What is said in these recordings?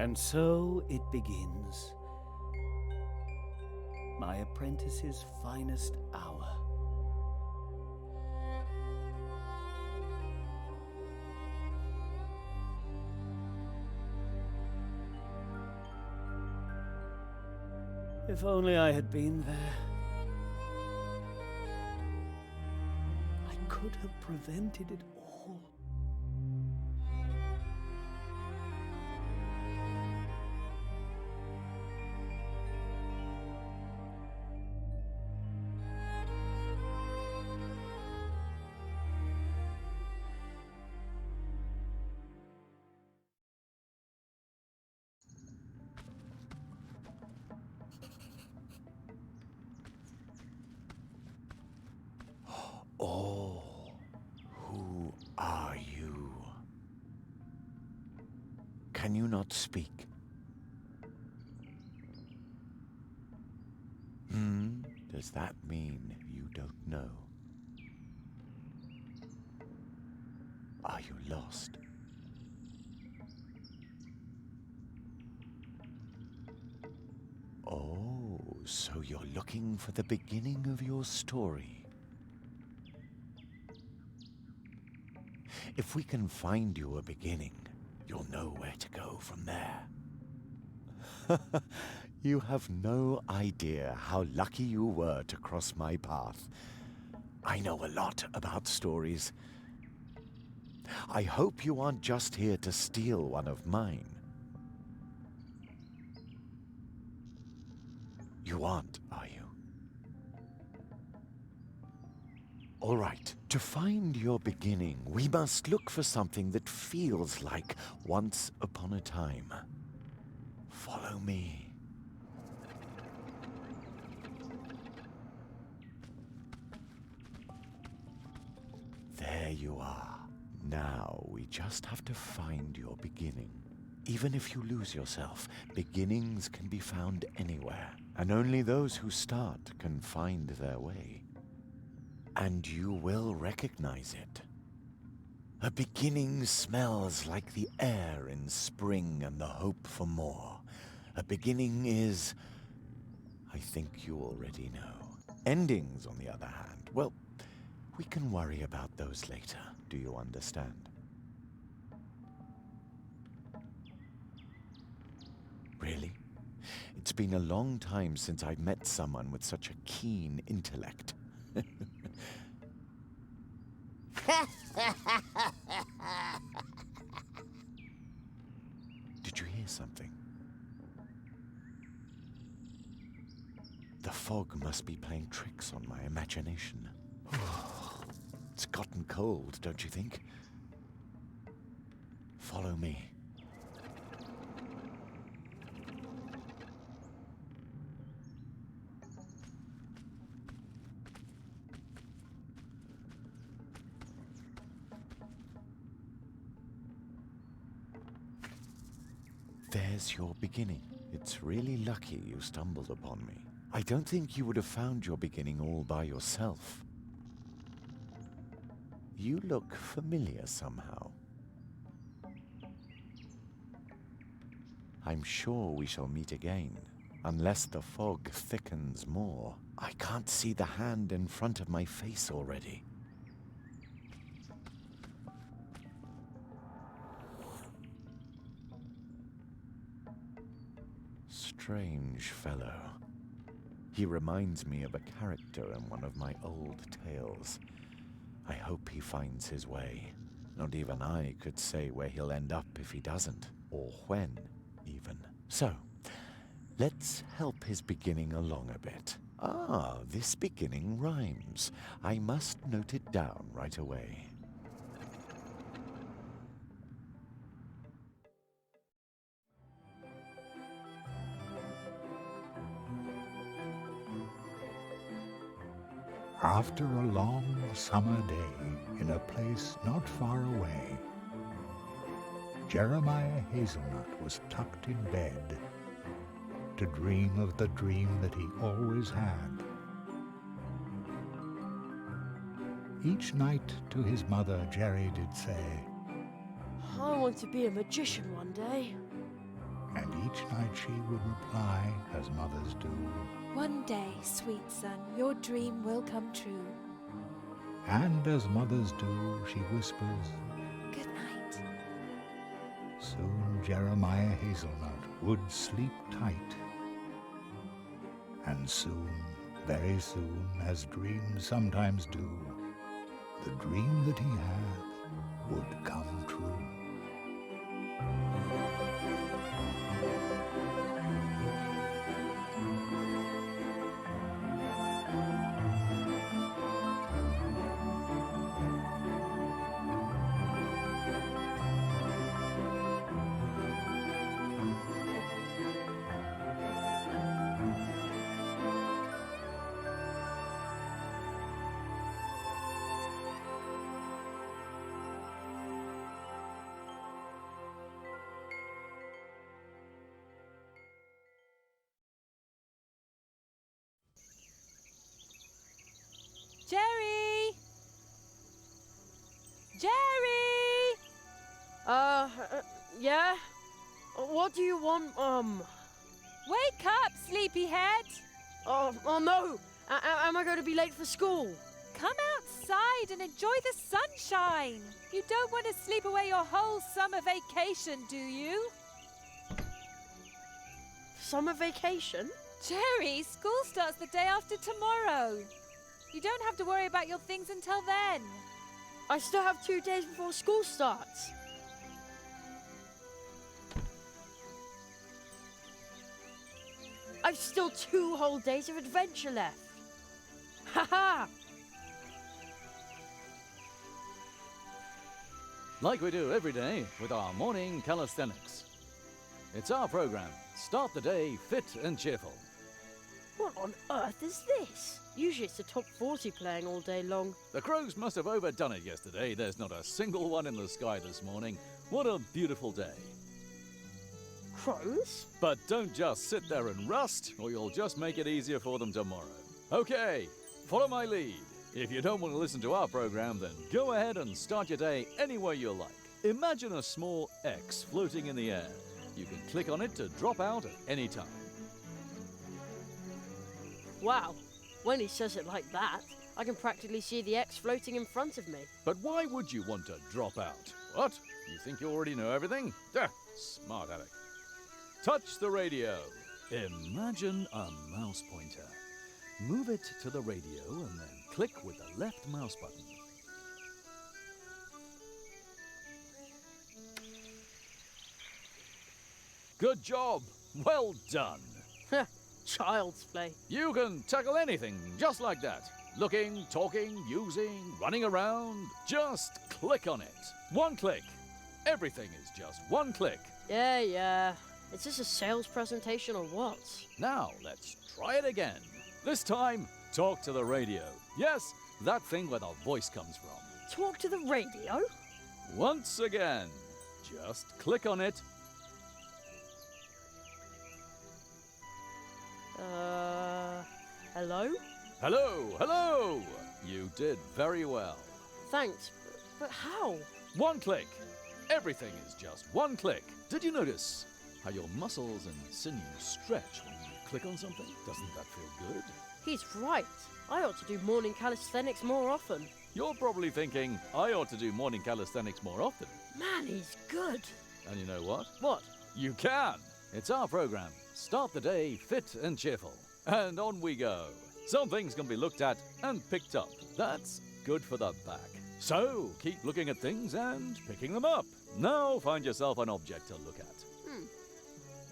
And so it begins. My apprentice's finest hour. If only I had been there. I could have prevented it all. Oh, who are you? Can you not speak? Does that mean you don't know? Are you lost? Oh, so you're looking for the beginning of your story. If we can find you a beginning, you'll know where to go from there. You have no idea how lucky you were to cross my path. I know a lot about stories. I hope you aren't just here to steal one of mine. You aren't, are you? All right, to find your beginning, we must look for something that feels like once upon a time. Follow me. There you are. Now we just have to find your beginning. Even if you lose yourself, beginnings can be found anywhere, and only those who start can find their way. And you will recognize it. A beginning smells like the air in spring and the hope for more. A beginning is... I think you already know. Endings, on the other hand, well, we can worry about those later. Do you understand? Really? It's been a long time since I've met someone with such a keen intellect. Did you hear something? The fog must be playing tricks on my imagination. It's gotten cold, don't you think? Follow me. There's your beginning. It's really lucky you stumbled upon me. I don't think you would have found your beginning all by yourself. You look familiar somehow. I'm sure we shall meet again, unless the fog thickens more. I can't see the hand in front of my face already. Strange fellow. He reminds me of a character in one of my old tales. I hope he finds his way. Not even I could say where he'll end up if he doesn't, or when, even. So, let's help his beginning along a bit. Ah, this beginning rhymes. I must note it down right away. After a long summer day in a place not far away, Jeremiah Hazelnut was tucked in bed to dream of the dream that he always had. Each night to his mother, Jerry did say, I want to be a magician one day. and each night she would reply as mothers do. One day, sweet son, your dream will come true. And as mothers do, she whispers, Good night. soon Jeremiah Hazelnut would sleep tight. And soon, very soon, as dreams sometimes do, the dream that he had would come true. Jerry! Jerry! Yeah? What do you want, Wake up, sleepyhead! Oh no! Am I going to be late for school? Come outside and enjoy the sunshine. You don't want to sleep away your whole summer vacation, do you? Summer vacation? Jerry, school starts the day after tomorrow. You don't have to worry about your things until then. I still have 2 days before school starts. I've still 2 whole days of adventure left. Ha-ha! Like we do every day with our morning calisthenics. It's our program. Start the day fit and cheerful. What on earth is this? Usually it's the top 40 playing all day long. The crows must have overdone it yesterday. There's not a single one in the sky this morning. What a beautiful day. Crows? But don't just sit there and rust, or you'll just make it easier for them tomorrow. Okay, follow my lead. If you don't want to listen to our program, then go ahead and start your day any way you like. Imagine a small X floating in the air. You can click on it to drop out at any time. Wow. When he says it like that, I can practically see the X floating in front of me. But why would you want to drop out? What? You think you already know everything? Smart aleck. Touch the radio. Imagine a mouse pointer. Move it to the radio and then click with the left mouse button. Good job. Well done. Child's play. You can tackle anything just like that. Looking, talking, using, running around. Just click on it. One click. Everything is just one click. Yeah. Is this a sales presentation or what? Now, let's try it again. This time, talk to the radio. Yes, that thing where the voice comes from. Talk to the radio? Once again, just click on it. Hello? Hello! You did very well. Thanks, but how? One click. Everything is just one click. Did you notice how your muscles and sinews stretch when you click on something? Doesn't that feel good? He's right. I ought to do morning calisthenics more often. You're probably thinking, I ought to do morning calisthenics more often. Man, he's good. And you know what? What? You can. It's our program. Start the day fit and cheerful. And on we go. Some things can be looked at and picked up. That's good for the back. So keep looking at things and picking them up. Now find yourself an object to look at.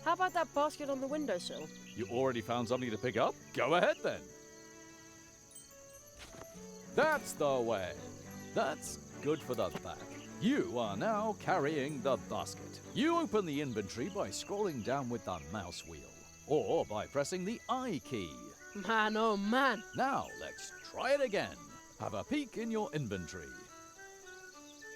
How about that basket on the windowsill? You already found something to pick up? Go ahead then. That's the way. That's good for the back. You are now carrying the basket. You open the inventory by scrolling down with the mouse wheel, or by pressing the I key. Man, oh man. Now, let's try it again. Have a peek in your inventory.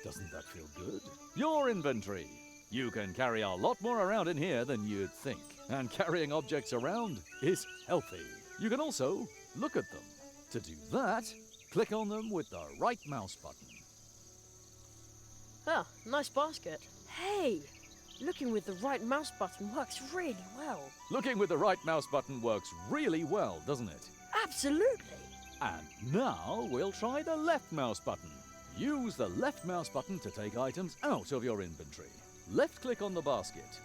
Doesn't that feel good? Your inventory. You can carry a lot more around in here than you'd think. And carrying objects around is healthy. You can also look at them. To do that, click on them with the right mouse button. Ah, nice basket. Hey, Looking with the right mouse button works really well. Looking with the right mouse button works really well, doesn't it? Absolutely. And now we'll try the left mouse button. Use the left mouse button to take items out of your inventory. Left-click on the basket.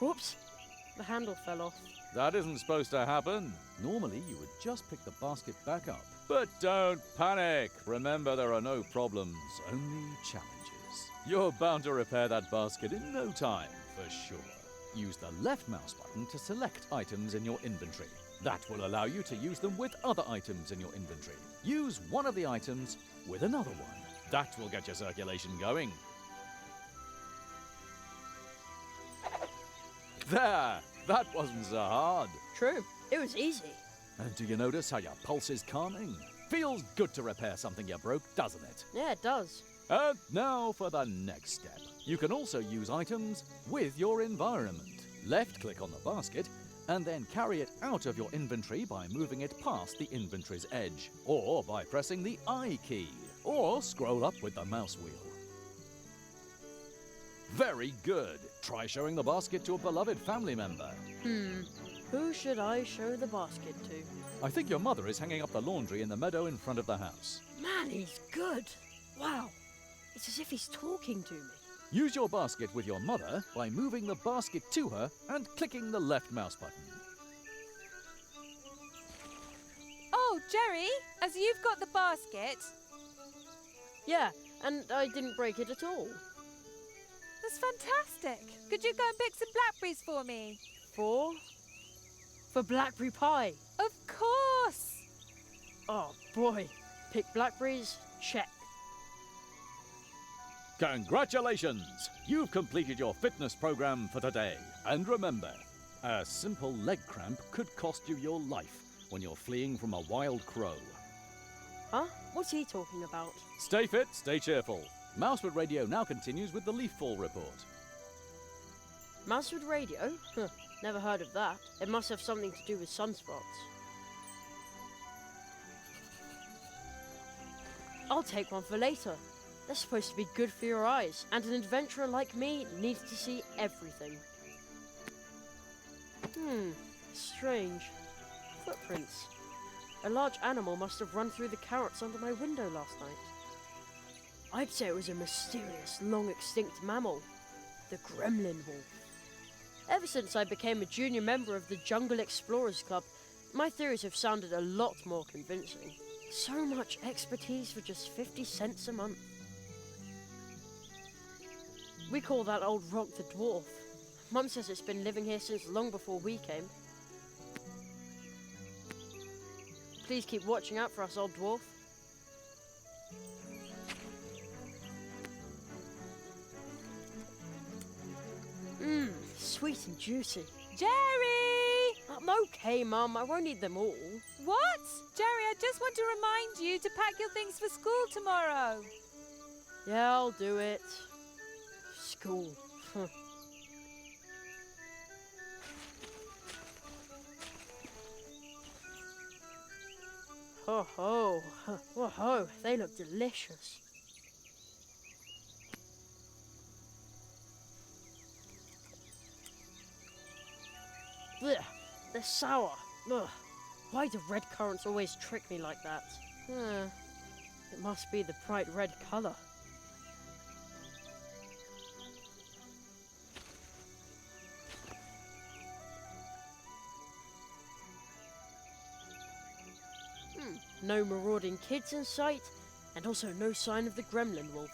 Whoops, the handle fell off. That isn't supposed to happen. Normally, you would just pick the basket back up. But don't panic. Remember, there are no problems, only challenges. You're bound to repair that basket in no time, for sure. Use the left mouse button to select items in your inventory. That will allow you to use them with other items in your inventory. Use one of the items with another one. That will get your circulation going. There! That wasn't so hard. True, it was easy. And do you notice how your pulse is calming? Feels good to repair something you broke, doesn't it? Yeah, it does. And now for the next step. You can also use items with your environment. Left-click on the basket and then carry it out of your inventory by moving it past the inventory's edge, or by pressing the I key, or scroll up with the mouse wheel. Very good. Try showing the basket to a beloved family member. Who should I show the basket to? I think your mother is hanging up the laundry in the meadow in front of the house. Man, he's good. Wow, it's as if he's talking to me. Use your basket with your mother by moving the basket to her and clicking the left mouse button. Oh, Jerry, as you've got the basket, Yeah, and I didn't break it at all. that's fantastic. Could you go and pick some blackberries for me? For blackberry pie. Of course. Oh boy, pick blackberries, check. Congratulations! You've completed your fitness program for today. And remember, a simple leg cramp could cost you your life when you're fleeing from a wild crow. Huh? What's he talking about? Stay fit, stay cheerful. Mousewood Radio now continues with the leaf fall report. Mousewood Radio? Huh, never heard of that. It must have something to do with sunspots. I'll take one for later. They're supposed to be good for your eyes, and an adventurer like me needs to see everything. Strange. Footprints. A large animal must have run through the carrots under my window last night. I'd say it was a mysterious, long-extinct mammal. The gremlin wolf. Ever since I became a junior member of the Jungle Explorers Club, my theories have sounded a lot more convincing. So much expertise for just 50 cents a month. We call that old rock the dwarf. Mum says it's been living here since long before we came. Please keep watching out for us, old dwarf. Sweet and juicy. Jerry! I'm okay, Mum. I won't eat them all. What? Jerry, I just want to remind you to pack your things for school tomorrow. Yeah, I'll do it. School. Ho ho. Whoa, they look delicious. Blech, they're sour. Ugh. Why do red currants always trick me like that? It must be the bright red colour. No marauding kids in sight, and also no sign of the gremlin wolf.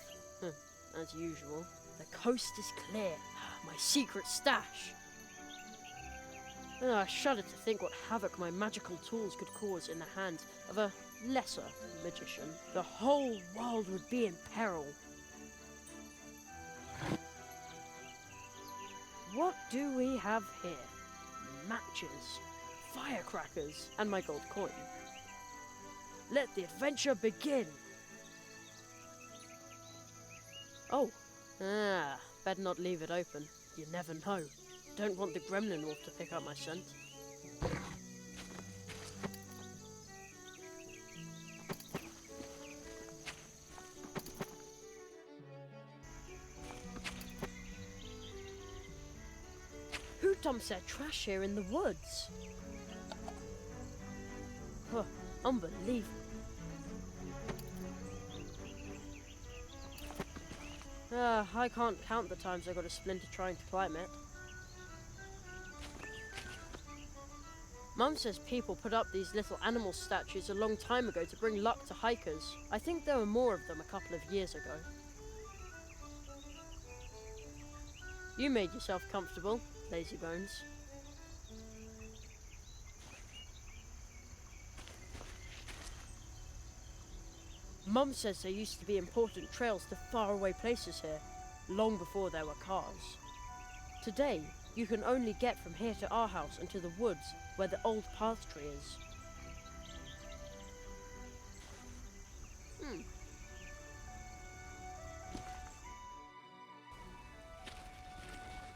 As usual. The coast is clear. My secret stash. I shudder to think what havoc my magical tools could cause in the hands of a lesser magician. The whole world would be in peril. What do we have here? Matches, firecrackers, and my gold coin. Let the adventure begin! Oh, better not leave it open. You never know. Don't want the gremlin wolf to pick up my scent. dumps their trash here in the woods. Huh, unbelievable. I can't count the times I got a splinter trying to climb it. Mum says people put up these little animal statues a long time ago to bring luck to hikers. I think there were more of them a couple of years ago. You made yourself comfortable, lazybones. Mum says there used to be important trails to faraway places here, long before there were cars. Today, you can only get from here to our house and to the woods where the old path tree is.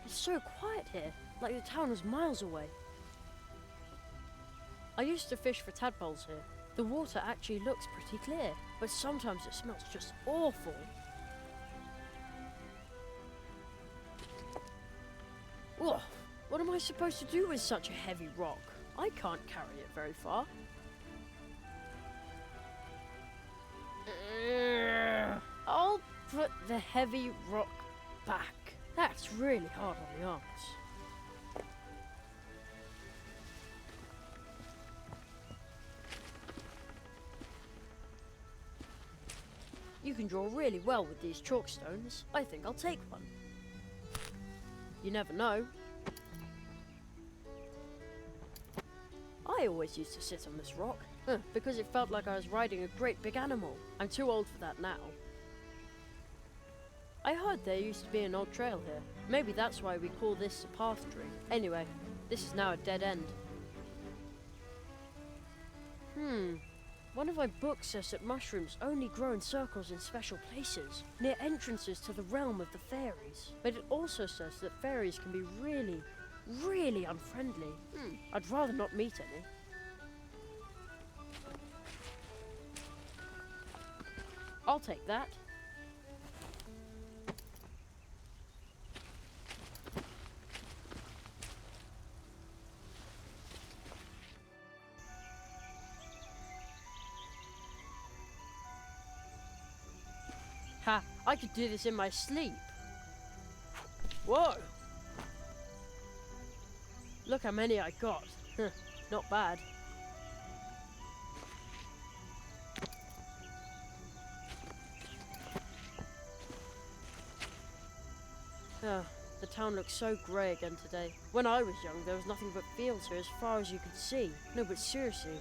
It's so quiet here, like the town was miles away. I used to fish for tadpoles here. The water actually looks pretty clear, but sometimes it smells just awful. Ugh, what am I supposed to do with such a heavy rock? I can't carry it very far. I'll put the heavy rock back. That's really hard on the arms. You can draw really well with these chalk stones. I think I'll take one. You never know. I always used to sit on this rock, because it felt like I was riding a great big animal. I'm too old for that now. I heard there used to be an old trail here. Maybe that's why we call this a path tree. Anyway, this is now a dead end. One of my books says that mushrooms only grow in circles in special places, near entrances to the realm of the fairies. But it also says that fairies can be really, really unfriendly. I'd rather not meet any. I'll take that. Ha! I could do this in my sleep. Whoa! Look how many I got. Not bad. The town looks so grey again today. When I was young, there was nothing but fields here as far as you could see. No, but seriously,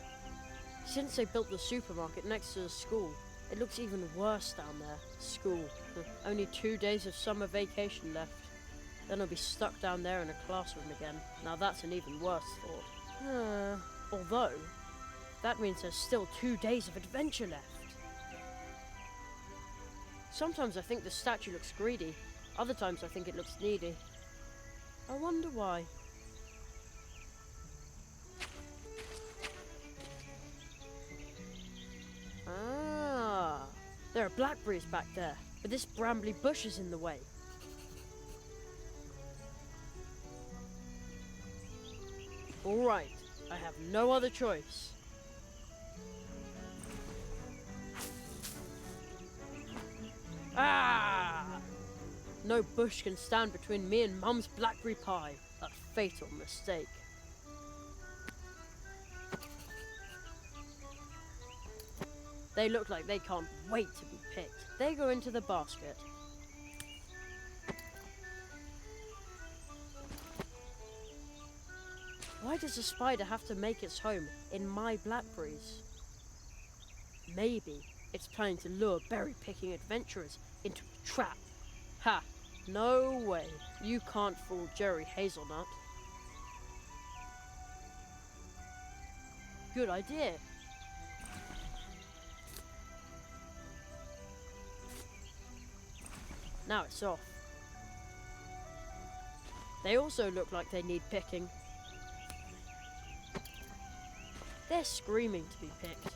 since they built the supermarket next to the school, it looks even worse down there. School. Only 2 days of summer vacation left. Then I'll be stuck down there in a classroom again. Now that's an even worse thought. Although, that means there's still 2 days of adventure left. Sometimes I think the statue looks greedy. Other times I think it looks needy. I wonder why. There are blackberries back there, but this brambly bush is in the way. Alright, I have no other choice. No bush can stand between me and Mum's blackberry pie. A fatal mistake. They look like they can't wait to be picked. They go into the basket. Why does a spider have to make its home in my blackberries? Maybe it's planning to lure berry-picking adventurers into a trap. Ha! No way. You can't fool Jerry Hazelnut. Good idea. Now it's off. They also look like they need picking. They're screaming to be picked.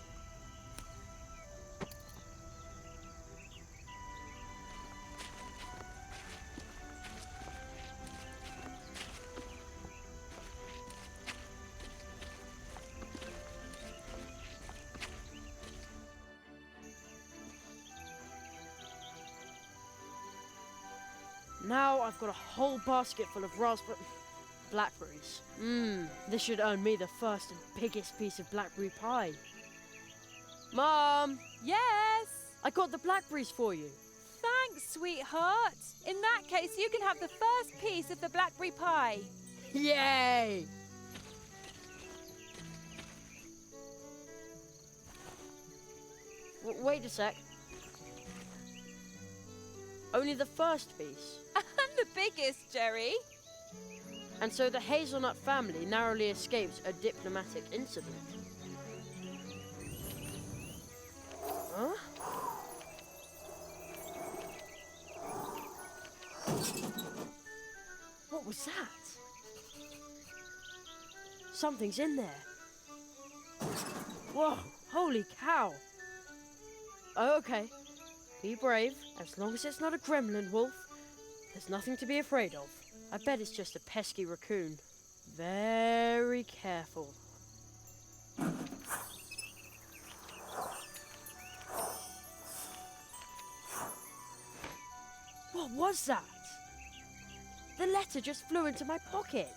Now I've got a whole basket full of blackberries. This should earn me the first and biggest piece of blackberry pie. Mom! Yes? I got the blackberries for you. Thanks, sweetheart. In that case, you can have the first piece of the blackberry pie. Yay! Wait a sec. Only the first piece. And the biggest, Jerry. And so the hazelnut family narrowly escapes a diplomatic incident. Huh? What was that? Something's in there. Whoa, holy cow. Okay, be brave. As long as it's not a gremlin wolf, there's nothing to be afraid of. I bet it's just a pesky raccoon. Very careful. What was that? The letter just flew into my pocket.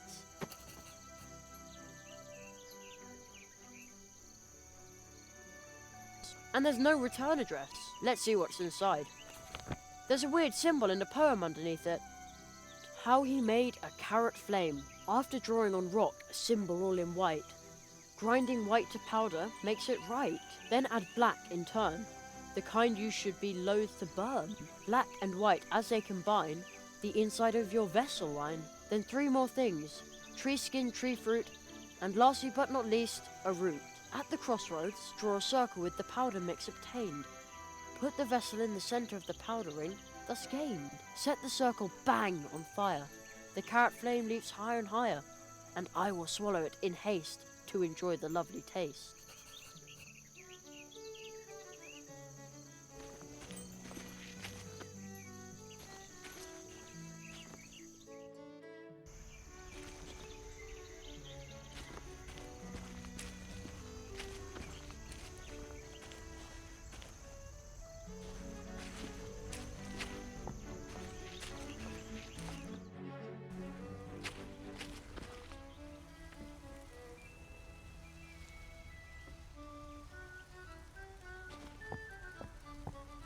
And there's no return address. Let's see what's inside. There's a weird symbol in the poem underneath it. How he made a carrot flame after drawing on rock a symbol all in white. Grinding white to powder makes it right. Then add black in turn, the kind you should be loath to burn. Black and white as they combine, the inside of your vessel line. Then 3 more things: tree skin, tree fruit, and lastly but not least, a root. At the crossroads, draw a circle with the powder mix obtained. Put the vessel in the center of the powder ring, thus gained. Set the circle bang on fire. The carrot flame leaps higher and higher, and I will swallow it in haste to enjoy the lovely taste.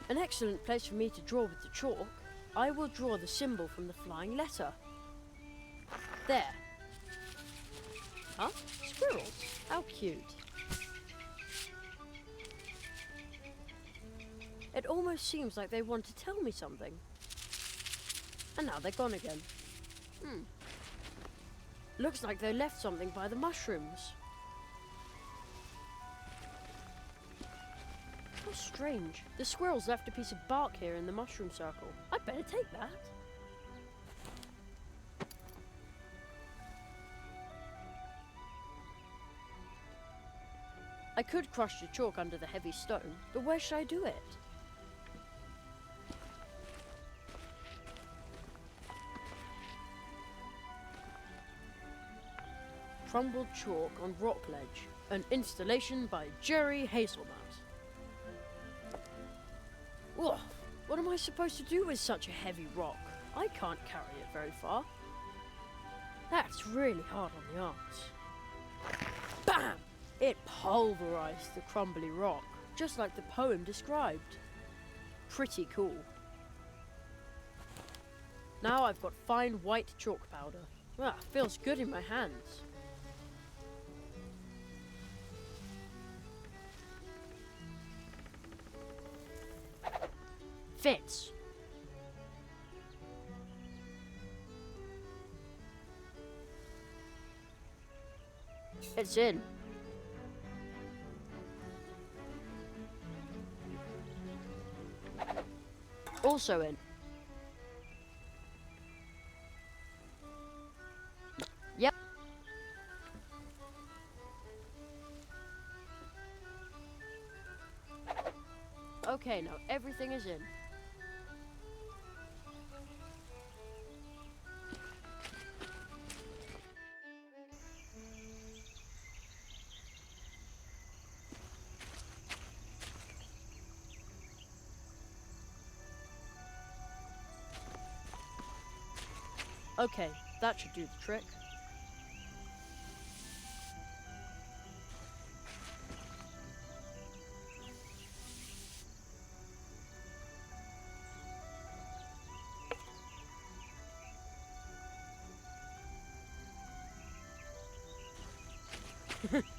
An excellent place for me to draw with the chalk. I will draw the symbol from the flying letter. There. Huh? Squirrels? How cute. It almost seems like they want to tell me something. And now they're gone again. Looks like they left something by the mushrooms. How strange. The squirrels left a piece of bark here in the mushroom circle. I'd better take that. I could crush the chalk under the heavy stone, but where should I do it? Crumbled chalk on rock ledge. An installation by Jerry Hazelnut. Whoa, what am I supposed to do with such a heavy rock? I can't carry it very far. That's really hard on the arms. Bam! It pulverized the crumbly rock, just like the poem described. Pretty cool. Now I've got fine white chalk powder. Feels good in my hands. Fits. It's in. Also in. Yep. Okay, now everything is in. Okay, that should do the trick.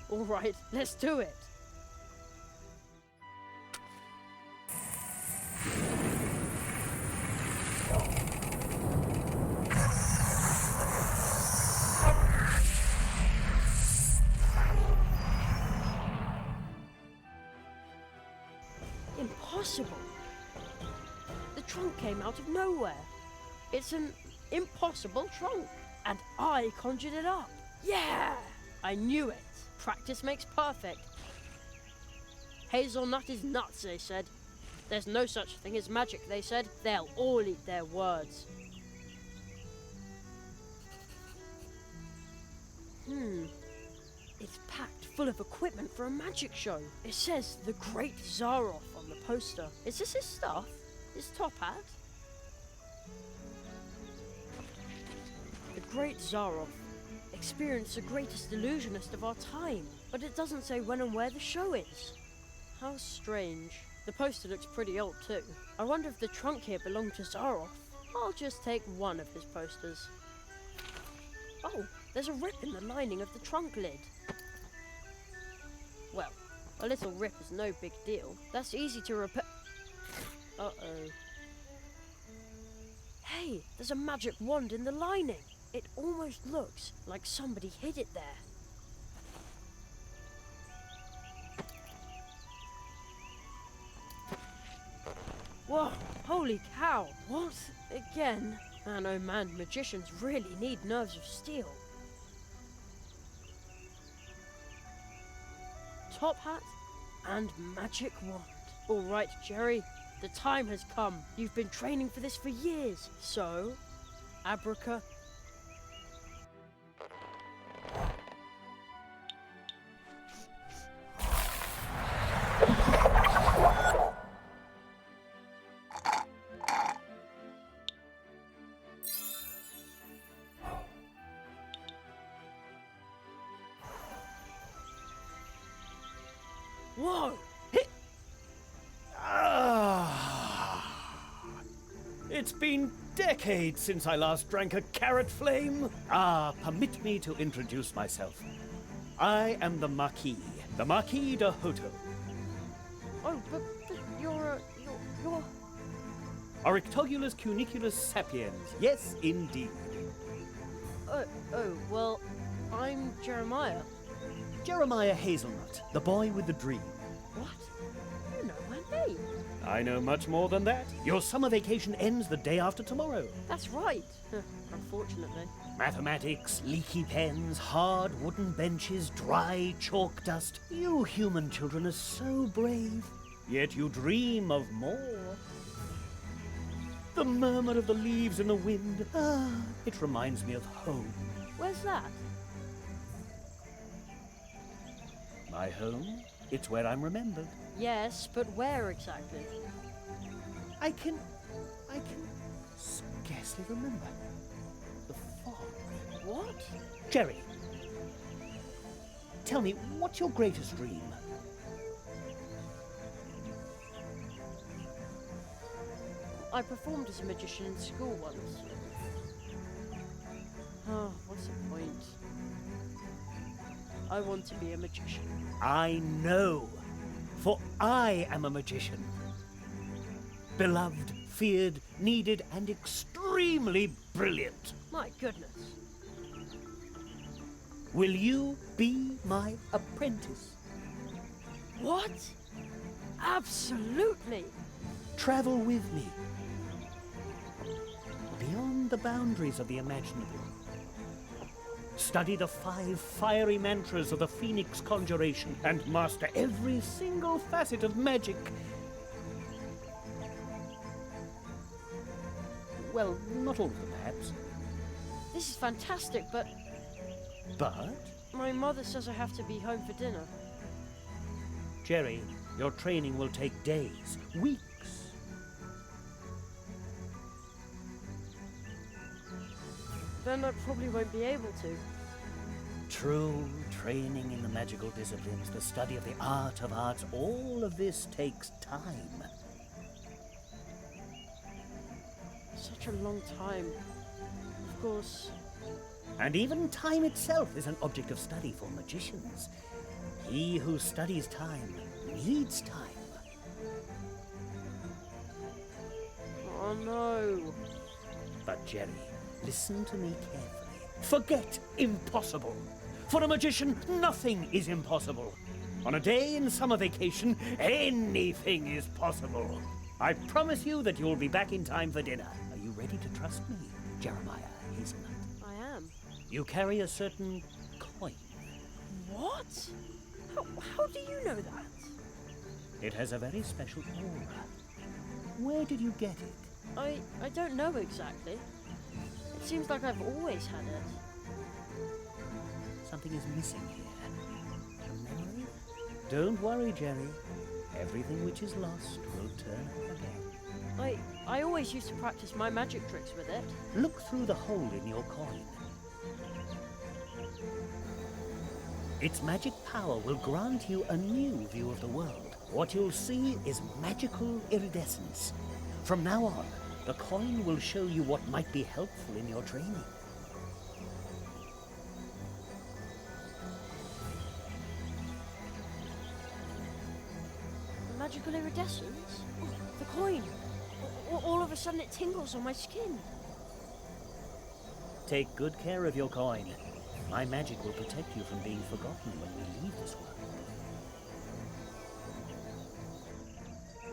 All right, let's do it. Impossible. The trunk came out of nowhere. It's an impossible trunk. And I conjured it up. Yeah! I knew it. Practice makes perfect. Hazelnut is nuts, they said. There's no such thing as magic, they said. They'll all eat their words. It's packed full of equipment for a magic show. It says the Great Zaroff on the poster. Is this his stuff? His top hat? The Great Zaroff. Experienced the greatest illusionist of our time. But it doesn't say when and where the show is. How strange. The poster looks pretty old too. I wonder if the trunk here belonged to Zaroff. I'll just take one of his posters. Oh, there's a rip in the lining of the trunk lid. Well, a little rip is no big deal. That's easy to repair. Uh-oh. Hey, there's a magic wand in the lining. It almost looks like somebody hid it there. Whoa, holy cow. What? Again? Man, oh man, magicians really need nerves of steel. Top hat and magic wand. All right, Jerry, the time has come. You've been training for this for years. So, abraca. Whoa! It's been decades since I last drank a carrot flame. Permit me to introduce myself. I am the Marquis de Hoto. Oh, but you're Orictogulus cuniculus sapiens. Yes, indeed. well, I'm Jeremiah. Jeremiah Hazelnut, the boy with the dream. What? You know my name. I know much more than that. Your summer vacation ends the day after tomorrow. That's right. Unfortunately. Mathematics, leaky pens, hard wooden benches, dry chalk dust. You human children are so brave. Yet you dream of more. The murmur of the leaves in the wind. It reminds me of home. Where's that? My home? It's where I'm remembered. Yes, but where exactly? I can scarcely remember. The fog. What? Jerry, tell me, what's your greatest dream? I performed as a magician in school once. Oh, what's the point? I want to be a magician. I know, for I am a magician. Beloved, feared, needed, and extremely brilliant. My goodness. Will you be my apprentice? What? Absolutely. Travel with me. Beyond the boundaries of the imaginable. Study the 5 fiery mantras of the Phoenix Conjuration and master every single facet of magic. Well, not all of them, perhaps. This is fantastic, but But, my mother says I have to be home for dinner. Jerry, your training will take days, weeks. Then I probably won't be able to. True, training in the magical disciplines, the study of the art of arts, all of this takes time. Such a long time. Of course. And even time itself is an object of study for magicians. He who studies time needs time. Oh no. But Jerry, listen to me carefully. Forget impossible. For a magician, nothing is impossible. On a day in summer vacation, anything is possible. I promise you that you'll be back in time for dinner. Are you ready to trust me, Jeremiah Hazelnut? I am. You carry a certain coin. What? How do you know that? It has a very special aura. Where did you get it? I don't know exactly. It seems like I've always had it. Something is missing here. A memory? Don't worry, Jerry. Everything which is lost will turn up again. I always used to practice my magic tricks with it. Look through the hole in your coin. Its magic power will grant you a new view of the world. What you'll see is magical iridescence. From now on, the coin will show you what might be helpful in your training. Magical iridescence? Oh, the coin! All of a sudden it tingles on my skin. Take good care of your coin. My magic will protect you from being forgotten when we leave this world.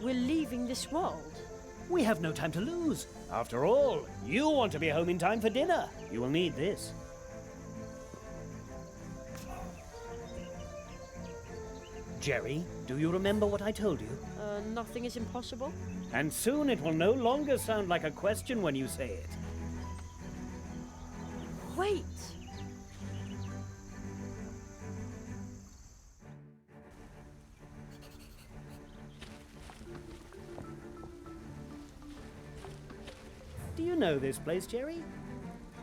We're leaving this world? We have no time to lose. After all, you want to be home in time for dinner. You will need this. Jerry, do you remember what I told you? Nothing is impossible? And soon it will no longer sound like a question when you say it. Wait! Do you know this place, Jerry?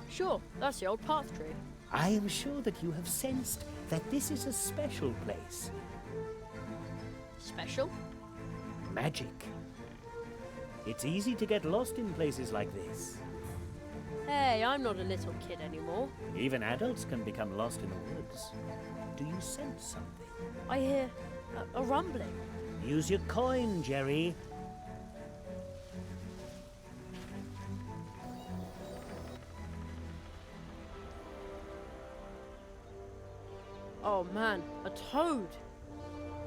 Sure, that's the old path tree. I am sure that you have sensed that this is a special place. Special? Magic. It's easy to get lost in places like this. Hey, I'm not a little kid anymore. Even adults can become lost in the woods. Do you sense something? I hear a rumbling. Use your coin, Jerry. Oh man, a toad!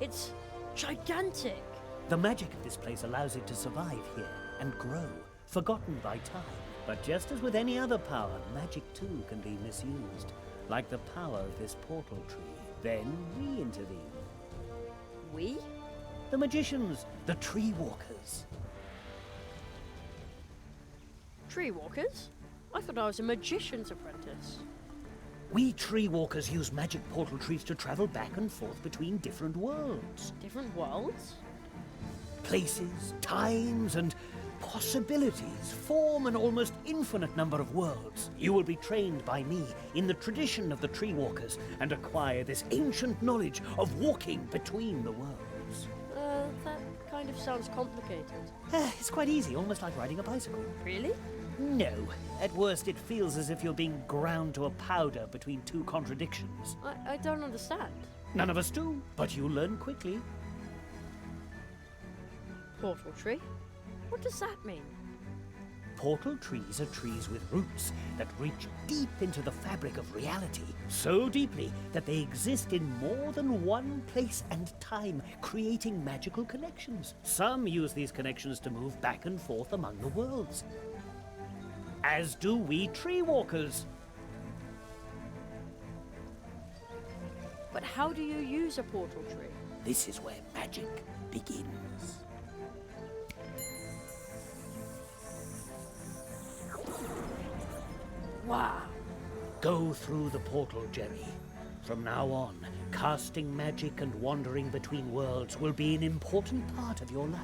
It's gigantic! The magic of this place allows it to survive here and grow, forgotten by time. But just as with any other power, magic too can be misused, like the power of this portal tree. Then we intervene. We? The magicians, the tree walkers. Tree walkers? I thought I was a magician's apprentice. We tree walkers use magic portal trees to travel back and forth between different worlds. Different worlds? Places, times, and possibilities form an almost infinite number of worlds. You will be trained by me in the tradition of the tree walkers and acquire this ancient knowledge of walking between the worlds. That kind of sounds complicated. It's quite easy, almost like riding a bicycle. Really? No. At worst, it feels as if you're being ground to a powder between two contradictions. I don't understand. None of us do, but you learn quickly. Portal tree? What does that mean? Portal trees are trees with roots that reach deep into the fabric of reality, so deeply that they exist in more than one place and time, creating magical connections. Some use these connections to move back and forth among the worlds, as do we tree walkers. But how do you use a portal tree? This is where magic begins. Wow. Go through the portal, Jerry. From now on, casting magic and wandering between worlds will be an important part of your life.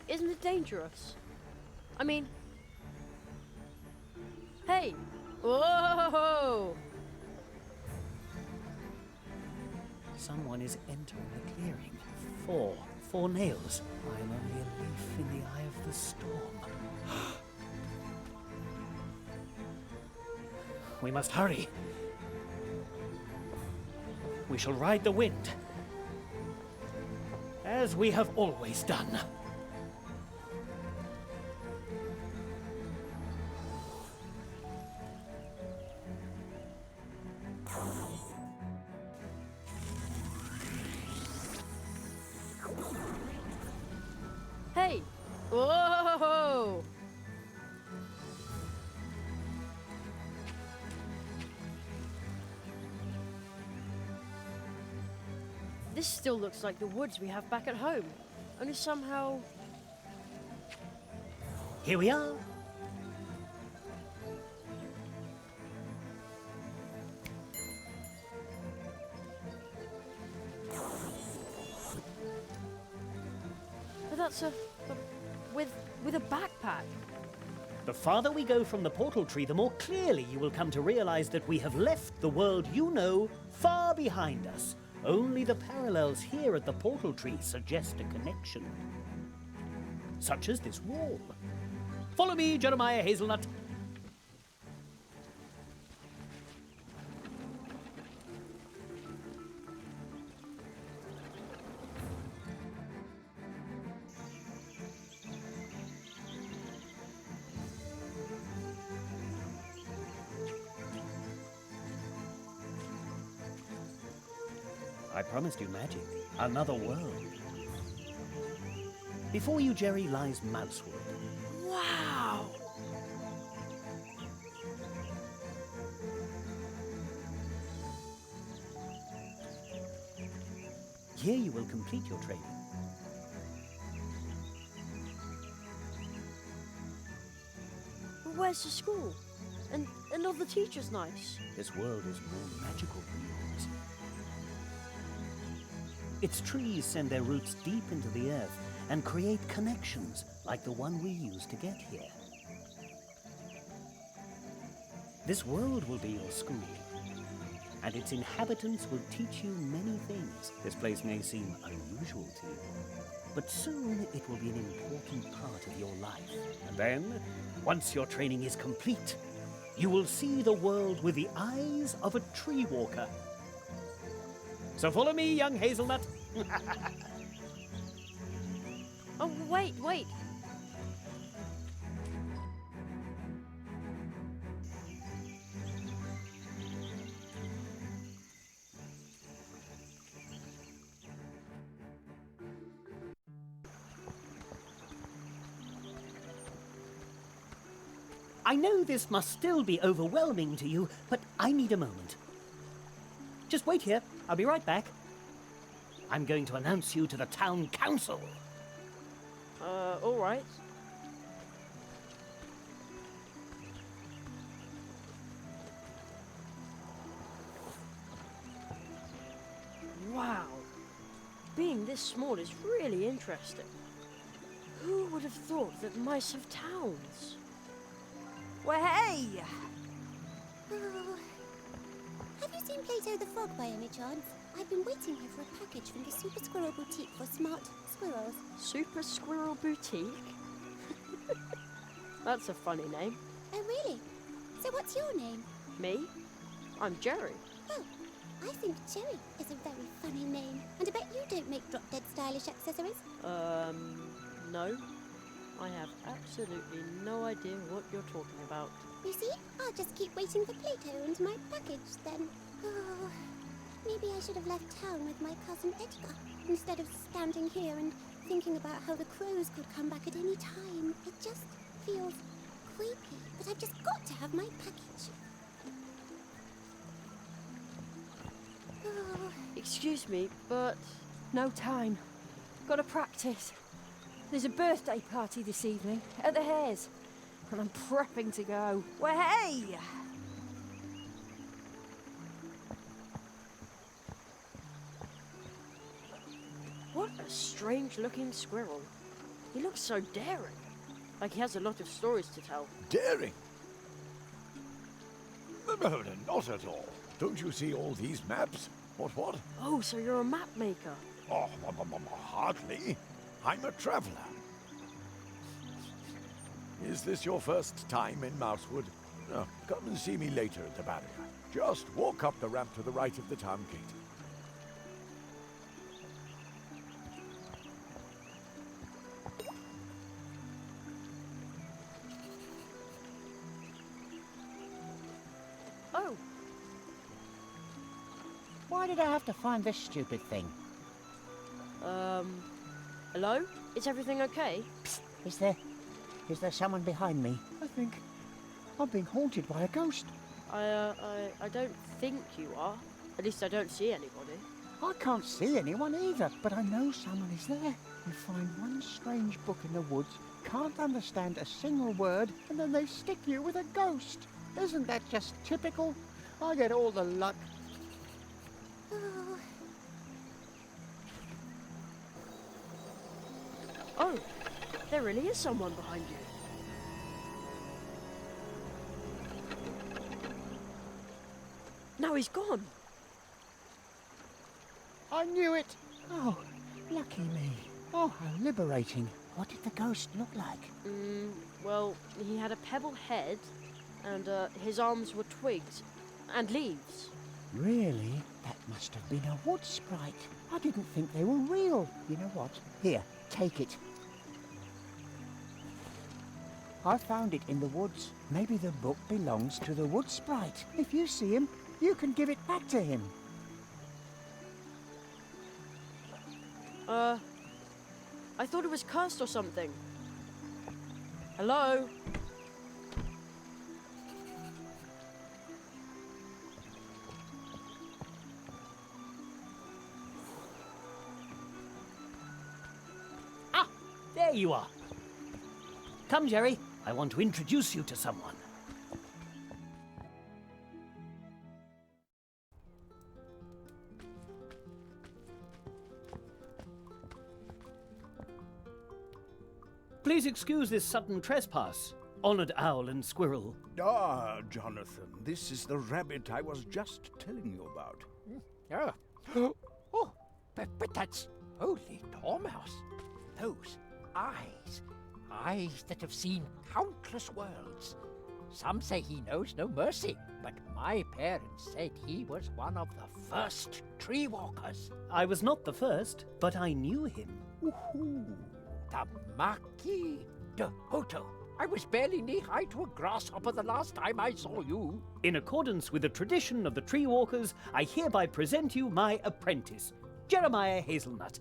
Isn't it dangerous? I mean... Hey! Whoa! Someone is entering the clearing. Four nails. I am only a leaf in the eye of the storm. We must hurry. We shall ride the wind, as we have always done. Hey! Whoa! This still looks like the woods we have back at home. Only somehow... Here we are. But that's with a backpack. The farther we go from the portal tree, the more clearly you will come to realize that we have left the world you know far behind us. Only the parallels here at the portal tree suggest a connection. Such as this wall. Follow me, Jeremiah Hazelnut. I promised you magic. Another world. Before you, Jerry, lies Mousewood. Wow! Here you will complete your training. Where's the school? And all the teachers nice? This world is more magical than yours. Its trees send their roots deep into the earth and create connections like the one we used to get here. This world will be your school, and its inhabitants will teach you many things. This place may seem unusual to you, but soon it will be an important part of your life. And then, once your training is complete, you will see the world with the eyes of a tree walker. So follow me, young hazelnut. Oh, wait. I know this must still be overwhelming to you, but I need a moment. Just wait here. I'll be right back. I'm going to announce you to the town council. All right. Wow. Being this small is really interesting. Who would have thought that mice have towns? Well, hey! Oh. Have you seen Plato the Frog by any chance? I've been waiting here for a package from the Super Squirrel Boutique for smart squirrels. Super Squirrel Boutique? That's a funny name. Oh, really? So what's your name? Me? I'm Jerry. Oh, I think Jerry is a very funny name. And I bet you don't make drop-dead stylish accessories. No. I have absolutely no idea what you're talking about. You see? I'll just keep waiting for Plato and my package then. Oh, maybe I should have left town with my cousin Edgar, instead of standing here and thinking about how the crows could come back at any time. It just feels creepy, but I've just got to have my package. Oh. Excuse me, but... No time. Got to practice. There's a birthday party this evening at the Hares, and I'm prepping to go. Well, hey! What a strange-looking squirrel. He looks so daring. Like he has a lot of stories to tell. Daring? No, not at all. Don't you see all these maps? What? Oh, so you're a map maker. Oh, hardly. I'm a traveller. Is this your first time in Mousewood? No, come and see me later at the barrier. Just walk up the ramp to the right of the town gate. Oh, Why did I have to find this stupid thing? hello? Is everything okay? Is there someone behind me? I think I'm being haunted by a ghost. I don't think you are. At least I don't see anybody. I can't see anyone either, but I know someone is there. You find one strange book in the woods, can't understand a single word, and then they stick you with a ghost. Isn't that just typical? I get all the luck. Oh, Oh, there really is someone behind you. Now he's gone. I knew it. Oh, lucky me. Oh, how liberating. What did the ghost look like? Well, he had a pebble head, and his arms were twigs and leaves. Really? That must have been a wood sprite. I didn't think they were real. You know what? Here, take it. I found it in the woods. Maybe the book belongs to the wood sprite. If you see him, you can give it back to him. I thought it was cursed or something. Hello? Ah, there you are. Come, Jerry. I want to introduce you to someone. Please excuse this sudden trespass, honoured owl and squirrel. Ah, Jonathan, this is the rabbit I was just telling you about. Oh, but that's holy dormouse. Those eyes that have seen countless worlds. Some say he knows no mercy, but my parents said he was one of the first tree walkers. I was not the first, but I knew him. Ooh, the Marquis de Hoto. I was barely knee-high to a grasshopper the last time I saw you. In accordance with the tradition of the tree walkers, I hereby present you my apprentice, Jeremiah Hazelnut.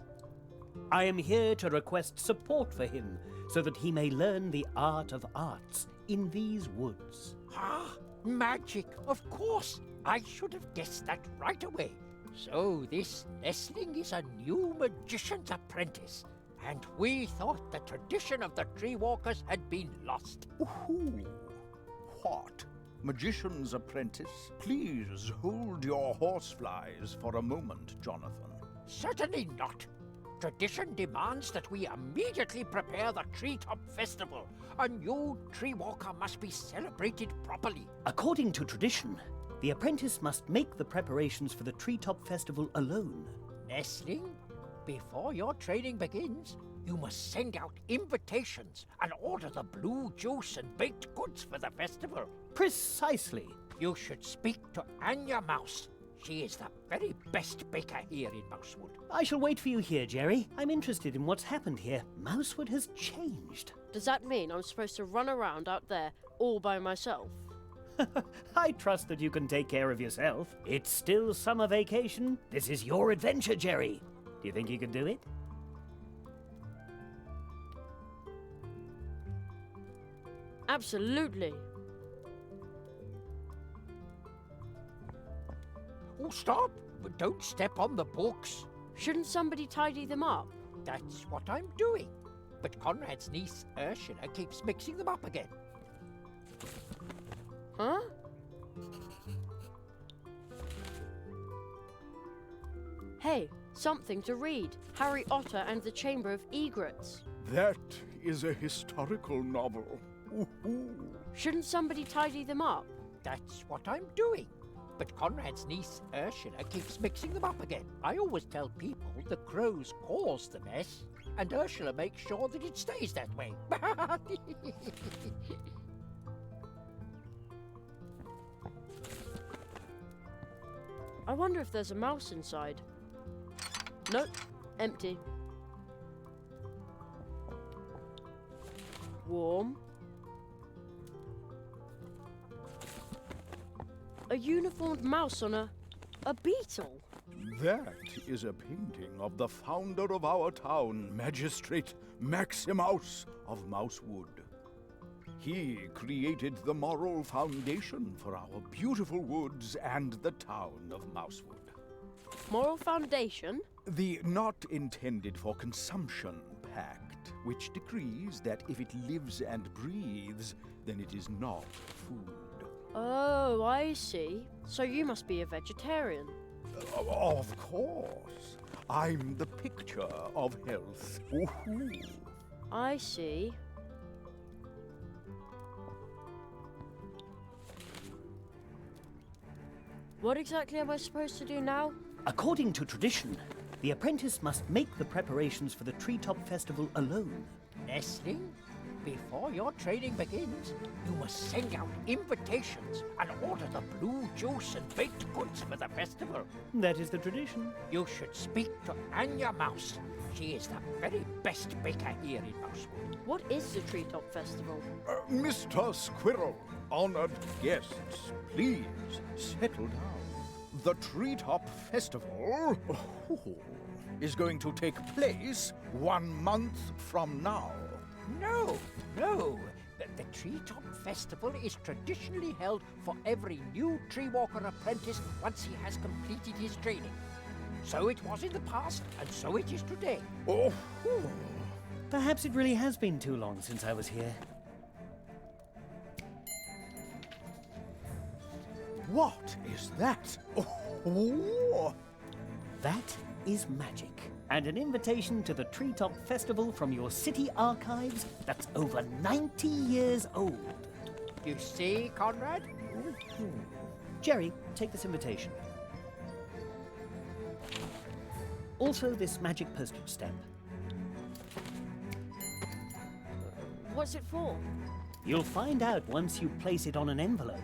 I am here to request support for him, so that he may learn the art of arts in these woods. Ah, magic, of course. I should have guessed that right away. So this nestling is a new magician's apprentice, and we thought the tradition of the tree walkers had been lost. Ooh, what? Magician's apprentice? Please hold your horseflies for a moment, Jonathan. Certainly not. Tradition demands that we immediately prepare the Treetop Festival. A new tree walker must be celebrated properly. According to tradition, the apprentice must make the preparations for the Treetop Festival alone. Nestling, before your training begins, you must send out invitations and order the blue juice and baked goods for the festival. Precisely. You should speak to Anya Mouse. She is the very best baker here in Mousewood. I shall wait for you here, Jerry. I'm interested in what's happened here. Mousewood has changed. Does that mean I'm supposed to run around out there all by myself? I trust that you can take care of yourself. It's still summer vacation. This is your adventure, Jerry. Do you think you can do it? Absolutely. Oh, stop! But don't step on the books. Shouldn't somebody tidy them up? That's what I'm doing. But Conrad's niece, Ursula, keeps mixing them up again. Huh? Hey, something to read. Harry Otter and the Chamber of Egrets. That is a historical novel. Ooh. Shouldn't somebody tidy them up? That's what I'm doing. But Conrad's niece, Ursula, keeps mixing them up again. I always tell people the crows caused the mess, and Ursula makes sure that it stays that way. I wonder if there's a mouse inside. Nope, empty. Warm. A uniformed mouse on a beetle. That is a painting of the founder of our town, Magistrate Maximus of Mousewood. He created the moral foundation for our beautiful woods and the town of Mousewood. Moral foundation? The not intended for consumption pact, which decrees that if it lives and breathes, then it is not food. Oh, I see. So you must be a vegetarian. Of course. I'm the picture of health. Ooh. I see. What exactly am I supposed to do now? According to tradition, the apprentice must make the preparations for the Treetop Festival alone. Nestling, before your training begins, you must send out invitations and order the blue juice and baked goods for the festival. That is the tradition. You should speak to Anya Mouse. She is the very best baker here in Mousewood. What is the Treetop Festival? Mr. Squirrel, honored guests, please settle down. The Treetop Festival is going to take place 1 month from now. No. The Treetop Festival is traditionally held for every new tree walker apprentice once he has completed his training. So it was in the past, and so it is today. Perhaps it really has been too long since I was here. What is that? Oh. That is magic. And an invitation to the Treetop Festival from your city archives that's over 90 years old. You see, Conrad? Jerry, take this invitation. Also this magic postage stamp. What's it for? You'll find out once you place it on an envelope.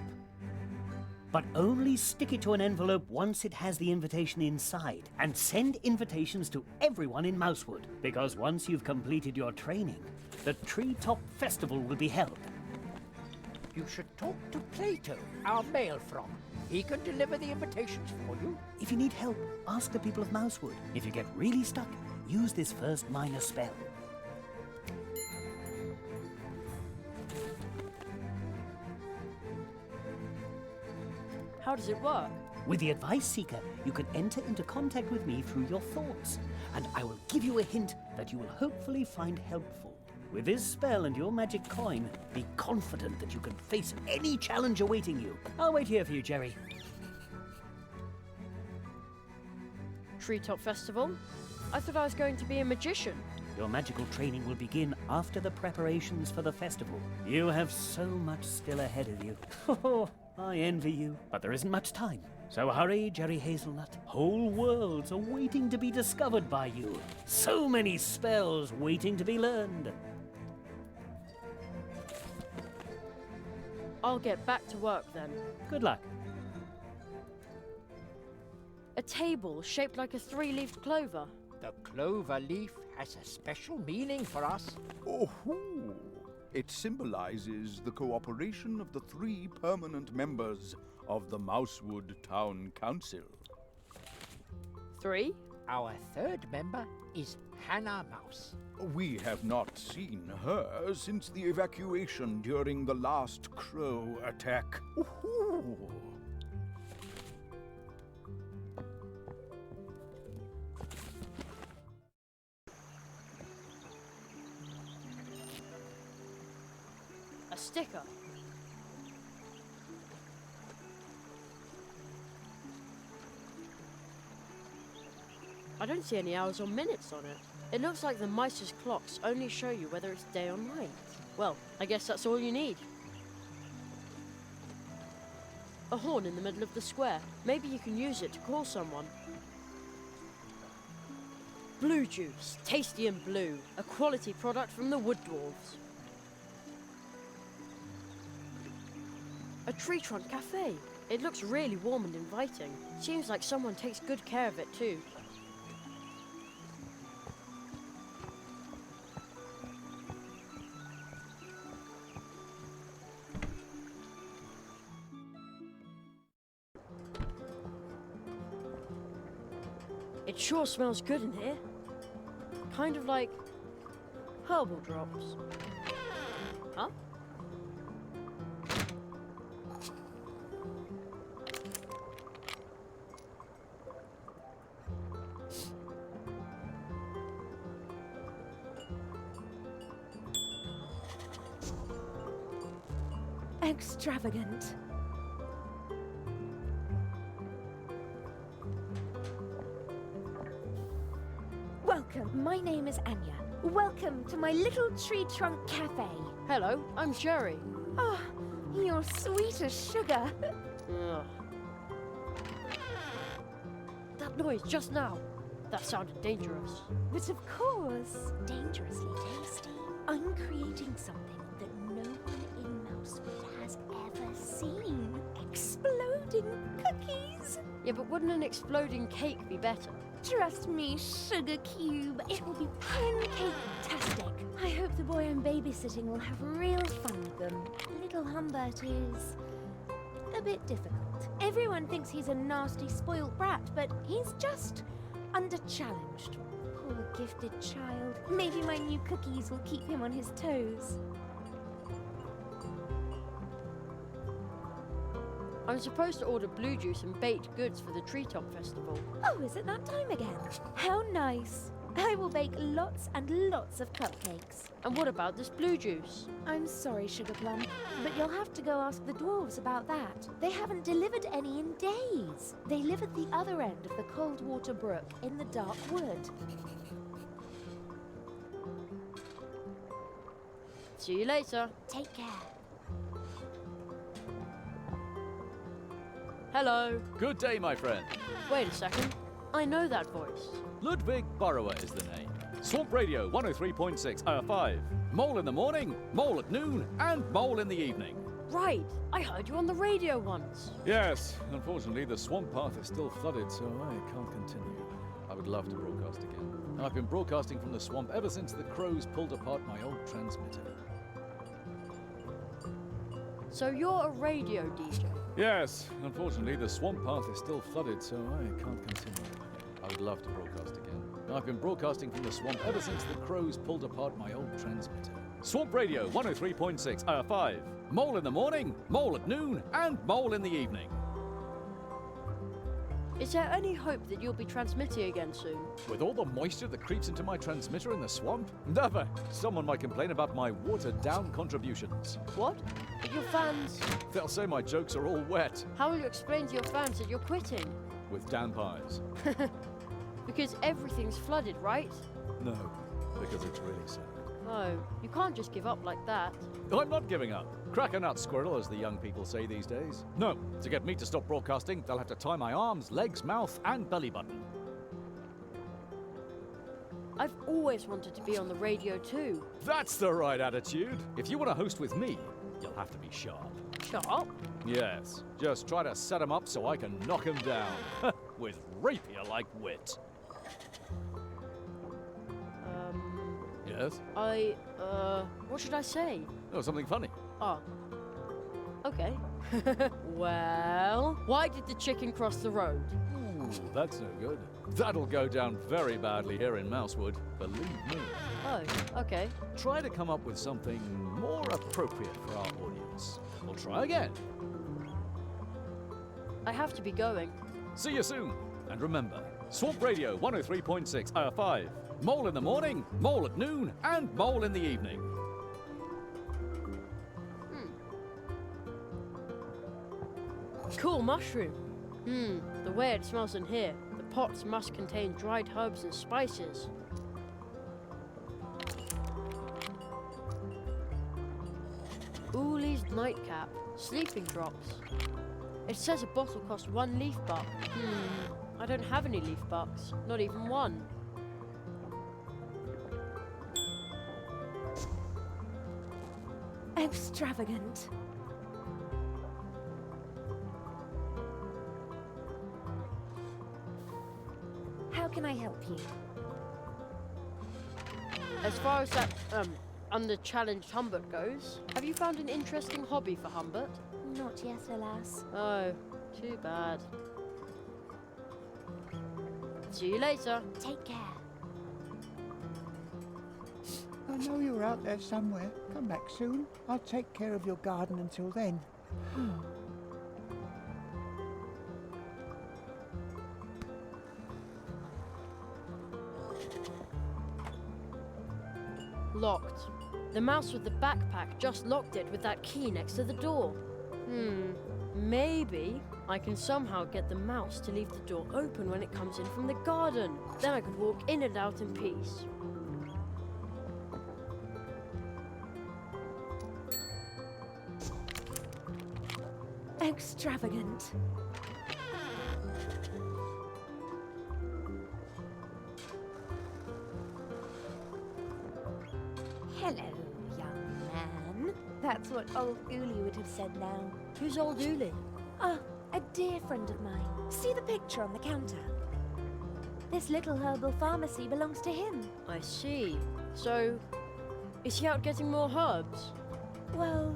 But only stick it to an envelope once it has the invitation inside, and send invitations to everyone in Mousewood, because once you've completed your training, the Treetop Festival will be held. You should talk to Plato, our mail from. He can deliver the invitations for you. If you need help, ask the people of Mousewood. If you get really stuck, use this first minor spell. How does it work? With the Advice Seeker, you can enter into contact with me through your thoughts, and I will give you a hint that you will hopefully find helpful. With this spell and your magic coin, be confident that you can face any challenge awaiting you. I'll wait here for you, Jerry. Treetop Festival? I thought I was going to be a magician. Your magical training will begin after the preparations for the festival. You have so much still ahead of you. Oh, I envy you, but there isn't much time. So hurry, Jerry Hazelnut. Whole worlds are waiting to be discovered by you. So many spells waiting to be learned. I'll get back to work then. Good luck. A table shaped like a 3-leafed clover. The clover leaf has a special meaning for us. It symbolizes the cooperation of the 3 permanent members of the Mousewood Town Council. 3? Our 3rd member is Hannah Mouse. We have not seen her since the evacuation during the last crow attack. A sticker. I don't see any hours or minutes on it. It looks like the mice's clocks only show you whether it's day or night. Well, I guess that's all you need. A horn in the middle of the square. Maybe you can use it to call someone. Blue juice, tasty and blue. A quality product from the wood dwarves. A tree trunk cafe. It looks really warm and inviting. Seems like someone takes good care of it too. It sure smells good in here. Kind of like herbal drops. Huh? Extravagant. Welcome, my name is Anya. Welcome to my little tree trunk cafe. Hello, I'm Jerry. Oh, you're sweet as sugar. Ugh. That noise just now. That sounded dangerous. But of course, dangerously tasty. I'm creating something that no one in Mousewood has ever seen. Exploding cookies. Yeah, but wouldn't an exploding cake be better? Trust me, Sugar Cube. It will be pancake-tastic. I hope the boy I'm babysitting will have real fun with them. Little Humbert is a bit difficult. Everyone thinks he's a nasty, spoiled brat, but he's just under-challenged. Poor gifted child. Maybe my new cookies will keep him on his toes. I'm supposed to order blue juice and baked goods for the Treetop Festival. Oh, is it that time again? How nice. I will bake lots and lots of cupcakes. And what about this blue juice? I'm sorry, Sugarplum, but you'll have to go ask the dwarves about that. They haven't delivered any in days. They live at the other end of the Coldwater Brook in the Dark Wood. See you later. Take care. Hello. Good day, my friend. Wait a second. I know that voice. Ludwig Burrower is the name. Swamp Radio 103.6, 5. Mole in the morning, mole at noon, and mole in the evening. Right. I heard you on the radio once. Yes, unfortunately the swamp path is still flooded, so I can't continue. I would love to broadcast again. And I've been broadcasting from the swamp ever since the crows pulled apart my old transmitter. So you're a radio DJ? Yes, unfortunately the swamp path is still flooded, so I can't continue. I would love to broadcast again. I've been broadcasting from the swamp ever since the crows pulled apart my old transmitter. Swamp Radio 103.6, 5. Mole in the morning, mole at noon, and mole in the evening. Is there any hope that you'll be transmitting again soon? With all the moisture that creeps into my transmitter in the swamp? Never! Someone might complain about my watered-down contributions. What? But your fans... They'll say my jokes are all wet. How will you explain to your fans that you're quitting? With damp eyes. Because everything's flooded, right? No, because it's really sad. Oh, you can't just give up like that. I'm not giving up. Crack a nut, squirrel, as the young people say these days. No, to get me to stop broadcasting, they'll have to tie my arms, legs, mouth, and belly button. I've always wanted to be on the radio too. That's the right attitude. If you want to host with me, you'll have to be sharp. Sharp? Yes, just try to set him up so I can knock him down. With rapier-like wit. Yes? What should I say? Oh, something funny. Oh. Okay. Well, why did the chicken cross the road? Ooh, that's no good. That'll go down very badly here in Mousewood, believe me. Oh, okay. Try to come up with something more appropriate for our audience. We'll try again. I have to be going. See you soon. And remember, Swamp Radio 103.6, 5. Mole in the morning, mole at noon, and mole in the evening. Cool mushroom. The way it smells in here. The pots must contain dried herbs and spices. Uli's nightcap. Sleeping drops. It says a bottle costs 1 leaf buck. I don't have any leaf bucks. Not even one. Extravagant. How can I help you? As far as that, under-challenged Humbert goes, have you found an interesting hobby for Humbert? Not yet, alas. Oh, too bad. See you later. Take care. I know you're out there somewhere. Come back soon. I'll take care of your garden until then. Locked. The mouse with the backpack just locked it with that key next to the door. Maybe I can somehow get the mouse to leave the door open when it comes in from the garden. Then I could walk in and out in peace. Extravagant. Hello, young man. That's what old Uli would have said now. Who's old Uli? Ah, a dear friend of mine. See the picture on the counter? This little herbal pharmacy belongs to him. I see. So, is he out getting more herbs? Well,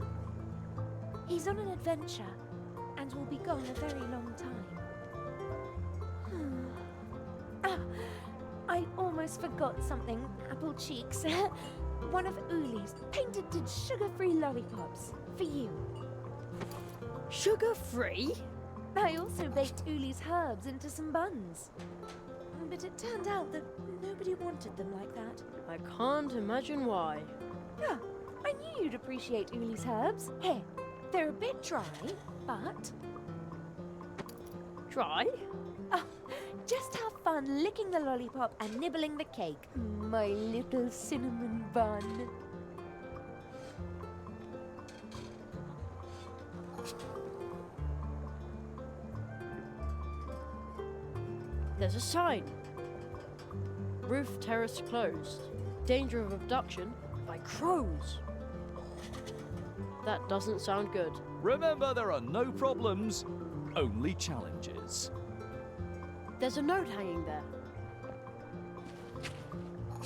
he's on an adventure and will be gone a very long time. Ah, I almost forgot something, apple cheeks. One of Uli's patented sugar-free lollipops for you. Sugar-free? I also baked Uli's herbs into some buns. But it turned out that nobody wanted them like that. I can't imagine why. Ah, I knew you'd appreciate Uli's herbs. Here, they're a bit dry, but... Dry? Ah, just have fun licking the lollipop and nibbling the cake. My little cinnamon bun. There's a sign. Roof terrace closed. Danger of abduction by crows. That doesn't sound good. Remember, there are no problems, only challenges. There's a note hanging there.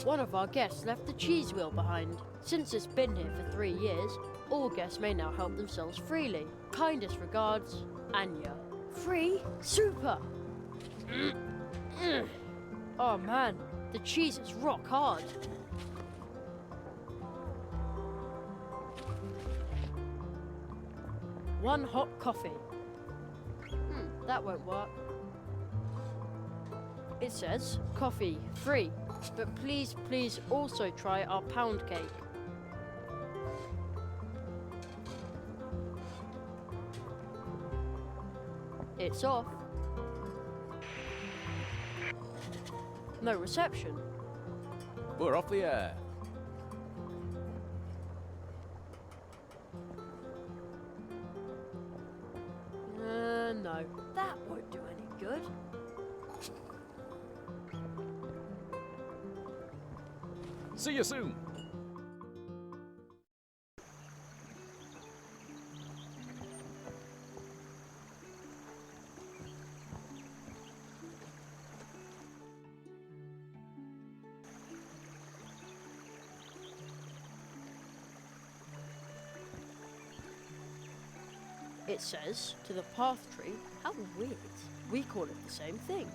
One of our guests left the cheese wheel behind. Since it's been here for 3 years, all guests may now help themselves freely. Kindest regards, Anya. Free? Super! Oh man, the cheese is rock hard. One hot coffee. That won't work. It says, coffee, free, but please also try our pound cake. It's off. No reception. We're off the air. No, that won't do any good. See you soon. It says, to the path tree. How weird. We call it the same thing.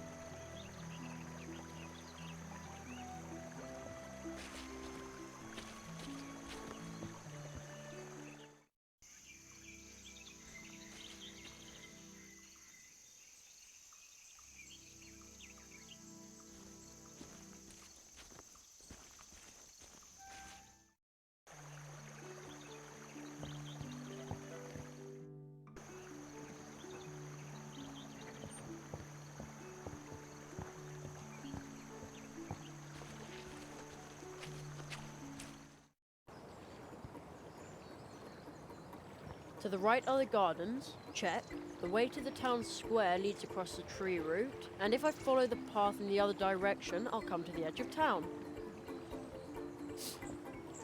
To the right are the gardens. Check. The way to the town square leads across the tree route, and if I follow the path in the other direction, I'll come to the edge of town.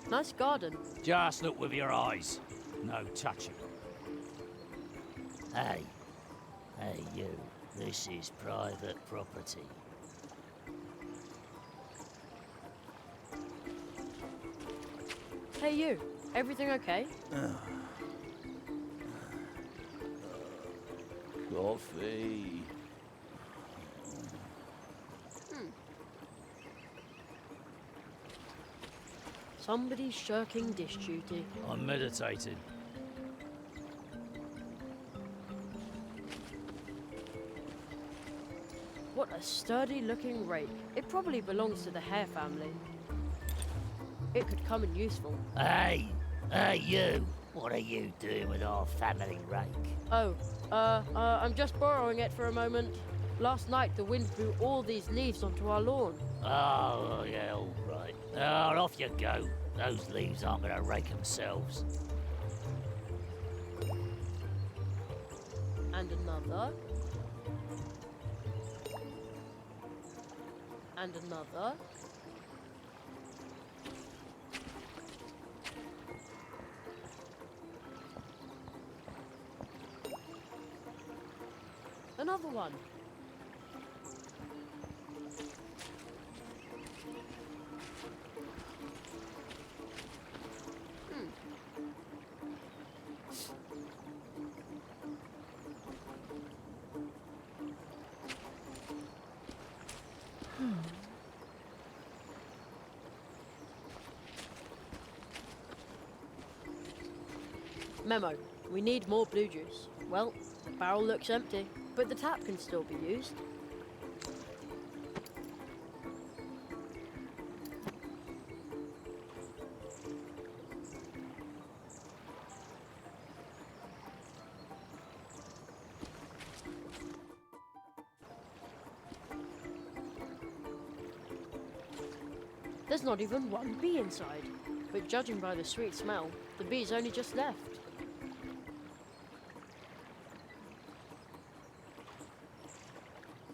Nice garden. Just look with your eyes. No touching. Hey. Hey, you. This is private property. Hey you, everything okay? Coffee. Somebody's shirking dish duty. I'm meditating. What a sturdy looking rake. It probably belongs to the Hare family. It could come in useful. Hey, you. What are you doing with our family rake? Oh, I'm just borrowing it for a moment. Last night the wind blew all these leaves onto our lawn. Oh, yeah, all right. Oh, off you go. Those leaves aren't going to rake themselves. And another. And another. Another one. Memo, we need more blue juice. Well, the barrel looks empty, but the tap can still be used. There's not even one bee inside, but judging by the sweet smell, the bee's only just left.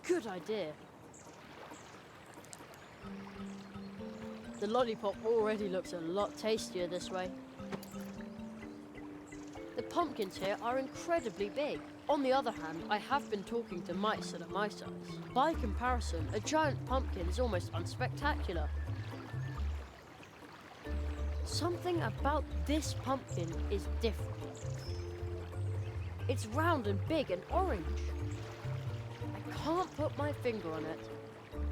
Good idea. The lollipop already looks a lot tastier this way. The pumpkins here are incredibly big. On the other hand, I have been talking to mice that are my size. By comparison, a giant pumpkin is almost unspectacular. Something about this pumpkin is different. It's round and big and orange. I can't put my finger on it,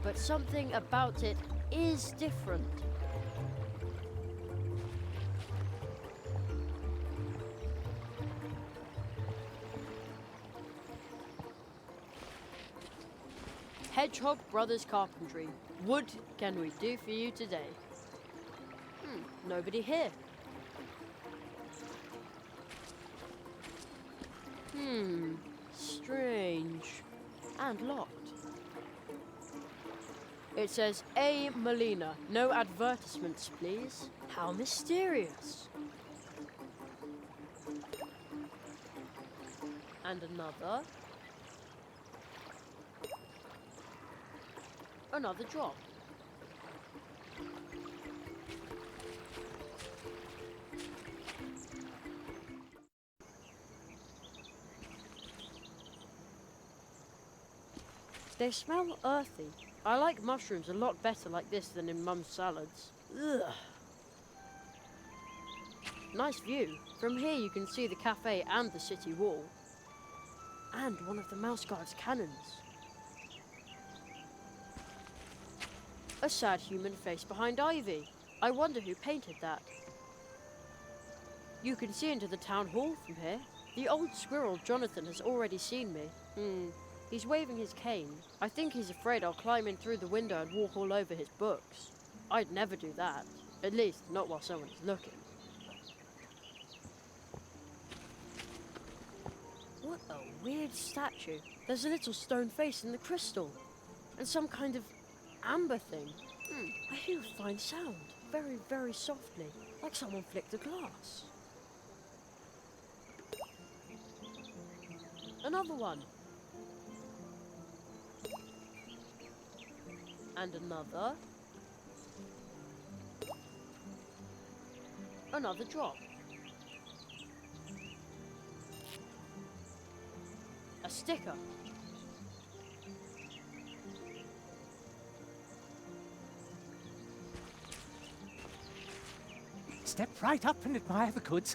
but something about it is different. Hedgehog Brothers Carpentry. What can we do for you today? Nobody here. Strange. And locked. It says, A. Molina. No advertisements, please. How mysterious. And another. Another drop. They smell earthy. I like mushrooms a lot better like this than in Mum's salads. Ugh. Nice view. From here you can see the cafe and the city wall. And one of the Mouse Guard's cannons. A sad human face behind ivy. I wonder who painted that. You can see into the town hall from here. The old squirrel Jonathan has already seen me. He's waving his cane. I think he's afraid I'll climb in through the window and walk all over his books. I'd never do that. At least, not while someone is looking. What a weird statue. There's a little stone face in the crystal. And some kind of amber thing. I hear a fine sound. Very, very softly. Like someone flicked a glass. Another one. And another. Another drop. A sticker. Step right up and admire the goods,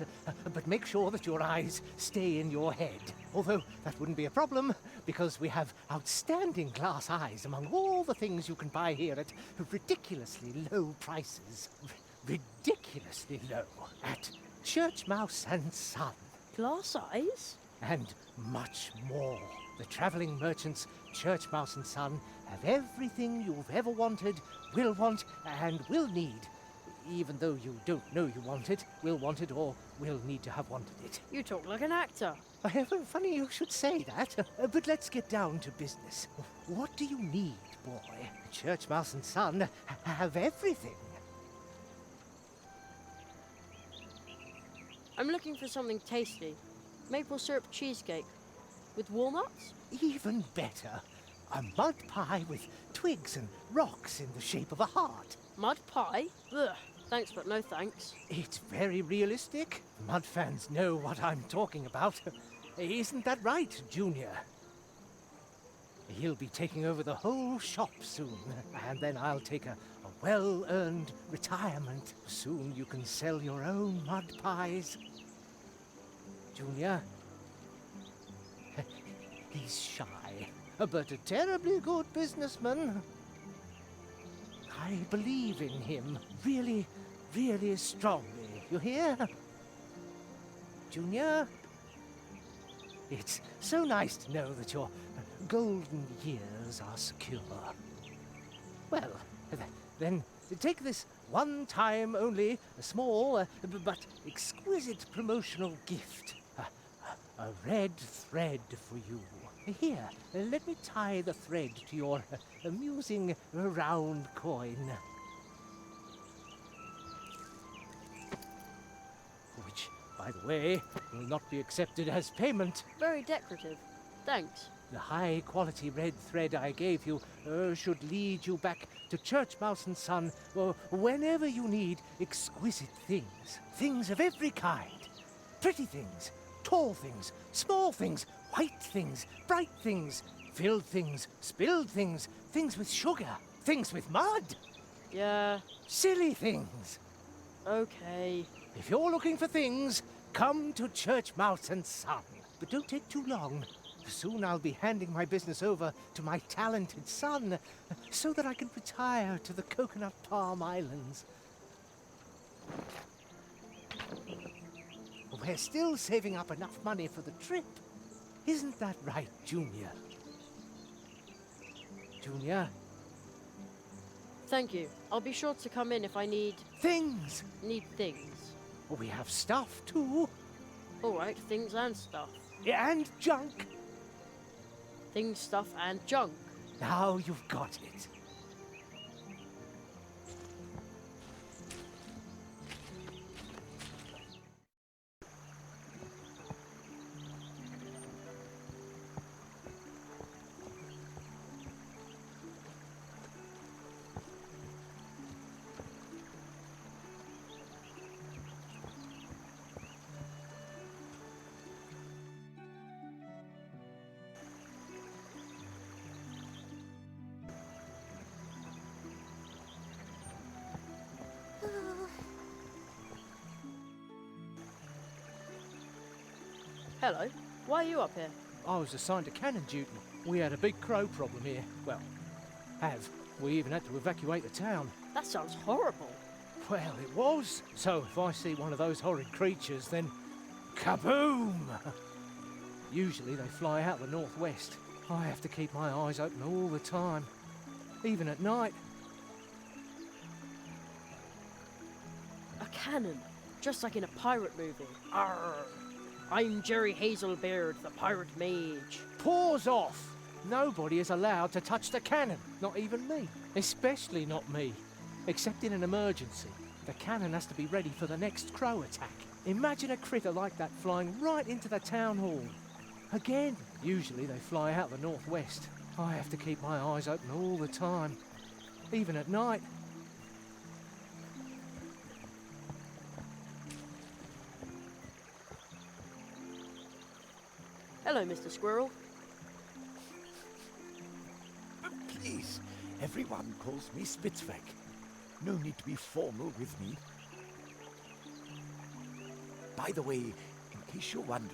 but make sure that your eyes stay in your head. Although that wouldn't be a problem, because we have outstanding glass eyes among all the things you can buy here at ridiculously low prices. Ridiculously low. At Church Mouse and Son. Glass eyes? And much more. The travelling merchants, Church Mouse and Son, have everything you've ever wanted, will want, and will need. Even though you don't know you want it, will want it, or will need to have wanted it. You talk like an actor. Funny you should say that, but let's get down to business. What do you need, boy? Church Mouse and Son have everything. I'm looking for something tasty. Maple syrup cheesecake. With walnuts? Even better. A mud pie with twigs and rocks in the shape of a heart. Mud pie? Ugh. Thanks, but no thanks. It's very realistic. Mud fans know what I'm talking about. Isn't that right, Junior? He'll be taking over the whole shop soon, and then I'll take a well-earned retirement. Soon you can sell your own mud pies. Junior? He's shy, but a terribly good businessman. I believe in him, really, really strongly. You hear? Junior? It's so nice to know that your golden years are secure. Well, then take this one time only, a small but exquisite promotional gift. A red thread for you. Here, let me tie the thread to your amusing round coin. Which, by the way, will not be accepted as payment. Very decorative. Thanks. The high-quality red thread I gave you should lead you back to Church Mouse and Son whenever you need exquisite things. Things of every kind. Pretty things, tall things, small things, white things, bright things, filled things, spilled things, things with sugar, things with mud. Yeah. Silly things. Okay. If you're looking for things, come to Church Mouse and Son. But don't take too long. Soon I'll be handing my business over to my talented son, so that I can retire to the Coconut Palm Islands. We're still saving up enough money for the trip. Isn't that right, Junior? Junior? Thank you. I'll be sure to come in if I need... Things! Need things. We have stuff, too. All right, things and stuff. And junk. Things, stuff, and junk. Now you've got it. Hello. Why are you up here? I was assigned to cannon duty. We had a big crow problem here. Well, we even had to evacuate the town. That sounds horrible. Well, it was. So if I see one of those horrid creatures, then kaboom! Usually they fly out the northwest. I have to keep my eyes open all the time, even at night. A cannon, just like in a pirate movie. Arr! I'm Jerry Hazelbeard, the pirate mage. Paws off! Nobody is allowed to touch the cannon, not even me. Especially not me. Except in an emergency. The cannon has to be ready for the next crow attack. Imagine a critter like that flying right into the town hall. Again, Usually they fly out the northwest. I have to keep my eyes open all the time, even at night. Hello, Mr. Squirrel. Please, everyone calls me Spitzweg. No need to be formal with me. By the way, in case you're wondering,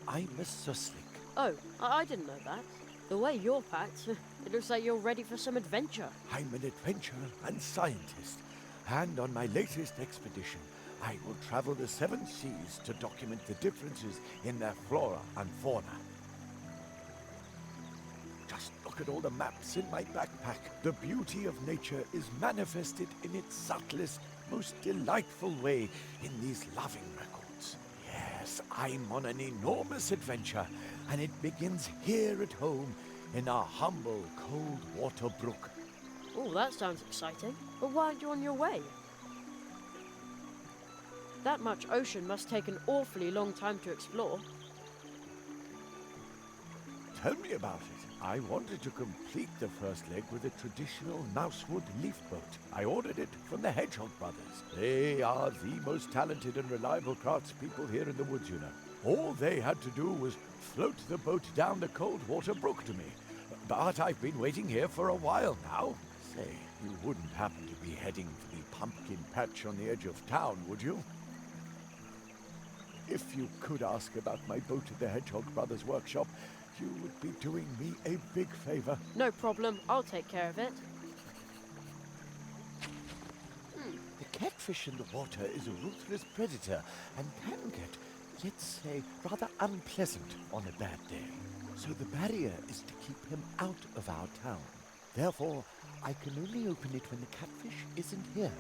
I'm a Suslik. Oh, I didn't know that. The way you're packed, it looks like you're ready for some adventure. I'm an adventurer and scientist, and on my latest expedition, I will travel the 7 seas to document the differences in their flora and fauna. Just look at all the maps in my backpack. The beauty of nature is manifested in its subtlest, most delightful way in these loving records. Yes, I'm on an enormous adventure, and it begins here at home in our humble cold water brook. Oh, that sounds exciting. But why aren't you on your way? That much ocean must take an awfully long time to explore. Tell me about it. I wanted to complete the first leg with a traditional Mousewood leaf boat. I ordered it from the Hedgehog brothers. They are the most talented and reliable craftspeople here in the woods, you know. All they had to do was float the boat down the cold water brook to me. But I've been waiting here for a while now. Say, you wouldn't happen to be heading for the pumpkin patch on the edge of town, would you? If you could ask about my boat at the Hedgehog brothers' workshop, you would be doing me a big favor. No problem, I'll take care of it. The catfish in the water is a ruthless predator and can get, let's say, rather unpleasant on a bad day. So the barrier is to keep him out of our town. Therefore, I can only open it when the catfish isn't here.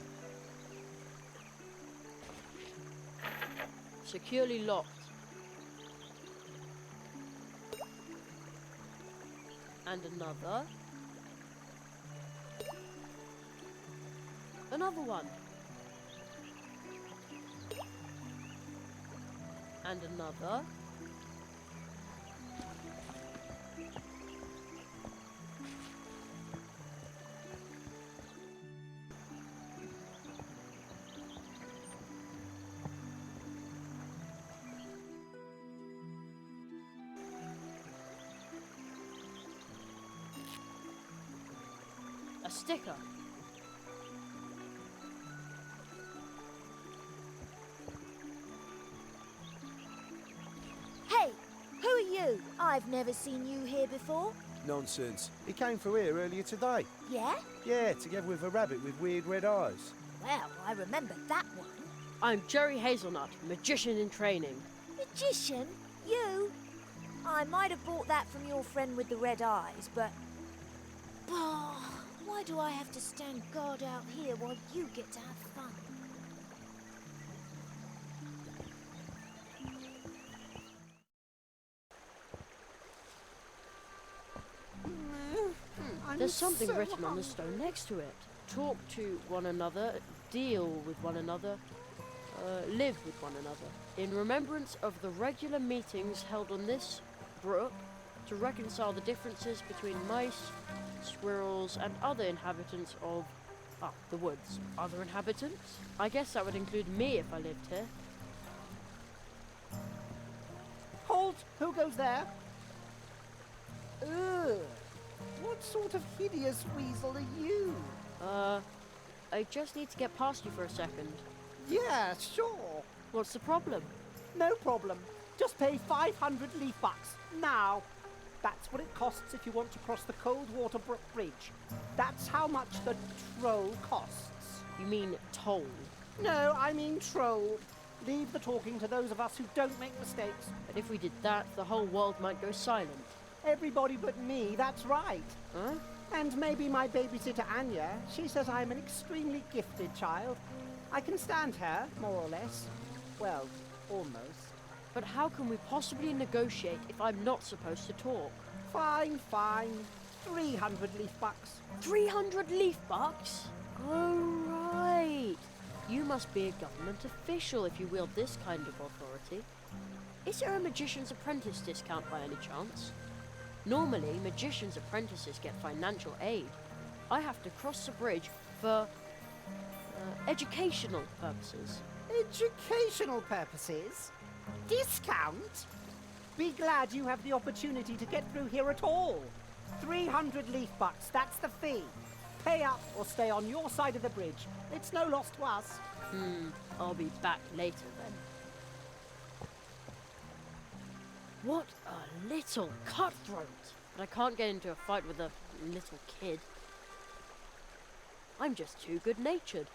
Securely locked. And another. Another one. And another. A sticker. Hey, who are you? I've never seen you here before. Nonsense. He came through here earlier today. Yeah? Yeah, together with a rabbit with weird red eyes. Well, I remember that one. I'm Jerry Hazelnut, magician in training. Magician? You? I might have bought that from your friend with the red eyes, but... Oh, why do I have to stand guard out here while you get to have fun? There's something written on the stone next to it. Talk to one another, deal with one another, live with one another. In remembrance of the regular meetings held on this brook to reconcile the differences between mice, squirrels, and other inhabitants of the woods. Other inhabitants? I guess that would include me if I lived here. Halt! Who goes there? Ugh! What sort of hideous weasel are you? I just need to get past you for a second. Yeah, sure. What's the problem? No problem. Just pay 500 leaf bucks. Now. That's what it costs if you want to cross the Coldwater Brook Bridge. That's how much the troll costs. You mean toll? No, I mean troll. Leave the talking to those of us who don't make mistakes. But if we did that, the whole world might go silent. Everybody but me, that's right. Huh? And maybe my babysitter Anya. She says I'm an extremely gifted child. I can stand her, more or less. Well, almost. But how can we possibly negotiate if I'm not supposed to talk? Fine, fine. 300 leaf bucks. 300 leaf bucks? Oh, right. You must be a government official if you wield this kind of authority. Is there a magician's apprentice discount by any chance? Normally, magician's apprentices get financial aid. I have to cross the bridge for educational purposes. Educational purposes? Discount? Be glad you have the opportunity to get through here at all. 300 leaf bucks, that's the fee. Pay up or stay on your side of the bridge. It's no loss to us. I'll be back later then. What a little cutthroat! But I can't get into a fight with a little kid. I'm just too good-natured.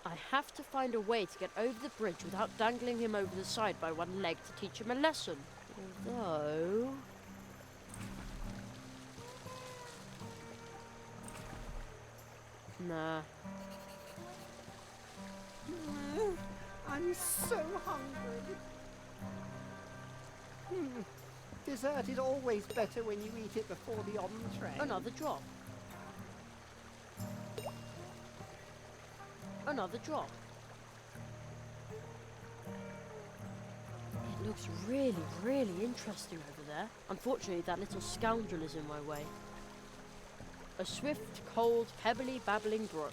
I have to find a way to get over the bridge without dangling him over the side by one leg to teach him a lesson. Although... Nah. I'm so hungry. Dessert is always better when you eat it before the entree. Another drop. Another drop. It looks really, really interesting over there. Unfortunately, that little scoundrel is in my way. A swift, cold, pebbly, babbling brook.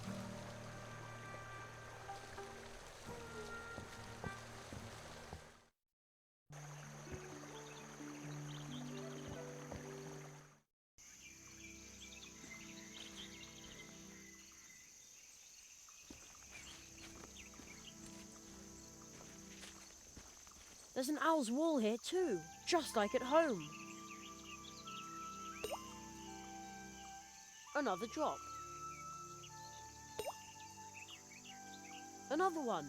There's an owl's wall here too, just like at home. Another drop. Another one.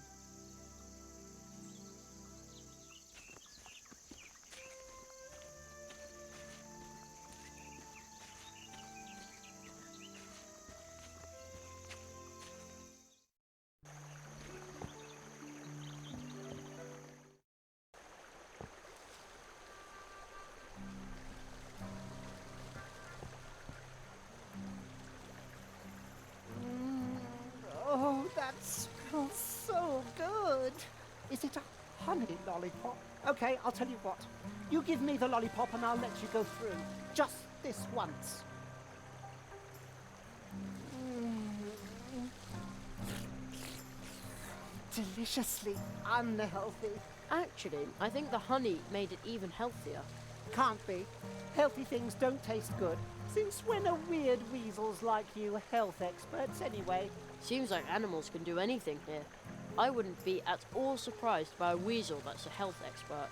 Oh, that smells so good. Is it a honey lollipop? Okay, I'll tell you what. You give me the lollipop and I'll let you go through. Just this once. Deliciously unhealthy. Actually, I think the honey made it even healthier. Can't be. Healthy things don't taste good. Since when are weird weasels like you health experts anyway? Seems like animals can do anything here. I wouldn't be at all surprised by a weasel that's a health expert.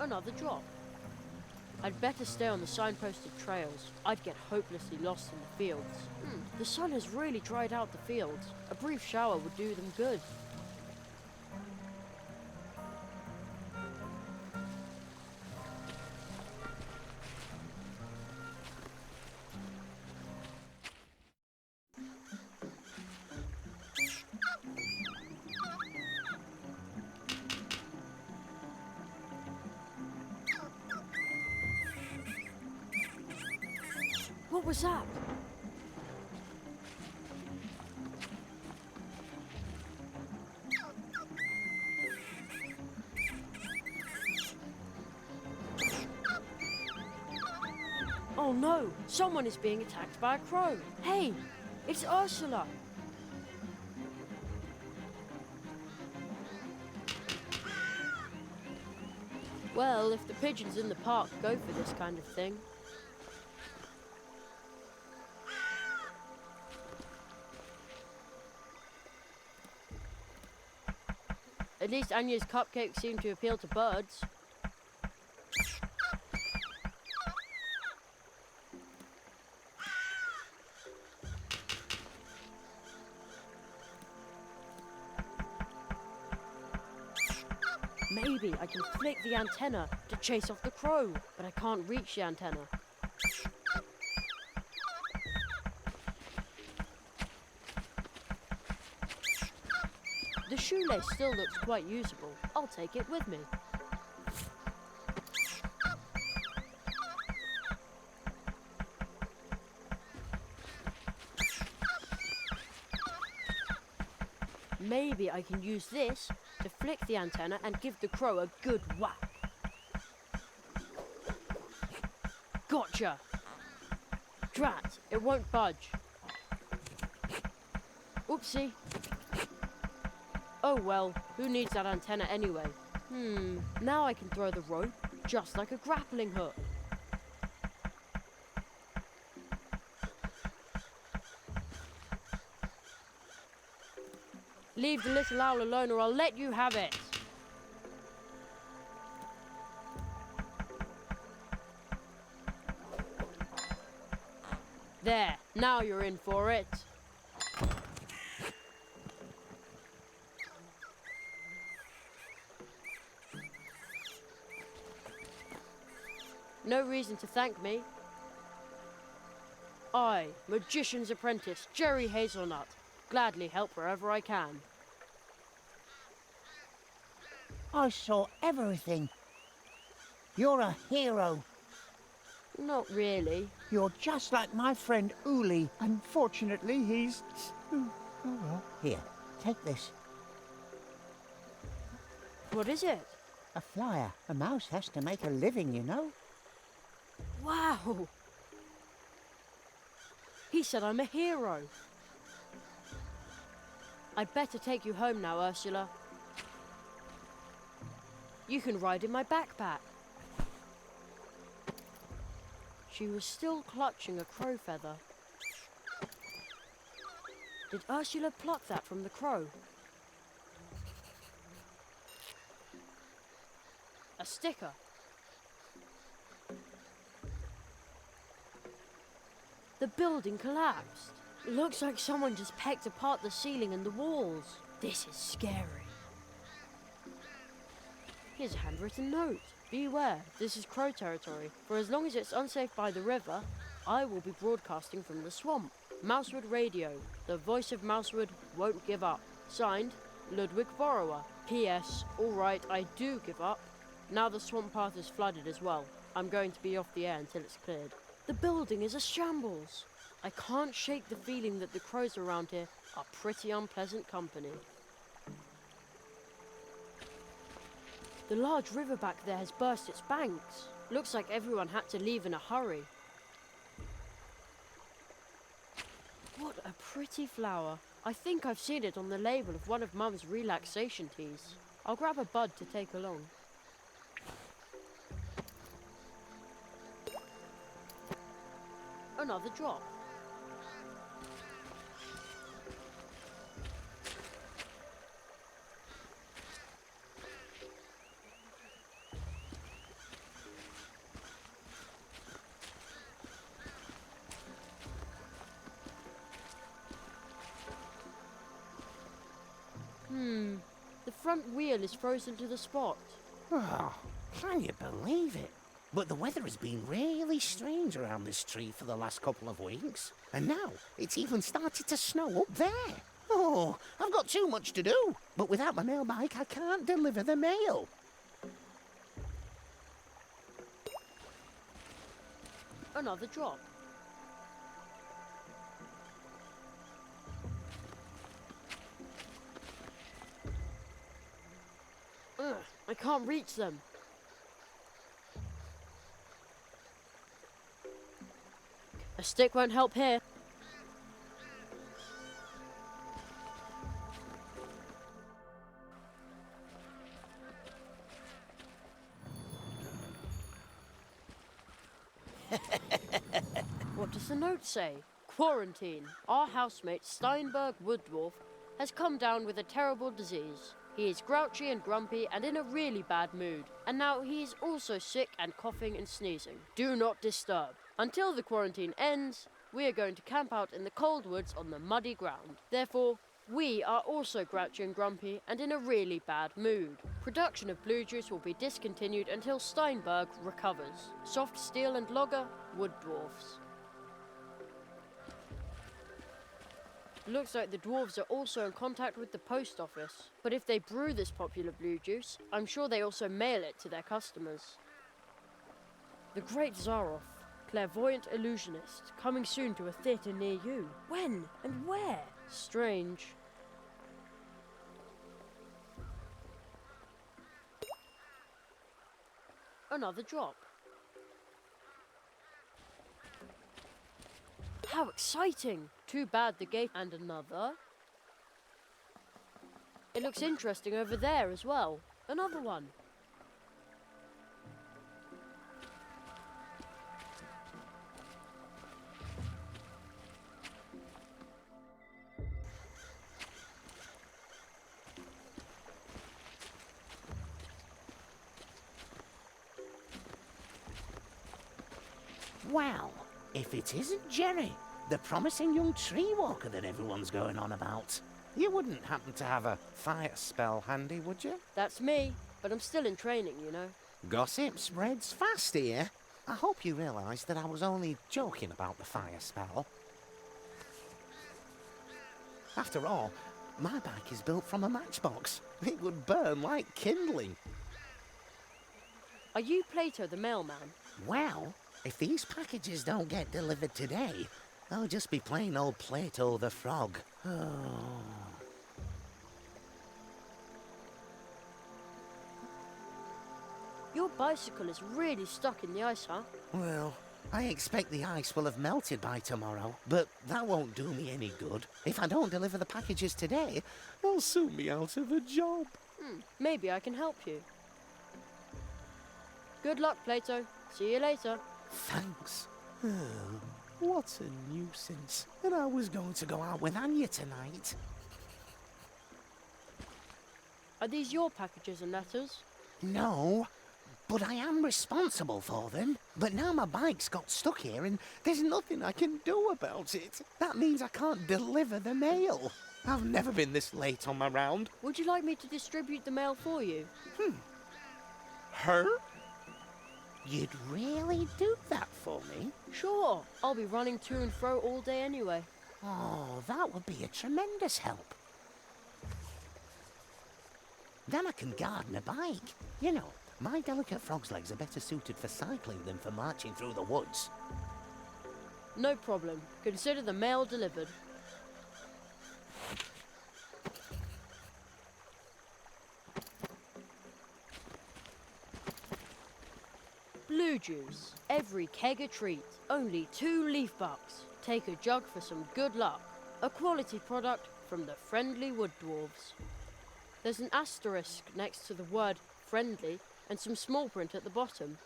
Another drop. I'd better stay on the signposted trails. I'd get hopelessly lost in the fields. The sun has really dried out the fields. A brief shower would do them good. What was that? Oh no! Someone is being attacked by a crow! Hey! It's Ursula! Well, if the pigeons in the park go for this kind of thing... At least Anya's cupcakes seem to appeal to birds. Maybe I can flick the antenna to chase off the crow, but I can't reach the antenna. shoelace still looks quite usable. I'll take it with me. Maybe I can use this to flick the antenna and give the crow a good whack. Gotcha! Drat, it won't budge. Oopsie. Oh well, who needs that antenna anyway? Now I can throw the rope just like a grappling hook. Leave the little owl alone or I'll let you have it. There, now you're in for it. No reason to thank me. I, Magician's Apprentice, Jerry Hazelnut, gladly help wherever I can. I saw everything. You're a hero. Not really. You're just like my friend Uli. Unfortunately, he's... Oh well. Here, take this. What is it? A flyer. A mouse has to make a living, you know. Wow! He said I'm a hero. I'd better take you home now, Ursula. You can ride in my backpack. She was still clutching a crow feather. Did Ursula pluck that from the crow? A sticker. The building collapsed. Looks like someone just pecked apart the ceiling and the walls. This is scary. Here's a handwritten note. Beware, this is crow territory. For as long as it's unsafe by the river, I will be broadcasting from the swamp. Mousewood Radio. The voice of Mousewood won't give up. Signed, Ludwig Borrower. P.S. Alright, I do give up. Now the swamp path is flooded as well. I'm going to be off the air until it's cleared. The building is a shambles. I can't shake the feeling that the crows around here are pretty unpleasant company. The large river back there has burst its banks. Looks like everyone had to leave in a hurry. What a pretty flower. I think I've seen it on the label of one of Mum's relaxation teas. I'll grab a bud to take along. Another drop. The front wheel is frozen to the spot. Oh, can you believe it? But the weather has been really strange around this tree for the last couple of weeks. And now it's even started to snow up there. Oh, I've got too much to do. But without my mail bike, I can't deliver the mail. Another drop. I can't reach them. A stick won't help here. What does the note say? Quarantine. Our housemate Steinberg Wood Dwarf has come down with a terrible disease. He is grouchy and grumpy and in a really bad mood. And now he is also sick and coughing and sneezing. Do not disturb. Until the quarantine ends, we are going to camp out in the cold woods on the muddy ground. Therefore, we are also grouchy and grumpy and in a really bad mood. Production of blue juice will be discontinued until Steinberg recovers. Soft steel and logger, wood dwarfs. Looks like the dwarves are also in contact with the post office. But if they brew this popular blue juice, I'm sure they also mail it to their customers. The Great Zaroff, clairvoyant illusionist, coming soon to a theatre near you. When and where? Strange. Another drop. How exciting! Too bad the gate and another. It looks interesting over there as well. Another one. Well, if it isn't Jerry, the promising young tree walker that everyone's going on about. You wouldn't happen to have a fire spell handy, would you? That's me, but I'm still in training, you know. Gossip spreads fast here. I hope you realise that I was only joking about the fire spell. After all, my bike is built from a matchbox. It would burn like kindling. Are you Plato the mailman? Well, if these packages don't get delivered today, I'll just be plain old Plato the frog. Oh. Your bicycle is really stuck in the ice, huh? Well, I expect the ice will have melted by tomorrow, but that won't do me any good. If I don't deliver the packages today, I'll soon be out of a job. Maybe I can help you. Good luck, Plato. See you later. Thanks. Oh, what a nuisance. And I was going to go out with Anya tonight. Are these your packages and letters? No, but I am responsible for them. But now my bike's got stuck here and there's nothing I can do about it. That means I can't deliver the mail. I've never been this late on my round. Would you like me to distribute the mail for you? Her? You'd really do that for me? Sure. I'll be running to and fro all day anyway. Oh, that would be a tremendous help. Then I can garden a bike. You know, my delicate frog's legs are better suited for cycling than for marching through the woods. No problem. Consider the mail delivered. Blue juice. Every keg a treat. Only 2 leaf bucks. Take a jug for some good luck. A quality product from the friendly wood dwarves. There's an asterisk next to the word friendly and some small print at the bottom.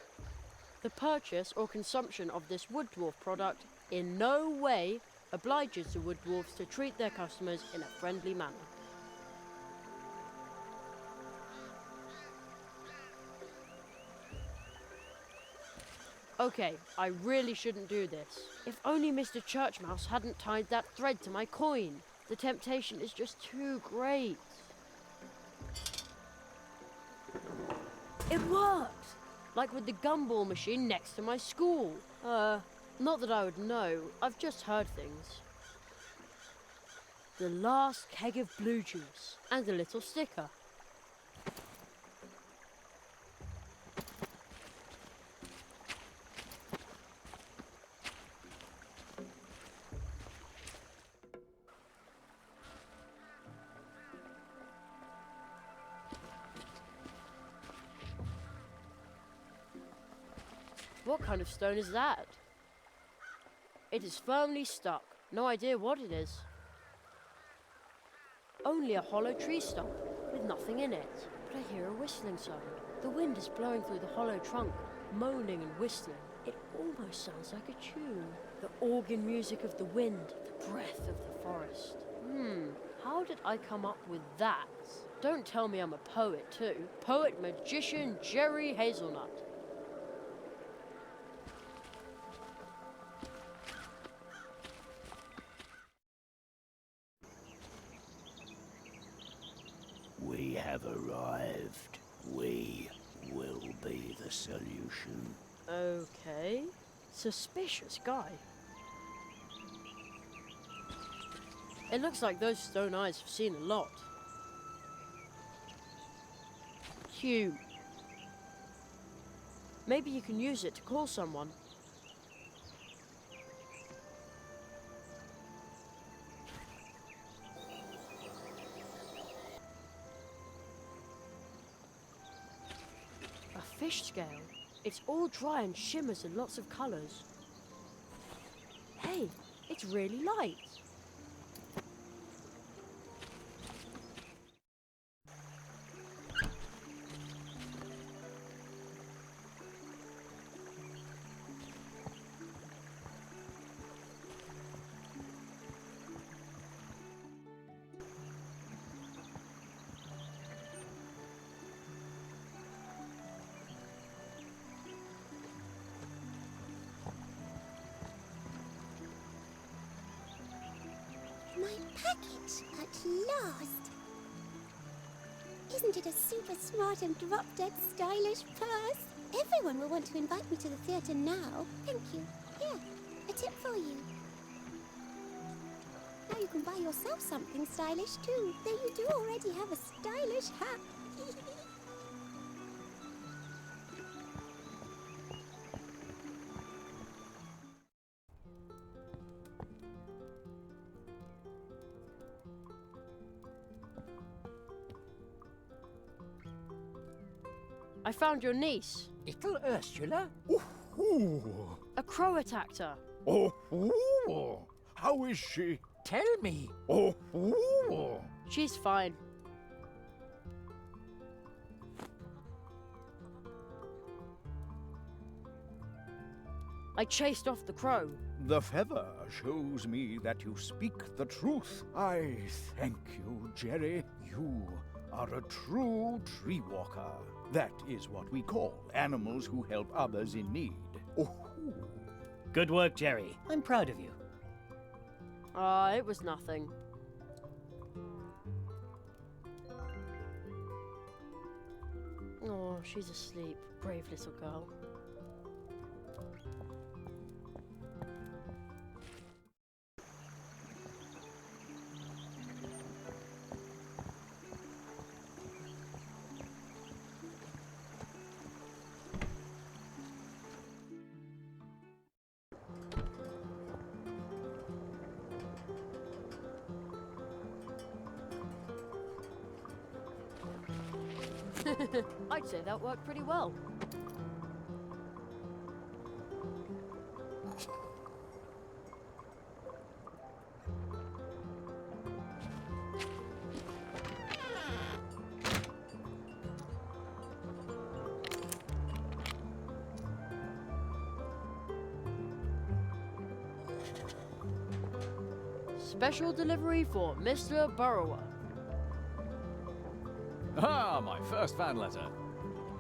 The purchase or consumption of this wood dwarf product in no way obliges the wood dwarfs to treat their customers in a friendly manner. Okay, I really shouldn't do this. If only Mr. Churchmouse hadn't tied that thread to my coin. The temptation is just too great. It worked! Like with the gumball machine next to my school. Not that I would know. I've just heard things. The last keg of blue juice. And a little sticker. What kind of stone is that? It is firmly stuck. No idea what it is. Only a hollow tree stump with nothing in it. But I hear a whistling sound. The wind is blowing through the hollow trunk, moaning and whistling. It almost sounds like a tune. The organ music of the wind, the breath of the forest. How did I come up with that? Don't tell me I'm a poet too. Poet magician Jerry Hazelnut. We have arrived. We will be the solution. Okay. Suspicious guy. It looks like those stone eyes have seen a lot. Hugh. Maybe you can use it to call someone. A fish scale? It's all dry and shimmers in lots of colours. Hey, it's really light. My package, at last! Isn't it a super smart and drop-dead stylish purse? Everyone will want to invite me to the theatre now. Thank you. Here, a tip for you. Now you can buy yourself something stylish too, though you do already have a stylish hat. I found your niece. Little Ursula? Ooh. A crow attacked her. Oh, ooh. How is she? Tell me. Oh, ooh. She's fine. I chased off the crow. The feather shows me that you speak the truth. I thank you, Jerry. You are a true tree walker. That is what we call animals who help others in need. Oh. Good work, Jerry. I'm proud of you. It was nothing. Oh, she's asleep. Brave little girl. I'd say that worked pretty well. Special delivery for Mr. Burrower. Ah, my first fan letter.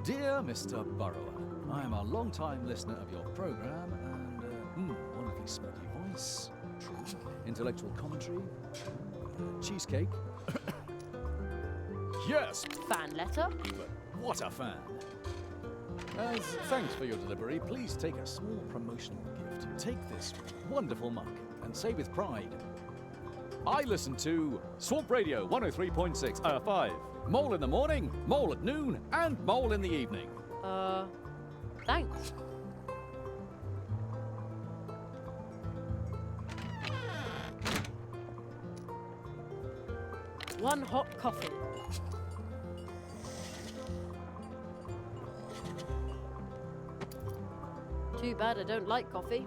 Dear Mr. Burrower, I am a long-time listener of your program and, wonderfully smoky voice, true, intellectual commentary, cheesecake. Yes! Fan letter? But what a fan! As thanks for your delivery, please take a small promotional gift. Take this wonderful mug and say with pride, I listen to Swamp Radio 103.6 5. Mole in the morning, mole at noon, and mole in the evening. Thanks. One hot coffee. Too bad I don't like coffee.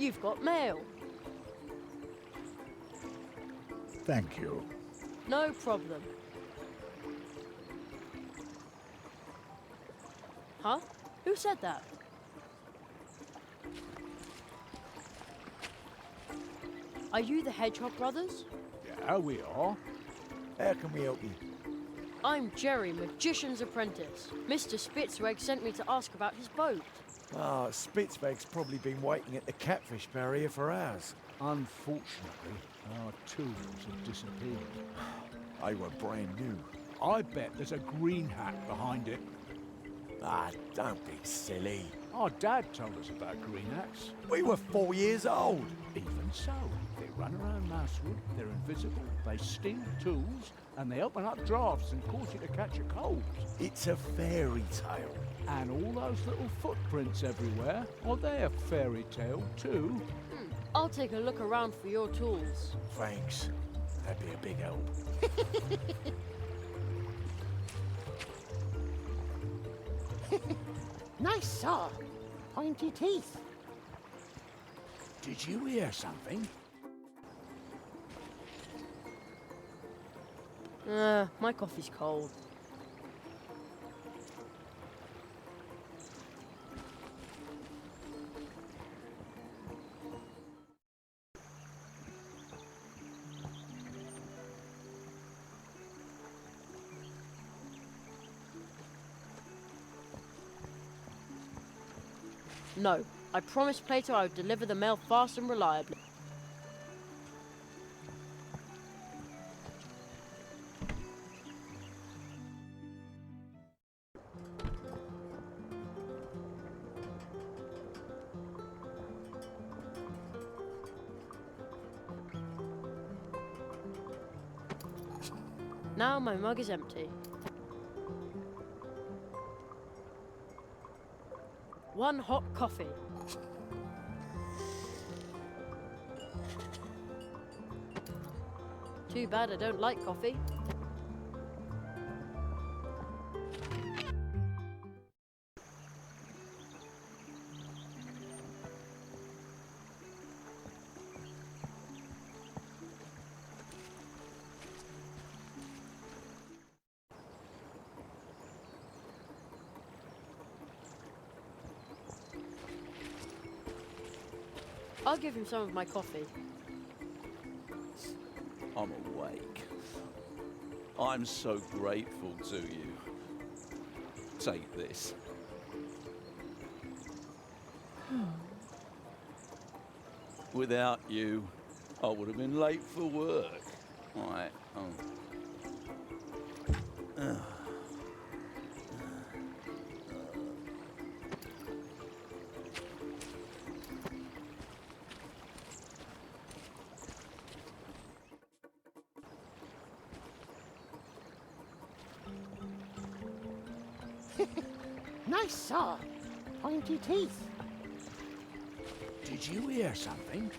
You've got mail. Thank you. No problem. Huh? Who said that? Are you the Hedgehog brothers? Yeah, we are. How can we help you? I'm Jerry, Magician's apprentice. Mr. Spitzweg sent me to ask about his boat. Ah, Spitzweg's probably been waiting at the catfish barrier for hours. Unfortunately, our tools have disappeared. They were brand new. I bet there's a green hat behind it. Ah, don't be silly. Our dad told us about green hats. We were 4 years old. Even so, they run around Mousewood, they're invisible, they steal tools, and they open up drafts and cause you to catch a cold. It's a fairy tale. And all those little footprints everywhere, are they a fairy tale too? I'll take a look around for your tools. Thanks. That'd be a big help. Nice saw. Pointy teeth. Did you hear something? My coffee's cold. No, I promised Plato I would deliver the mail fast and reliably. Now my mug is empty. One hot coffee. Too bad I don't like coffee. I'll give him some of my coffee. I'm awake. I'm so grateful to you. Take this. Without you, I would have been late for work. Right. Nice saw. Pointy teeth. Did you hear something?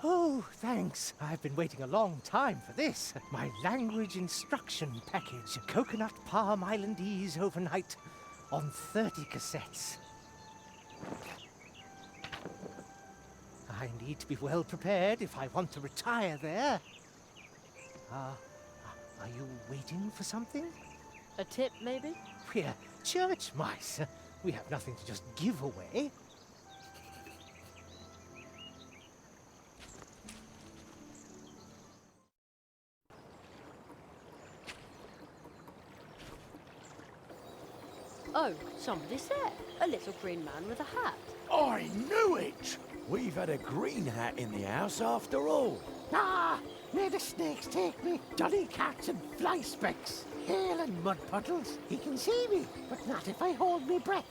Oh, thanks. I've been waiting a long time for this. My language instruction package. Coconut Palm Islandese overnight on 30 cassettes. I need to be well prepared if I want to retire there. Are you waiting for something? A tip, maybe? We're church mice. We have nothing to just give away. Oh, somebody's there. A little green man with a hat. I knew it! We've had a green hat in the house after all. Ah, where the snakes take me. Dolly cats and fly specks. Hail and mud puddles. He can see me, but not if I hold me breath.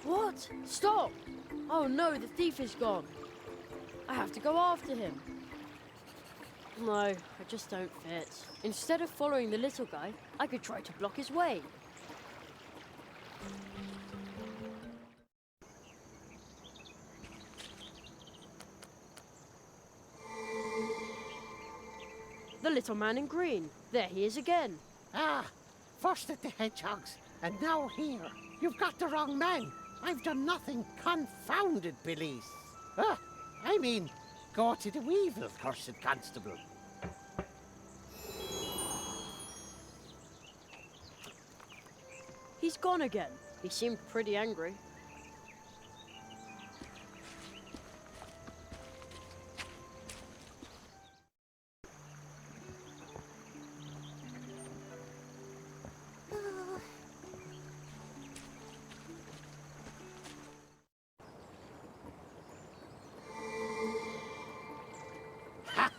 What? Stop! Oh no, the thief is gone. I have to go after him. No, I just don't fit. Instead of following the little guy, I could try to block his way. The little man in green. There he is again. Ah, first at the hedgehogs, and now here. You've got the wrong man. I've done nothing. Confounded police. I mean, go to the weevil, cursed constable. He's gone again. He seemed pretty angry. Ha!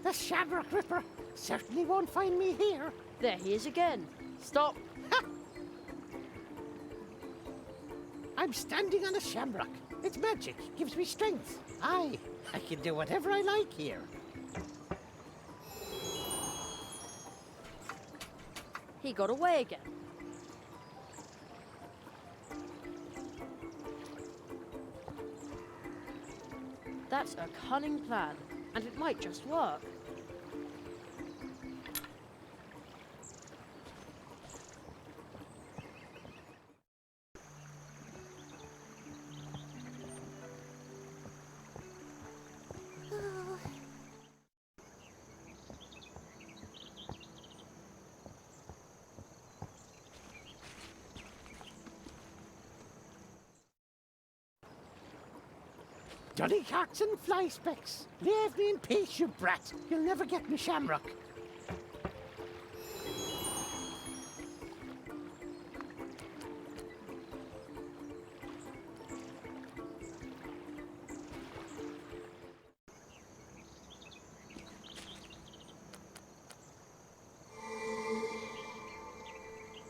The Shamrock Ripper certainly won't find me here. There he is again. Stop. Ha! I'm standing on a shamrock. It's magic. Gives me strength. I can do whatever I like here. He got away again. That's a cunning plan, and it might just work. Jolly cocks and fly specks. Leave me in peace, you brat. You'll never get me shamrock.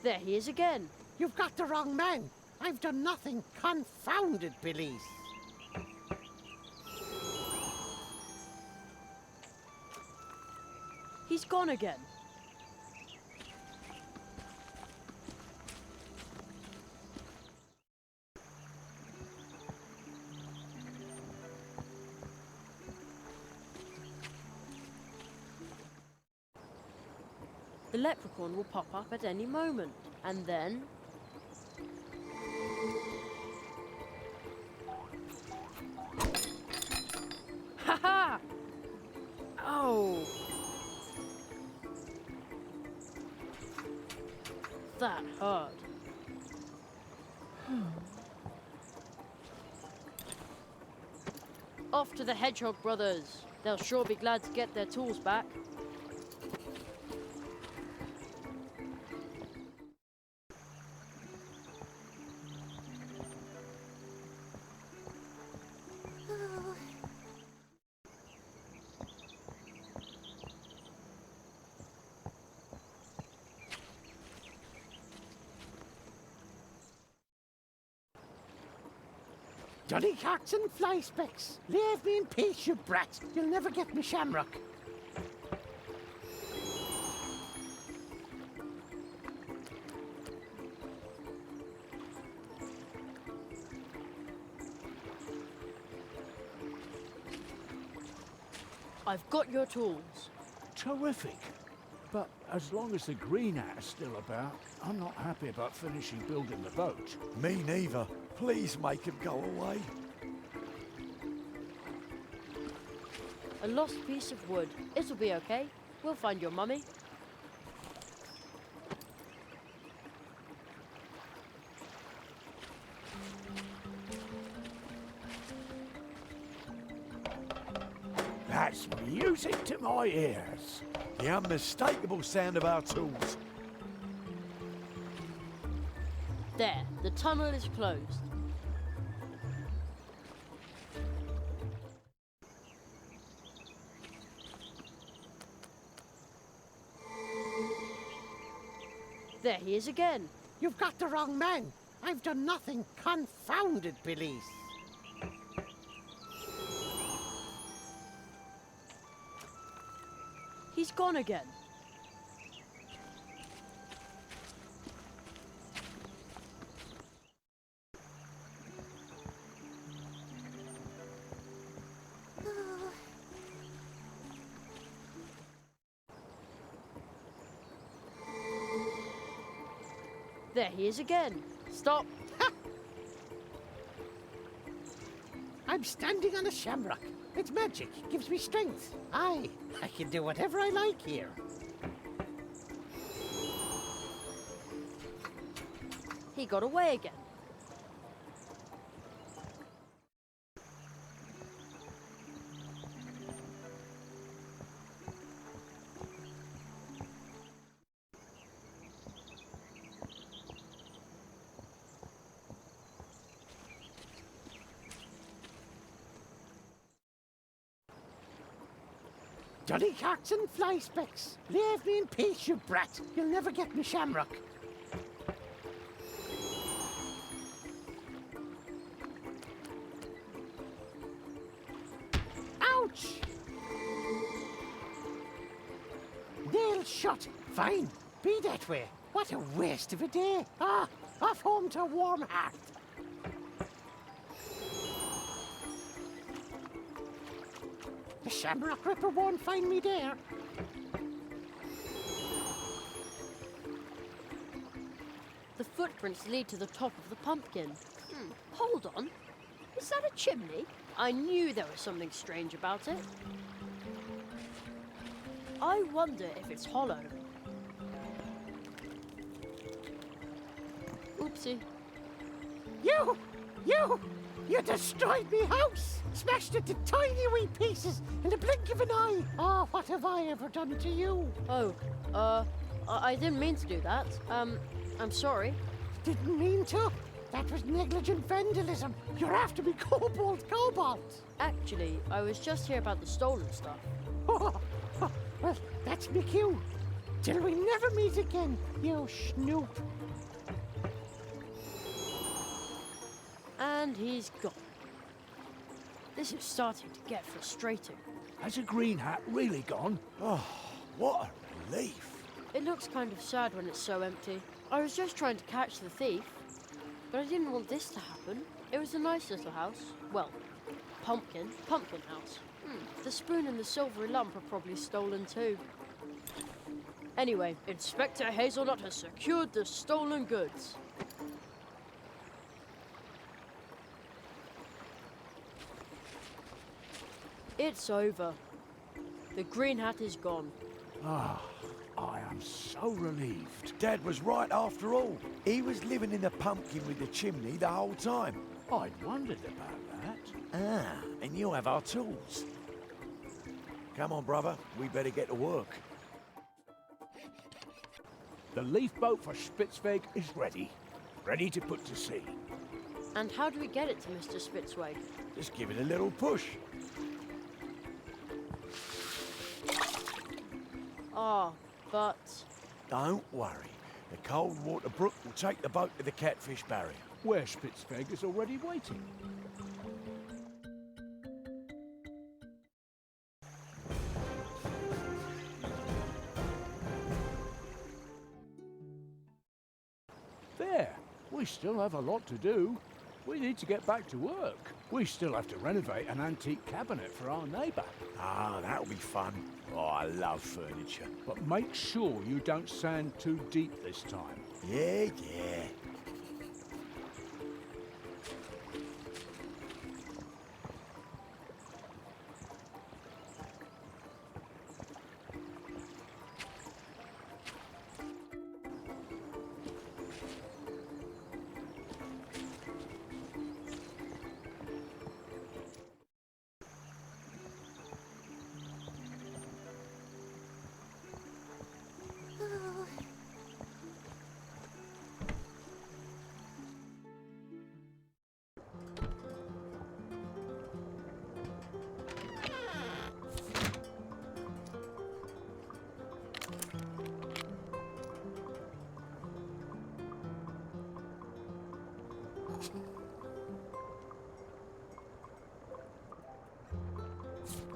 There he is again. You've got the wrong man. I've done nothing. Confounded police. He's gone again. The leprechaun will pop up at any moment, and then... Ha ha! Oh! That hurt. Off to the Hedgehog brothers. They'll sure be glad to get their tools back. Jolly cocks and fly specks. Leave me in peace, you brat. You'll never get me shamrock. I've got your tools. Terrific. But as long as the green hat's still about, I'm not happy about finishing building the boat. Me neither. Please make him go away. A lost piece of wood. It'll be okay. We'll find your mummy. That's music to my ears. The unmistakable sound of our tools. There, the tunnel is closed. There he is again. You've got the wrong man. I've done nothing. Confounded police. He's gone again. There he is again. Stop. I'm standing on a shamrock. It's magic. Gives me strength. I can do whatever I like here. He got away again. Dollycocks and fly specks. Leave me in peace, you brat. You'll never get me shamrock. Ouch! Nail shot. Fine. Be that way. What a waste of a day. Ah, off home to warm heart. The Shamrock Ripper won't find me there. The footprints lead to the top of the pumpkin. Hold on. Is that a chimney? I knew there was something strange about it. I wonder if it's hollow. Oopsie. You destroyed me house! Smashed it to tiny wee pieces in the blink of an eye! Oh, what have I ever done to you? Oh, I didn't mean to do that. I'm sorry. Didn't mean to? That was negligent vandalism. You're after me, Cobalt! Actually, I was just here about the stolen stuff. Oh, well, that's me cue. Till we never meet again, you snoop. And he's gone. This is starting to get frustrating. Has a green hat really gone? Oh, what a relief. It looks kind of sad when it's so empty. I was just trying to catch the thief, but I didn't want this to happen. It was a nice little house. Well, pumpkin house. The spoon and the silvery lump are probably stolen too. Anyway, Inspector Hazelnut has secured the stolen goods. It's over. The green hat is gone. Ah, I am so relieved. Dad was right after all. He was living in the pumpkin with the chimney the whole time. I'd wondered about that. Ah, and you have our tools. Come on, brother. We better get to work. The leaf boat for Spitzweg is ready. Ready to put to sea. And how do we get it to Mr. Spitzweg? Just give it a little push. But... Don't worry. The cold water brook will take the boat to the catfish barrier. Where Spitzweg is already waiting. There. We still have a lot to do. We need to get back to work. We still have to renovate an antique cabinet for our neighbour. Ah, that'll be fun. Oh, I love furniture. But make sure you don't sand too deep this time. Yeah.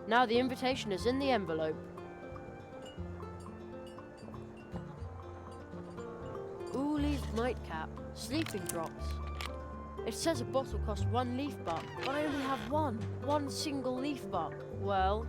Now the invitation is in the envelope. nightcap, sleeping drops. It says a bottle costs 1 leaf buck, but I only have one. 1 single leaf buck. Well...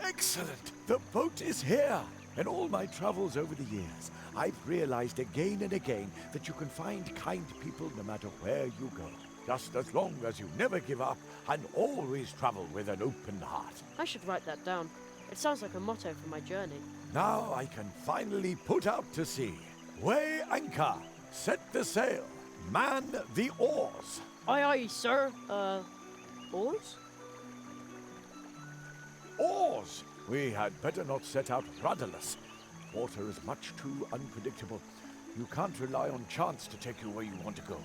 Excellent! The boat is here! In all my travels over the years, I've realized again and again that you can find kind people no matter where you go. Just as long as you never give up and always travel with an open heart. I should write that down. It sounds like a motto for my journey. Now I can finally put out to sea. Weigh anchor, set the sail, man the oars. Aye, aye, sir. Oars? Oars! We had better not set out rudderless. Water is much too unpredictable. You can't rely on chance to take you where you want to go.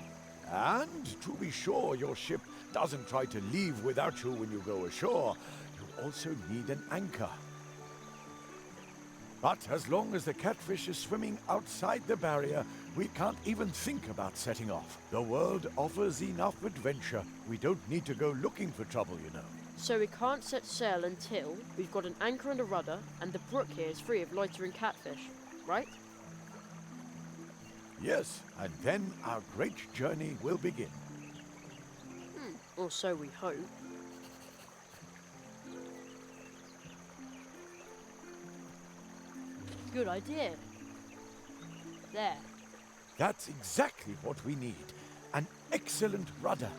And to be sure your ship doesn't try to leave without you when you go ashore, you also need an anchor. But as long as the catfish is swimming outside the barrier, we can't even think about setting off. The world offers enough adventure. We don't need to go looking for trouble, you know. So we can't set sail until we've got an anchor and a rudder, and the brook here is free of loitering catfish, right? Yes, and then our great journey will begin. Or so we hope. Good idea. There. That's exactly what we need. An excellent rudder.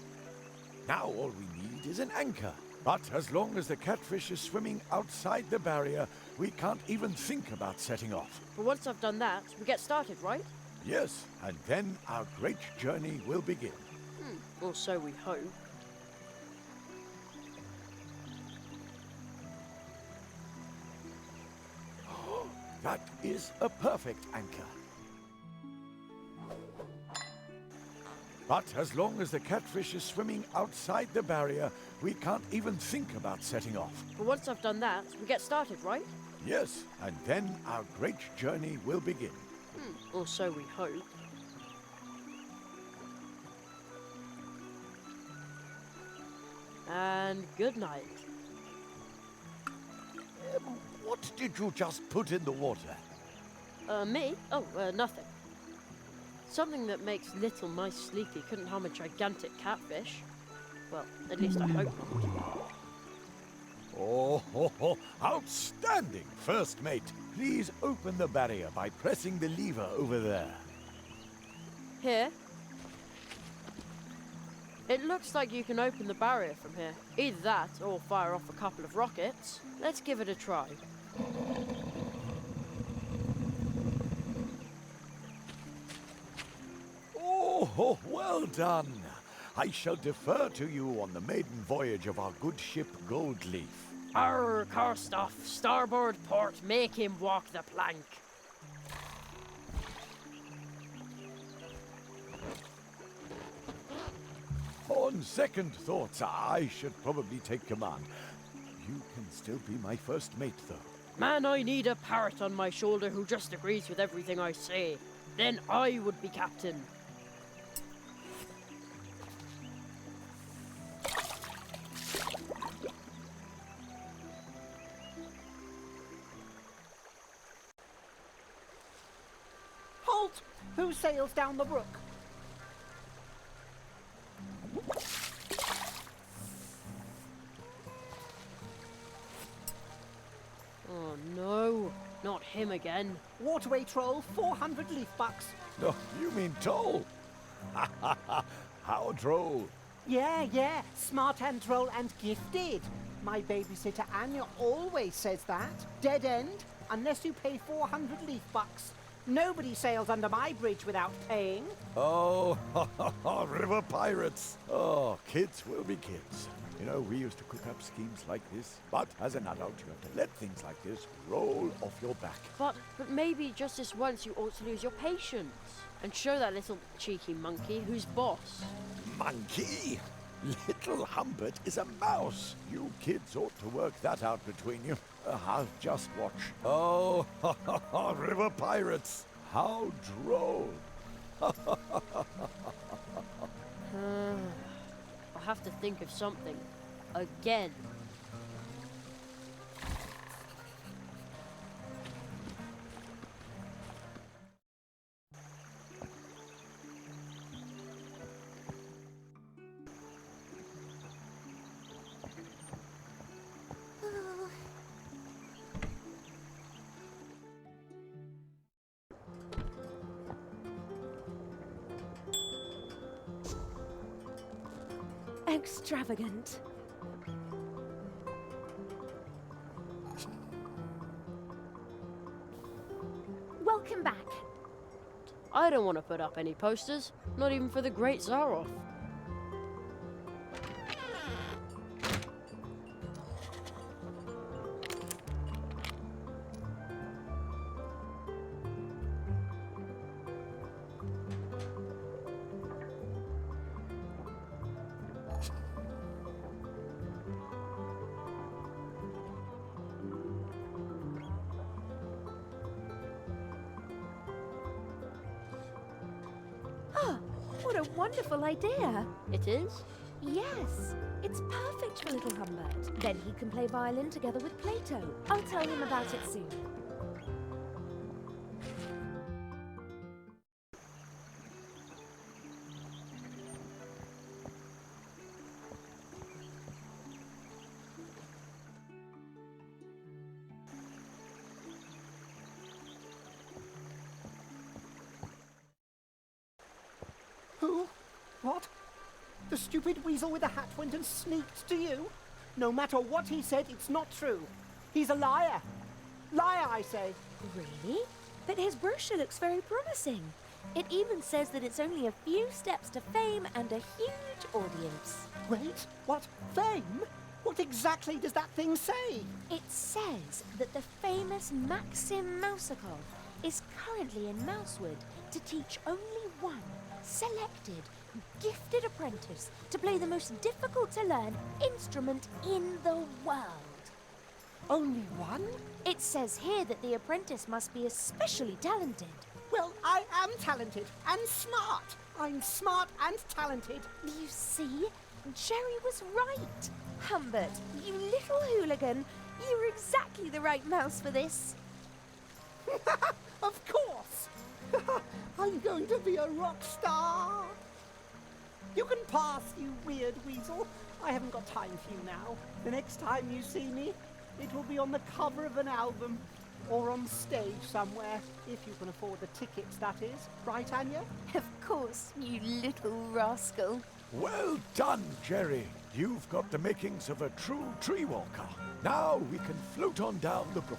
Now all we need is an anchor. But as long as the catfish is swimming outside the barrier, we can't even think about setting off. But once I've done that, we get started, right? Yes, and then our great journey will begin. Or so we hope. That is a perfect anchor. But as long as the catfish is swimming outside the barrier, we can't even think about setting off. But once I've done that, we get started, right? Yes, and then our great journey will begin. Or so we hope. And good night. What did you just put in the water? Me? Oh, nothing. Something that makes little mice sleepy couldn't harm a gigantic catfish. Well, at least I hope not. Oh, outstanding, first mate. Please open the barrier by pressing the lever over there. Here? It looks like you can open the barrier from here. Either that, or fire off a couple of rockets. Let's give it a try. Oh, well done. I shall defer to you on the maiden voyage of our good ship Goldleaf. Arr, Karstoff, starboard port, make him walk the plank. On second thoughts, I should probably take command. You can still be my first mate, though. Man, I need a parrot on my shoulder who just agrees with everything I say. Then I would be captain. Halt! Who sails down the brook? Oh no, not him again. Waterway troll, 400 leaf bucks. No, you mean Toll? How droll. Yeah, smart and troll and gifted. My babysitter Anya always says that. Dead end, unless you pay 400 leaf bucks. Nobody sails under my bridge without paying. Oh, river pirates. Oh, kids will be kids. You know, we used to cook up schemes like this. But as an adult, you have to let things like this roll off your back. But maybe just this once you ought to lose your patience and show that little cheeky monkey who's boss. Monkey? Little Humbert is a mouse. You kids ought to work that out between you. I'll just watch. Oh, river pirates. How droll. I'll have to think of something. Again. Extravagant. Welcome back. I don't want to put up any posters, not even for the Great Zaroff. What a wonderful idea. It is? Yes, it's perfect for little Humbert. Then he can play violin together with Plato. I'll tell him about it soon. Who? What? The stupid weasel with the hat went and sneaked to you? No matter what he said, it's not true. He's a liar. Liar, I say. Really? But his brochure looks very promising. It even says that it's only a few steps to fame and a huge audience. Wait, what? Fame? What exactly does that thing say? It says that the famous Maxim Mouseakov is currently in Mousewood to teach only one selected, gifted apprentice to play the most difficult to learn instrument in the world. Only one? It says here that the apprentice must be especially talented. Well, I am talented and smart. I'm smart and talented. You see, Jerry was right. Humbert, you little hooligan, you're exactly the right mouse for this. Of course. I'm going to be a rock star. You can pass, you weird weasel. I haven't got time for you now. The next time you see me, it will be on the cover of an album. Or on stage somewhere, if you can afford the tickets, that is. Right, Anya? Of course, you little rascal. Well done, Jerry. You've got the makings of a true tree walker. Now we can float on down the brook.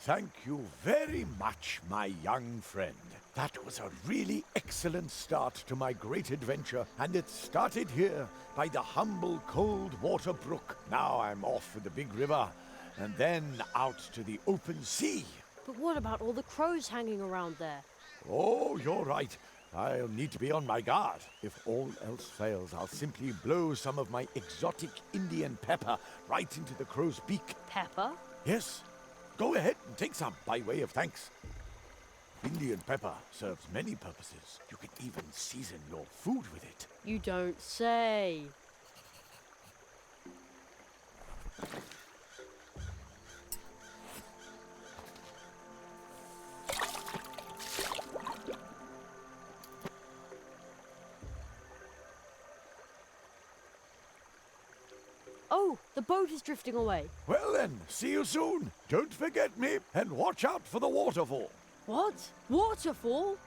Thank you very much, my young friend. That was a really excellent start to my great adventure, and it started here by the humble cold water brook. Now I'm off for the big river, and then out to the open sea. But what about all the crows hanging around there? Oh, you're right. I'll need to be on my guard. If all else fails, I'll simply blow some of my exotic Indian pepper right into the crow's beak. Pepper? Yes. Go ahead and take some by way of thanks. Indian pepper serves many purposes. You can even season your food with it. You don't say. Oh, the boat is drifting away. Well then, see you soon. Don't forget me, and watch out for the waterfall. What? Waterfall?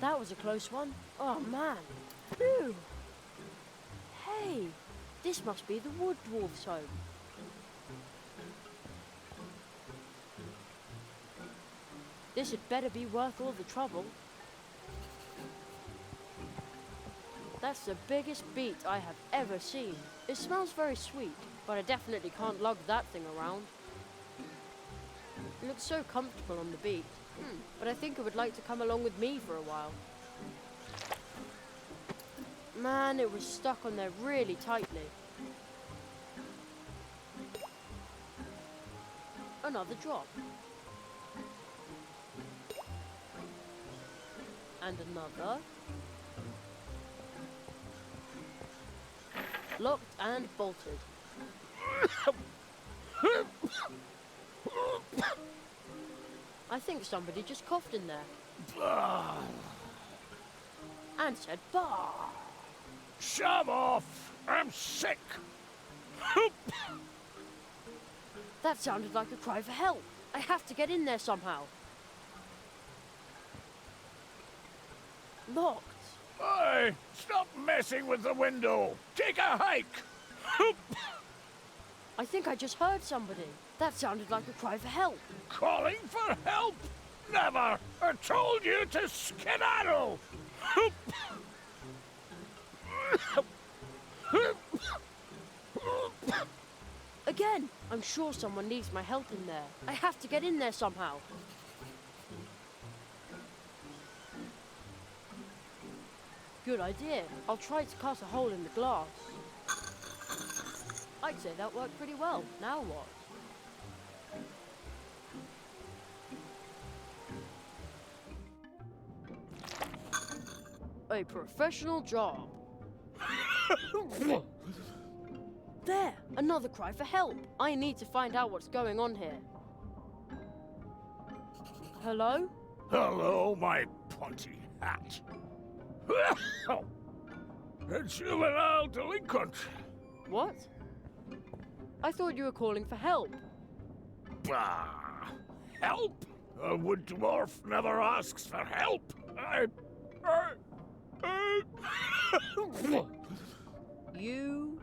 That was a close one. Oh man. Phew. Hey, this must be the wood dwarf's home. This had better be worth all the trouble. That's the biggest beet I have ever seen. It smells very sweet, but I definitely can't lug that thing around. It looks so comfortable on the beat. But I think it would like to come along with me for a while. Man, it was stuck on there really tightly. Another drop. And another. Locked and bolted. I think somebody just coughed in there. And said, bah! Shove off! I'm sick! That sounded like a cry for help. I have to get in there somehow. Locked. Hey, stop messing with the window! Take a hike! I think I just heard somebody. That sounded like a cry for help. Calling for help? Never! I told you to skedaddle! Again, I'm sure someone needs my help in there. I have to get in there somehow. Good idea. I'll try to cut a hole in the glass. I'd say that worked pretty well. Now what? A professional job. There! Another cry for help. I need to find out what's going on here. Hello? Hello, my punty hat. A juvenile delinquent. What? I thought you were calling for help. Bah! Help? A wood dwarf never asks for help. You...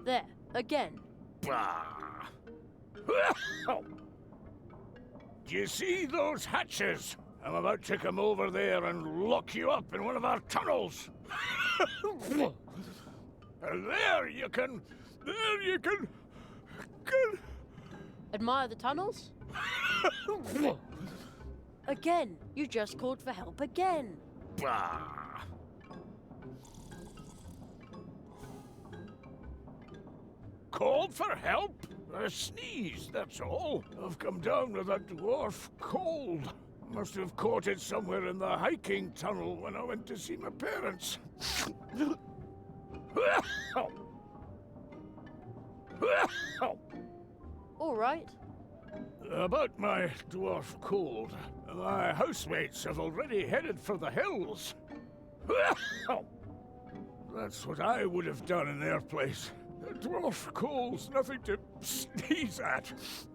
There, again. Bah! Do you see those hatches? I'm about to come over there and lock you up in one of our tunnels. And there you can... Admire the tunnels? Again, you just called for help again. Bah! Called for help? A sneeze, that's all. I've come down with a dwarf cold. Must have caught it somewhere in the hiking tunnel when I went to see my parents. All right. About my dwarf cold, my housemates have already headed for the hills. That's what I would have done in their place. A dwarf cold's nothing to sneeze at.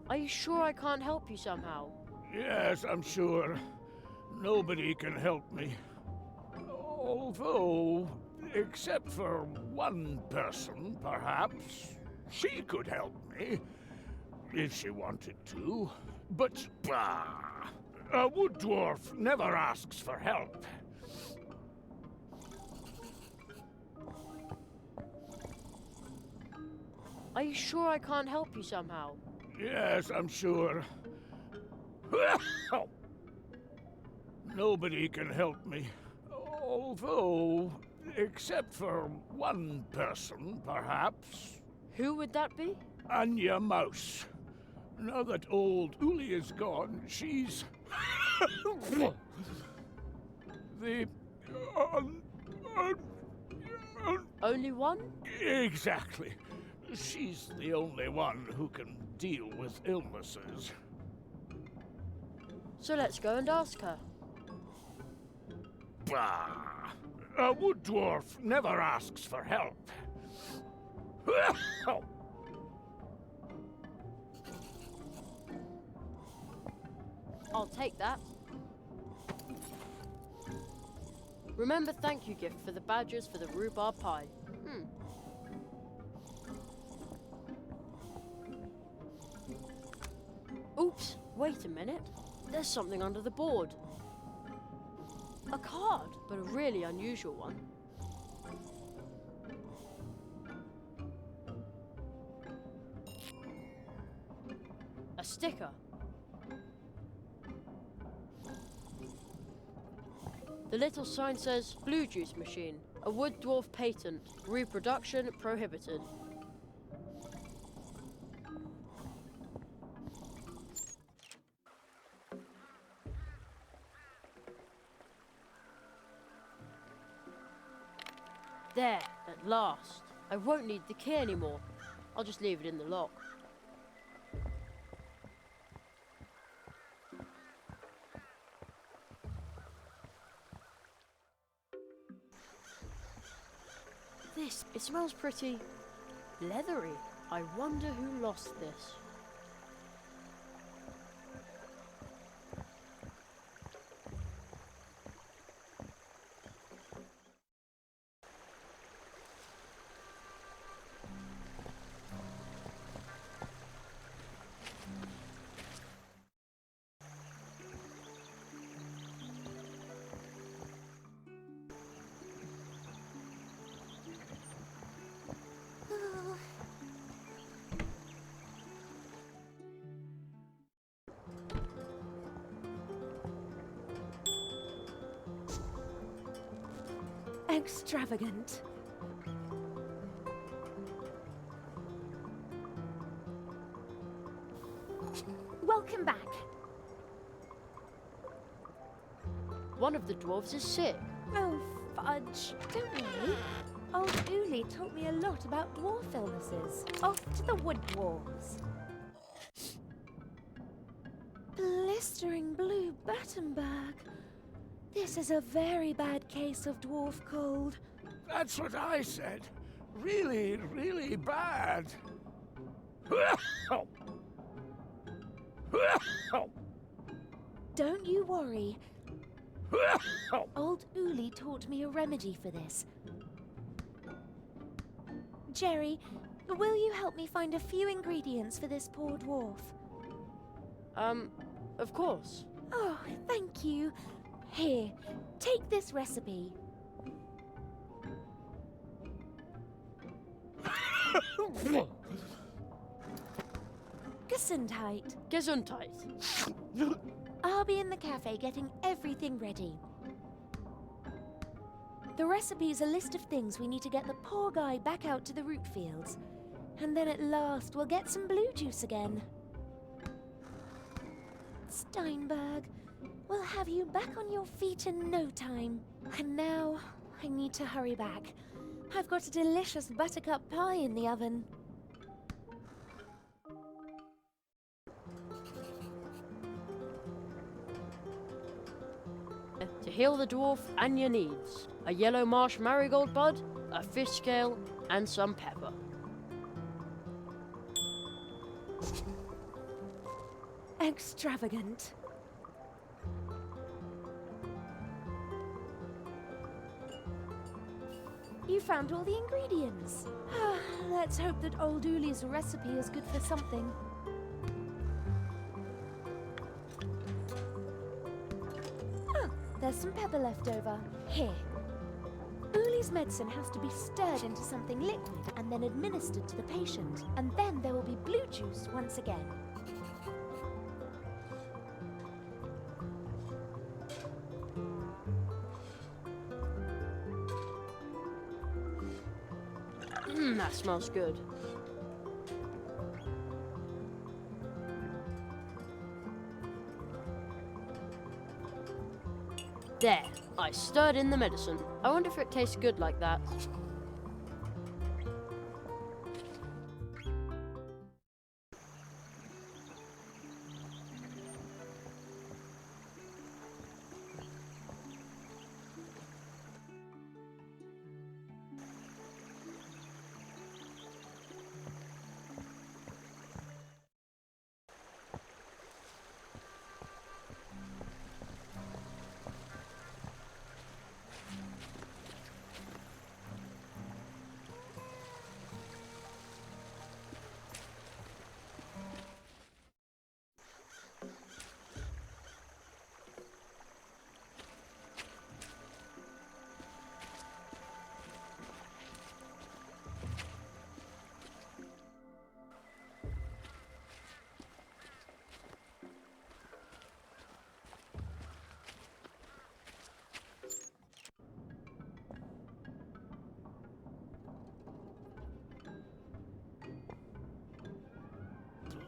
Are you sure I can't help you somehow? Yes, I'm sure. Nobody can help me. Although, except for one person, perhaps, she could help me. If she wanted to. But, bah! A wood dwarf never asks for help. Are you sure I can't help you somehow? Yes, I'm sure. Nobody can help me. Although, except for one person, perhaps. Who would that be? Anya Mouse. Now that old Uli is gone, she's... the... Only one? Exactly. She's the only one who can deal with illnesses. So let's go and ask her. Bah! A wood dwarf never asks for help. I'll take that. Remember thank you gift for the badgers for the rhubarb pie. Oops, wait a minute. There's something under the board. A card, but a really unusual one. A sticker. The little sign says blue juice machine, a wood dwarf patent, reproduction prohibited. There, at last. I won't need the key anymore. I'll just leave it in the lock. It smells pretty leathery. I wonder who lost this. Extravagant. Welcome back. One of the dwarves is sick. Oh, fudge. Don't worry. Old Uli taught me a lot about dwarf illnesses. Off to the wood dwarves. Blistering blue Battenberg. This is a very bad case of dwarf cold. That's what I said. Really, really bad. Don't you worry. Old Uli taught me a remedy for this. Jerry, will you help me find a few ingredients for this poor dwarf? Of course. Oh, thank you. Here, take this recipe. Gesundheit. Gesundheit. I'll be in the cafe getting everything ready. The recipe's a list of things we need to get the poor guy back out to the root fields. And then at last we'll get some blue juice again. Steinberg, we'll have you back on your feet in no time. And now, I need to hurry back. I've got a delicious buttercup pie in the oven. To heal the dwarf, Anya needs a yellow marsh marigold bud, a fish scale, and some pepper. Extravagant. You found all the ingredients. Let's hope that old Uli's recipe is good for something. Oh, there's some pepper left over. Here. Uli's medicine has to be stirred into something liquid and then administered to the patient. And then there will be blue juice once again. That smells good. There, I stirred in the medicine. I wonder if it tastes good like that.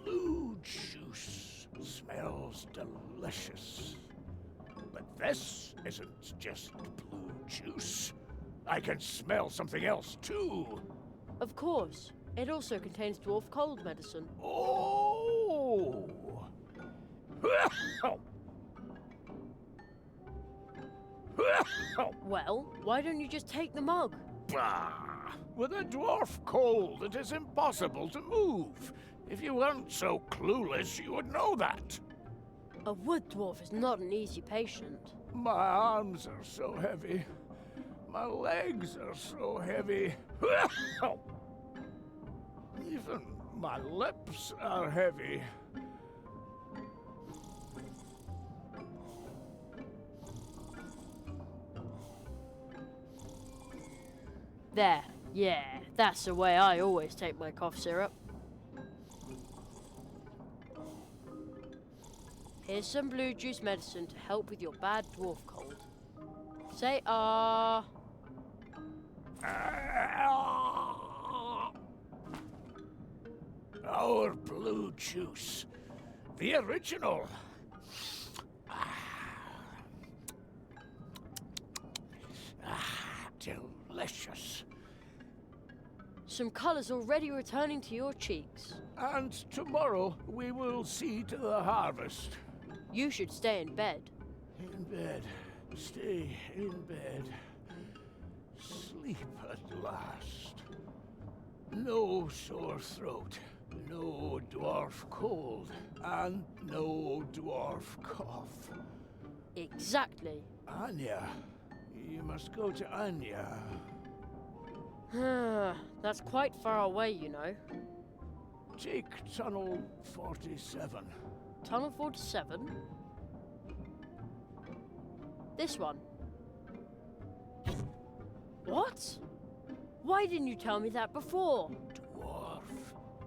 Blue juice smells delicious. But this isn't just blue juice. I can smell something else too. Of course. It also contains dwarf cold medicine. Oh! Well, why don't you just take the mug? Bah! With a dwarf cold, it is impossible to move. If you weren't so clueless, you would know that. A wood dwarf is not an easy patient. My arms are so heavy. My legs are so heavy. Even my lips are heavy. There. Yeah, that's the way I always take my cough syrup. Here's some blue juice medicine to help with your bad dwarf cold. Say ah. Our blue juice. The original. Delicious. Some colour's already returning to your cheeks. And tomorrow we will see to the harvest. You should stay in bed. In bed. Stay in bed. Sleep at last. No sore throat. No dwarf cold. And no dwarf cough. Exactly. Anya. You must go to Anya. That's quite far away, you know. Take Tunnel 47. Tunnel 47? This one. What? Why didn't you tell me that before? Dwarf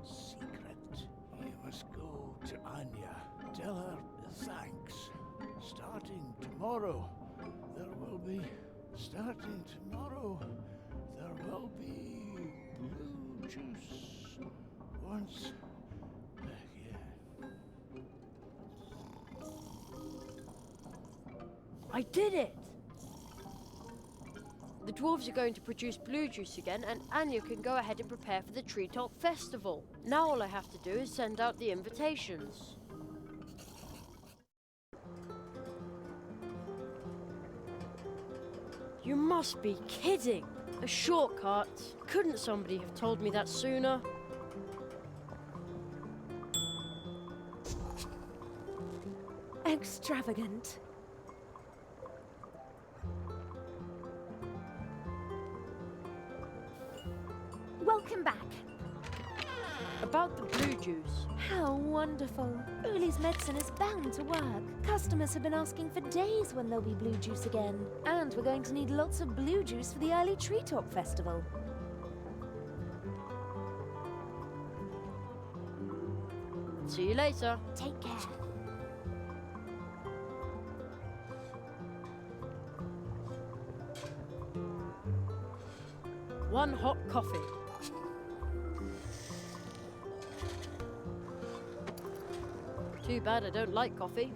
secret. You must go to Anya. Tell her thanks. Starting tomorrow, there will be blue juice once again. I did it! The dwarves are going to produce blue juice again, and Anya can go ahead and prepare for the Treetop Festival. Now all I have to do is send out the invitations. You must be kidding! A shortcut? Couldn't somebody have told me that sooner? Extravagant. Welcome back. About the blue juice. How wonderful. Uli's medicine is bound to work. Customers have been asking for days when there'll be blue juice again. And we're going to need lots of blue juice for the early Treetop Festival. See you later. Take care. One hot coffee. Too bad I don't like coffee.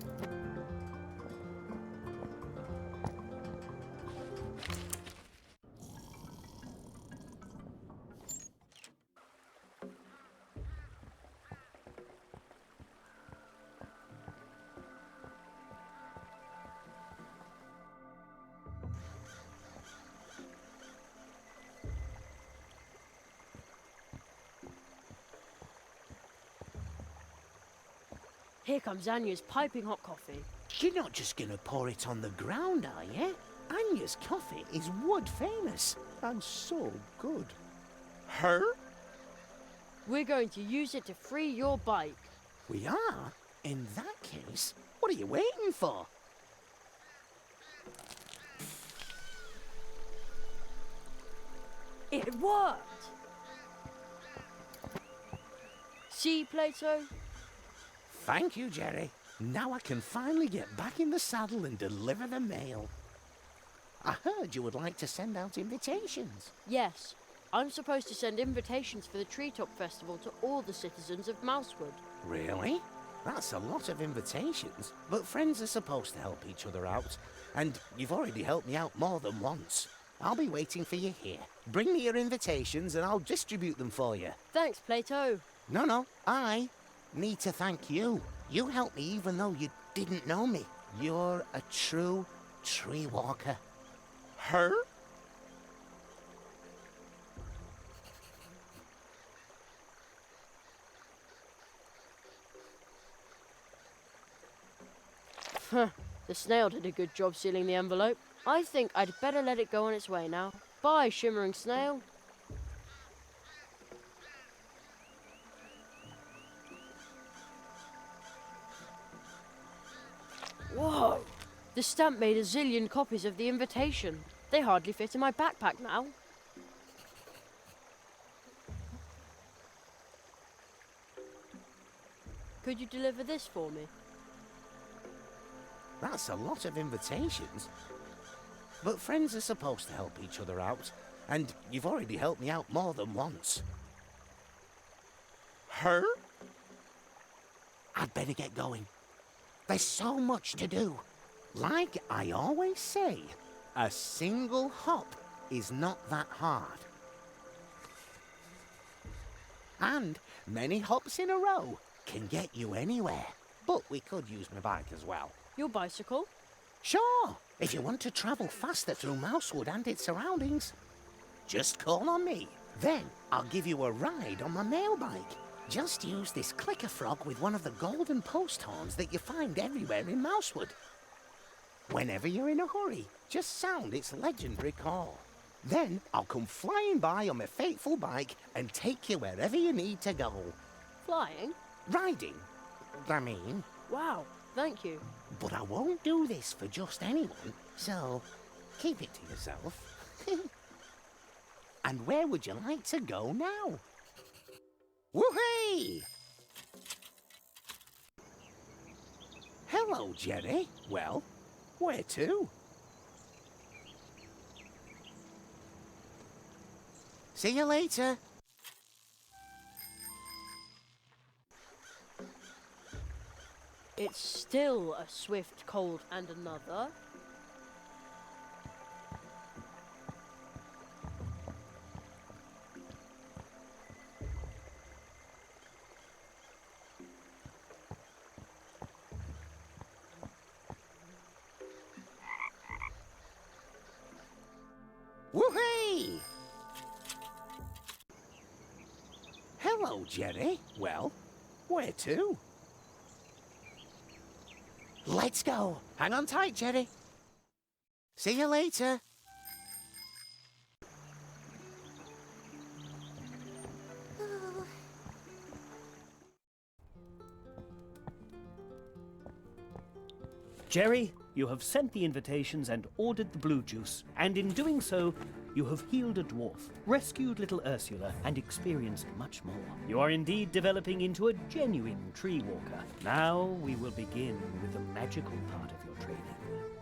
Here comes Anya's piping hot coffee. You're not just gonna pour it on the ground, are you? Anya's coffee is wood famous. And so good. Her? We're going to use it to free your bike. We are? In that case, what are you waiting for? It worked! See, Plato? Thank you, Jerry. Now I can finally get back in the saddle and deliver the mail. I heard you would like to send out invitations. Yes. I'm supposed to send invitations for the Treetop Festival to all the citizens of Mousewood. Really? That's a lot of invitations. But friends are supposed to help each other out. And you've already helped me out more than once. I'll be waiting for you here. Bring me your invitations and I'll distribute them for you. Thanks, Plato. No, I need to thank you. You helped me even though you didn't know me. You're a true tree walker. Her? The snail did a good job sealing the envelope. I think I'd better let it go on its way now. Bye, shimmering snail. Whoa! The stamp made a zillion copies of the invitation. They hardly fit in my backpack now. Could you deliver this for me? That's a lot of invitations. But friends are supposed to help each other out. And you've already helped me out more than once. Her? I'd better get going. There's so much to do. Like I always say, a single hop is not that hard. And many hops in a row can get you anywhere. But we could use my bike as well. Your bicycle? Sure, if you want to travel faster through Mousewood and its surroundings. Just call on me. Then I'll give you a ride on my mail bike. Just use this clicker frog with one of the golden post horns that you find everywhere in Mousewood. Whenever you're in a hurry, just sound its legendary call. Then I'll come flying by on my fateful bike and take you wherever you need to go. Flying? Riding, I mean. Wow, thank you. But I won't do this for just anyone, so keep it to yourself. And where would you like to go now? Woohoo! Hello, Jerry. Well, where to? See you later. It's still a swift, cold, and another. Woohoo! Hello, Jerry. Well, where to? Let's go. Hang on tight, Jerry. See you later. Oh. Jerry, you have sent the invitations and ordered the blue juice, and in doing so, you have healed a dwarf, rescued little Ursula, and experienced much more. You are indeed developing into a genuine tree walker. Now we will begin with the magical part of your training.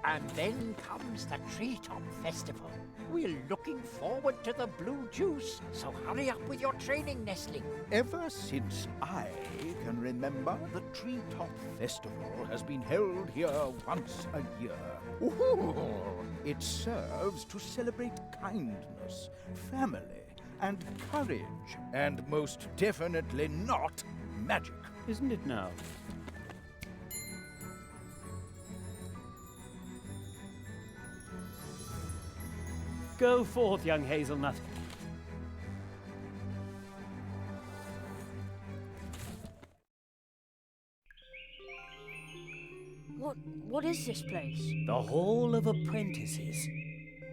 And then comes the Treetop Festival. We're looking forward to the blue juice, so hurry up with your training, Nestling. Ever since I can remember, the Treetop Festival has been held here once a year. Ooh, it serves to celebrate kindness, family, and courage, and most definitely not magic. Isn't it now? Go forth, young hazelnut. is this place? The Hall of Apprentices.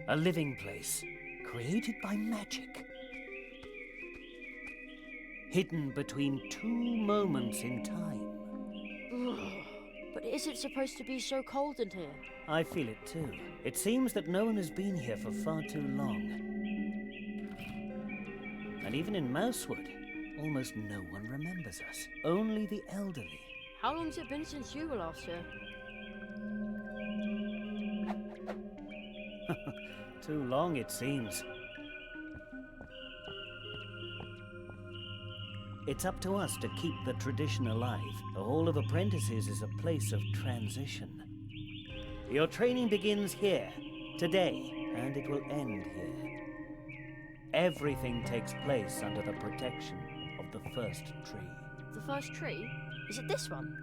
A living place, created by magic. Hidden between two moments in time. But is it supposed to be so cold in here? I feel it too. It seems that no one has been here for far too long. And even in Mousewood, almost no one remembers us. Only the elderly. How long's it been since you were last here? Too long, it seems. It's up to us to keep the tradition alive. The Hall of Apprentices is a place of transition. Your training begins here, today, and it will end here. Everything takes place under the protection of the first tree. The first tree? Is it this one?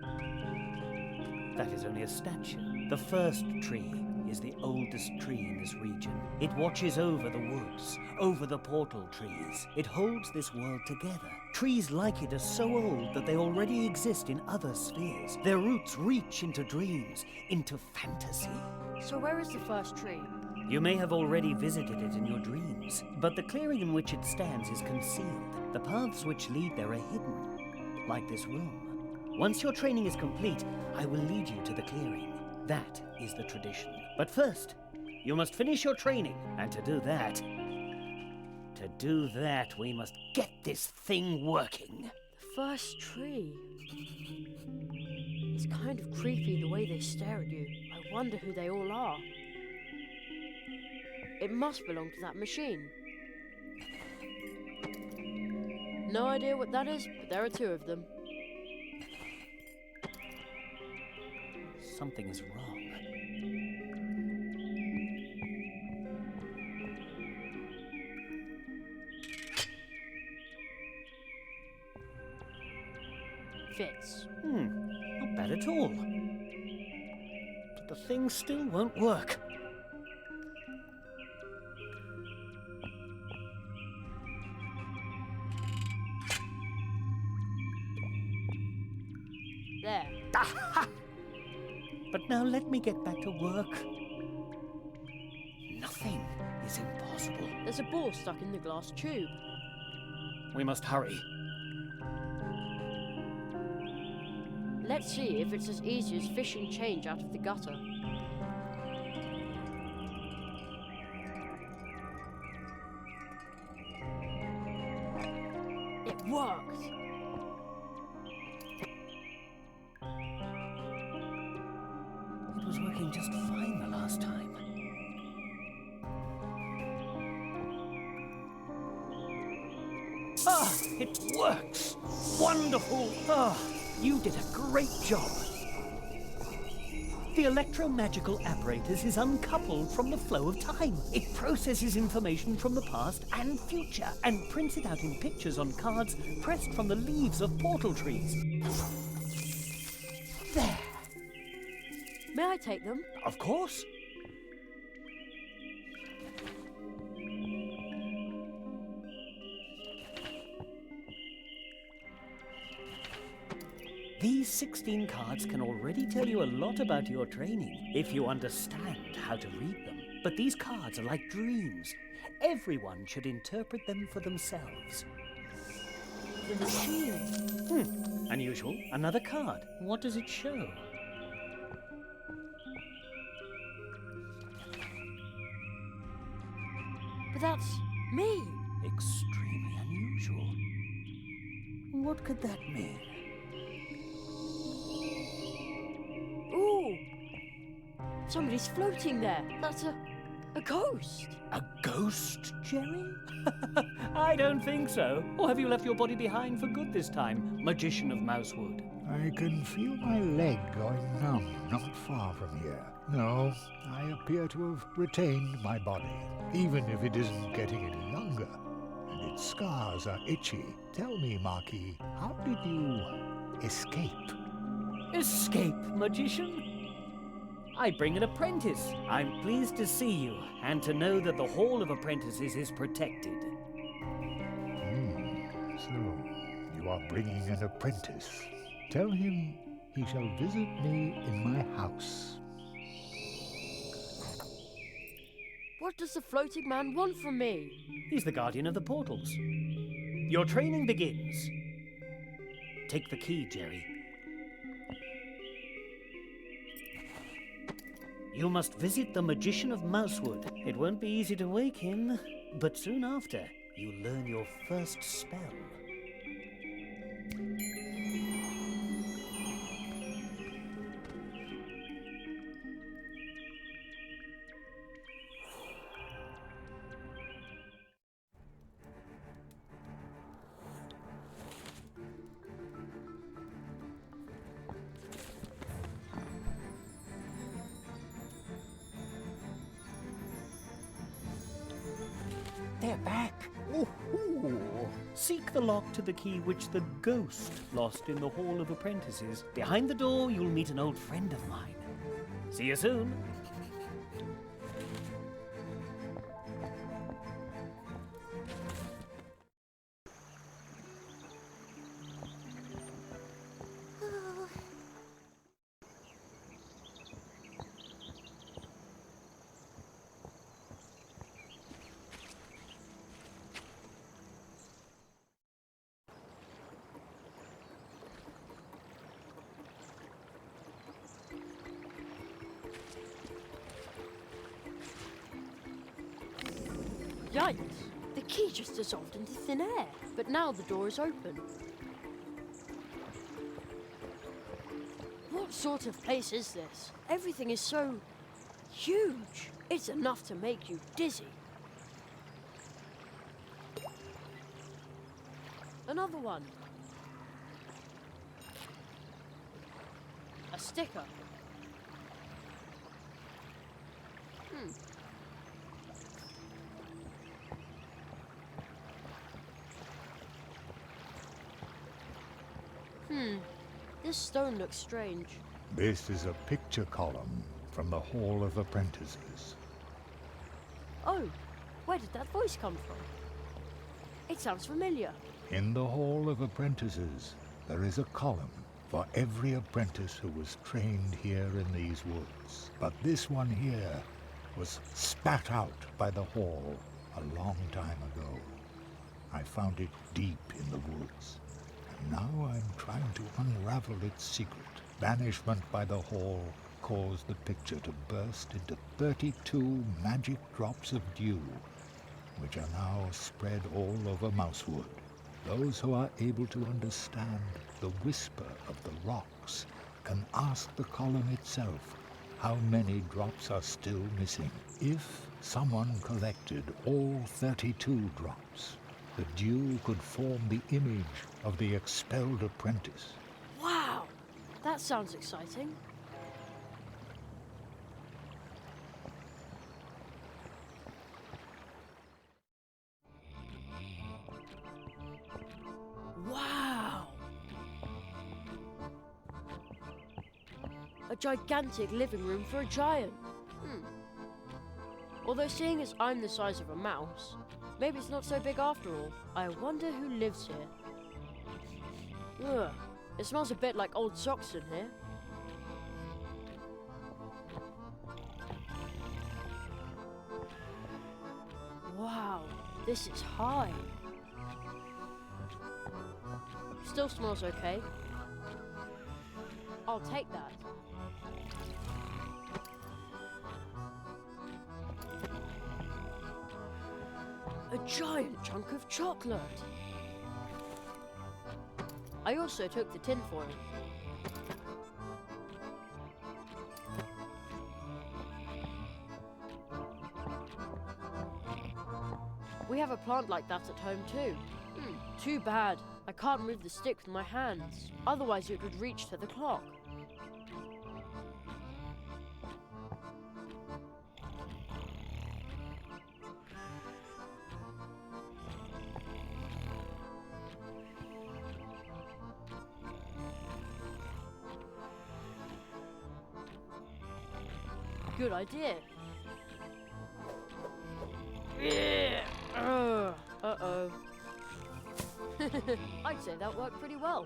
That is only a statue. The first tree is the oldest tree in this region. It watches over the woods, over the portal trees. It holds this world together. Trees like it are so old that they already exist in other spheres. Their roots reach into dreams, into fantasy. So where is the first tree? You may have already visited it in your dreams, but the clearing in which it stands is concealed. The paths which lead there are hidden, like this room. Once your training is complete, I will lead you to the clearing. That is the tradition. But first, you must finish your training, and to do that, we must get this thing working. The first tree. It's kind of creepy the way they stare at you. I wonder who they all are. It must belong to that machine. No idea what that is, but there are two of them. Something is wrong. Fits. Not bad at all. But the thing still won't work. There. Aha! But now let me get back to work. Nothing is impossible. There's a ball stuck in the glass tube. We must hurry. Let's see if it's as easy as fishing change out of the gutter. It worked! It was working just fine the last time. Ah, it works! Wonderful! Ah, you did a great job. The electromagical apparatus is uncoupled from the flow of time. It processes information from the past and future and prints it out in pictures on cards pressed from the leaves of portal trees. There. May I take them? Of course. These 16 cards can already tell you a lot about your training, if you understand how to read them. But these cards are like dreams. Everyone should interpret them for themselves. The machine. Unusual. Another card. What does it show? But that's me. Extremely unusual. What could that mean? Ooh! Somebody's floating there. That's a ghost. A ghost, Jerry? I don't think so. Or have you left your body behind for good this time, magician of Mousewood? I can feel my leg going numb not far from here. No, I appear to have retained my body, even if it isn't getting any younger, and its scars are itchy. Tell me, Marquis, how did you escape? Escape, magician? I bring an apprentice. I'm pleased to see you, and to know that the Hall of Apprentices is protected. So, you are bringing an apprentice. Tell him he shall visit me in my house. What does the floating man want from me? He's the guardian of the portals. Your training begins. Take the key, Jerry. You must visit the magician of Mousewood. It won't be easy to wake him, but soon after, you learn your first spell. They're back. Ooh. Seek the lock to the key which the ghost lost in the Hall of Apprentices. Behind the door, you'll meet an old friend of mine. See you soon. Yikes! The key just dissolved into thin air, but now the door is open. What sort of place is this? Everything is so huge. It's enough to make you dizzy. Another one. A sticker. This stone looks strange. This is a picture column from the Hall of Apprentices. Oh, where did that voice come from? It sounds familiar. In the Hall of Apprentices, there is a column for every apprentice who was trained here in these woods. But this one here was spat out by the Hall a long time ago. I found it deep in the woods. Now I'm trying to unravel its secret. Banishment by the Hall caused the picture to burst into 32 magic drops of dew, which are now spread all over Mousewood. Those who are able to understand the whisper of the rocks can ask the column itself how many drops are still missing. If someone collected all 32 drops, the dew could form the image of the expelled apprentice. Wow! That sounds exciting. Wow! A gigantic living room for a giant. Although seeing as I'm the size of a mouse, maybe it's not so big after all. I wonder who lives here. Ugh, it smells a bit like old socks in here. Wow, this is high. Still smells okay. I'll take that. A giant chunk of chocolate. I also took the tinfoil. We have a plant like that at home too. Too bad. I can't move the stick with my hands. Otherwise it would reach to the clock. Good idea. Uh-oh. I'd say that worked pretty well.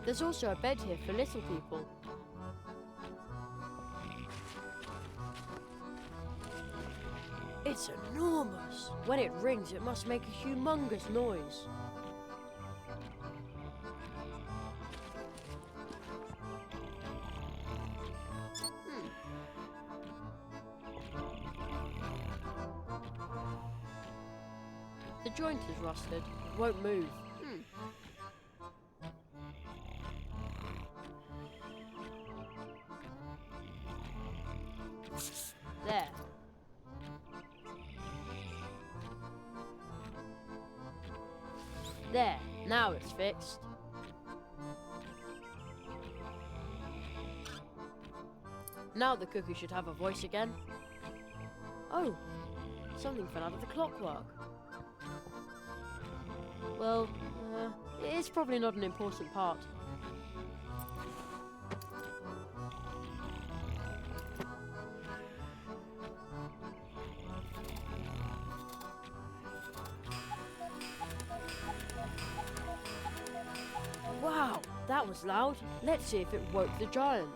There's also a bed here for little people. It's enormous. When it rings, it must make a humongous noise. The joint is rusted. It won't move. There. There, now it's fixed. Now the cookie should have a voice again. Oh, something fell out of the clockwork. Well, it's probably not an important part. Wow, that was loud. Let's see if it woke the giant.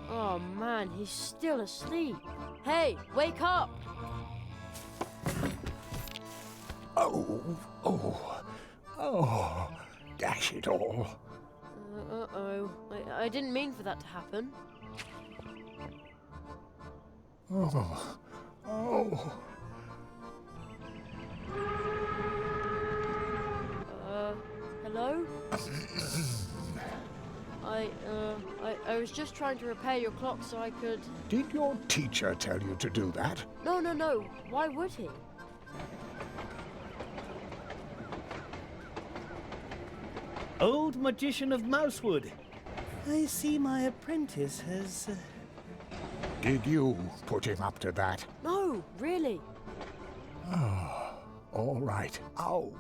Oh man, he's still asleep. Hey, wake up! Oh, dash it all. Uh-oh. I didn't mean for that to happen. Hello? I was just trying to repair your clock so I could... Did your teacher tell you to do that? No. Why would he? Old magician of Mousewood. I see my apprentice has... Did you put him up to that? No, really. All right. Ow,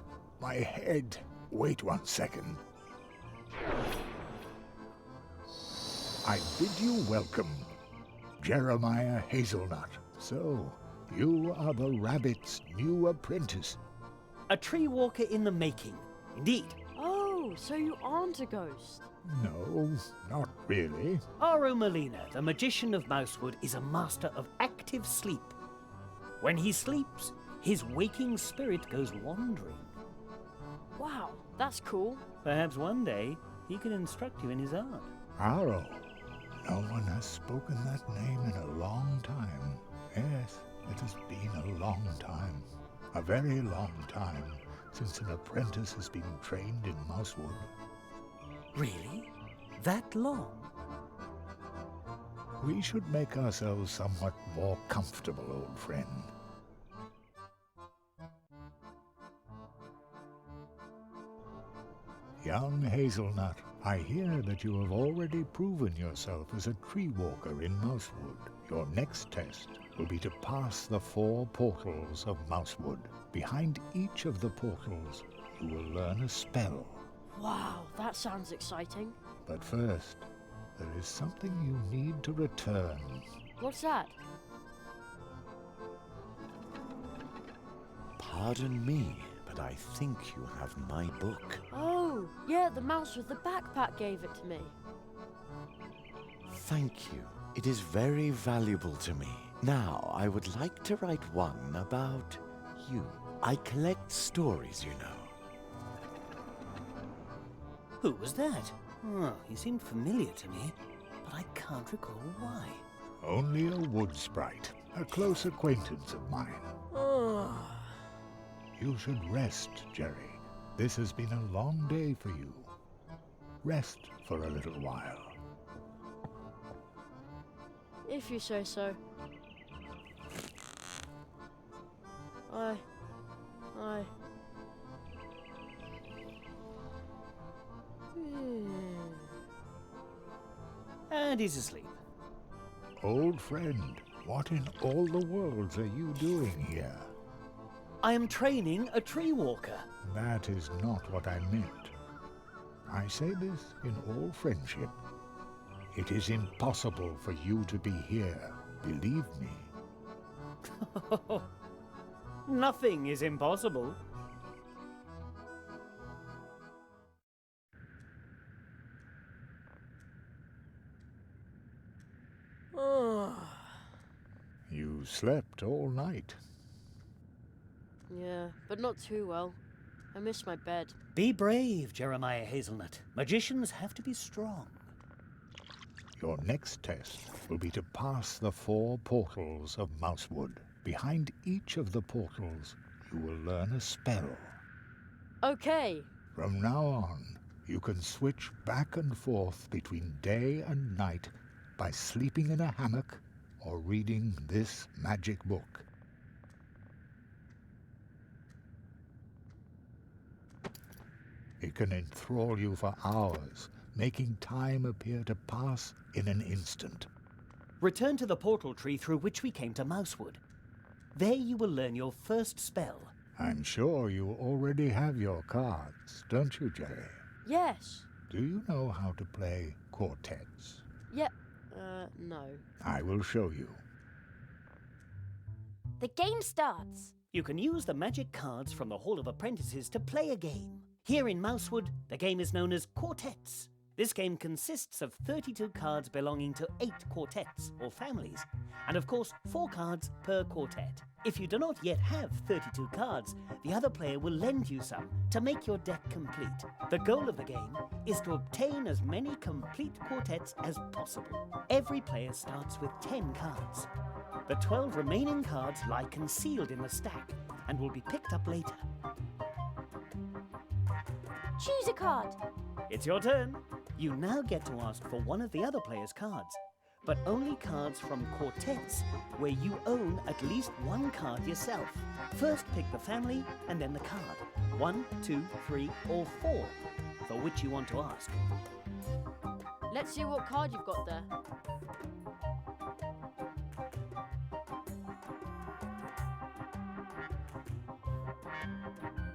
my head. Wait 1 second. I bid you welcome, Jeremiah Hazelnut. So, you are the rabbit's new apprentice. A tree walker in the making, indeed. Oh, so you aren't a ghost. No, not really. Aru Molina, the magician of Mousewood, is a master of active sleep. When he sleeps, his waking spirit goes wandering. Wow, that's cool. Perhaps one day he can instruct you in his art. Aro. No one has spoken that name in a long time. Yes, it has been a long time. A very long time since an apprentice has been trained in Mousewood. Really? That long? We should make ourselves somewhat more comfortable, old friend. Young Hazelnut, I hear that you have already proven yourself as a tree walker in Mousewood. Your next test will be to pass the 4 portals of Mousewood. Behind each of the portals, you will learn a spell. Wow, that sounds exciting. But first, there is something you need to return. What's that? Pardon me, but I think you have my book. Oh, yeah, the mouse with the backpack gave it to me. Thank you. It is very valuable to me. Now, I would like to write one about you. I collect stories, you know. Who was that? Oh, he seemed familiar to me, but I can't recall why. Only a wood sprite, a close acquaintance of mine. You should rest, Jerry. This has been a long day for you. Rest for a little while. If you say so. I... And he's asleep. Old friend, what in all the worlds are you doing here? I am training a tree walker. That is not what I meant. I say this in all friendship. It is impossible for you to be here, believe me. Nothing is impossible. slept all night. Yeah, but not too well. I miss my bed. Be brave, Jeremiah Hazelnut. Magicians have to be strong. Your next test will be to pass the 4 portals of Mousewood. Behind each of the portals, you will learn a spell. Okay. From now on, you can switch back and forth between day and night by sleeping in a hammock or reading this magic book. It can enthrall you for hours, making time appear to pass in an instant. Return to the portal tree through which we came to Mousewood. There you will learn your first spell. I'm sure you already have your cards, don't you, Jerry? Yes. Do you know how to play quartets? Yep. No. I will show you. The game starts. You can use the magic cards from the Hall of Apprentices to play a game. Here in Mousewood, the game is known as quartets. This game consists of 32 cards belonging to 8 quartets, or families, and of course 4 cards per quartet. If you do not yet have 32 cards, the other player will lend you some to make your deck complete. The goal of the game is to obtain as many complete quartets as possible. Every player starts with 10 cards. The 12 remaining cards lie concealed in the stack and will be picked up later. Choose a card. It's your turn. You now get to ask for one of the other player's cards, but only cards from quartets where you own at least 1 card yourself. First pick the family and then the card. 1, 2, 3, or 4 for which you want to ask. Let's see what card you've got there.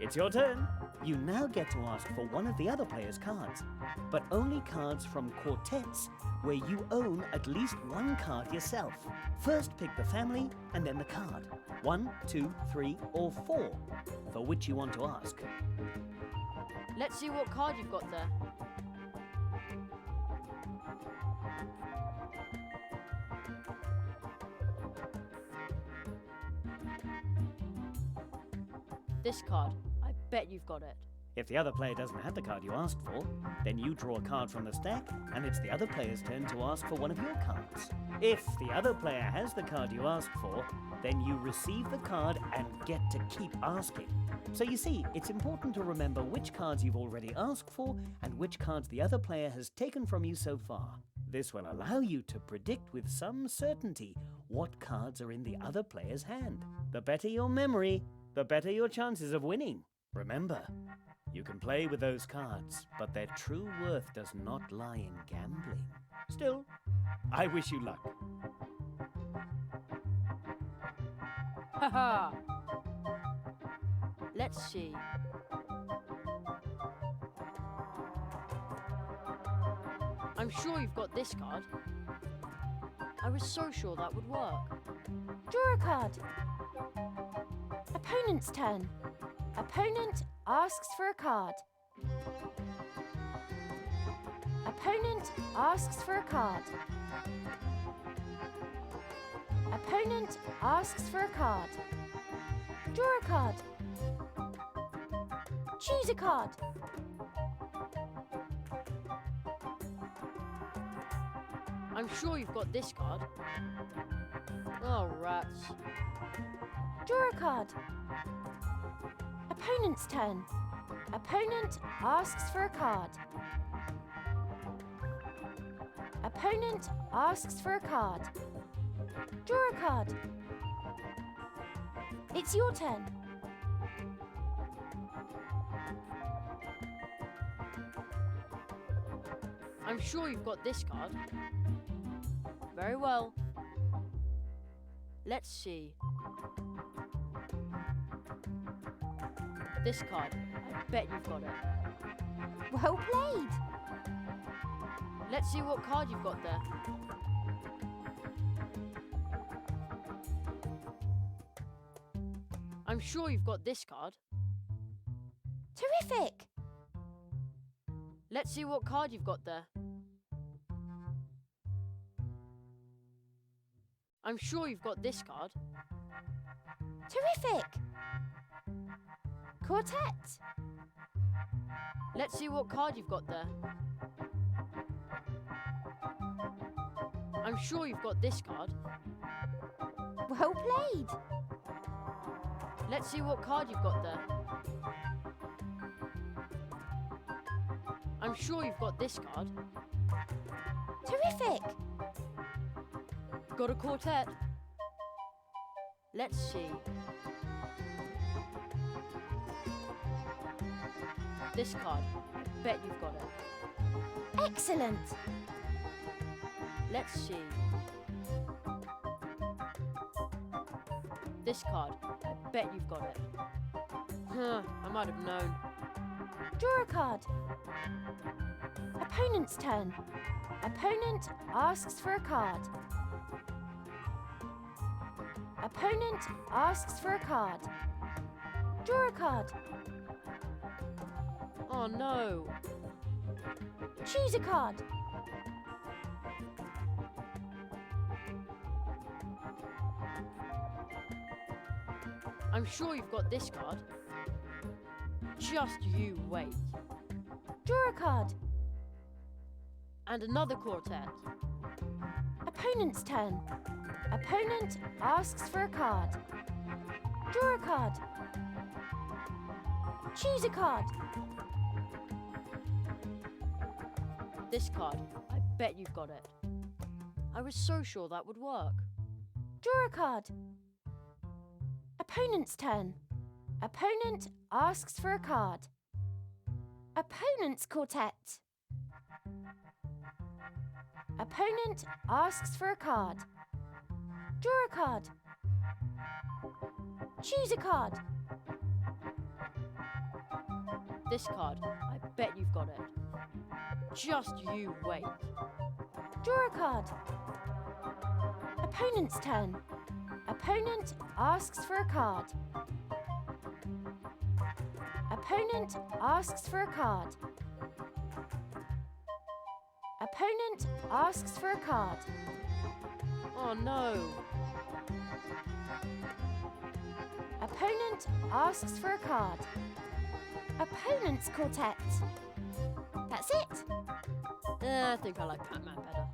It's your turn. You now get to ask for one of the other player's cards, but only cards from quartets where you own at least 1 card yourself. First pick the family and then the card. 1, 2, 3, or 4 for which you want to ask. Let's see what card you've got there. This card. I bet you've got it. If the other player doesn't have the card you asked for, then you draw a card from the stack, and it's the other player's turn to ask for one of your cards. If the other player has the card you asked for, then you receive the card and get to keep asking. So you see, it's important to remember which cards you've already asked for and which cards the other player has taken from you so far. This will allow you to predict with some certainty what cards are in the other player's hand. The better your memory, the better your chances of winning. Remember, you can play with those cards, but their true worth does not lie in gambling. Still, I wish you luck. Haha! Let's see. I'm sure you've got this card. I was so sure that would work. Draw a card. Opponent's turn. Opponent asks for a card. Opponent asks for a card. Opponent asks for a card. Draw a card. Choose a card. I'm sure you've got this card. Oh, rats. Draw a card. Opponent's turn. Opponent asks for a card. Opponent asks for a card. Draw a card. It's your turn. I'm sure you've got this card. Very well. Let's see. This card. I bet you've got it. Well played. Let's see what card you've got there. I'm sure you've got this card. Terrific. Let's see what card you've got there. I'm sure you've got this card. Terrific! Quartet! Let's see what card you've got there. I'm sure you've got this card. Well played! Let's see what card you've got there. I'm sure you've got this card. Terrific! Got a quartet. Let's see. This card. I bet you've got it. Excellent! Let's see. This card. I bet you've got it. Huh, I might have known. Draw a card. Opponent's turn. Opponent asks for a card. Opponent asks for a card. Draw a card. Oh no. Choose a card. I'm sure you've got this card. Just you wait. Draw a card. And another quartet. Opponent's turn. Opponent asks for a card. Draw a card. Choose a card. This card. I bet you've got it. I was so sure that would work. Draw a card. Opponent's turn. Opponent asks for a card. Opponent's quartet. Opponent asks for a card. Draw a card. Choose a card. This card. I bet you've got it. Just you wait. Draw a card. Opponent's turn. Opponent asks for a card. Opponent asks for a card. Opponent asks for a card. Oh no. Opponent asks for a card. Opponent's quartet. That's it. I think I like Batman better.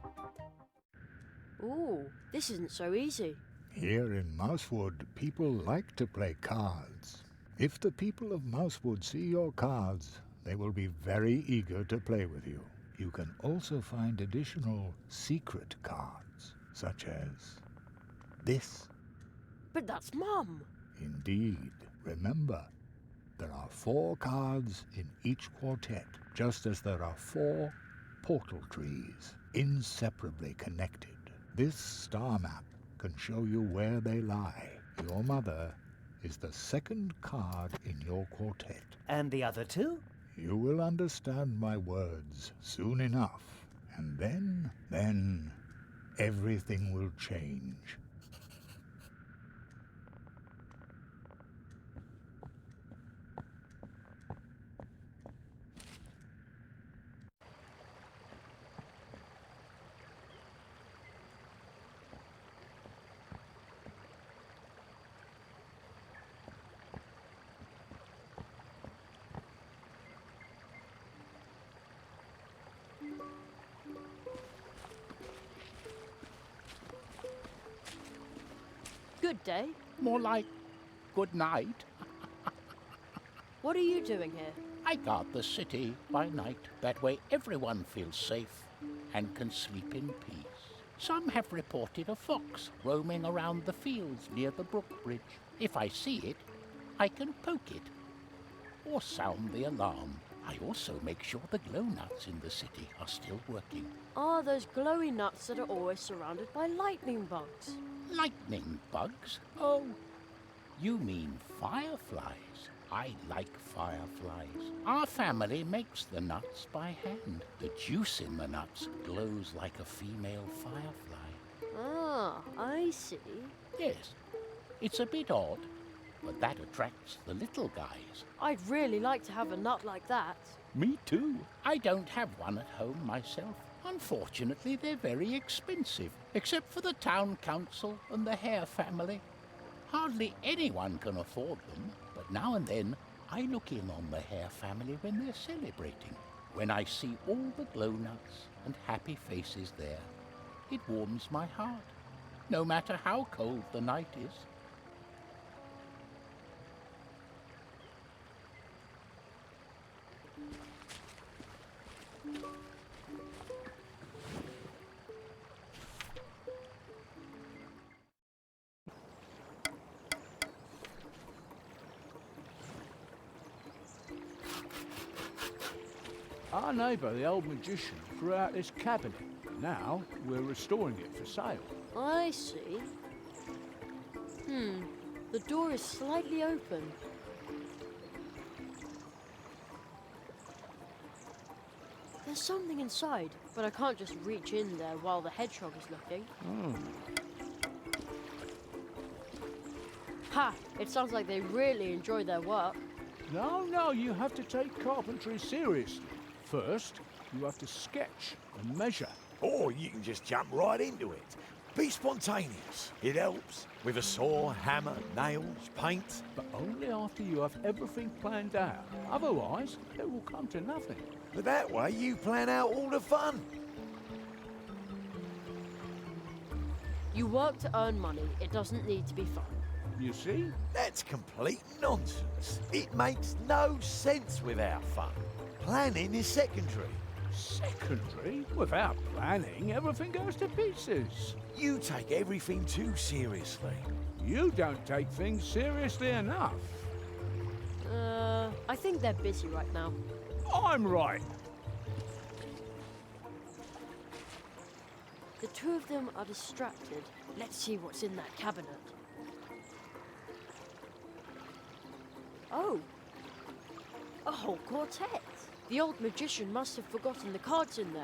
Ooh, this isn't so easy. Here in Mousewood, people like to play cards. If the people of Mousewood see your cards, they will be very eager to play with you. You can also find additional secret cards, such as this. But that's Mum. Indeed. Remember, there are 4 cards in each quartet, just as there are 4 portal trees, inseparably connected. This star map can show you where they lie. Your mother is the 2nd card in your quartet. And the other 2? You will understand my words soon enough, and then everything will change. Good day. More like good night. What are you doing here? I guard the city by night. That way everyone feels safe and can sleep in peace. Some have reported a fox roaming around the fields near the brook bridge. If I see it, I can poke it or sound the alarm. I also make sure the glow nuts in the city are still working. Ah, those glowy nuts that are always surrounded by lightning bugs. Lightning bugs? Oh, you mean fireflies. I like fireflies. Our family makes the nuts by hand. The juice in the nuts glows like a female firefly. Ah, I see. Yes, it's a bit odd, but that attracts the little guys. I'd really like to have a nut like that. Me too. I don't have one at home myself. Unfortunately, they're very expensive, except for the town council and the Hare family. Hardly anyone can afford them, but now and then I look in on the Hare family when they're celebrating. When I see all the glow-nuts and happy faces there, it warms my heart, no matter how cold the night is. Our neighbour, the old magician, threw out this cabinet. Now we're restoring it for sale. I see. The door is slightly open. There's something inside, but I can't just reach in there while the hedgehog is looking. Ha! It sounds like they really enjoy their work. No, you have to take carpentry seriously. First, you have to sketch and measure. Or you can just jump right into it. Be spontaneous. It helps. With a saw, hammer, nails, paint. But only after you have everything planned out. Otherwise, it will come to nothing. But that way you plan out all the fun. You work to earn money. It doesn't need to be fun. You see? That's complete nonsense. It makes no sense without fun. Planning is secondary. Secondary? Without planning, everything goes to pieces. You take everything too seriously. You don't take things seriously enough. I think they're busy right now. I'm right. The two of them are distracted. Let's see what's in that cabinet. Oh, a whole quartet. The old magician must have forgotten the cards in there.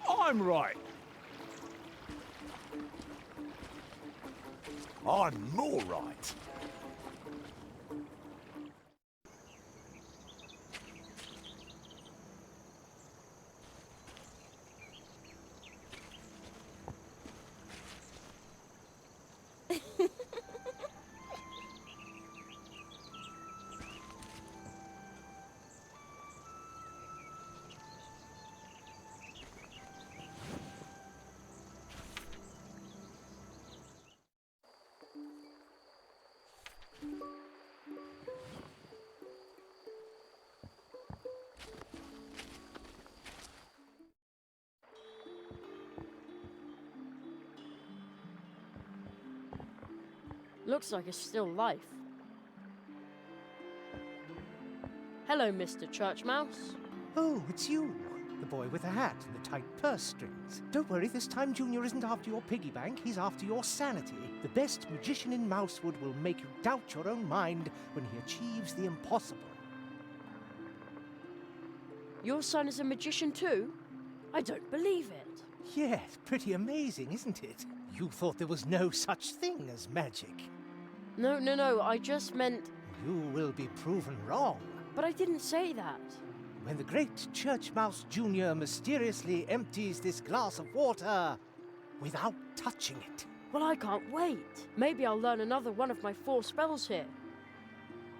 I'm right. I'm more right. Looks like a still life. Hello, Mr. Church Mouse. Oh, it's you. The boy with the hat and the tight purse strings. Don't worry, this time Junior isn't after your piggy bank, he's after your sanity. The best magician in Mousewood will make you doubt your own mind when he achieves the impossible. Your son is a magician too? I don't believe it. Yes, pretty amazing, isn't it? You thought there was no such thing as magic. No, I just meant... You will be proven wrong. But I didn't say that. When the great Church Mouse Jr. mysteriously empties this glass of water without touching it. Well, I can't wait. Maybe I'll learn another one of my 4 spells here.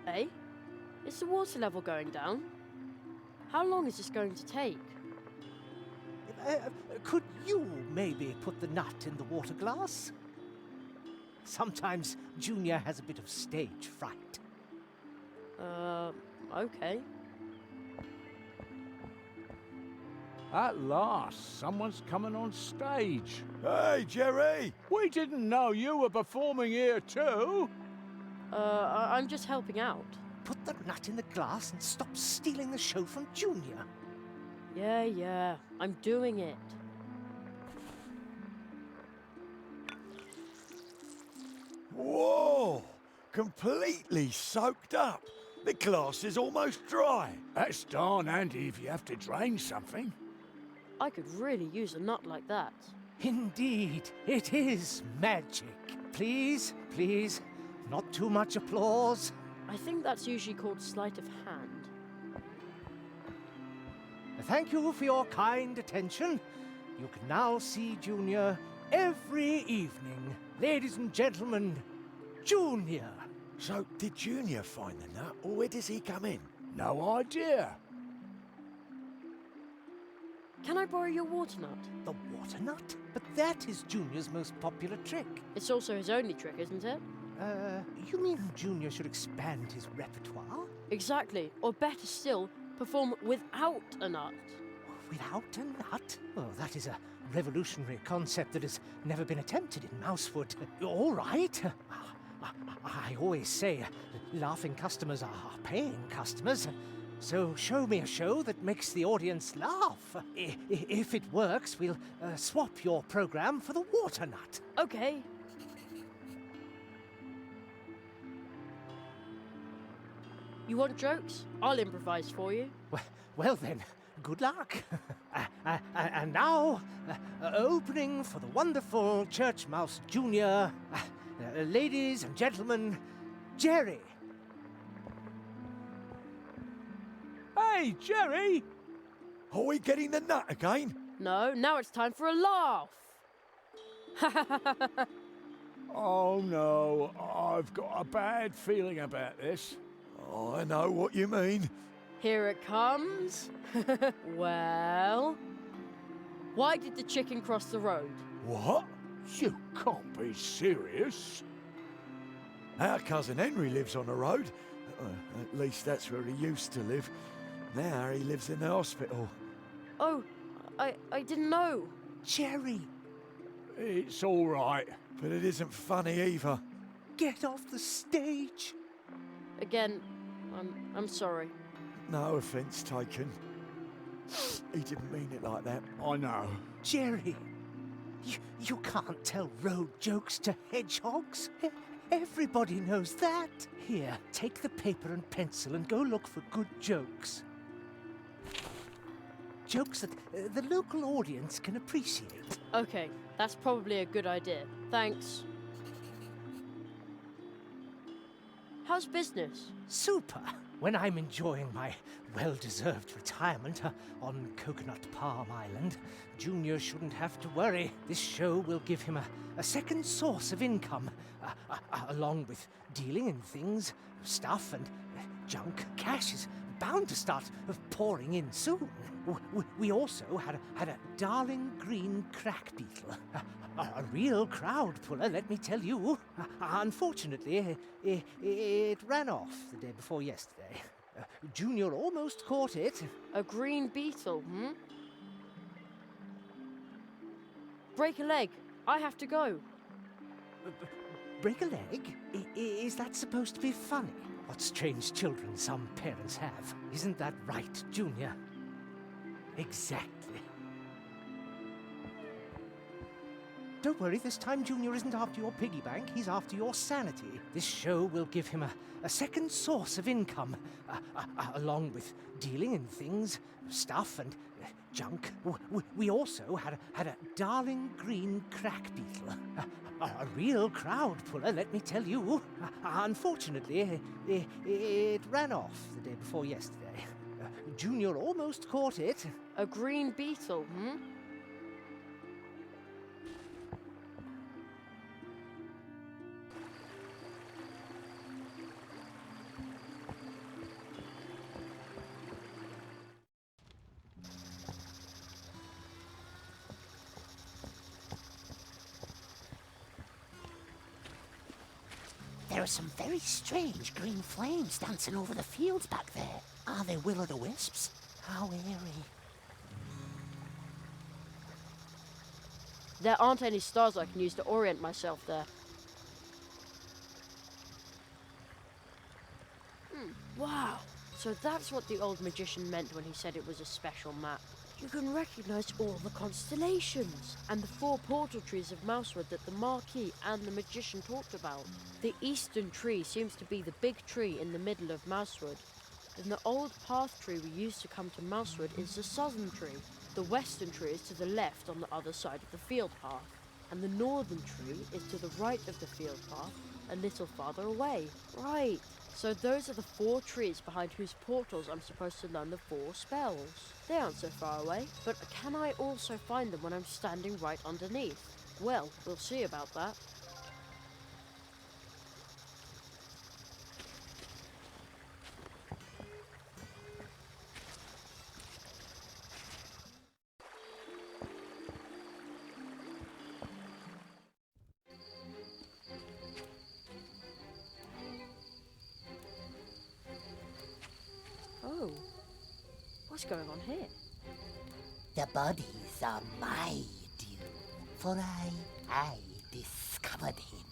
Eh? Is the water level going down? How long is this going to take? Could you maybe put the nut in the water glass? Sometimes Junior has a bit of stage fright. Okay. At last, someone's coming on stage. Hey, Jerry! We didn't know you were performing here too. I'm just helping out. Put the nut in the glass and stop stealing the show from Junior. Yeah, I'm doing it. Whoa! Completely soaked up. The glass is almost dry. That's darn handy if you have to drain something. I could really use a nut like that. Indeed, it is magic. Please, not too much applause. I think that's usually called sleight of hand. thank you for your kind attention. You can now see Junior every evening. Ladies and gentlemen, Junior. So, did Junior find the nut, or where does he come in? No idea. Can I borrow your water nut? The water nut? But that is Junior's most popular trick. It's also his only trick, isn't it? You mean Junior should expand his repertoire? Exactly. Or better still, perform without a nut. Without a nut? Oh, that is a revolutionary concept that has never been attempted in Mousewood. All right. I always say, laughing customers are paying customers. So show me a show that makes the audience laugh. If it works, we'll swap your program for the water nut. Okay. You want jokes? I'll improvise for you. Well then, good luck. And now, opening for the wonderful Church Mouse Junior, ladies and gentlemen, Jerry. Hey, Jerry! Are we getting the nut again? No, now it's time for a laugh. Oh no, I've got a bad feeling about this. Oh, I know what you mean. Here it comes. Well, why did the chicken cross the road? What? You can't be serious. Our cousin Henry lives on the road. At least that's where he used to live. Now he lives in the hospital. Oh, I didn't know. Jerry. It's all right. But it isn't funny either. Get off the stage. Again, I'm sorry. No offence taken. He didn't mean it like that. I know. Jerry, you can't tell road jokes to hedgehogs. Everybody knows that. Here, take the paper and pencil and go look for good jokes. Jokes that the local audience can appreciate. Okay, that's probably a good idea. Thanks. How's business? Super. When I'm enjoying my well-deserved retirement on Coconut Palm Island, Junior shouldn't have to worry. This show will give him a second source of income, along with dealing in things, stuff and junk. Cash is bound to start pouring in soon. We also had a darling green crack beetle. A real crowd puller, let me tell you. Unfortunately, it ran off the day before yesterday. Junior almost caught it. A green beetle, Break a leg. I have to go. Break a leg? Is that supposed to be funny? What strange children some parents have. Isn't that right, Junior? Exactly. Don't worry, this time Junior isn't after your piggy bank, he's after your sanity. This show will give him a second source of income, along with dealing in things, stuff and junk. We also had a darling green crack beetle. A real crowd puller, let me tell you. Unfortunately, it ran off the day before yesterday. Junior almost caught it. A green beetle, There are some very strange green flames dancing over the fields back there. Are they will-o'-the-wisps? How eerie. There aren't any stars I can use to orient myself there. Wow. So that's what the old magician meant when he said it was a special map. You can recognize all the constellations and the 4 portal trees of Mousewood that the Marquis and the magician talked about. The eastern tree seems to be the big tree in the middle of Mousewood. And the old path tree we used to come to Mousewood is the southern tree. The western tree is to the left on the other side of the field path. And the northern tree is to the right of the field path, a little farther away. Right. So those are the 4 trees behind whose portals I'm supposed to learn the 4 spells. They aren't so far away, but can I also find them when I'm standing right underneath? Well, we'll see about that. Oh, what's going on here? The bodies are my due, for I discovered him,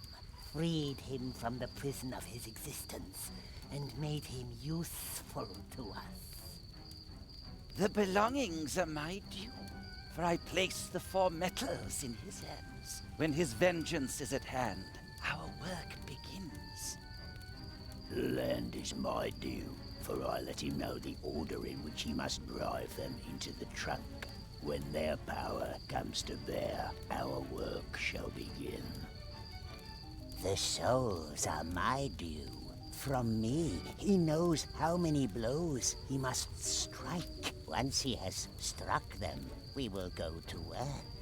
freed him from the prison of his existence, and made him useful to us. The belongings are my due, for I placed the 4 metals in his hands. When his vengeance is at hand, our work begins. The land is my due, for I let him know the order in which he must drive them into the trunk. When their power comes to bear, our work shall begin. The souls are my due. From me, he knows how many blows he must strike. Once he has struck them, we will go to work.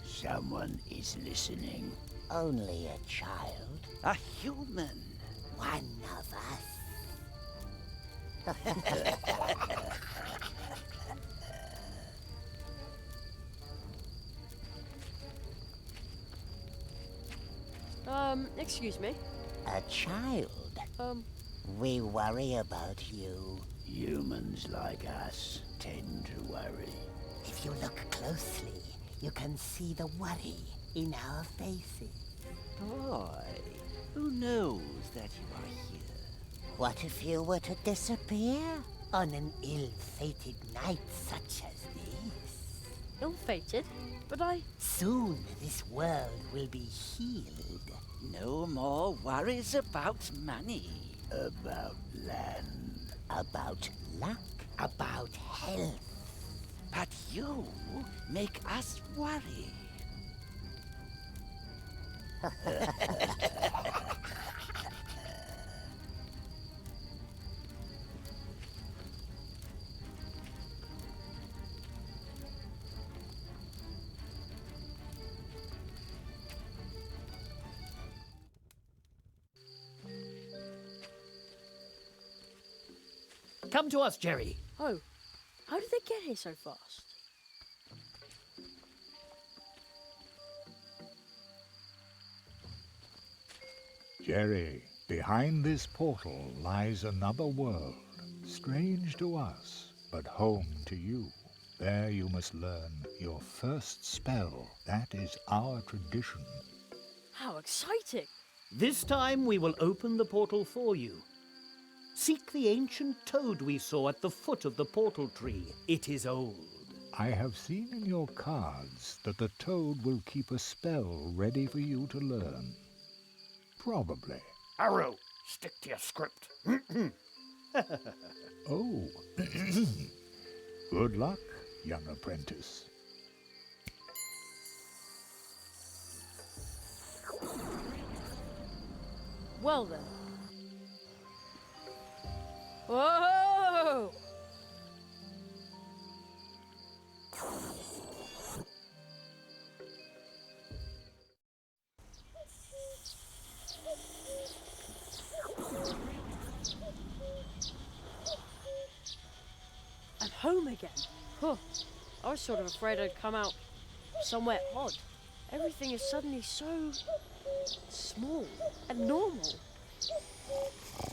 Someone is listening. Only a child. A human. One of us. Excuse me? A child. We worry about you. Humans like us tend to worry. If you look closely, you can see the worry in our faces. Boy, who knows that you are here? What if you were to disappear on an ill-fated night such as this? Ill-fated? But Soon this world will be healed. No more worries about money. About land. About luck. About health. But you make us worry. Come to us, Jerry. Oh, how did they get here so fast? Jerry, behind this portal lies another world, strange to us, but home to you. There you must learn your first spell. That is our tradition. How exciting! This time we will open the portal for you. Seek the ancient toad we saw at the foot of the portal tree. It is old. I have seen in your cards that the toad will keep a spell ready for you to learn. Probably. Arrow, stick to your script. Oh. Good luck, young apprentice. Well then. Whoa! I'm home again. Huh. I was sort of afraid I'd come out somewhere odd. Everything is suddenly so small and normal.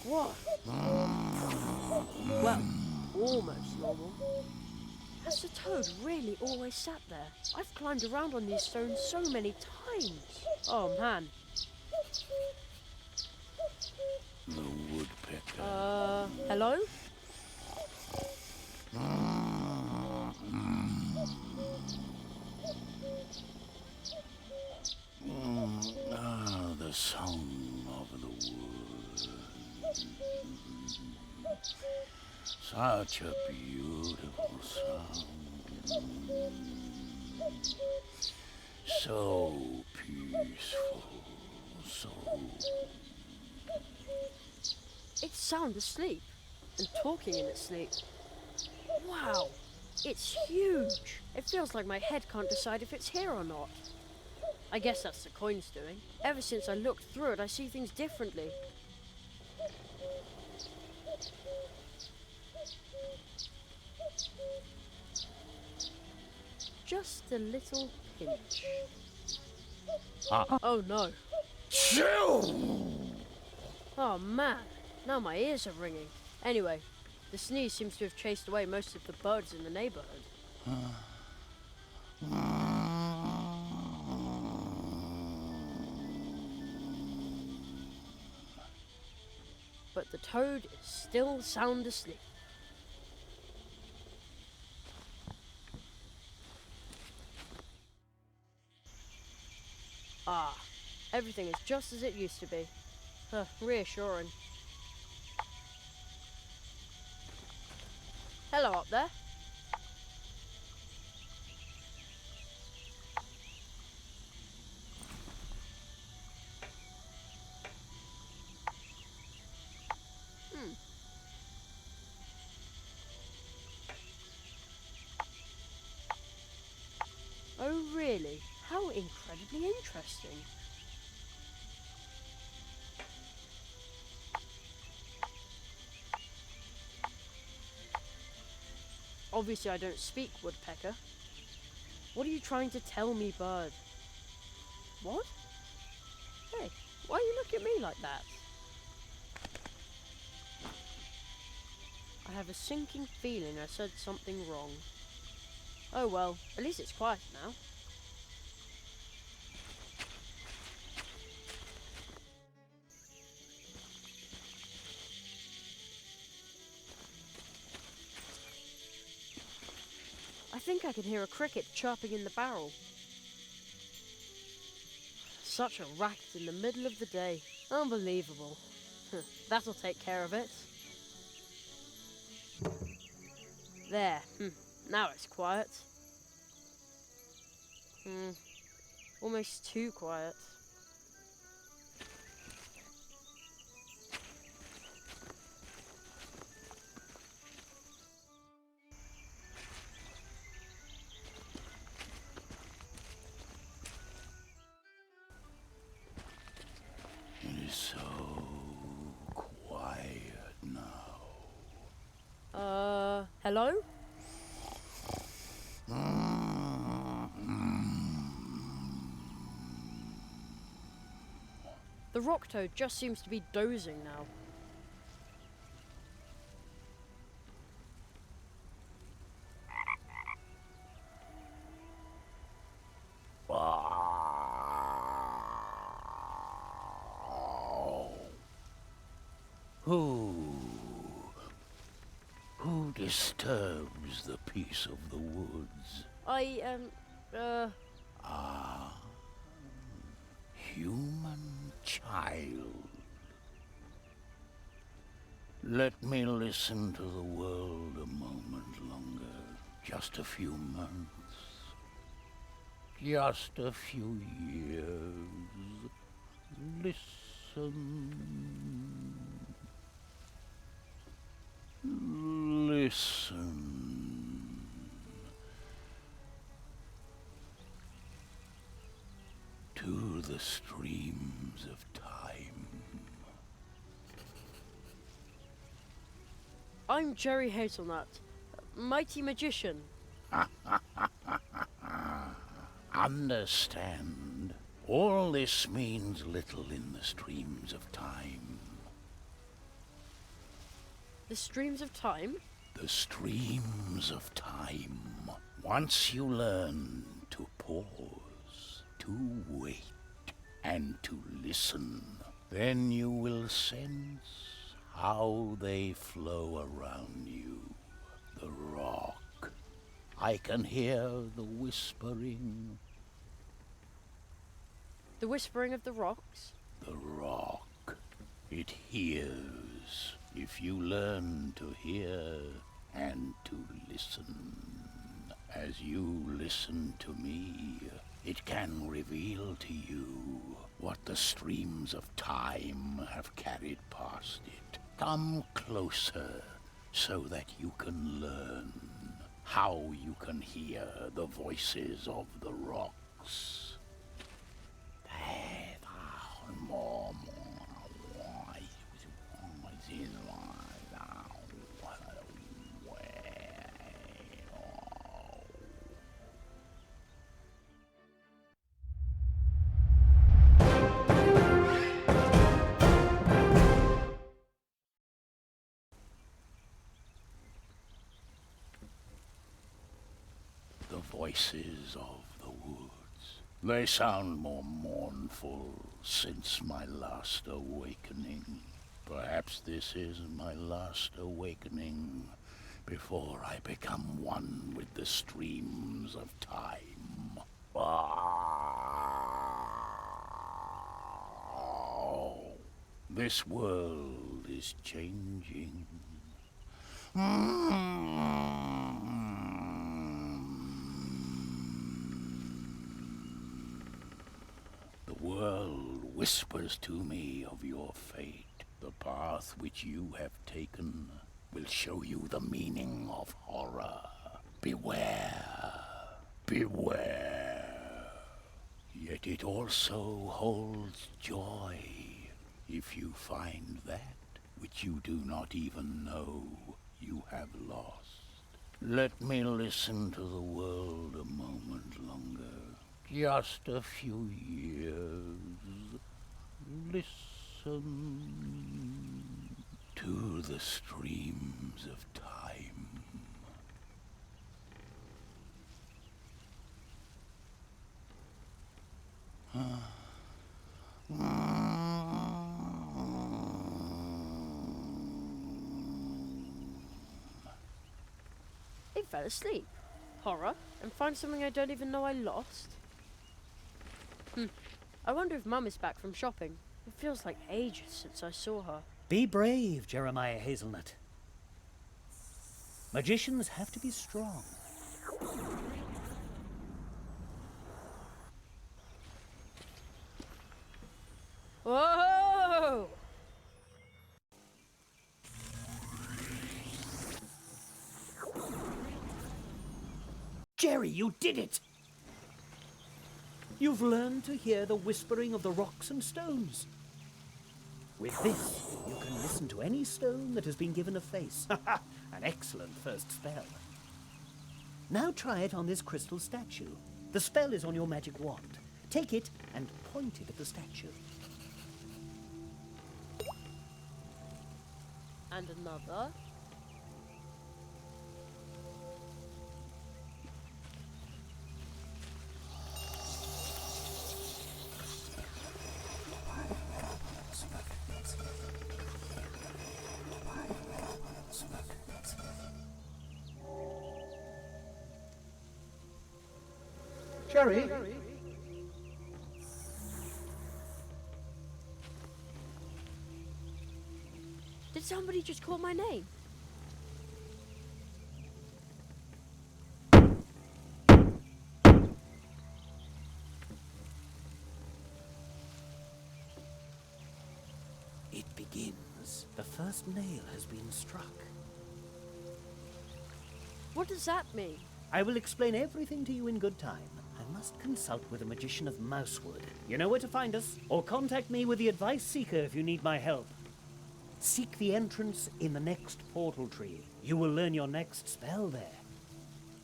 What? Well, almost normal. Has the toad really always sat there? I've climbed around on these stones so many times. Oh, man. The woodpecker. Hello? The song of the wood. Such a beautiful song. So peaceful. So... It's sound asleep and talking in its sleep. Wow, it's huge. It feels like my head can't decide if it's here or not. I guess that's the coin's doing. Ever since I looked through it, I see things differently. Just a little pinch. Oh no. Oh man, now my ears are ringing. Anyway, the sneeze seems to have chased away most of the birds in the neighborhood. But the toad is still sound asleep. Ah, everything is just as it used to be. Reassuring. Hello up there. Oh really? How incredibly interesting. Obviously I don't speak woodpecker. What are you trying to tell me, bird? What? Hey, why are you looking at me like that? I have a sinking feeling I said something wrong. Oh well, at least it's quiet now. I think I can hear a cricket chirping in the barrel. Such a racket in the middle of the day. Unbelievable. That'll take care of it. There. Now it's quiet. Almost too quiet. It is so quiet now. Hello? The rock toad just seems to be dozing now. Who disturbs the peace of the woods? Human child. Let me listen to the world a moment longer. Just a few months. Just a few years. Listen. Listen. To the streams of time. I'm Jerry Hazelnut, mighty magician. Understand, all this means little in the streams of time. The streams of time? The streams of time. Once you learn to pause, to wait, and to listen, then you will sense how they flow around you. The rock. I can hear the whispering. The whispering of the rocks? The rock. It hears. If you learn to hear and to listen, as you listen to me, It can reveal to you what the streams of time have carried past it. Come closer so that you can learn how you can hear the voices of the rocks. The voices of the woods. They sound more mournful since my last awakening. Perhaps this is my last awakening before I become one with the streams of time. Oh, this world is changing. The world whispers to me of your fate. The path which you have taken will show you the meaning of horror. Beware, beware. Yet it also holds joy if you find that which you do not even know you have lost. Let me listen to the world a moment longer. Just a few years. Listen to the streams of time. He fell asleep. Horror? And find something I don't even know I lost? I wonder if Mum is back from shopping. It feels like ages since I saw her. Be brave, Jeremiah Hazelnut. Magicians have to be strong. Whoa! Jerry, you did it! You've learned to hear the whispering of the rocks and stones. With this, you can listen to any stone that has been given a face. An excellent first spell. Now try it on this crystal statue. The spell is on your magic wand. Take it and point it at the statue. And another. Jerry? Did somebody just call my name? It begins. The first nail has been struck. What does that mean? I will explain everything to you in good time. I must consult with a magician of Mousewood. You know where to find us, or contact me with the Advice Seeker if you need my help. Seek the entrance in the next portal tree. You will learn your next spell there.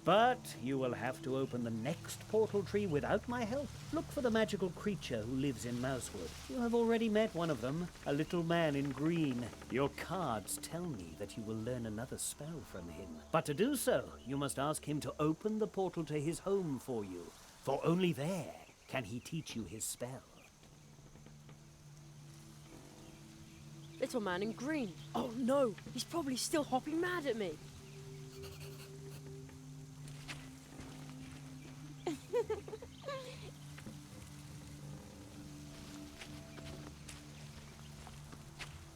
But you will have to open the next portal tree without my help. Look for the magical creature who lives in Mousewood. You have already met one of them, a little man in green. Your cards tell me that you will learn another spell from him. But to do so, you must ask him to open the portal to his home for you. For only there can he teach you his spell. Little man in green. Oh no, he's probably still hopping mad at me.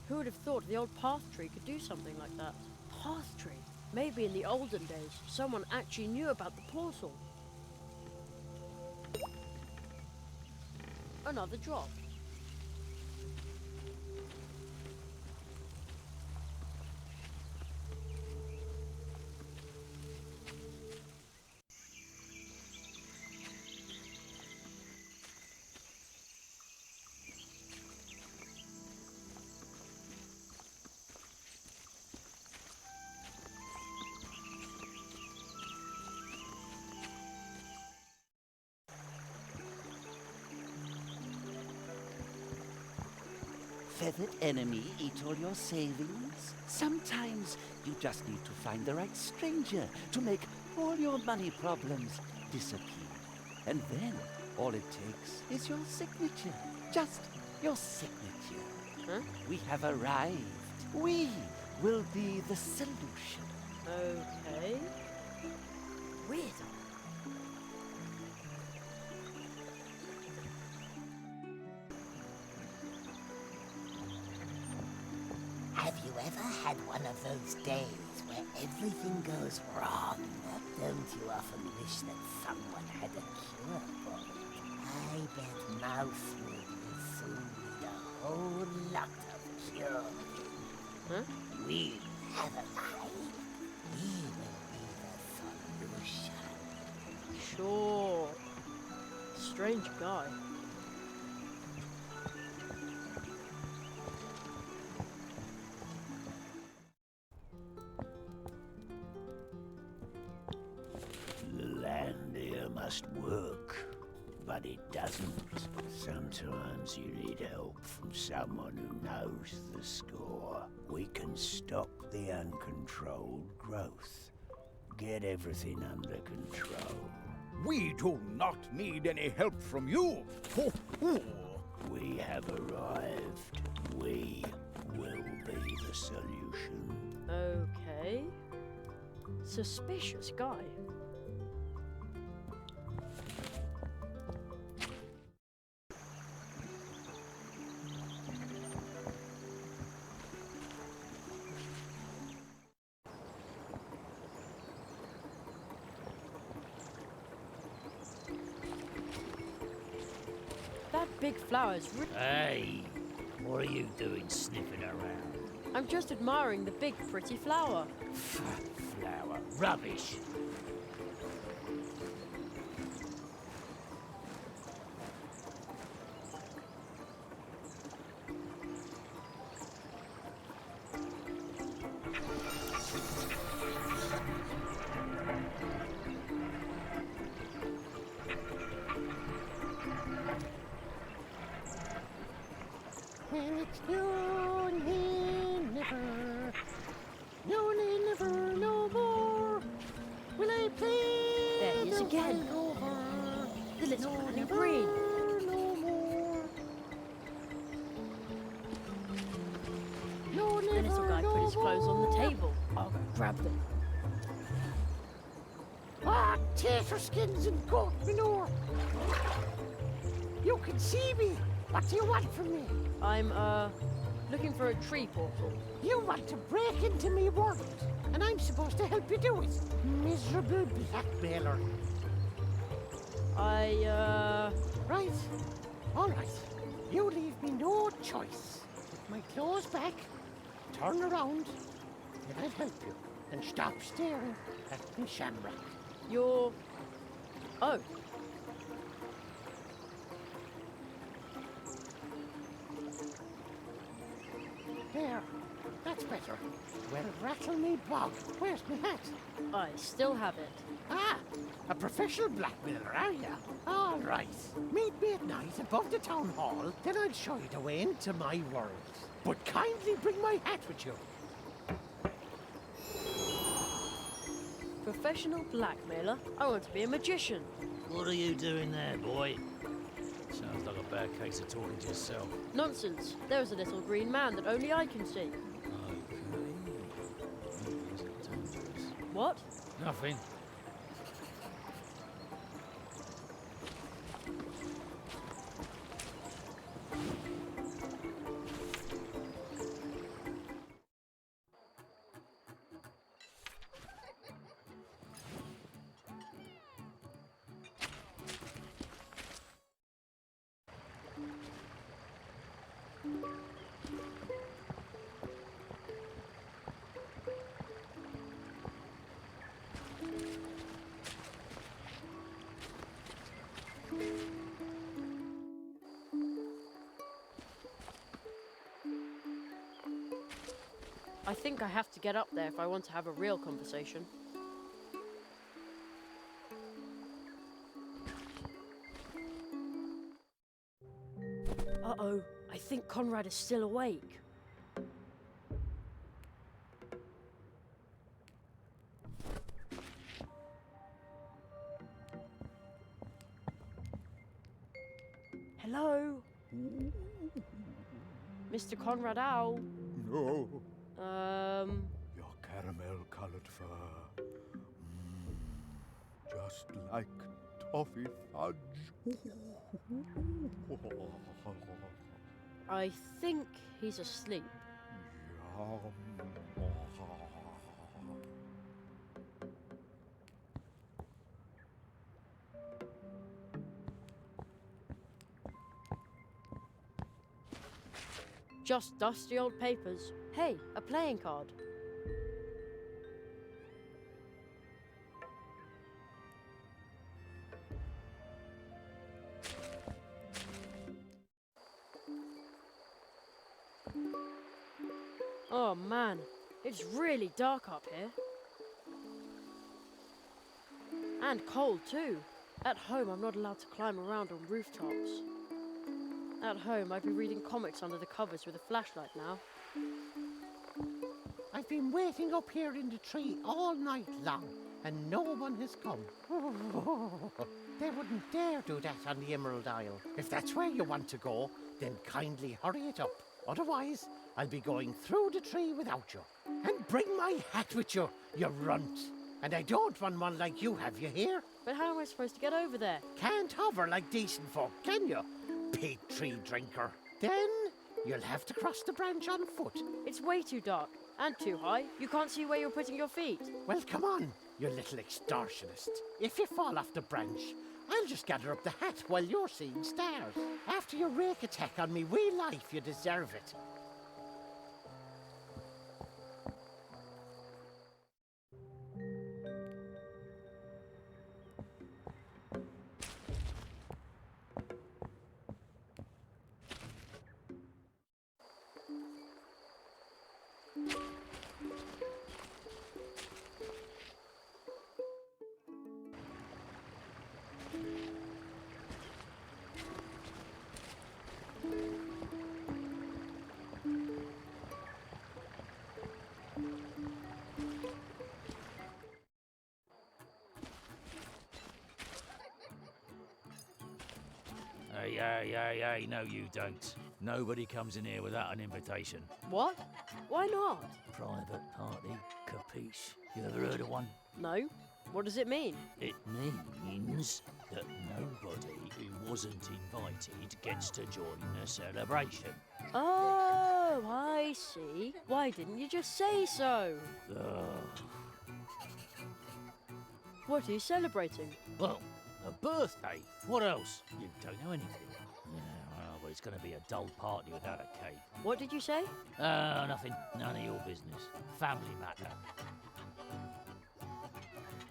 Who would have thought the old path tree could do something like that? Path tree? Maybe in the olden days, someone actually knew about the portal. Another drop. Feathered enemy eat all your savings? Sometimes you just need to find the right stranger to make all your money problems disappear. And then all it takes is your signature. Just your signature. Huh? We have arrived. We will be the solution. Okay. Weird. Have you ever had one of those days where everything goes wrong? Don't you often wish that someone had a cure for it? I bet Mousewood will soon need a whole lot of cures. Huh? We have arrived. We will be the solution. Sure. Strange guy. The land here must work, but it doesn't. Sometimes you need help from someone who knows the score. We can stop the uncontrolled growth. Get everything under control. We do not need any help from you. Ho, ho. We have arrived. We will be the solution. Okay. Suspicious guy. That big flower's Hey, what are you doing sniffing around? I'm just admiring the big, pretty flower. Flower. Rubbish. Well, it's no never, no more. Will I play? There he is again. The little man in green. No more. No, The little guy put his clothes on the table. I'll go grab them. Ah, tater skins and goat manure. You can see me. What do you want from me? I'm, looking for a tree portal. You want to break into me world, and I'm supposed to help you do it. Miserable blackmailer. Right. All right. You leave me no choice. Put my clothes back, turn around, and I'll help you. And stop staring at me shamrock. You're... Oh. There. That's better. Well, rattle me bog. Where's my hat? I still have it. Ah, a professional blackmailer, are ya? All right. Meet me at night above the town hall, then I'll show you the way into my world. But kindly bring my hat with you. Professional blackmailer? I want to be a magician. What are you doing there, boy? Sounds like a bad case of talking to yourself. Nonsense. There is a little green man that only I can see. What? Nothing. I think I have to get up there if I want to have a real conversation. Uh-oh, I think Conrad is still awake. Hello? Mr. Conrad Owl? No. Your caramel-colored fur. Just like toffee fudge. I think he's asleep. Just dusty old papers. Hey, a playing card. Oh man, it's really dark up here. And cold too. At home, I'm not allowed to climb around on rooftops. At home, I'd be reading comics under the covers with a flashlight now. I've been waiting up here in the tree all night long, and no one has come. They wouldn't dare do that on the Emerald Isle. If that's where you want to go, then kindly hurry it up. Otherwise, I'll be going through the tree without you. And bring my hat with you, you runt. And I don't want one like you have, you hear? But how am I supposed to get over there? Can't hover like decent folk, can you? Pig tree drinker. Then you'll have to cross the branch on foot. It's way too dark and too high. You can't see where you're putting your feet. Well, come on, you little extortionist. If you fall off the branch, I'll just gather up the hat while you're seeing stars. After your rake attack on me wee life, you deserve it. Hey, no you don't. Nobody comes in here without an invitation. What? Why not? Private party, capiche? You ever heard of one? No. What does it mean? It means that nobody who wasn't invited gets to join the celebration. Oh, I see. Why didn't you just say so? What are you celebrating? Well, a birthday. What else? You don't know anything. Yeah, well, but it's going to be a dull party without a cake. What did you say? Nothing. None of your business. Family matter.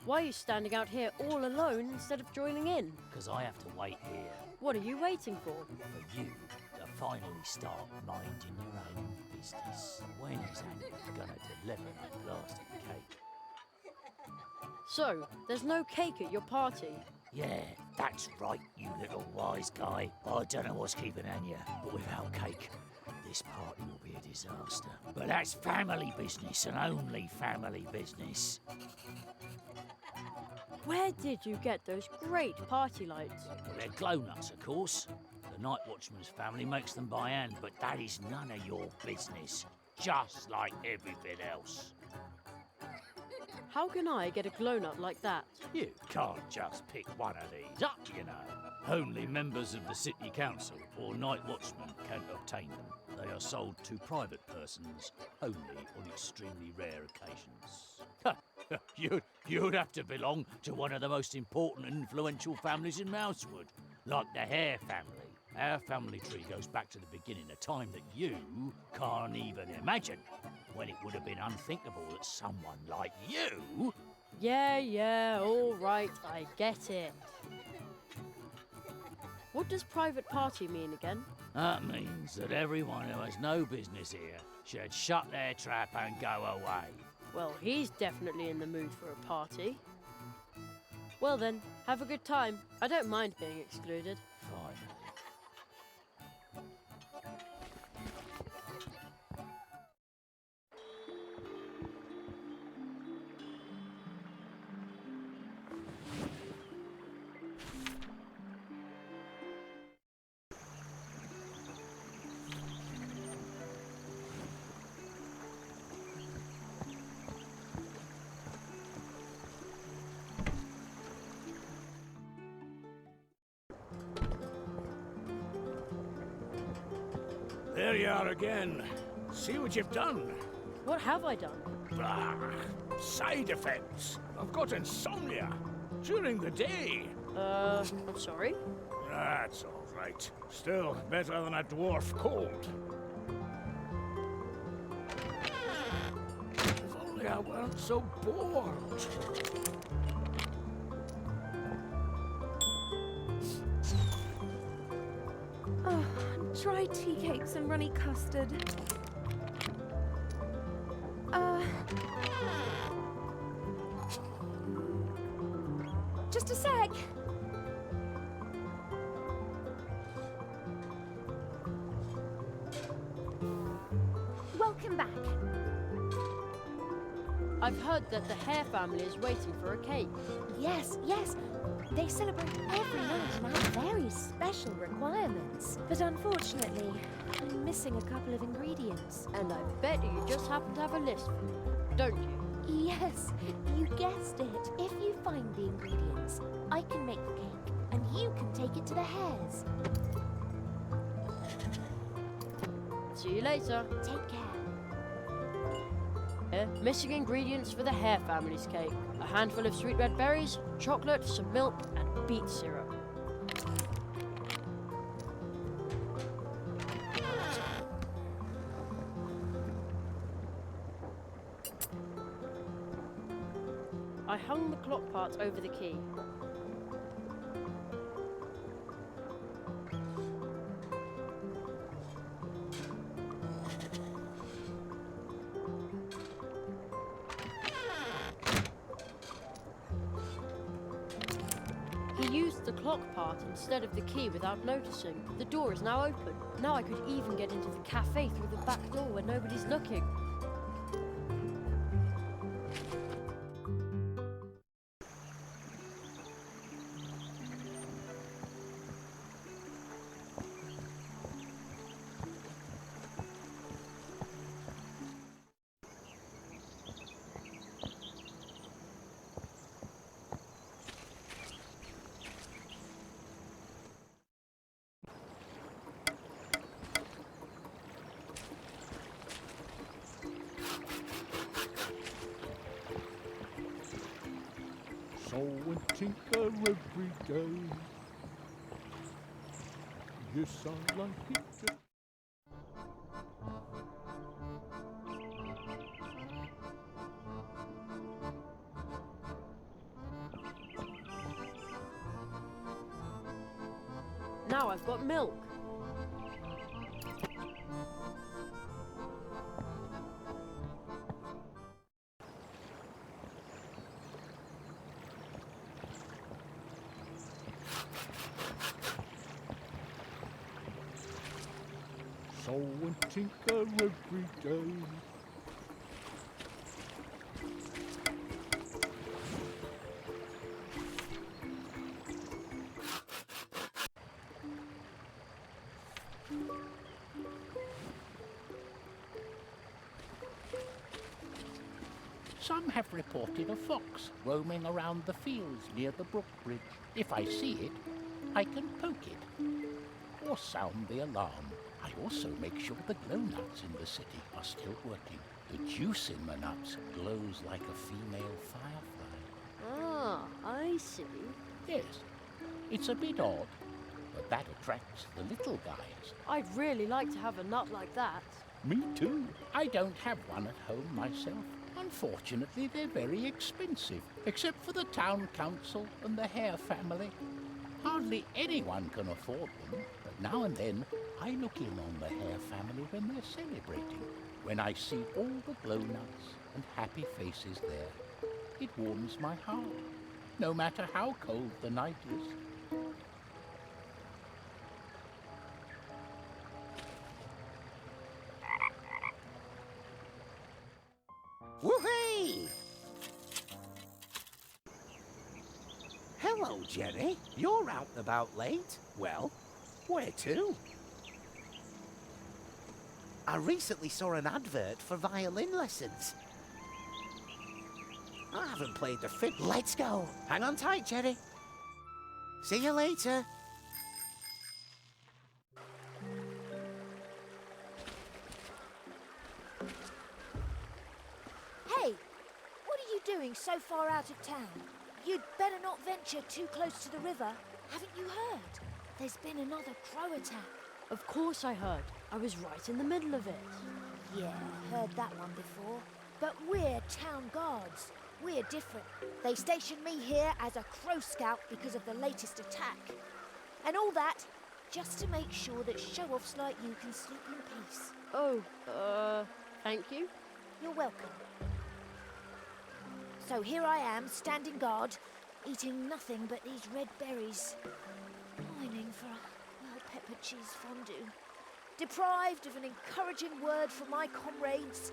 Why are you standing out here all alone instead of joining in? Because I have to wait here. What are you waiting for? For you to finally start minding your own business. When is Annie going to deliver that blasted cake? So, there's no cake at your party? Yeah, that's right, you little wise guy. I don't know what's keeping Anya, but without cake, this party will be a disaster. But that's family business and only family business. Where did you get those great party lights? Well, they're glow nuts, of course. The Night Watchman's family makes them by hand, but that is none of your business. Just like everything else. How can I get a glow nut like that? You can't just pick one of these up, you know. Only members of the city council or night watchmen can obtain them. They are sold to private persons only on extremely rare occasions. You'd have to belong to one of the most important and influential families in Mousewood, like the Hare family. Our family tree goes back to the beginning, a time that you can't even imagine, when it would have been unthinkable that someone like you... Yeah, all right, I get it. What does private party mean again? That means that everyone who has no business here should shut their trap and go away. Well, he's definitely in the mood for a party. Well then, have a good time. I don't mind being excluded. Fine. There you are again. See what you've done. What have I done? Ah, side effects. I've got insomnia. During the day. I'm sorry? That's all right. Still better than a dwarf cold. If only I weren't so bored. Oh, dry tea cakes and runny custard. Just a sec. Welcome back. I've heard that the Hare family is waiting for a cake. Yes, yes. They celebrate every night and have very special requirements. But unfortunately, I'm missing a couple of ingredients. And I bet you just happen to have a list for me, don't you? Yes, you guessed it. If you find the ingredients, I can make the cake, and you can take it to the hares. See you later. Take care. Missing ingredients for the Hare family's cake. A handful of sweet red berries, chocolate, some milk, and beet syrup. I hung the clock part over the key. He used the clock part instead of the key without noticing. The door is now open. Now I could even get into the cafe through the back door where nobody's looking. Sew and tinker every day. Yes, I like it. Now I've got milk. Sew and tinker every day. Some have reported a fox roaming around the fields near the brook bridge. If I see it, I can poke it or sound the alarm. I also make sure the glow nuts in the city are still working. The juice in the nuts glows like a female firefly. Ah, I see. Yes, it's a bit odd, but that attracts the little guys. I'd really like to have a nut like that. Me too. I don't have one at home myself. Unfortunately, they're very expensive, except for the town council and the Hare family. Hardly anyone can afford them, but now and then I look in on the Hare family when they're celebrating. When I see all the glow-nuts and happy faces there, it warms my heart, no matter how cold the night is. Woohoo! Hello, Jenny. You're out and about late. Well, where to? I recently saw an advert for violin lessons. I haven't played the fiddle. Let's go. Hang on tight, Jenny. See you later. Hey, what are you doing so far out of town? You'd better not venture too close to the river. Haven't you heard? There's been another crow attack. Of course I heard. I was right in the middle of it. Yeah, heard that one before. But we're town guards. We're different. They stationed me here as a crow scout because of the latest attack. And all that just to make sure that show-offs like you can sleep in peace. Oh, thank you. You're welcome. So here I am, standing guard, eating nothing but these red berries, pining for a well-peppered cheese fondue, deprived of an encouraging word from my comrades,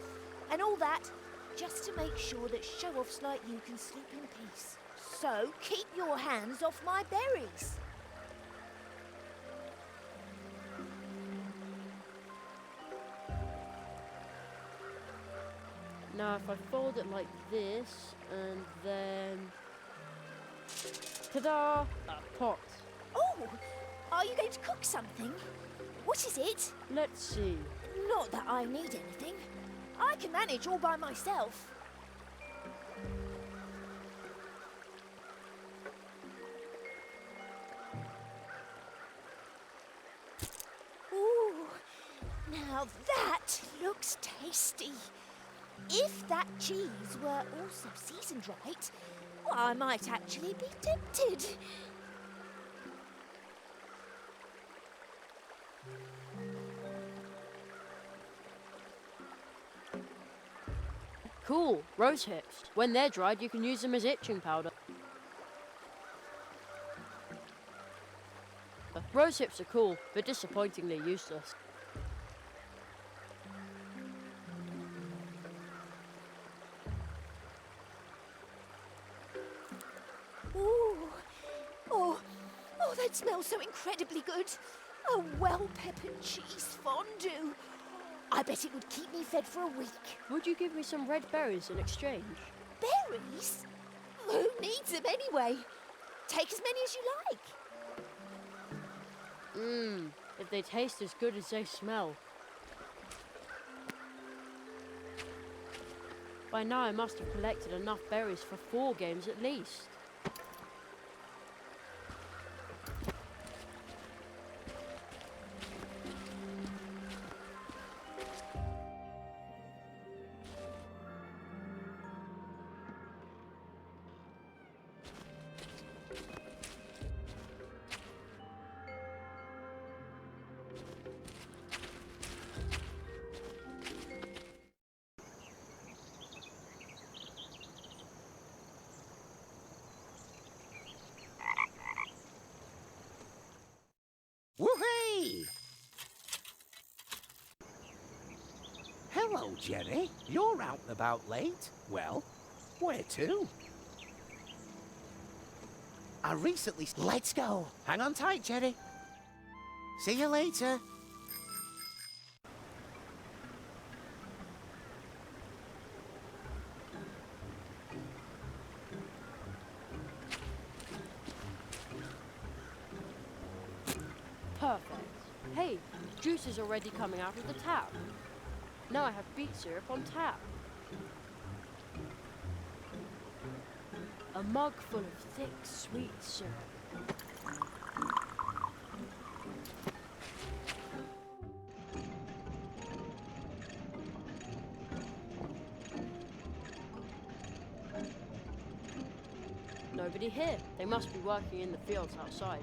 and all that just to make sure that show-offs like you can sleep in peace. So keep your hands off my berries. Now if I fold it like this, and then... Ta-da! A pot. Oh! Are you going to cook something? What is it? Let's see. Not that I need anything. I can manage all by myself. Ooh, now that looks tasty. If that cheese were also seasoned right, well, I might actually be tempted. Cool, rose hips. When they're dried, you can use them as itching powder. Rose hips are cool, but disappointingly useless. Ooh, oh, that smells so incredibly good. A well-peppered cheese fondue. I bet it would keep me fed for a week. Would you give me some red berries in exchange? Berries? Who needs them anyway? Take as many as you like. If they taste as good as they smell. By now I must have collected enough berries for 4 games at least. Woohoo! Hello, Jenny. You're out and about late. Well, where to? I recently... Let's go. Hang on tight, Jenny. See you later. Perfect. Hey, juice is already coming out of the tap. Now I have beet syrup on tap. A mug full of thick, sweet syrup. No nobody here. They must be working in the fields outside.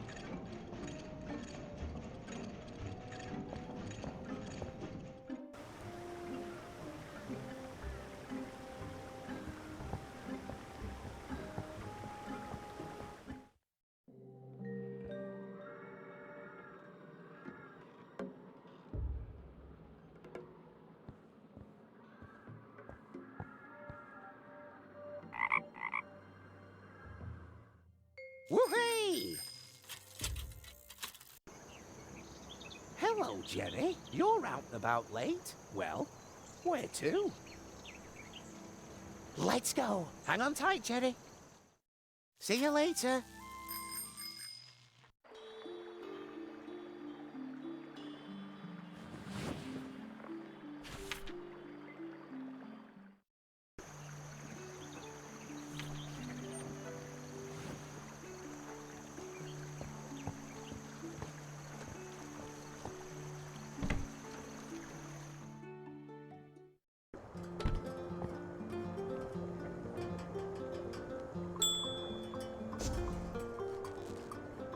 Woohoo! Hello, Jenny. You're out and about late. Well, where to? Let's go. Hang on tight, Jenny. See you later.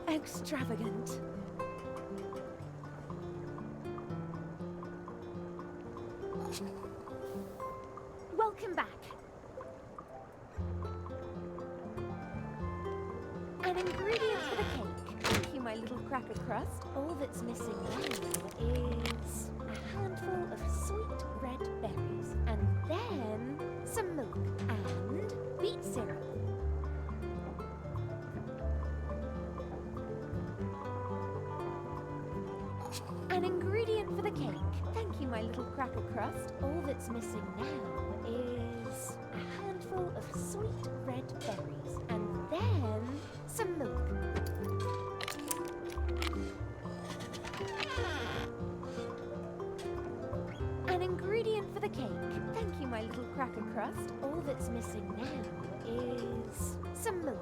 Extravagant. Welcome back. An ingredient for the cake. Thank you, my little cracker crust. All that's missing now is a handful of sweet red berries, and then some milk and beet syrup. An ingredient for the cake. Thank you, my little cracker crust. All that's missing now is a handful of sweet red berries, and then some milk. An ingredient for the cake. Thank you, my little cracker crust. All that's missing now is some milk.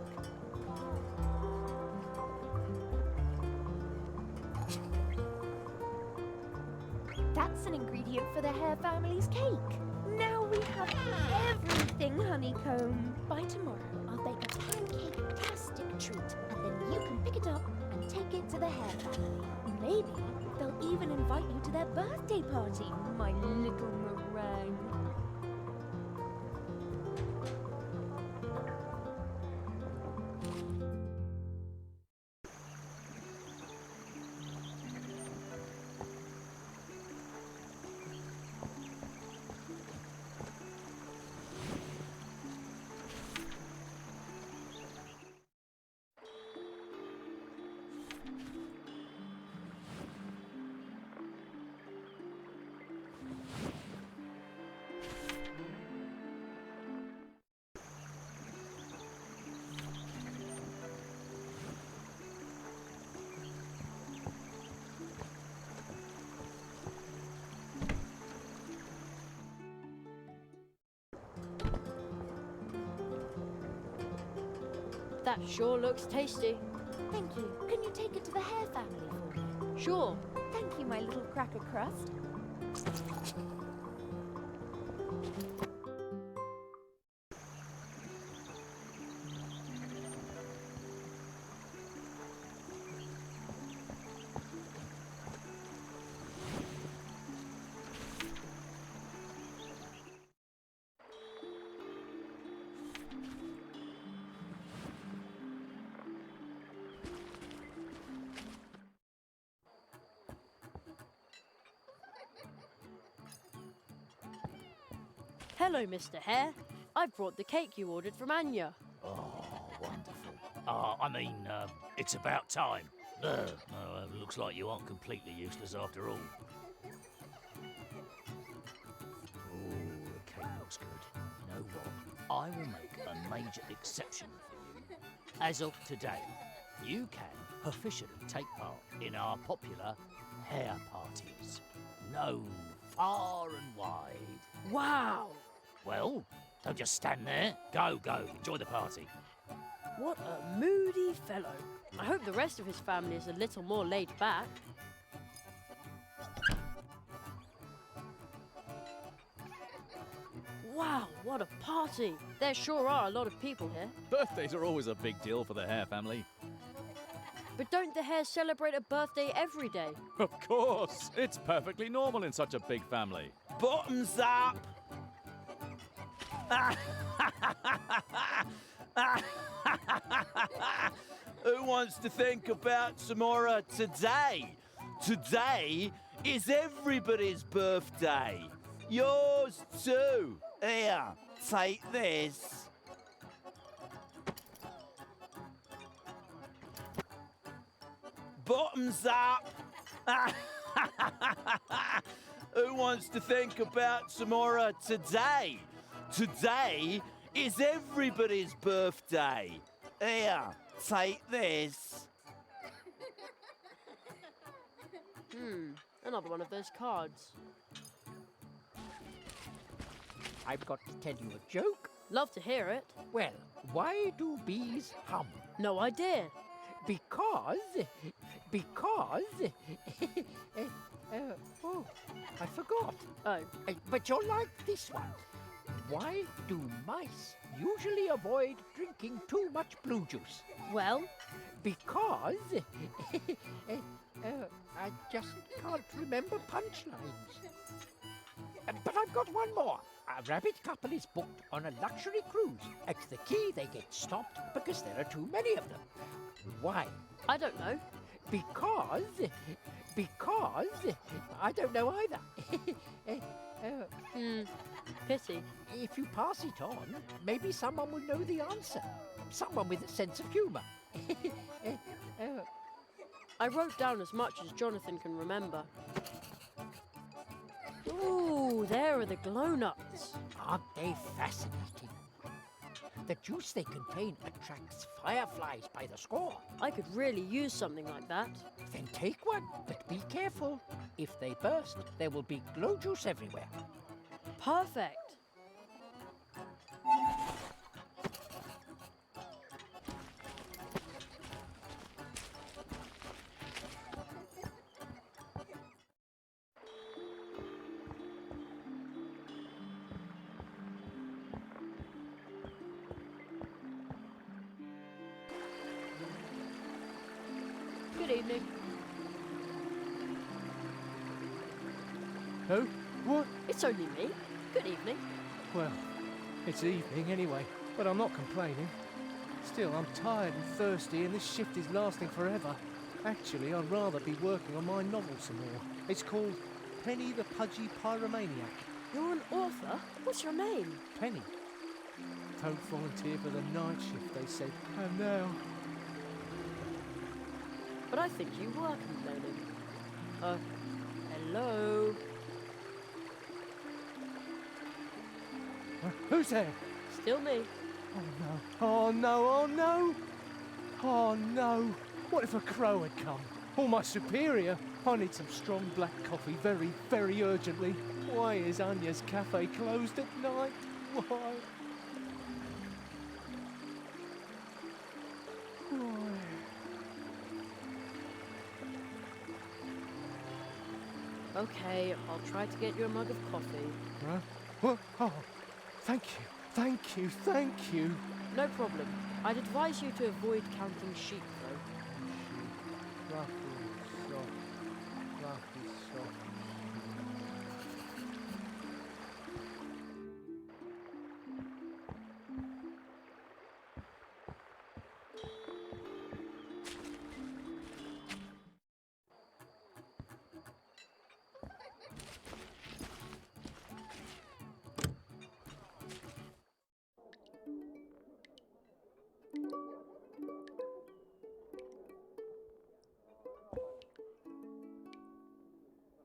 That's an ingredient for the Hare family's cake. Now we have everything honeycomb. By tomorrow, I'll bake a pancake-tastic treat, and then you can pick it up and take it to the Hare family. Maybe they'll even invite you to their birthday party, my little meringue. That sure looks tasty. Thank you. Can you take it to the Hare family for me? Sure. Thank you, my little cracker crust. Hello, Mr. Hare. I've brought the cake you ordered from Anya. Oh, wonderful. It's about time. Looks like you aren't completely useless after all. Oh, the cake looks good. You know what? I will make a major exception for you. As of today, you can officially take part in our popular hare parties. Known far and wide. Wow! Well, don't just stand there. Go, enjoy the party. What a moody fellow. I hope the rest of his family is a little more laid back. Wow, what a party! There sure are a lot of people here. Birthdays are always a big deal for the Hare family. But don't the Hares celebrate a birthday every day? Of course! It's perfectly normal in such a big family. Bottoms up! Who wants to think about tomorrow today? Today is everybody's birthday. Yours too. Here, take this. Bottoms up. Who wants to think about tomorrow today? Today is everybody's birthday. Here, take this. Another one of those cards. I've got to tell you a joke. Love to hear it. Well, why do bees hum? No idea. Because... oh, I forgot. Oh. But you'll like this one. Why do mice usually avoid drinking too much blue juice? Well? Because... I just can't remember punchlines. But I've got one more. A rabbit couple is booked on a luxury cruise. At the quay, they get stopped because there are too many of them. Why? I don't know. Because I don't know either. Pity. If you pass it on, maybe someone will know the answer. Someone with a sense of humour. I wrote down as much as Jonathan can remember. Ooh, there are the glow nuts. Aren't they fascinating? The juice they contain attracts fireflies by the score. I could really use something like that. Then take one, but be careful. If they burst, there will be glow juice everywhere. Perfect. Good evening. Who? What? It's only me. Good evening. Well, it's evening anyway, but I'm not complaining. Still, I'm tired and thirsty, and this shift is lasting forever. Actually, I'd rather be working on my novel some more. It's called Penny the Pudgy Pyromaniac. You're an author? What's your name? Penny. Don't volunteer for the night shift, they said. And now... But I think you were complaining. Hello? Who's there? Still me. Oh no, oh no, oh no! Oh no! What if a crow had come? Or my superior? I need some strong black coffee very, very urgently. Why is Anya's cafe closed at night? Why? Okay, I'll try to get you a mug of coffee. Huh? What? Oh, thank you, thank you, thank you. No problem. I'd advise you to avoid counting sheep, though. Sheep. Rough and soft. Rough and soft.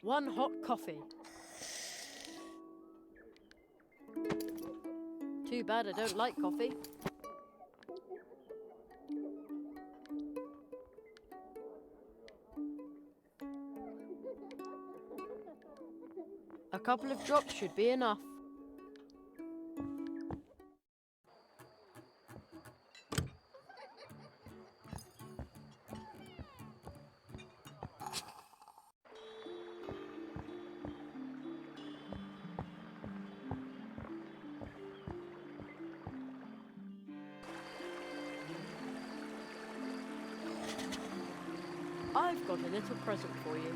One hot coffee. Too bad I don't like coffee. A couple of drops should be enough. I've got a little present for you.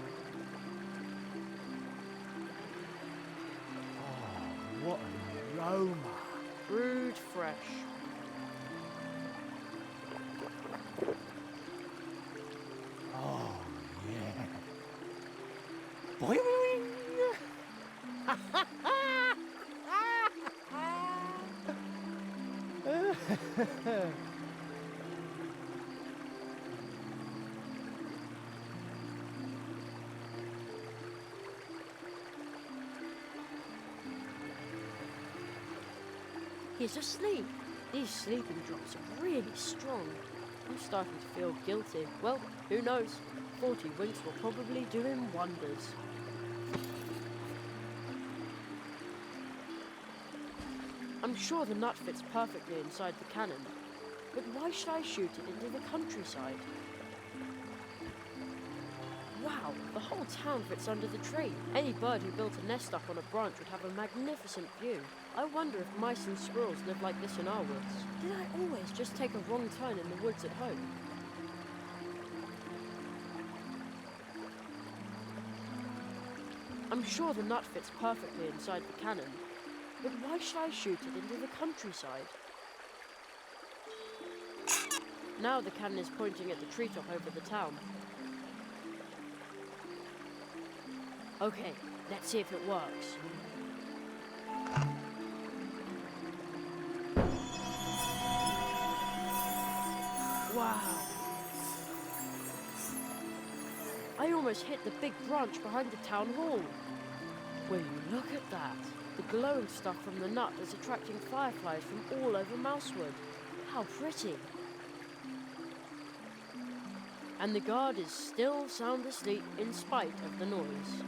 Oh, what an aroma. Brewed fresh. Oh, yeah. Boing! He's asleep. These sleeping drops are really strong. I'm starting to feel guilty. Well, who knows? 40 winks will probably do him wonders. I'm sure the nut fits perfectly inside the cannon, but why should I shoot it into the countryside? Wow, the whole town fits under the tree. Any bird who built a nest up on a branch would have a magnificent view. I wonder if mice and squirrels live like this in our woods. Did I always just take a wrong turn in the woods at home? I'm sure the nut fits perfectly inside the cannon, but why should I shoot it into the countryside? Now the cannon is pointing at the treetop over the town. Okay, let's see if it works. Wow! I almost hit the big branch behind the town hall. Will you look at that? The glowing stuff from the nut is attracting fireflies from all over Mousewood. How pretty! And the guard is still sound asleep in spite of the noise.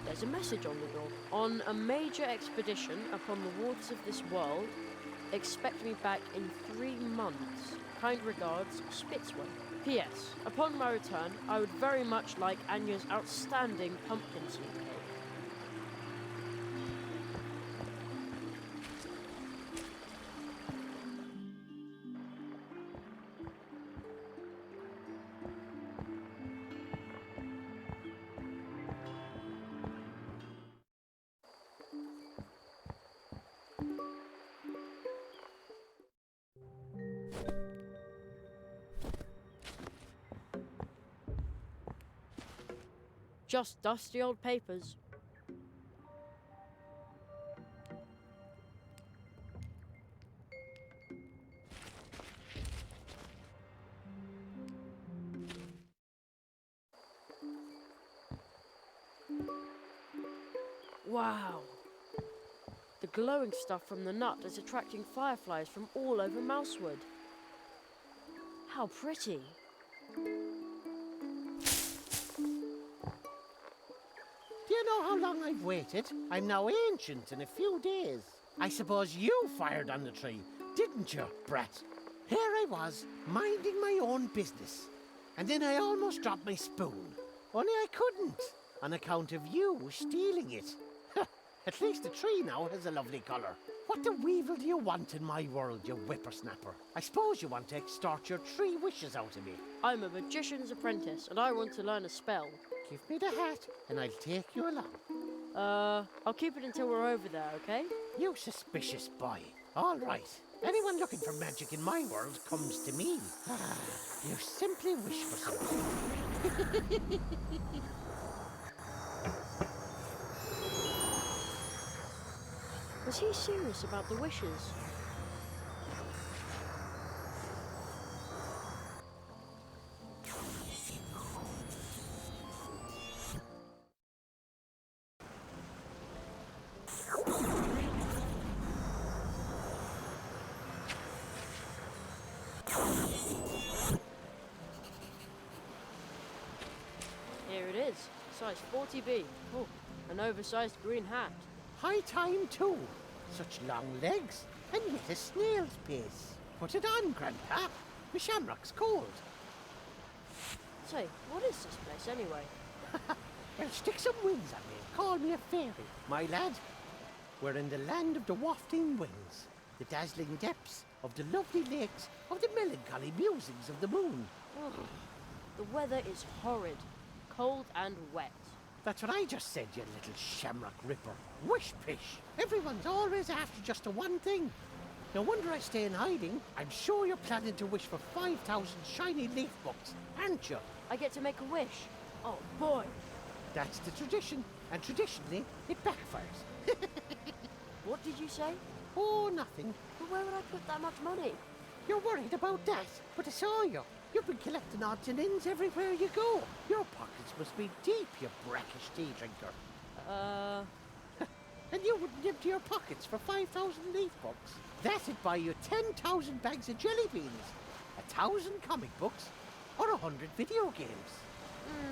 There's a message on the door. On a major expedition upon the waters of this world, expect me back in 3 months. Kind regards, Spitzway. P.S. Upon my return, I would very much like Anya's outstanding pumpkin seed cake. Just dusty old papers. Wow! The glowing stuff from the nut is attracting fireflies from all over Mousewood. How pretty! Do you know how long I've waited? I'm now ancient in a few days. I suppose you fired on the tree, didn't you, brat? Here I was, minding my own business. And then I almost dropped my spoon. Only I couldn't, on account of you stealing it. At least the tree now has a lovely colour. What the weevil do you want in my world, you whippersnapper? I suppose you want to extort your 3 wishes out of me. I'm a magician's apprentice, and I want to learn a spell. Give me the hat, and I'll take you along. I'll keep it until we're over there, okay? You suspicious boy. All right. Anyone looking for magic in my world comes to me. You simply wish for something. Was he serious about the wishes? Here it is, size 40B. Oh, an oversized green hat. High time too. Such long legs, and yet a snail's pace. Put it on, Grandpa. The shamrock's cold. Say, what is this place anyway? Well, stick some wings on me. Call me a fairy, my lad. We're in the land of the wafting wings. the dazzling depths of the lovely lakes of the melancholy musings of the moon. Ugh. The weather is horrid. Cold and wet. That's what I just said, you little shamrock ripper. Wish pish. Everyone's always after just the one thing. No wonder I stay in hiding. I'm sure you're planning to wish for 5,000 shiny leaf books, aren't you? I get to make a wish. Oh boy. That's the tradition, and traditionally, it backfires. What did you say? Oh, nothing. But where would I put that much money? You're worried about that, but I saw you. You've been collecting odds and ends everywhere you go. Your pockets must be deep, you brackish tea drinker. And you wouldn't empty your pockets for 5,000 leaf books. That'd buy you 10,000 bags of jelly beans, 1,000 comic books, or 100 video games.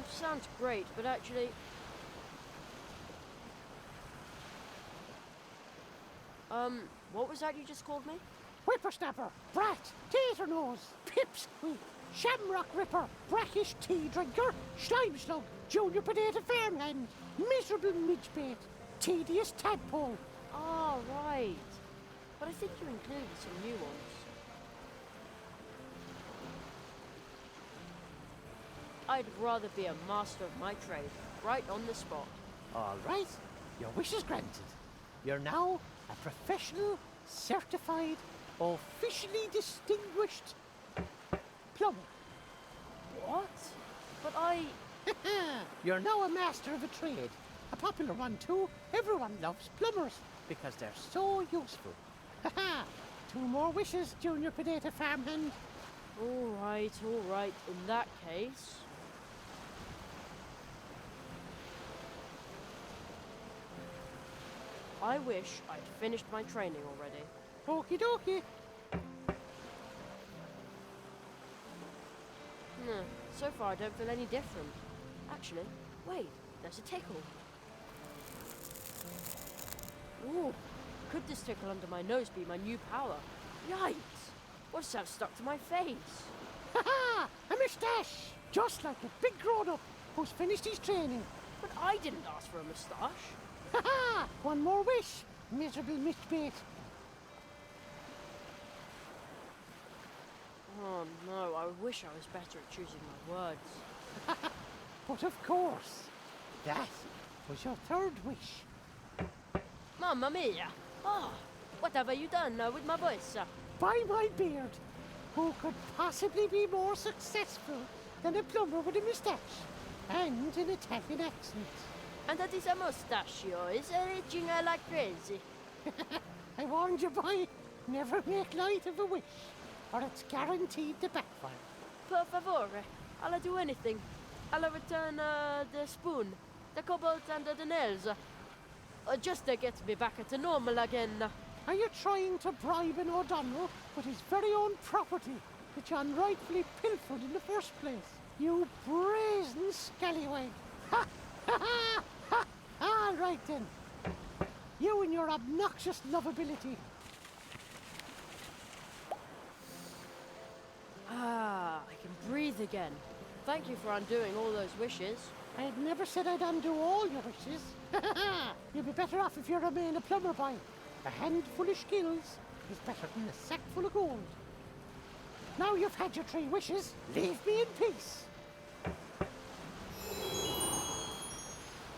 Sounds great, but actually... what was that you just called me? Whippersnapper, brat, tater nose, pipsqueak, shamrock ripper, brackish tea drinker, slime slug, junior potato farmhand, miserable midgebait, tedious tadpole. Oh, right. But I think you included some new ones. I'd rather be a master of my trade, right on the spot. All right, your wish is granted. You're now a professional, certified, officially distinguished plumber. What? But I... You're now a master of a trade. A popular one, too. Everyone loves plumbers because they're so useful. Two more wishes, Junior Potato Farmhand. All right. In that case... I wish I'd finished my training already. Okie dokie. So far I don't feel any different. Actually, wait, there's a tickle. Ooh, could this tickle under my nose be my new power? Yikes! What's that stuck to my face? Ha! A moustache! Just like a big grown-up who's finished his training. But I didn't ask for a moustache. Ha! One more wish, miserable misbait. Oh no, I wish I was better at choosing my words. But of course, that was your third wish. Mamma mia! Oh, what have you done with my voice? By my beard, who could possibly be more successful than a plumber with a moustache and an Italian accent? And that is a mustachio, is itching like crazy. I warned you, boy. Never make light of a wish, or it's guaranteed to backfire. Per favore, I'll do anything. I'll return the spoon, the cobalt and the nails. Just to get me back to normal again. Are you trying to bribe an O'Donnell with his very own property, which you unrightfully pilfered in the first place? You brazen scallywag! Ha! Ha! Ha! Ha! All right then. You and your obnoxious lovability. Ah, I can breathe again. Thank you for undoing all those wishes. I'd never said I'd undo all your wishes. You'd be better off if you remain a plumber, boy. A handful of skills is better than a sack full of gold. Now you've had your 3 wishes, leave me in peace.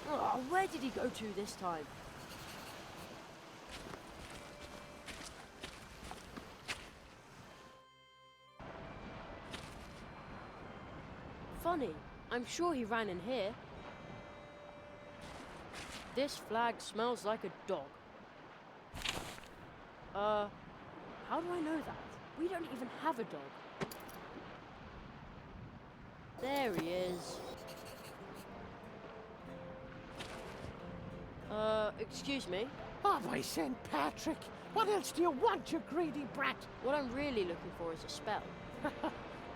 Oh, where did he go to this time? Funny, I'm sure he ran in here. This flag smells like a dog. How do I know that? We don't even have a dog. There he is. Excuse me? Oh, by St. Patrick! What else do you want, you greedy brat? What I'm really looking for is a spell.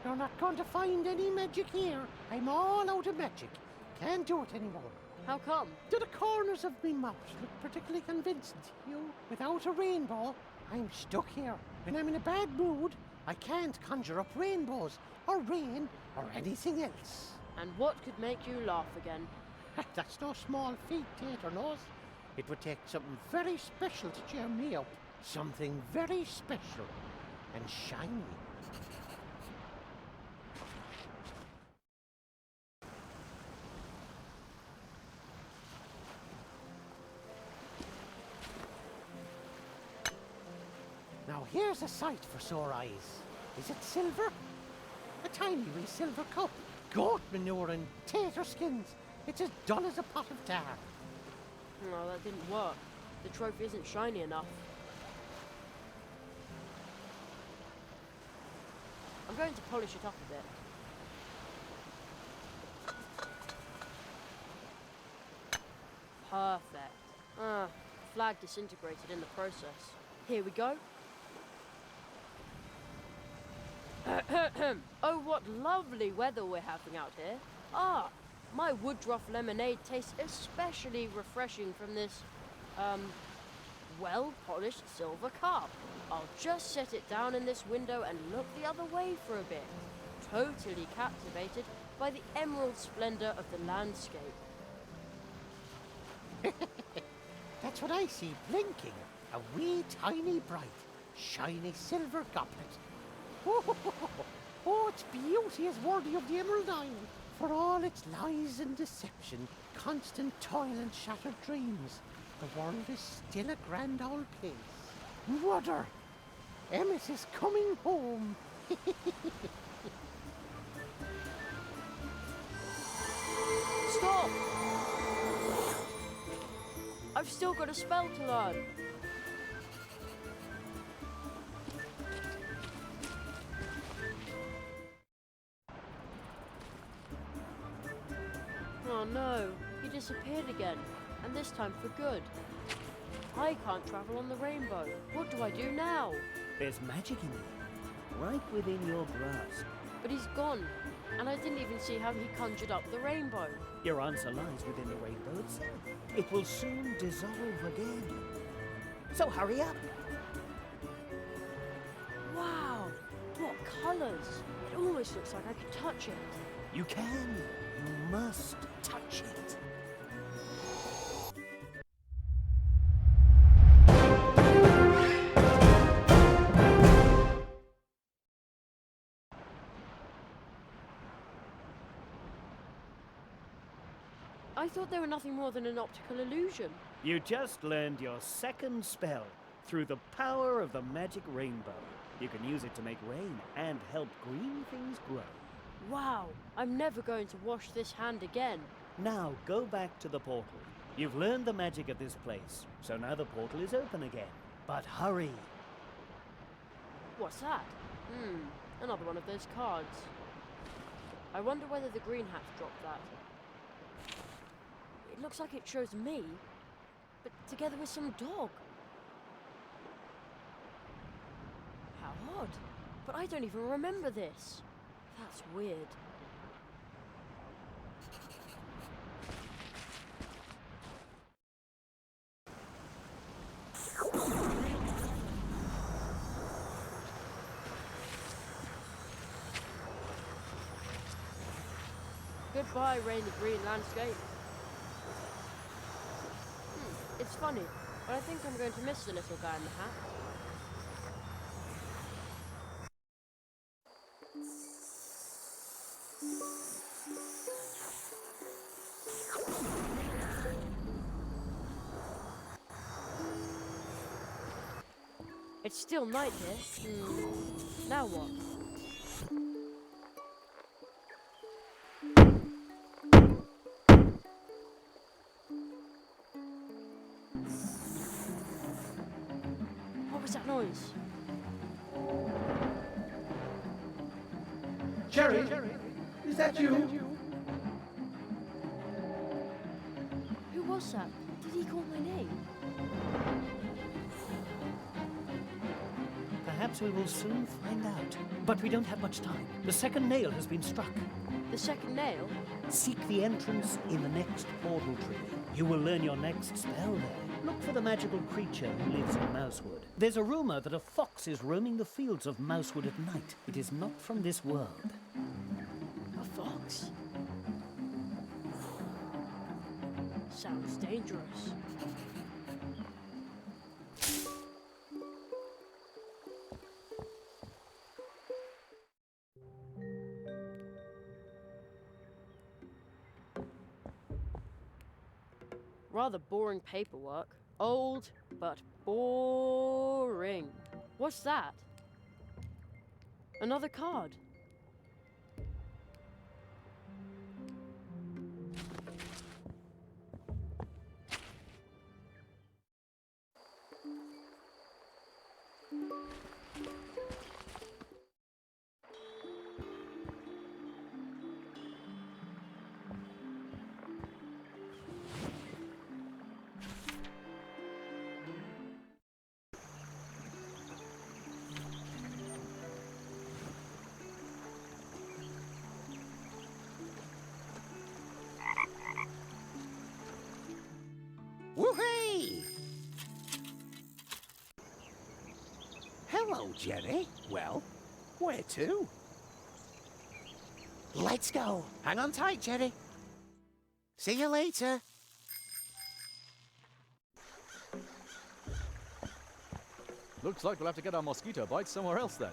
You're not going to find any magic here. I'm all out of magic. Can't do it anymore. How come? Do the corners of me mouth look particularly convincing to you? Without a rainbow, I'm stuck here. When I'm in a bad mood, I can't conjure up rainbows, or rain, or anything else. And what could make you laugh again? That's no small feat, Tater Nose. It would take something very special to cheer me up. Something very special and shiny. Now here's a sight for sore eyes. Is it silver? A tiny wee silver cup. Goat manure and tater skins. It's as dull as a pot of tar. No, that didn't work. The trophy isn't shiny enough. I'm going to polish it up a bit. Perfect. Flag disintegrated in the process. Here we go. Oh, what lovely weather we're having out here. My woodruff lemonade tastes especially refreshing from this, well-polished silver cup. I'll just set it down in this window and look the other way for a bit, totally captivated by the emerald splendor of the landscape. That's what I see blinking. A wee, tiny, bright, shiny silver goblet. Oh, its beauty is worthy of the Emerald Isle. For all its lies and deception, constant toil and shattered dreams, the world is still a grand old place. Mother, Emmet is coming home. Stop! I've still got a spell to learn. Oh no, he disappeared again, and this time for good. I can't travel on the rainbow. What do I do now? There's magic in it, right within your grasp. But he's gone, and I didn't even see how he conjured up the rainbow. Your answer lies within the rainbow itself. It will soon dissolve again. So hurry up. Wow, what colours! It almost looks like I could touch it. You can. You must touch it. I thought they were nothing more than an optical illusion. You just learned your second spell through the power of the magic rainbow. You can use it to make rain and help green things grow. Wow, I'm never going to wash this hand again. Now go back to the portal. You've learned the magic of this place, so now the portal is open again. But hurry. What's that? Another one of those cards. I wonder whether the green hat dropped that. It looks like it shows me, but together with some dog. How odd. But I don't even remember this. That's weird. Goodbye, rainy green landscape. It's funny, but I think I'm going to miss the little guy in the hat. It's still night here. Now what? What was that noise? Jerry, is that you? Who was that? Did he call my name? Perhaps we will soon find out. But we don't have much time. The second nail has been struck. The second nail? Seek the entrance in the next portal tree. You will learn your next spell there. Look for the magical creature who lives in Mousewood. There's a rumor that a fox is roaming the fields of Mousewood at night. It is not from this world. A fox? Sounds dangerous. Rather boring paperwork. Old, but boring. What's that? Another card. Woohoo! Hello, Jenny. Well, where to? Let's go. Hang on tight, Jenny. See you later. Looks like we'll have to get our mosquito bites somewhere else then.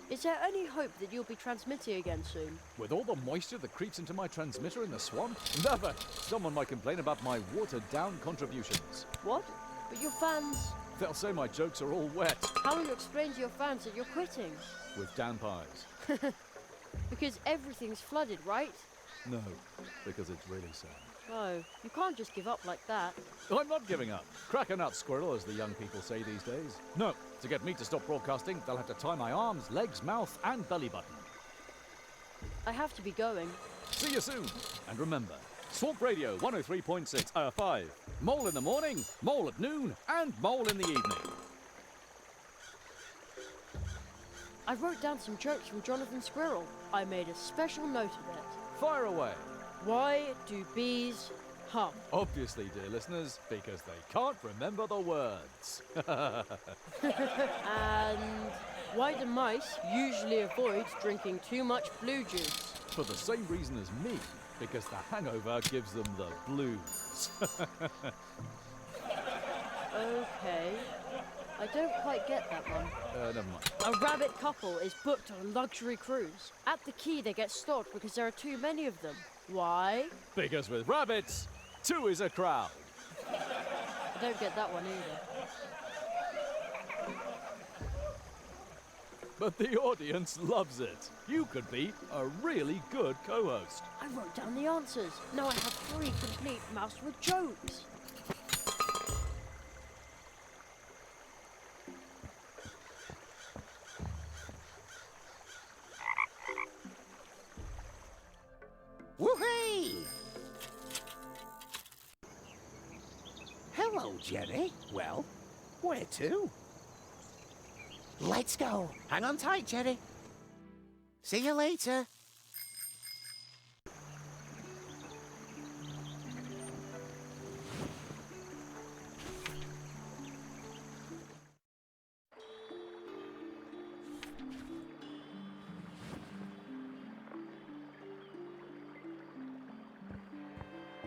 Is there any hope that you'll be transmitting again soon? With all the moisture that creeps into my transmitter in the swamp? Never! Someone might complain about my watered-down contributions. What? But your fans... They'll say my jokes are all wet. How will you explain to your fans that you're quitting? With damp eyes. Because everything's flooded, right? No, because it's really sad. No, you can't just give up like that. I'm not giving up. Crack a nut, squirrel, as the young people say these days. No, to get me to stop broadcasting, they'll have to tie my arms, legs, mouth, and belly button. I have to be going. See you soon. And remember, Swamp Radio 103.6, 5. Mole in the morning, mole at noon, and mole in the evening. I wrote down some jokes from Jonathan Squirrel. I made a special note of it. Fire away. Why do bees hum? Obviously, dear listeners, because they can't remember the words. And why do mice usually avoid drinking too much blue juice? For the same reason as me, because the hangover gives them the blues. Okay. I don't quite get that one. Never mind. A rabbit couple is booked on a luxury cruise. At the quay, they get stopped because there are too many of them. Why? Because with rabbits, 2 is a crowd. I don't get that one either. But the audience loves it. You could be a really good co-host. I wrote down the answers. Now I have 3 complete Mousewood jokes. Woohoo! Hello, Jenny. Well, where to? Let's go. Hang on tight, Jenny. See you later.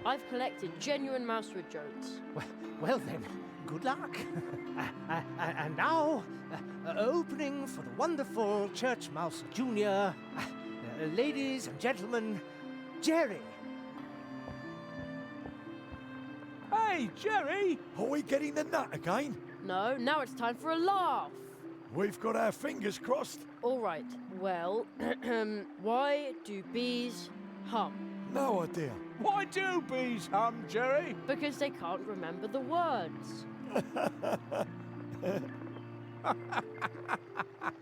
I've collected genuine Mousewood jokes. Well then, good luck. And now, opening for the wonderful Church Mouse Junior, ladies and gentlemen, Jerry. Hey, Jerry! Are we getting the nut again? No, now it's time for a laugh. We've got our fingers crossed. All right, well, why do bees hum? No idea. Why do bees hum, Jerry? Because they can't remember the words.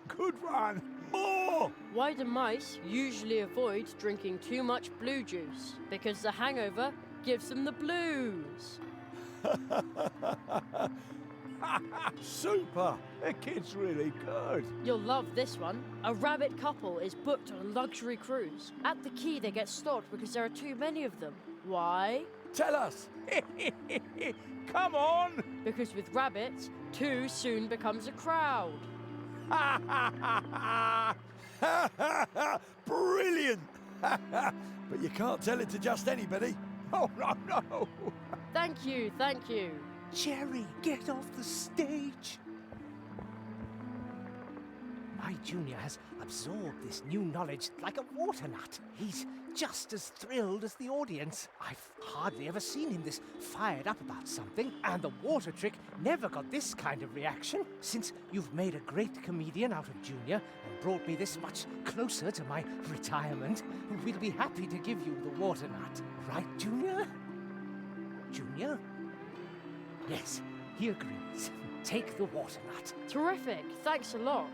Good one. More! Why do mice usually avoid drinking too much blue juice? Because the hangover gives them the blues. Super! The kid's really good. You'll love this one. A rabbit couple is booked on a luxury cruise. At the quay, they get stopped because there are too many of them. Why? Tell us. Come on! Because with rabbits, 2 soon becomes a crowd. Brilliant! But you can't tell it to just anybody. Oh, no. Thank you, thank you. Jerry, get off the stage. Junior has absorbed this new knowledge like a water nut. He's just as thrilled as the audience. I've hardly ever seen him this fired up about something, and the water trick never got this kind of reaction. Since you've made a great comedian out of Junior and brought me this much closer to my retirement, we'll be happy to give you the water nut. Right, Junior? Junior? Yes, he agrees. Take the water nut. Terrific. Thanks a lot.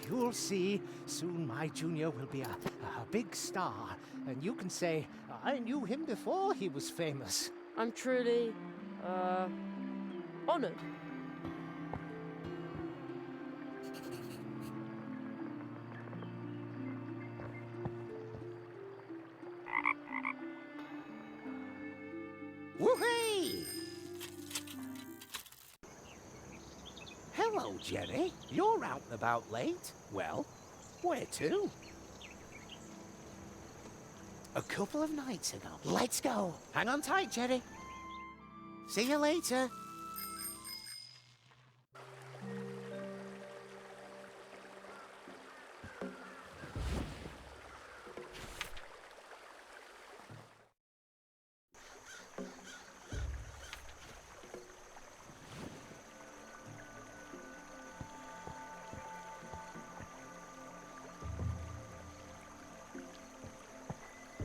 You'll see, soon my Junior will be a big star, and you can say, I knew him before he was famous. I'm truly, honored. Woohoo! Hello, Jerry. You're out and about late. Well, where to? A couple of nights ago. Let's go. Hang on tight, Jerry. See you later.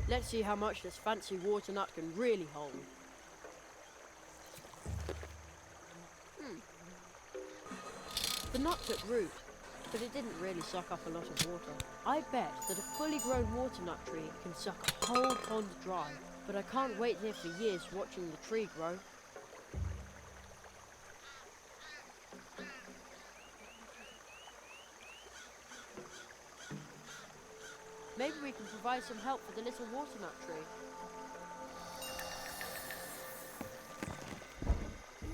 Let's see how much this fancy water nut can really hold. The nut took root, but it didn't really suck up a lot of water. I bet that a fully grown water nut tree can suck a whole pond dry, but I can't wait here for years watching the tree grow. Maybe we can provide some help for the little water nut tree.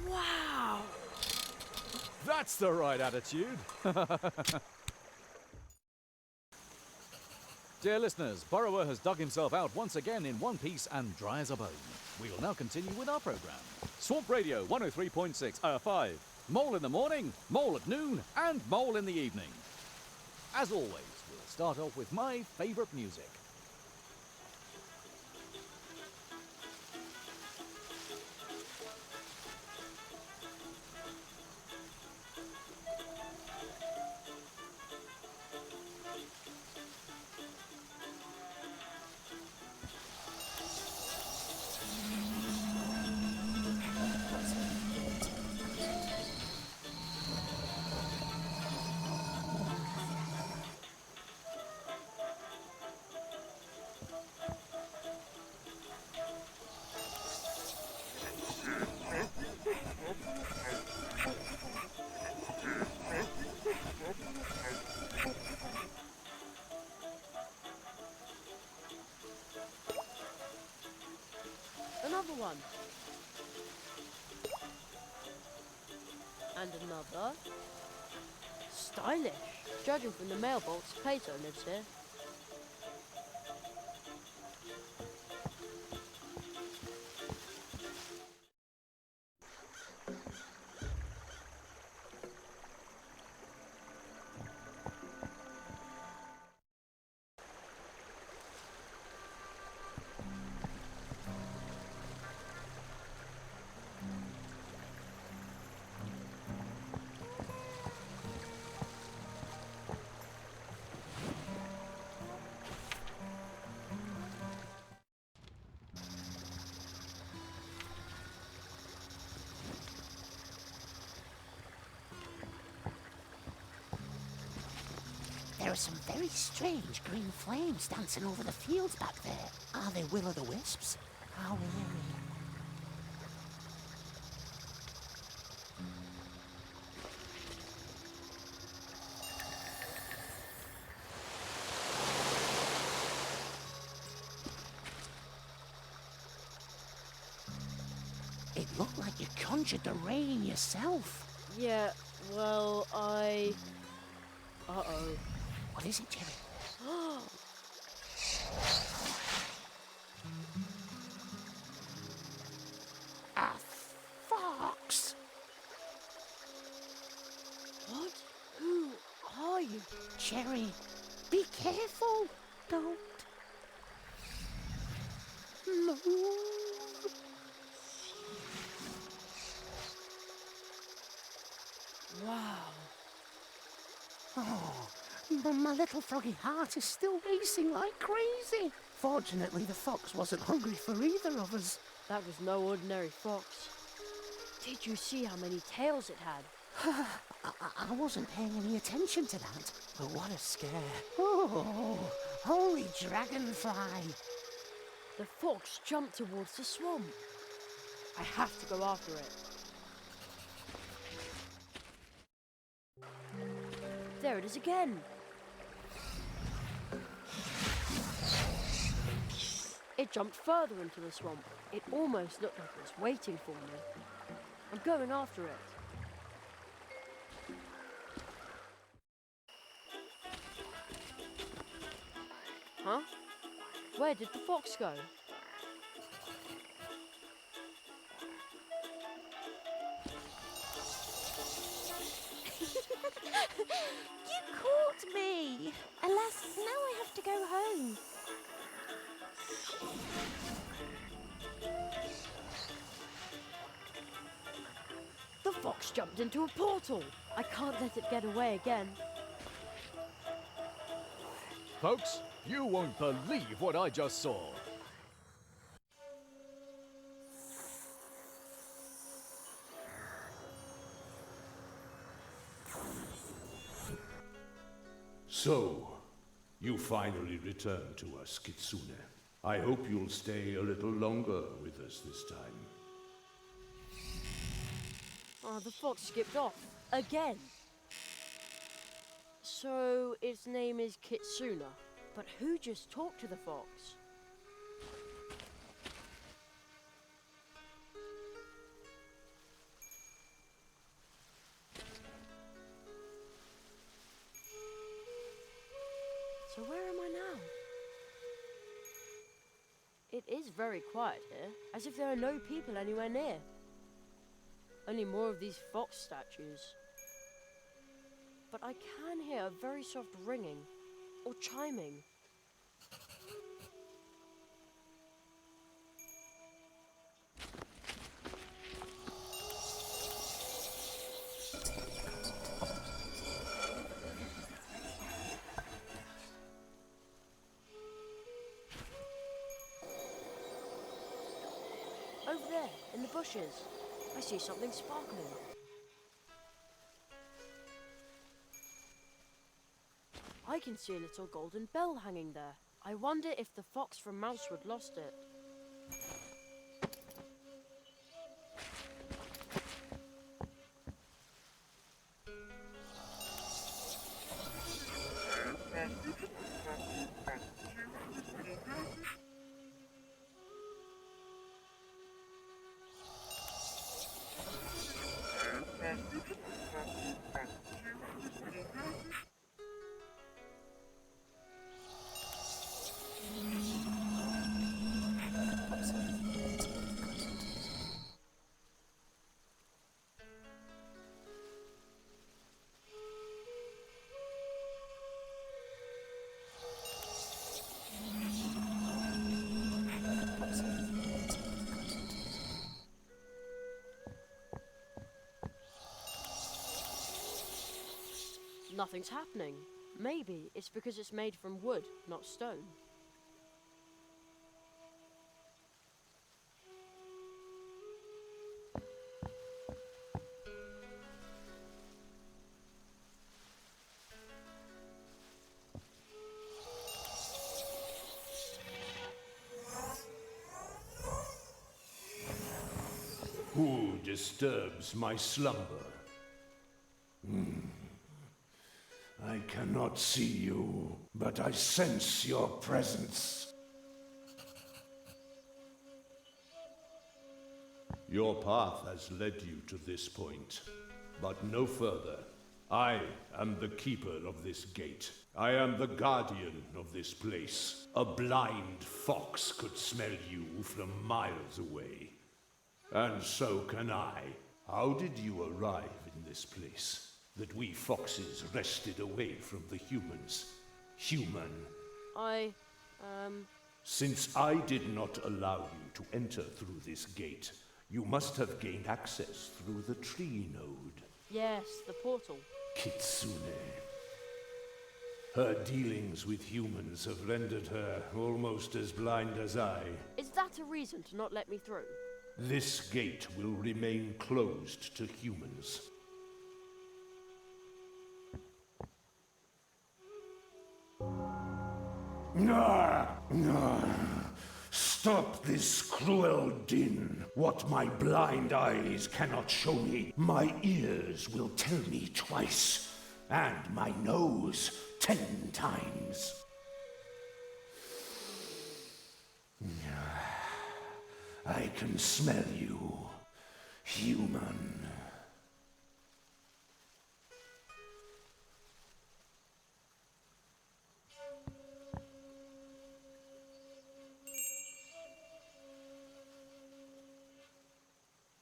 Wow! That's the right attitude. Dear listeners, Burrower has dug himself out once again in one piece and dry as a bone. We will now continue with our programme. Swamp Radio 103.6, 5. Mole in the morning, Mole at noon, and Mole in the evening. As always, we'll start off with my favourite music. Another one. And another. Stylish. Judging from the mailbox, Plato lives here. There are some very strange green flames dancing over the fields back there. Are they will-o'-the-wisps? How eerie. It looked like you conjured the rain yourself. Yeah, well, I... Uh-oh. What is it, Jerry? A fox! careful. Don't. No. Wow. Oh, but my little froggy heart is still racing like crazy. Fortunately, the fox wasn't hungry for either of us. That was no ordinary fox. Did you see how many tails it had? I wasn't paying any attention to that. But what a scare. Oh, holy dragonfly. The fox jumped towards the swamp. I have to go after it. There it is again. It jumped further into the swamp. It almost looked like it was waiting for me. I'm going after it. Huh? Where did the fox go? You caught me! Alas, now I have to go home. The fox jumped into a portal. I can't let it get away again. Folks, you won't believe what I just saw. So, you finally returned to us, Kitsune. I hope you'll stay a little longer with us this time. Oh, the fox skipped off. Again. So, its name is Kitsune. But who just talked to the fox? So where am I now? It is very quiet here, as if there are no people anywhere near. Only more of these fox statues. But I can hear a very soft ringing, or chiming. Over there, in the bushes, I see something sparkling. I can see a little golden bell hanging there. I wonder if the fox from Mousewood lost it. Nothing's happening. Maybe it's because it's made from wood, not stone. Who disturbs my slumber? I cannot see you, but I sense your presence. Your path has led you to this point, but no further. I am the keeper of this gate. I am the guardian of this place. A blind fox could smell you from miles away. And so can I. How did you arrive in this place? That we foxes wrested away from the humans. Human Since I did not allow you to enter through this gate, you must have gained access through the tree node. Yes, the portal. Kitsune. Her dealings with humans have rendered her almost as blind as I. Is that a reason to not let me through? This gate will remain closed to humans. Stop this cruel din. What my blind eyes cannot show me, my ears will tell me twice, and my nose 10 times. I can smell you, human.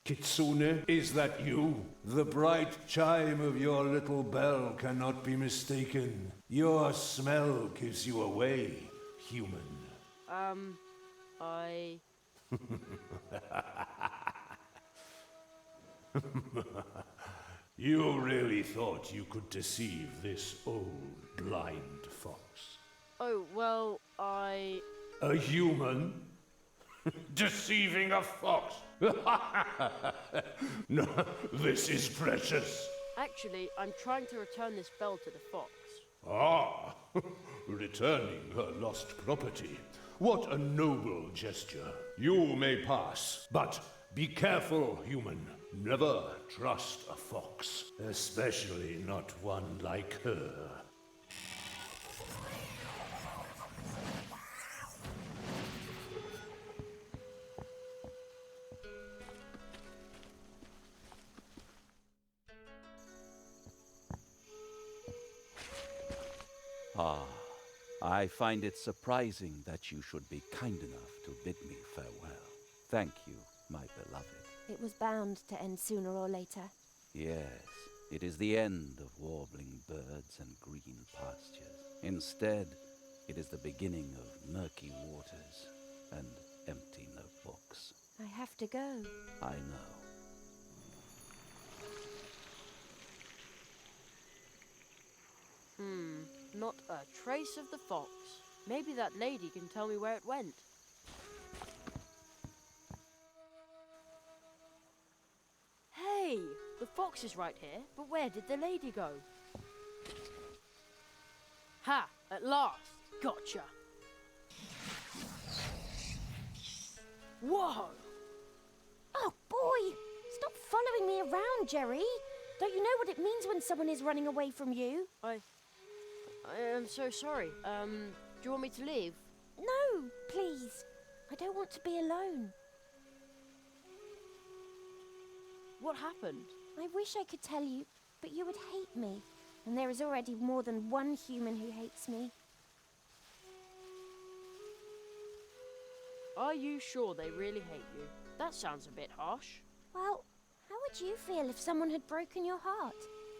Kitsune, is that you? The bright chime of your little bell cannot be mistaken. Your smell gives you away, human. You really thought you could deceive this old, blind fox? Oh, well, A human? Deceiving a fox? No, this is precious. Actually, I'm trying to return this bell to the fox. Ah, returning her lost property. What a noble gesture. You may pass, but be careful, human. Never trust a fox, especially not one like her. Ah, I find it surprising that you should be kind enough to bid me farewell. Thank you, my beloved. It was bound to end sooner or later. Yes, it is the end of warbling birds and green pastures. Instead, it is the beginning of murky waters and empty notebooks. I have to go. I know. Not a trace of the fox. Maybe that lady can tell me where it went. Hey! The fox is right here, but where did the lady go? Ha! At last! Gotcha! Whoa! Oh, boy! Stop following me around, Jerry! Don't you know what it means when someone is running away from you? I am so sorry. Do you want me to leave? No, please. I don't want to be alone. What happened? I wish I could tell you, but you would hate me. And there is already more than one human who hates me. Are you sure they really hate you? That sounds a bit harsh. Well, how would you feel if someone had broken your heart?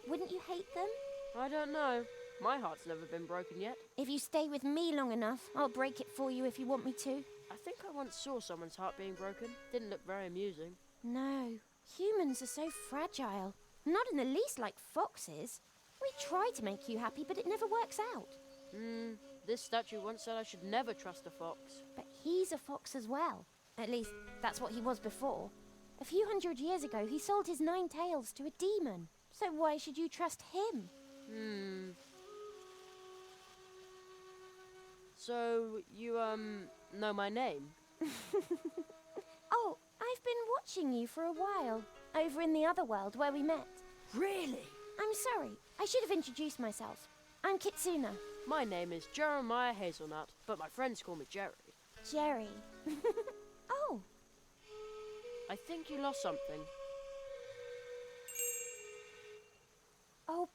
Wouldn't you hate them? I don't know. My heart's never been broken yet. If you stay with me long enough, I'll break it for you if you want me to. I think I once saw someone's heart being broken. Didn't look very amusing. No, humans are so fragile. Not in the least like foxes. We try to make you happy, but it never works out. This statue once said I should never trust a fox. But he's a fox as well. At least, that's what he was before. A few hundred years ago, he sold his 9 tails to a demon. So why should you trust him? So, you, know my name? Oh, I've been watching you for a while. Over in the other world where we met. Really? I'm sorry. I should have introduced myself. I'm Kitsune. My name is Jeremiah Hazelnut, but my friends call me Jerry. Jerry. Oh. I think you lost something. Oh,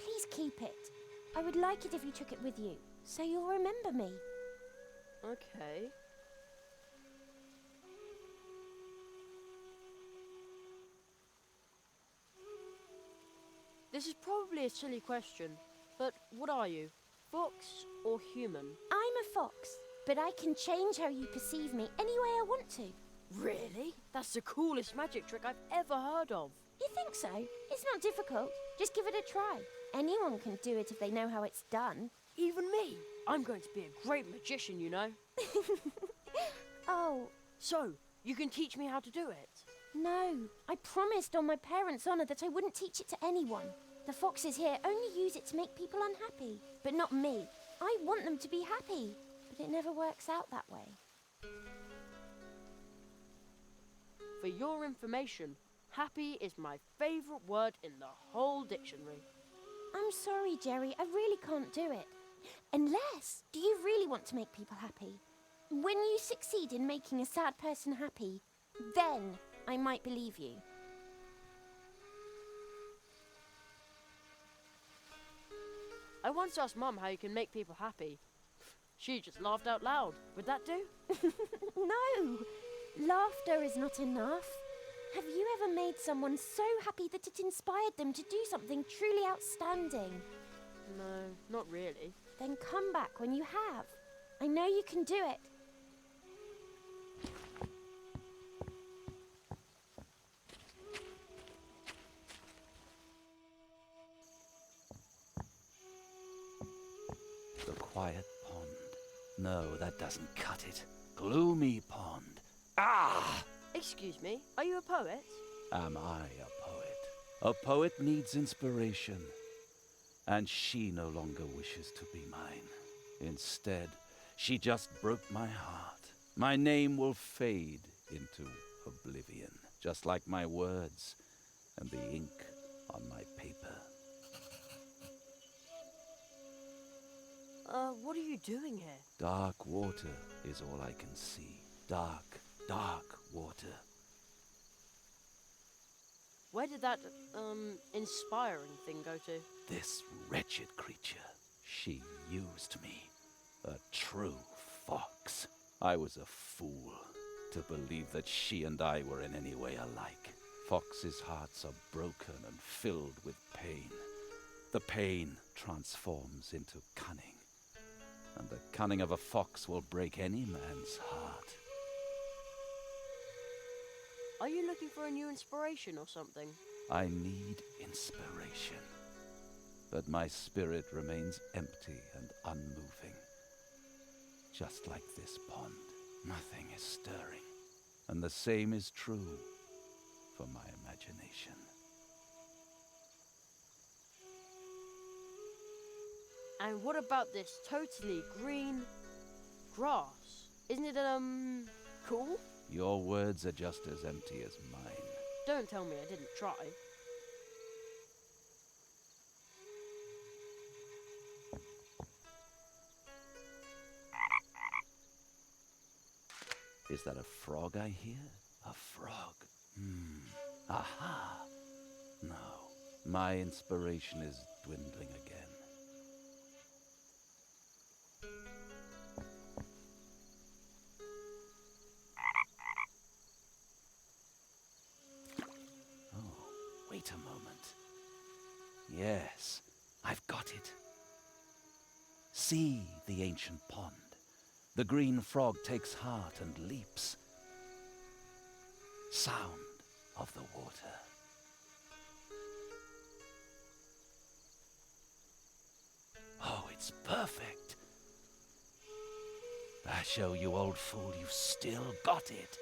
please keep it. I would like it if you took it with you, so you'll remember me. Okay. This is probably a silly question, but what are you? fox or human? I'm a fox, but I can change how you perceive me any way I want to. Really? That's the coolest magic trick I've ever heard of. You think so? It's not difficult. Just give it a try. Anyone can do it if they know how it's done. Even me? I'm going to be a great magician, you know. Oh. So, you can teach me how to do it? No, I promised on my parents' honour that I wouldn't teach it to anyone. The foxes here only use it to make people unhappy, but not me. I want them to be happy, but it never works out that way. For your information, happy is my favourite word in the whole dictionary. I'm sorry, Jerry, I really can't do it. Unless, do you really want to make people happy? When you succeed in making a sad person happy, then I might believe you. I once asked Mum how you can make people happy. She just laughed out loud. Would that do? No! Laughter is not enough. Have you ever made someone so happy that it inspired them to do something truly outstanding? No, not really. Then come back when you have. I know you can do it. The quiet pond. No, that doesn't cut it. Gloomy pond. Ah! Excuse me, are you a poet? Am I a poet? A poet needs inspiration. And she no longer wishes to be mine. Instead, she just broke my heart. My name will fade into oblivion, just like my words and the ink on my paper. What are you doing here? Dark water is all I can see. Dark, dark water. Where did that, inspiring thing go to? This wretched creature, she used me. A true fox. I was a fool to believe that she and I were in any way alike. Foxes' hearts are broken and filled with pain. The pain transforms into cunning. And the cunning of a fox will break any man's heart. Are you looking for a new inspiration or something? I need inspiration. But my spirit remains empty and unmoving. Just like this pond, nothing is stirring. And the same is true for my imagination. And what about this totally green grass? Isn't it, cool? Your words are just as empty as mine. Don't tell me I didn't try. Is that a frog I hear? A frog. Aha! No, my inspiration is dwindling again. Wait a moment. Yes, I've got it. See the ancient pond. The green frog takes heart and leaps. Sound of the water. Oh, it's perfect. Basho, you old fool, you've still got it.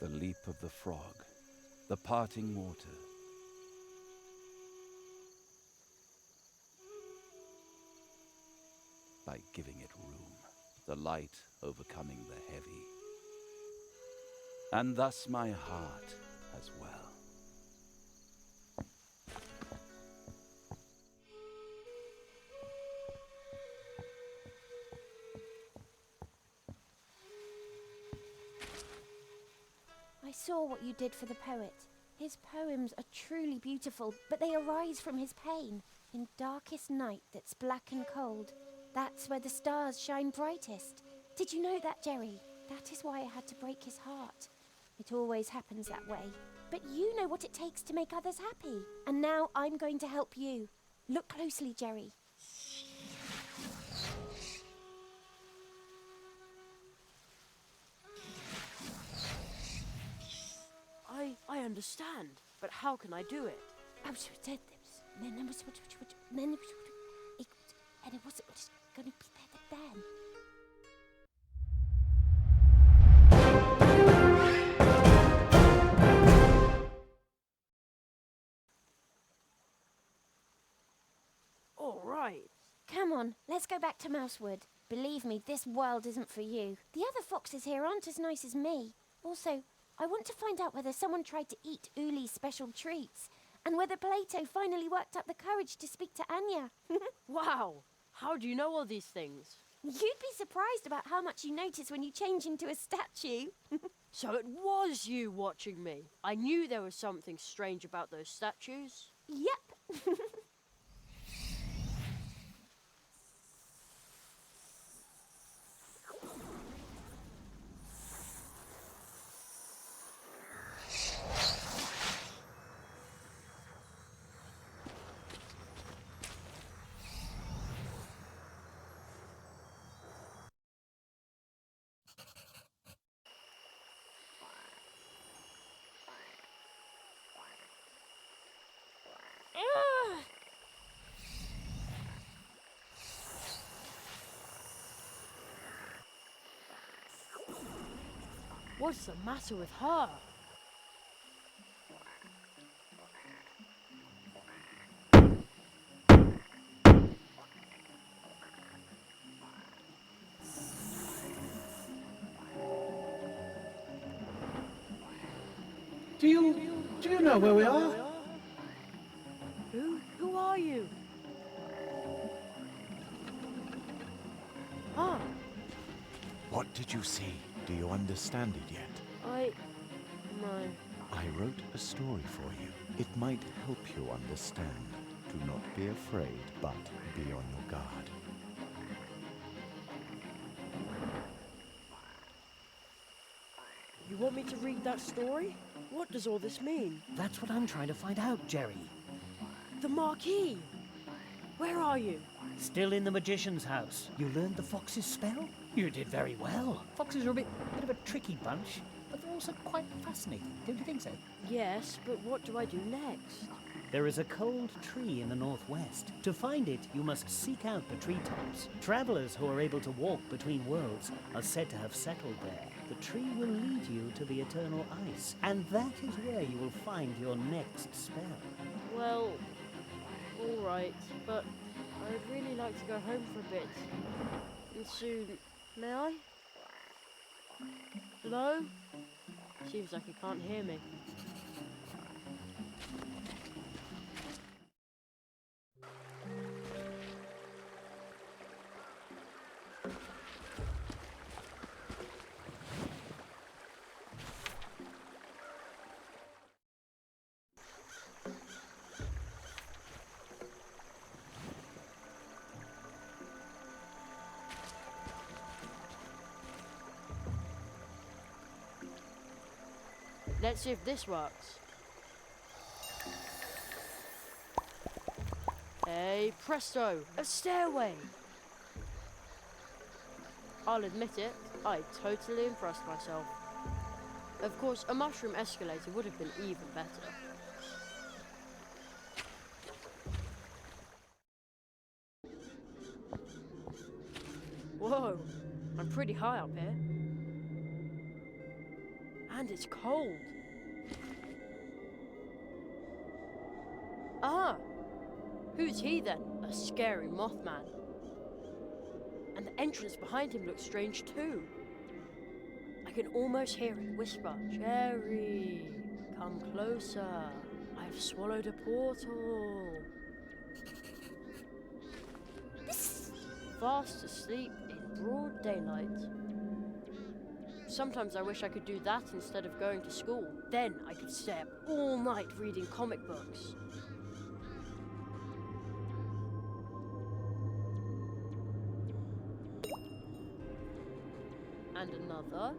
The leap of the frog, the parting water. By giving it room, the light overcoming the heavy. And thus my heart as well. I saw what you did for the poet. His poems are truly beautiful, but they arise from his pain. In darkest night that's black and cold, that's where the stars shine brightest. Did you know that, Jerry? That is why I had to break his heart. It always happens that way. But you know what it takes to make others happy. And now I'm going to help you. Look closely, Jerry. I understand, but how can I do it? All right. Come on, let's go back to Mousewood. Believe me, this world isn't for you. The other foxes here aren't as nice as me. Also, I want to find out whether someone tried to eat Uli's special treats, and whether Plato finally worked up the courage to speak to Anya. Wow! How do you know all these things? You'd be surprised about how much you notice when you change into a statue. So it was you watching me. I knew there was something strange about those statues. Yep. What's the matter with her? Do you know where we are? Who are you? Ah, What did you see? Do you understand it yet? no. I wrote a story for you. It might help you understand. Do not be afraid, but be on your guard. You want me to read that story? What does all this mean? That's what I'm trying to find out, Jerry. The Marquis! Where are you? Still in the magician's house. You learned the fox's spell? You did very well. Foxes are a bit of a tricky bunch, but they're also quite fascinating, don't you think so? Yes, but what do I do next? There is a cold tree in the northwest. To find it, you must seek out the treetops. Travelers who are able to walk between worlds are said to have settled there. The tree will lead you to the eternal ice, and that is where you will find your next spell. Well, all right, but I'd really like to go home for a bit. And soon. May I? Hello? Seems like he can't hear me. Let's see if this works. Hey, presto! A stairway! I'll admit it, I totally impressed myself. Of course, a mushroom escalator would have been even better. Whoa, I'm pretty high up here. And it's cold. Ah! Who's he then? A scary Mothman. And the entrance behind him looks strange too. I can almost hear it whisper, "Jerry, come closer. I've swallowed a portal." Fast asleep in broad daylight. Sometimes I wish I could do that instead of going to school. Then I could stay up all night reading comic books. And another.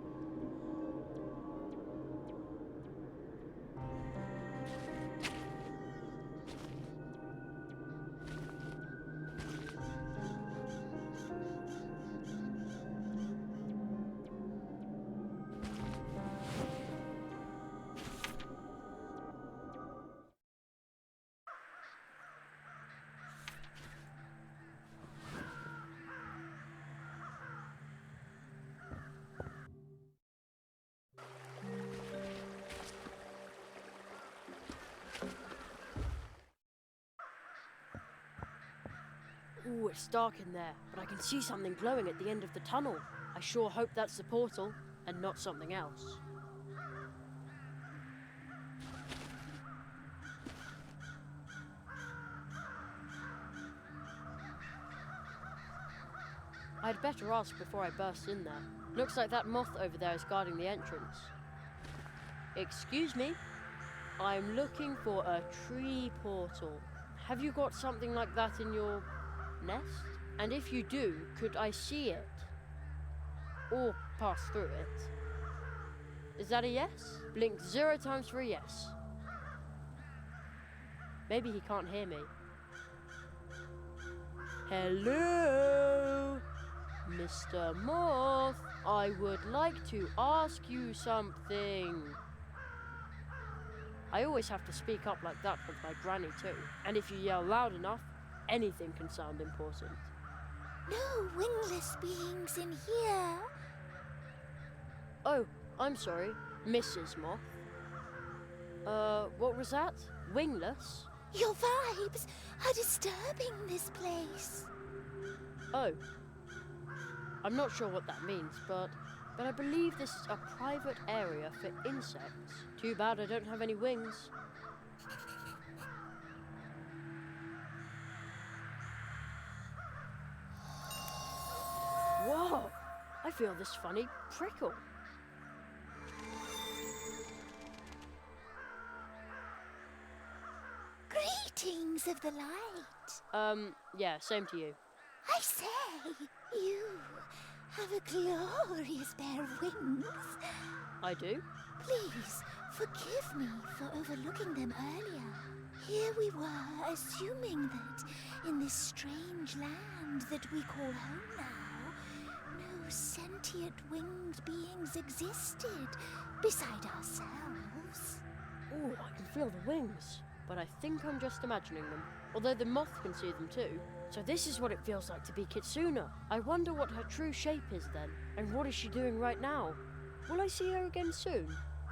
Ooh, it's dark in there, but I can see something glowing at the end of the tunnel. I sure hope that's the portal, and not something else. I'd better ask before I burst in there. Looks like that moth over there is guarding the entrance. Excuse me? I'm looking for a tree portal. Have you got something like that in your nest? And if you do, could I see it? Or pass through it? Is that a yes? Blink 0 times for a yes. Maybe he can't hear me. Hello? Mr. Moth, I would like to ask you something. I always have to speak up like that with my granny too. And if you yell loud enough, anything can sound important. No wingless beings in here. Oh, I'm sorry, Mrs. Moth. What was that? Wingless? Your vibes are disturbing this place. Oh. I'm not sure what that means, but I believe this is a private area for insects. Too bad I don't have any wings. Whoa! I feel this funny prickle. Greetings of the light. Yeah, same to you. I say, you have a glorious pair of wings. I do? Please, forgive me for overlooking them earlier. Here we were, assuming that in this strange land that we call home now, no sentient winged beings existed beside ourselves. Oh, I can feel the wings, but I think I'm just imagining them. Although the moth can see them too. So this is what it feels like to be Kitsuna. I wonder what her true shape is then, and what is she doing right now? Will I see her again soon?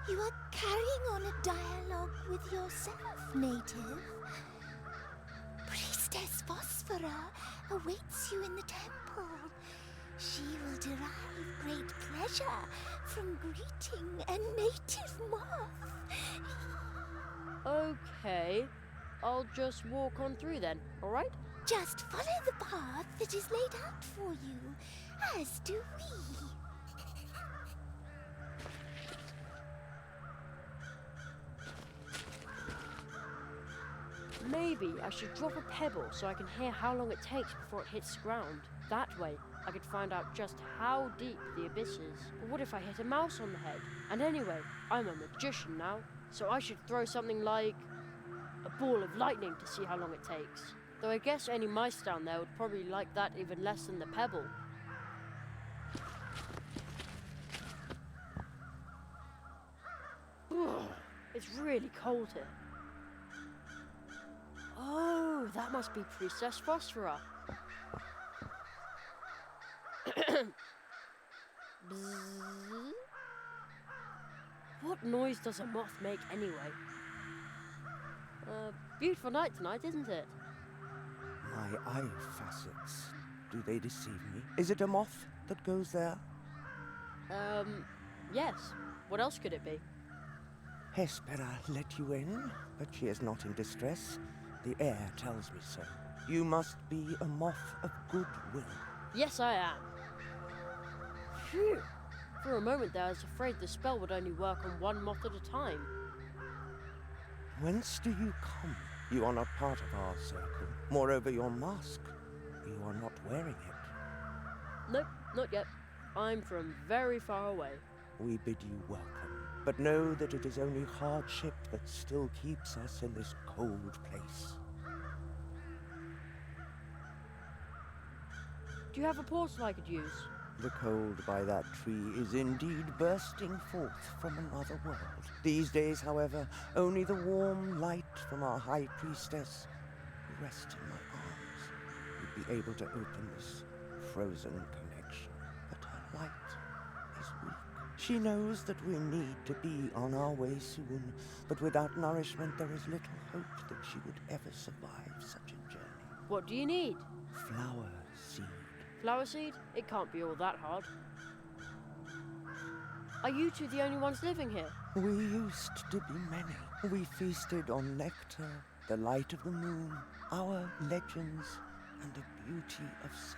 You are carrying on a dialogue with yourself, native. Priestess Phosphora awaits you in the temple. She will derive great pleasure from greeting a native moth. Okay, I'll just walk on through then, alright? Just follow the path that is laid out for you, as do we. Maybe I should drop a pebble so I can hear how long it takes before it hits ground. That way, I could find out just how deep the abyss is. But what if I hit a mouse on the head? And anyway, I'm a magician now, so I should throw something like a ball of lightning to see how long it takes. Though I guess any mice down there would probably like that even less than the pebble. It's really cold here. Oh, that must be Priestess Phosphora. Bzzz. What noise does a moth make anyway? Beautiful night tonight, isn't it? My eye facets, do they deceive me? Is it a moth that goes there? Yes. What else could it be? Hespera let you in, but she is not in distress. The air tells me so. You must be a moth of goodwill. Yes, I am. Phew. For a moment there, I was afraid the spell would only work on one moth at a time. Whence do you come? You are not part of our circle. Moreover, your mask, you are not wearing it. Nope, not yet. I'm from very far away. We bid you welcome, but know that it is only hardship that still keeps us in this cold place. Do you have a portal I could use? The cold by that tree is indeed bursting forth from another world. These days, however, only the warm light from our High Priestess, who rests in my arms, would be able to open this frozen connection. But her light is weak. She knows that we need to be on our way soon, but without nourishment there is little hope that she would ever survive such a journey. What do you need? flower seed. Flower seed? It can't be all that hard. Are you two the only ones living here? We used to be many. We feasted on nectar, the light of the moon, our legends, and the beauty of sense.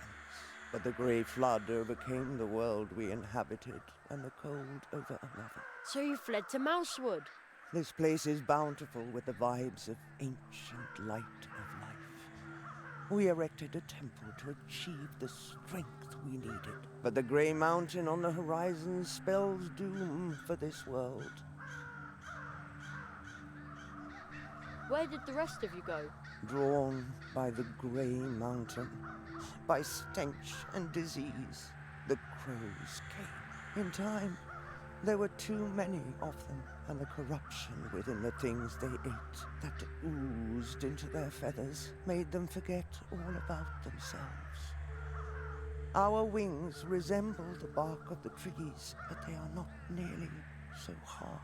But the grey flood overcame the world we inhabited, and the cold over another. So you fled to Mousewood? This place is bountiful with the vibes of ancient light of life. We erected a temple to achieve the strength we needed. But the grey mountain on the horizon spells doom for this world. Where did the rest of you go? Drawn by the grey mountain, by stench and disease, the crows came. In time, there were too many of them, and the corruption within the things they ate that oozed into their feathers made them forget all about themselves. Our wings resemble the bark of the trees, but they are not nearly so hard.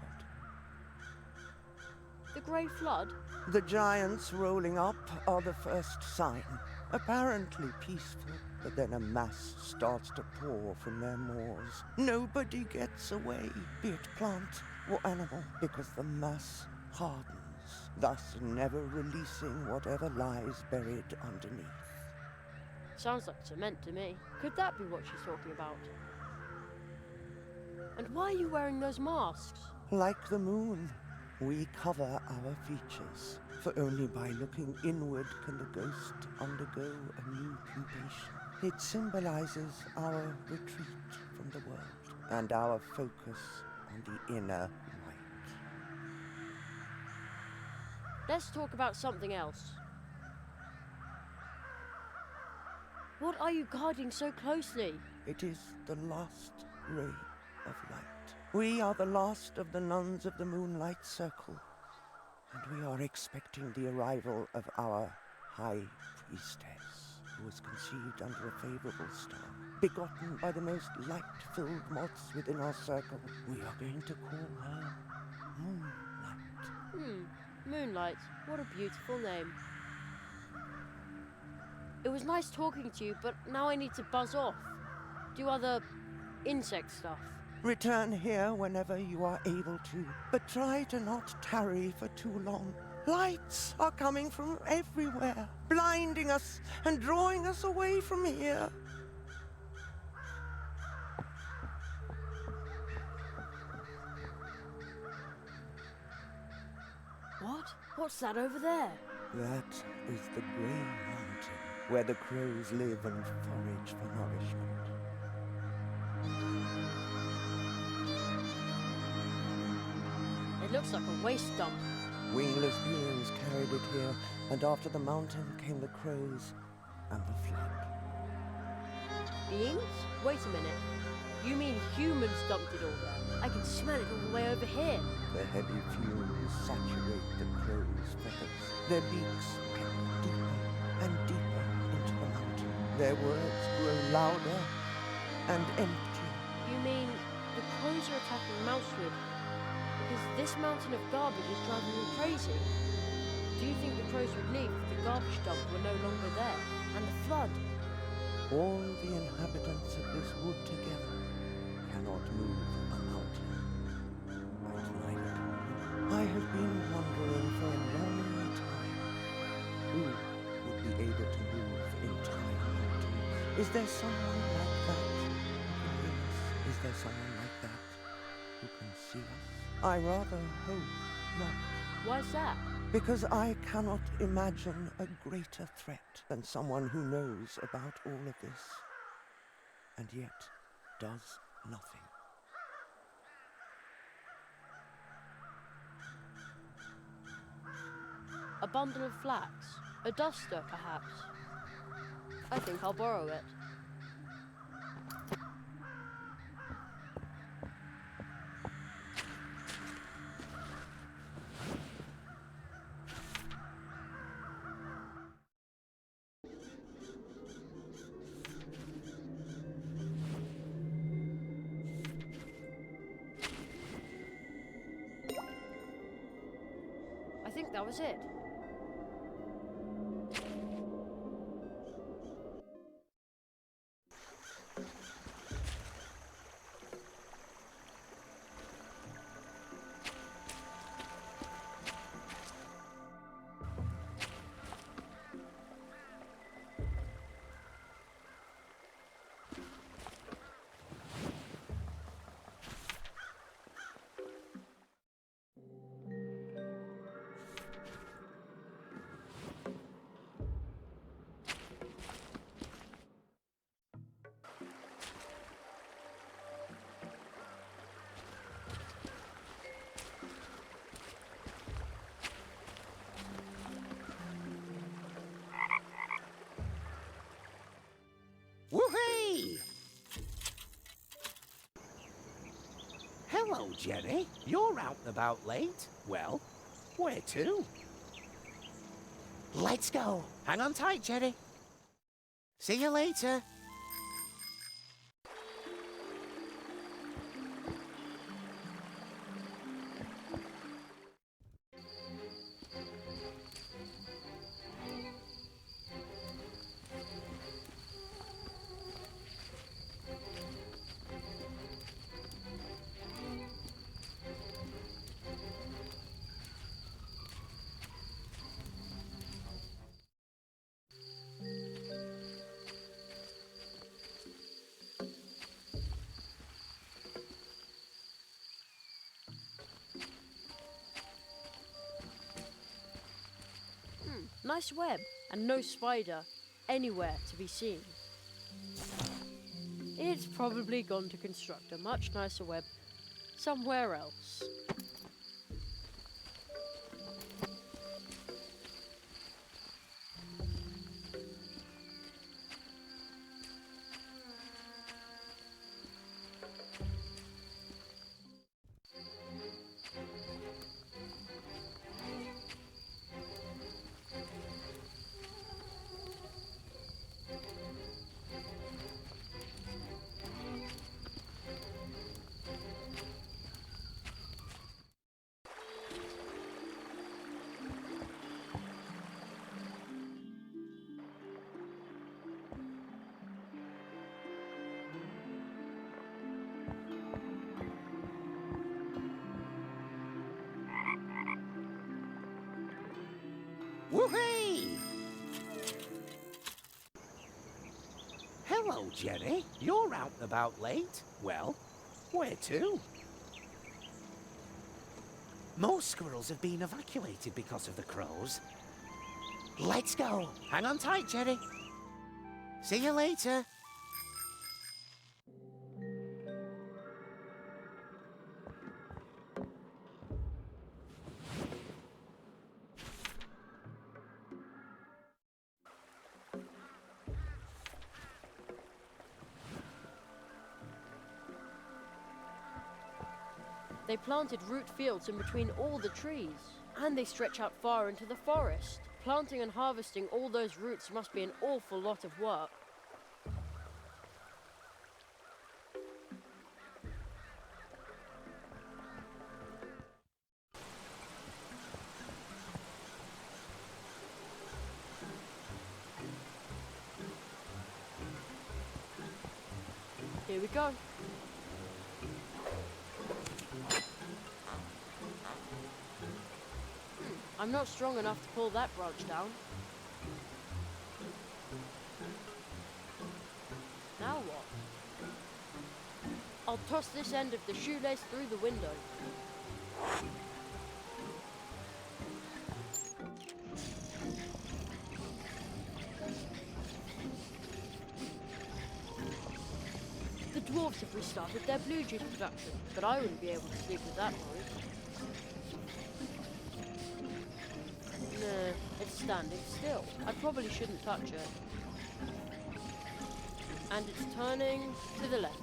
The grey flood? The giants rolling up are the first sign. Apparently peaceful, but then a mass starts to pour from their maws. Nobody gets away, be it plant or animal, because the mass hardens, thus never releasing whatever lies buried underneath. Sounds like cement to me. Could that be what she's talking about? And why are you wearing those masks? Like the moon, we cover our features, for only by looking inward can the ghost undergo a new pupation. It symbolizes our retreat from the world and our focus on the inner light. Let's talk about something else. What are you guarding so closely? It is the last ray of light. We are the last of the nuns of the Moonlight Circle, and we are expecting the arrival of our High Priestess, who was conceived under a favorable star, begotten by the most light-filled moths within our circle. We are going to call her Moonlight. Moonlight. What a beautiful name. It was nice talking to you, but now I need to buzz off. Do other insect stuff. Return here whenever you are able to, but try to not tarry for too long. Lights are coming from everywhere, blinding us and drawing us away from here. What? What's that over there? That is the Grey Mountain, where the crows live and forage for nourishment. It looks like a waste dump. Wingless beings carried it here, and after the mountain came the crows and the flood. Beings? Wait a minute. You mean humans dumped it all there? I can smell it all the way over here. The heavy fumes saturate the crows' feathers. Their beaks peck deeper and deeper into the mountain. Their words grow louder and emptier. You mean the crows are attacking Mousewood? Because this mountain of garbage is driving them crazy. Do you think the crows would leave if the garbage dump were no longer there? And the flood? All the inhabitants of this wood together cannot move a mountain. But neither can you. I have been wondering for a long time who would be able to move entire mountains. Is there someone like that who can hear us? Is there someone like that who can see us? I rather hope not. Why's that? Because I cannot imagine a greater threat than someone who knows about all of this, and yet does nothing. A bundle of flax? A duster, perhaps? I think I'll borrow it. I think that was it. Hello, Jenny. You're out and about late. Well, where to? Let's go. Hang on tight, Jenny. See you later. Nice web, and no spider anywhere to be seen. It's probably gone to construct a much nicer web somewhere else. Woohoo! Hello, Jenny. You're out and about late. Well, where to? Most squirrels have been evacuated because of the crows. Let's go. Hang on tight, Jenny. See you later. They planted root fields in between all the trees, and they stretch out far into the forest. Planting and harvesting all those roots must be an awful lot of work. Here we go. I'm not strong enough to pull that branch down. Now what? I'll toss this end of the shoelace through the window. The dwarves have restarted their blue juice production, but I wouldn't be able to sleep with that noise. No, it's standing still. I probably shouldn't touch it. And it's turning to the left.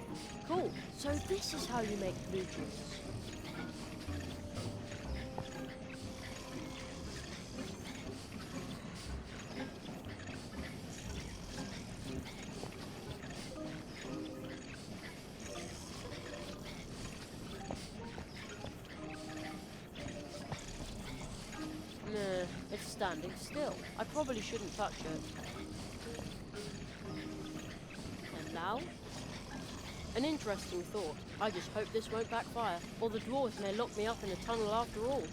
Cool. So this is how you make blue juice. It's standing still. I probably shouldn't touch it. And now? An interesting thought. I just hope this won't backfire, or the dwarves may lock me up in a tunnel after all.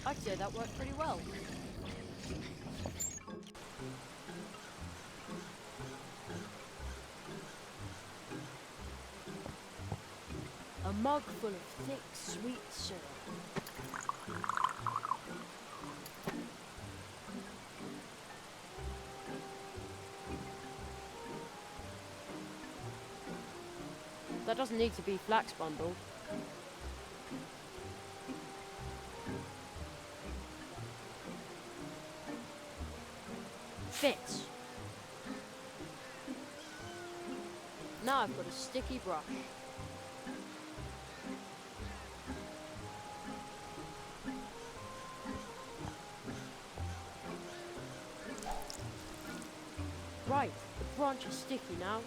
I'd say that worked pretty well. A mug full of thick, sweet syrup. That doesn't need to be flax bundled. fits. Now I've got a sticky brush. Right, the branch is sticky now.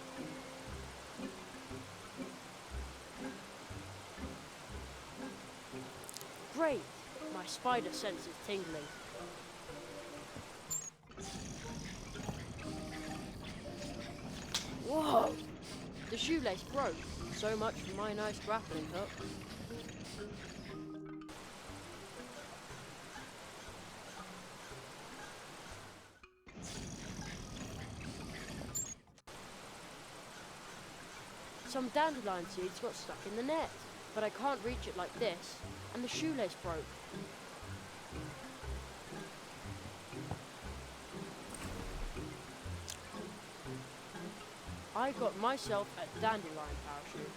Great, my spider sense is tingling. Whoa! The shoelace broke. So much for my nice grappling hook. Some dandelion seeds got stuck in the net, but I can't reach it like this, and the shoelace broke. I got myself a dandelion parachute.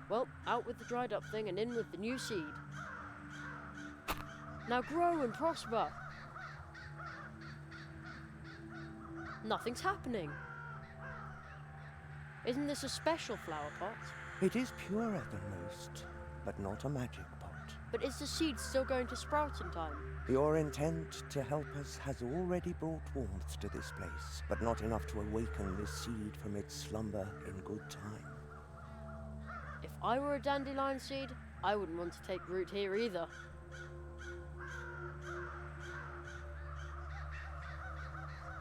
Well, out with the dried up thing and in with the new seed. Now grow and prosper. Nothing's happening. Isn't this a special flower pot? It is purer than most, but not a magic pot. But is the seed still going to sprout in time? Your intent to help us has already brought warmth to this place, but not enough to awaken this seed from its slumber in good time. If I were a dandelion seed, I wouldn't want to take root here either.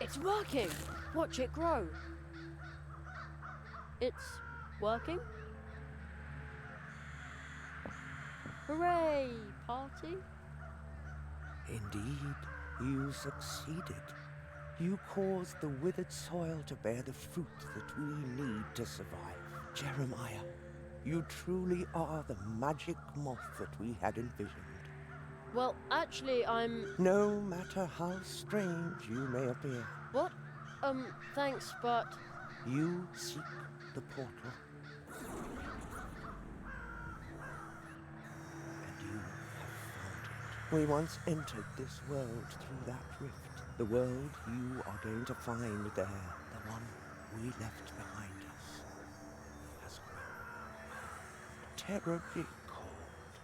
It's working! Watch it grow. It's working? Hooray! Party? Indeed, you succeeded. You caused the withered soil to bear the fruit that we need to survive. Jeremiah, you truly are the magic moth that we had envisioned. Well, actually, I'm... No matter how strange you may appear. What? Thanks, but... You seek the portal. And you have found it. We once entered this world through that rift. The world you are going to find there, the one we left behind us, has grown terribly cold.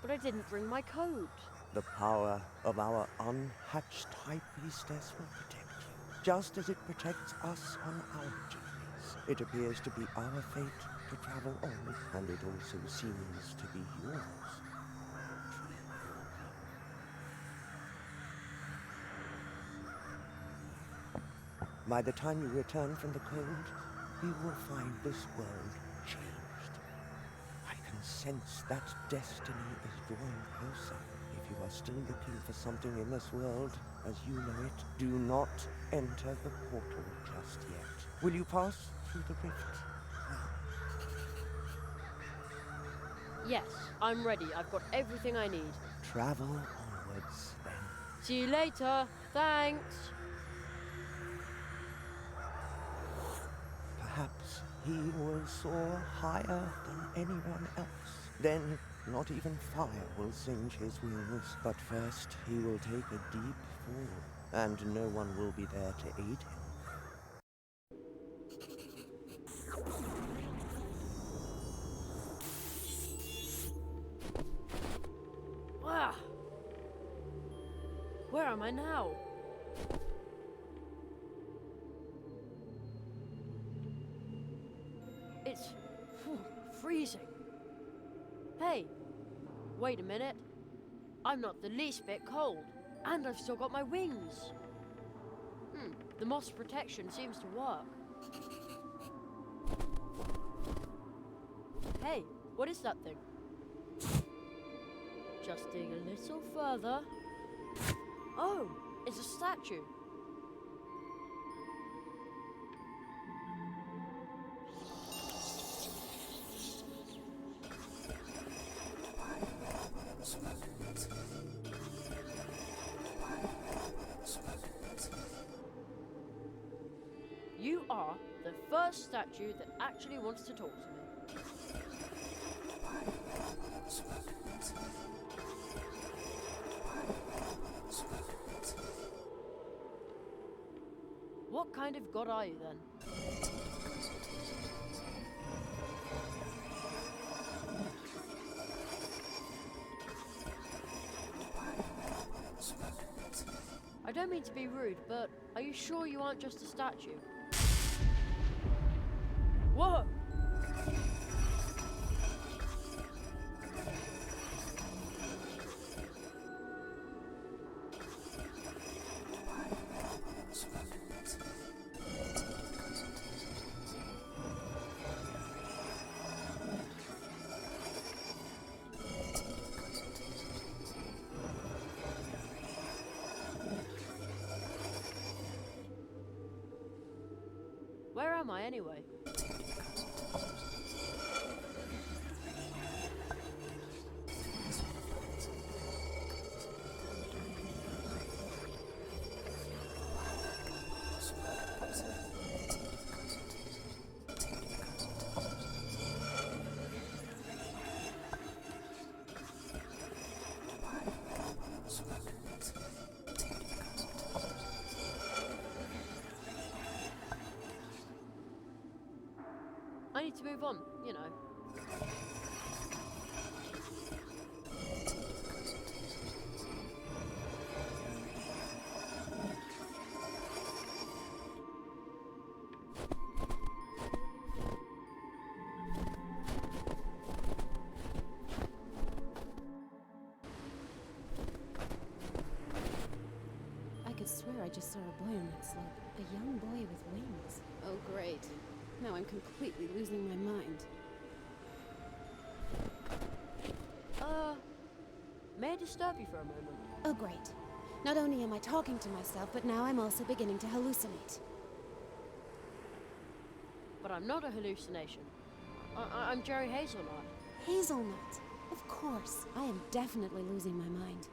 But I didn't bring my coat. The power of our unhatched high priestess will protect you, just as it protects us on our journeys. It appears to be our fate to travel on, and it also seems to be yours. By the time you return from the cold, you will find this world changed. I can sense that destiny is drawing closer. If you are still looking for something in this world, as you know it, do not enter the portal just yet. Will you pass through the rift now? Yes, I'm ready. I've got everything I need. Travel onwards, then. See you later. Thanks. Perhaps he will soar higher than anyone else. Then, not even fire will singe his wings. But first, he will take a deep fall, and no one will be there to aid him. Ah! Where am I now? It's freezing. Hey, Wait a minute. I'm not the least bit cold. And I've still got my wings. The moss protection seems to work. Hey, what is that thing? Just dig a little further. Oh, it's a statue. You are the first statue that actually wants to talk to me. What kind of god are you then? I don't mean to be rude, but are you sure you aren't just a statue? Whoa! Where am I anyway? I need to move on, you know. I could swear I just saw a boy on that slope. A young boy with wings. Oh, great. Now I'm completely losing my mind. May I disturb you for a moment? Oh, great. Not only am I talking to myself, but now I'm also beginning to hallucinate. But I'm not a hallucination. I'm Jerry Hazelnut. Hazelnut? Of course. I am definitely losing my mind.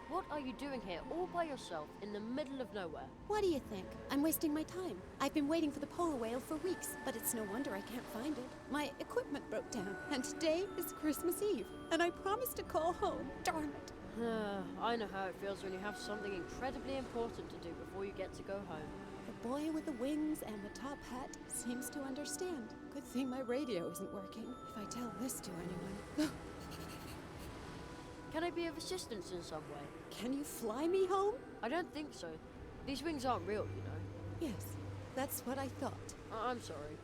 What are you doing here, all by yourself, in the middle of nowhere? What do you think? I'm wasting my time. I've been waiting for the polar whale for weeks, but it's no wonder I can't find it. My equipment broke down, and today is Christmas Eve, and I promised to call home. Darn it. I know how it feels when you have something incredibly important to do before you get to go home. The boy with the wings and the top hat seems to understand. Good thing my radio isn't working, if I tell this to anyone. Can I be of assistance in some way? Can you fly me home? I don't think so. These wings aren't real, you know. Yes, that's what I thought. I'm sorry.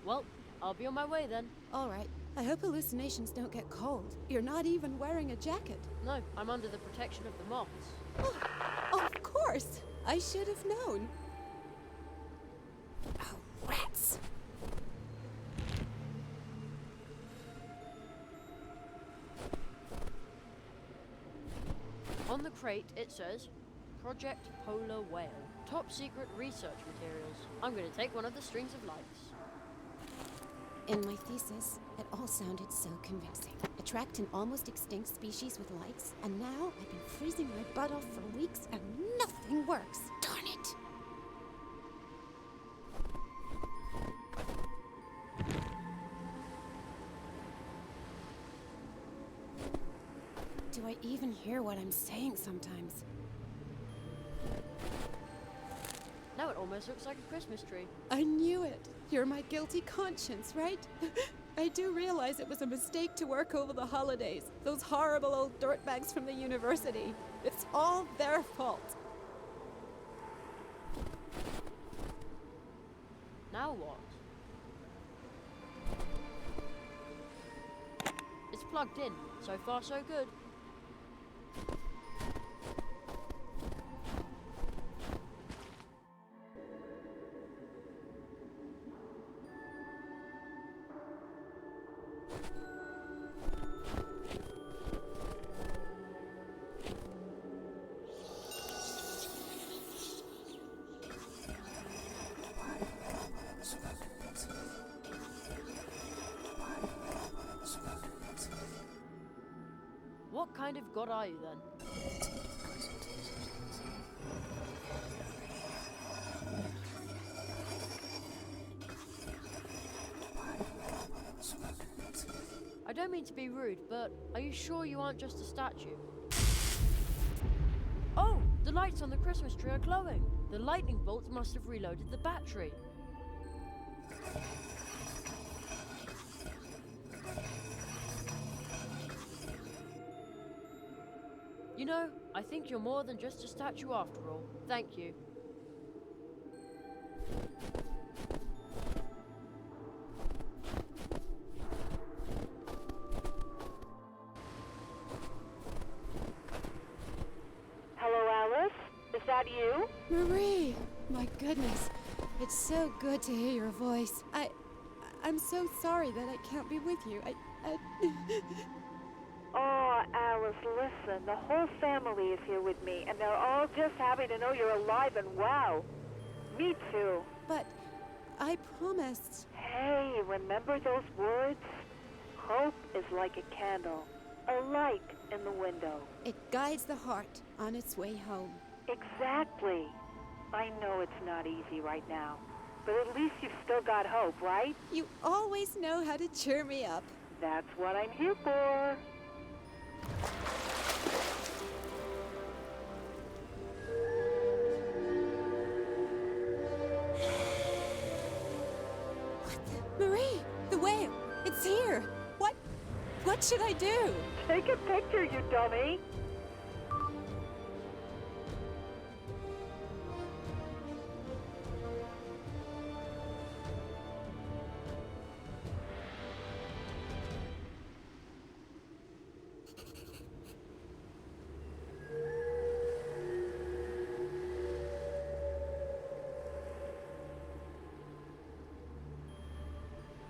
Well, I'll be on my way then. All right. I hope hallucinations don't get cold. You're not even wearing a jacket. No, I'm under the protection of the moths. Oh, of course. I should have known. Oh, rats. On the crate, it says, Project Polar Whale. Top secret research materials. I'm going to take one of the strings of lights. In my thesis, it all sounded so convincing. Attract an almost extinct species with lights, and now I've been freezing my butt off for weeks and nothing works. Darn it! Do I even hear what I'm saying sometimes? Now it almost looks like a Christmas tree. I knew it. You're my guilty conscience, right? I do realize it was a mistake to work over the holidays. Those horrible old dirtbags from the university. It's all their fault. Now what? plugged in. So far, so good. What kind of god are you then? I don't mean to be rude, but are you sure you aren't just a statue? Oh, the lights on the Christmas tree are glowing. The lightning bolts must have reloaded the battery. You know, I think you're more than just a statue after all. Thank you. Hello, Alice? Is that you? Marie! My goodness. It's so good to hear your voice. I'm so sorry that I can't be with you. Oh, Alice, listen. The whole family is here with me, and they're all just happy to know you're alive and well. Me too. But I promised. Hey, remember those words? Hope is like a candle, a light in the window. It guides the heart on its way home. Exactly. I know it's not easy right now, but at least you've still got hope, right? You always know how to cheer me up. That's what I'm here for. Marie, the whale, it's here. What should I do? Take a picture, you dummy.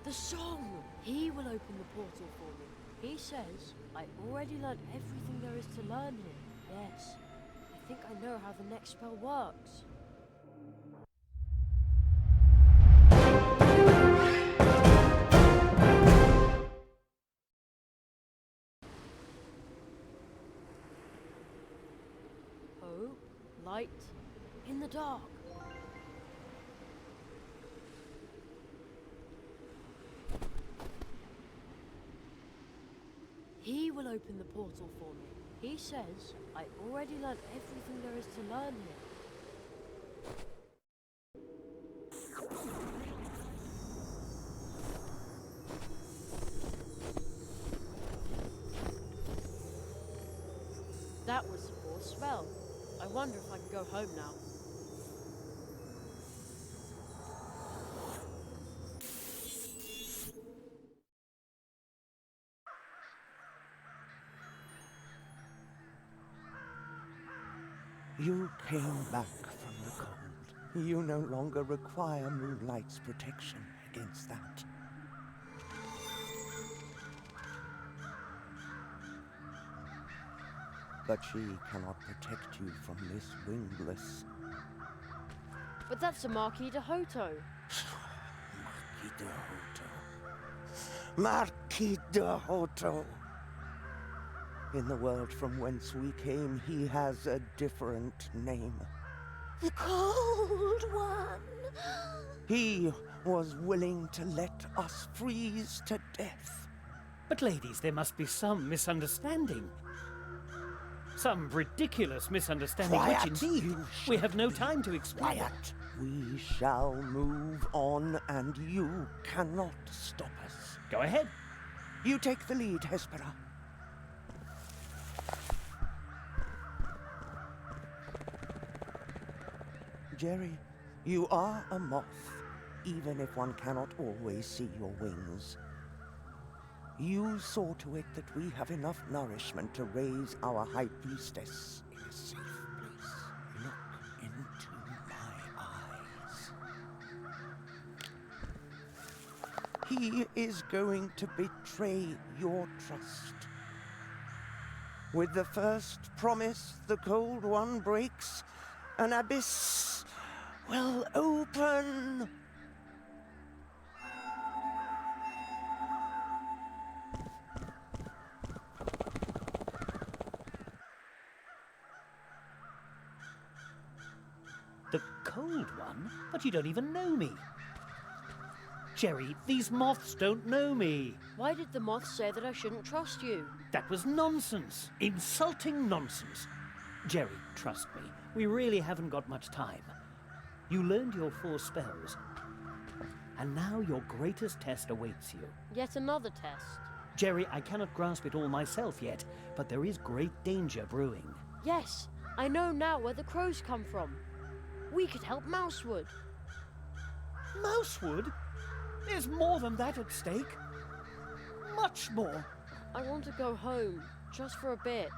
The song! He will open the portal for me. He says, I already learned everything there is to learn here. Yes, I think I know how the next spell works. Hope, light, in the dark. He will open the portal for me. He says, I already learned everything there is to learn here. That was the fourth spell. I wonder if I can go home now. You came back from the cold. You no longer require Moonlight's protection against that. But she cannot protect you from this wingless. But that's a Marquis de Hoto. Marquis de Hoto. Marquis de Hoto. In the world from whence we came, he has a different name. The Cold One. He was willing to let us freeze to death. But ladies, there must be some misunderstanding. Some ridiculous misunderstanding, Quiet, which indeed we have no time to explain. Quiet. We shall move on, and you cannot stop us. Go ahead. You take the lead, Hespera. Jerry, you are a moth, even if one cannot always see your wings. You saw to it that we have enough nourishment to raise our High Priestess in a safe place. Look into my eyes. He is going to betray your trust. With the first promise the Cold One breaks, an abyss will open. The Cold One? But you don't even know me. Jerry, these moths don't know me. Why did the moth say that I shouldn't trust you? That was nonsense. Insulting nonsense. Jerry, trust me, we really haven't got much time. You learned your 4 spells, and now your greatest test awaits you. Yet another test. Jerry, I cannot grasp it all myself yet, but there is great danger brewing. Yes, I know now where the crows come from. We could help Mousewood. Mousewood? There's more than that at stake. Much more. I want to go home, just for a bit.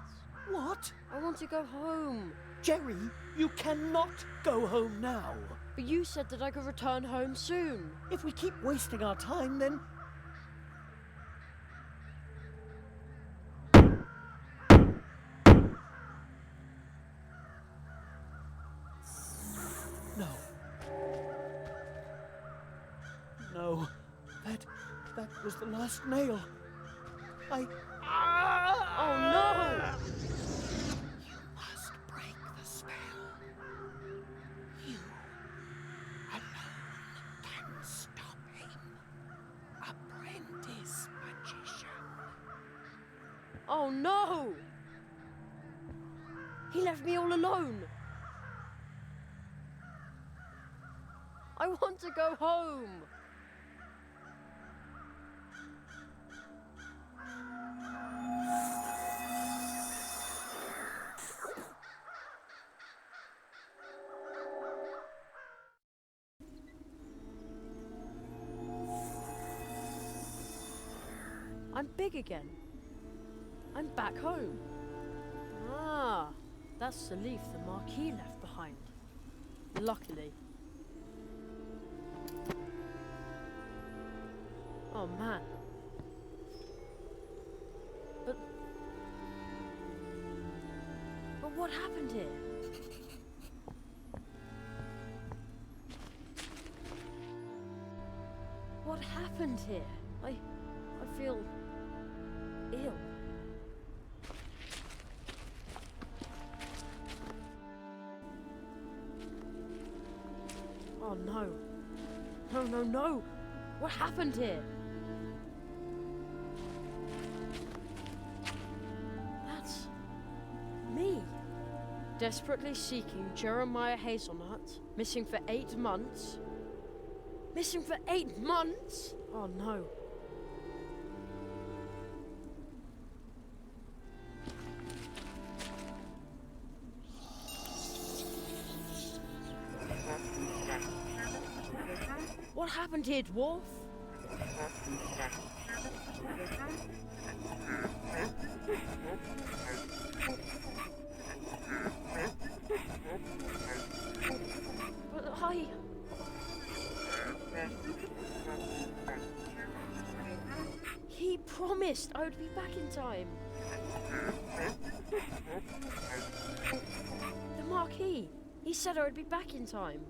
What? I want to go home. Jerry, you cannot go home now. But you said that I could return home soon. If we keep wasting our time, then... No. No. That was the last nail. Oh no! You must break the spell. You alone can stop him. Apprentice magician. Oh no! He left me all alone. I want to go home. I'm big again. I'm back home. Ah, that's the leaf the Marquis left behind. Luckily. Oh man. But what happened here? What happened here? I feel ill. Oh no. No, no, no! What happened here? That's me. Desperately seeking Jeremiah Hazelnut, missing for 8 months. Missing for 8 months? Oh no. What happened here, dwarf? But he promised I would be back in time. The Marquis, he said I would be back in time.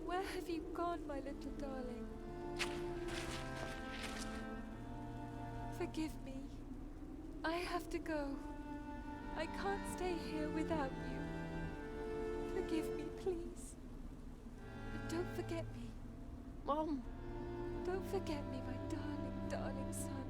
Where have you gone, my little darling? Forgive me. I have to go. I can't stay here without you. Forgive me, please. But don't forget me. Mom! Don't forget me, my darling, darling son.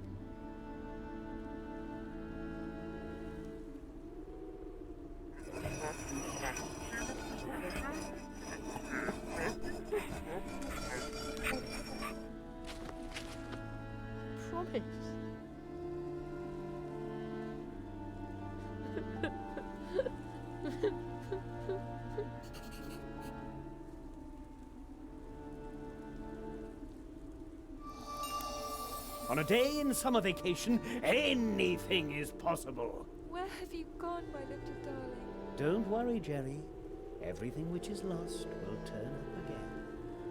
On a day in summer vacation, anything is possible. Where have you gone, my little darling? Don't worry, Jerry. Everything which is lost will turn up again.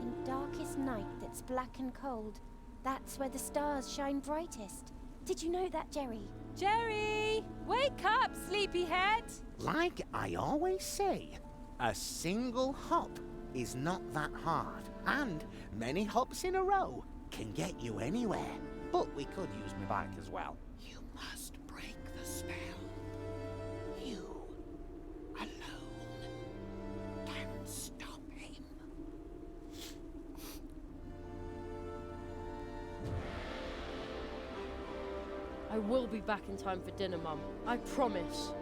In darkest night that's black and cold, that's where the stars shine brightest. Did you know that, Jerry? Jerry! Wake up, sleepyhead! Like I always say, a single hop is not that hard, and many hops in a row can get you anywhere. But we could use my bike as well. You must break the spell. You alone can stop him. I will be back in time for dinner, Mum. I promise.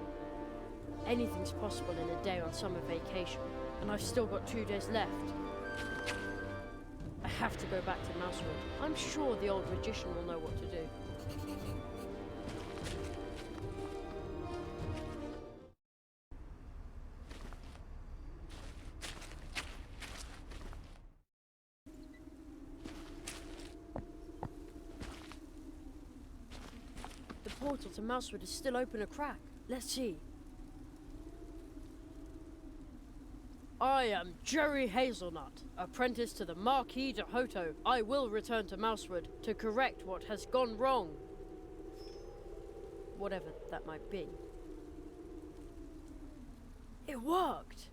Anything's possible in a day on summer vacation, and I've still got 2 days left. I have to go back to Mousewood. I'm sure the old magician will know what to do. The portal to Mousewood is still open a crack. Let's see. I am Jerry Hazelnut, apprentice to the Marquis de Hoto. I will return to Mousewood to correct what has gone wrong. Whatever that might be. It worked!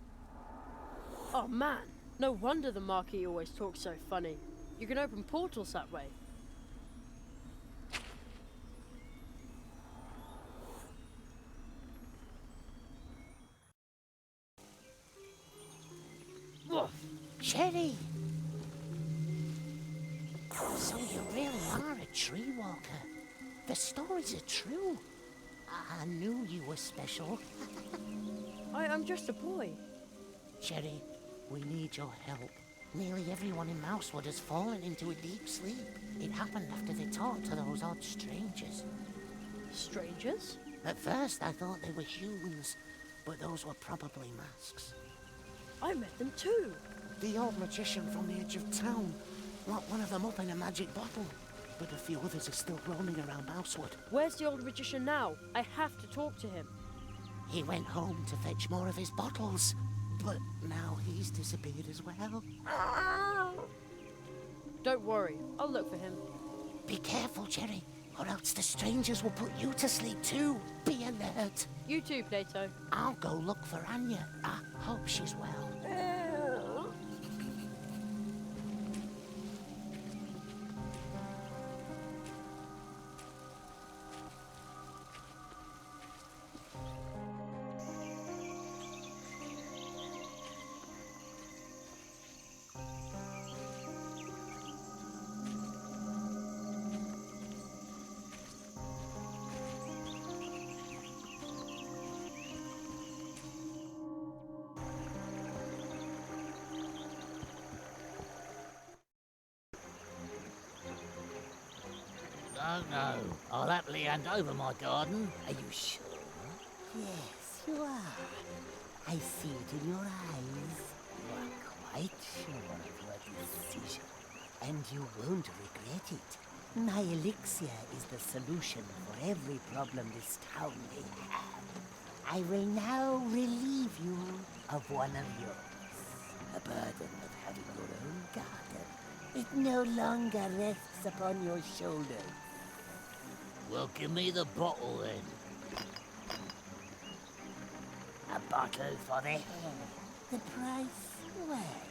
Oh man, no wonder the Marquis always talks so funny. You can open portals that way. Jerry! So you really are a tree walker. The stories are true. I knew you were special. I'm just a boy. Jerry, we need your help. Nearly everyone in Mousewood has fallen into a deep sleep. It happened after they talked to those odd strangers. Strangers? At first I thought they were humans, but those were probably masks. I met them too. The old magician from the edge of town locked one of them up in a magic bottle, but a few others are still roaming around Mousewood. Where's the old magician now? I have to talk to him. He went home to fetch more of his bottles, but now he's disappeared as well. Don't worry, I'll look for him. Be careful, Jerry, or else the strangers will put you to sleep too. Be alert. You too, Plato. I'll go look for Anya. I hope she's well. No, I'll happily hand over my garden. Are you sure? Yes, you are. I see it in your eyes. You are quite sure of your decision. And you won't regret it. My elixir is the solution for every problem this town may have. I will now relieve you of one of yours. A burden of having your own garden. It no longer rests upon your shoulders. Well, give me the bottle then. A bottle for the hair. The price? Well,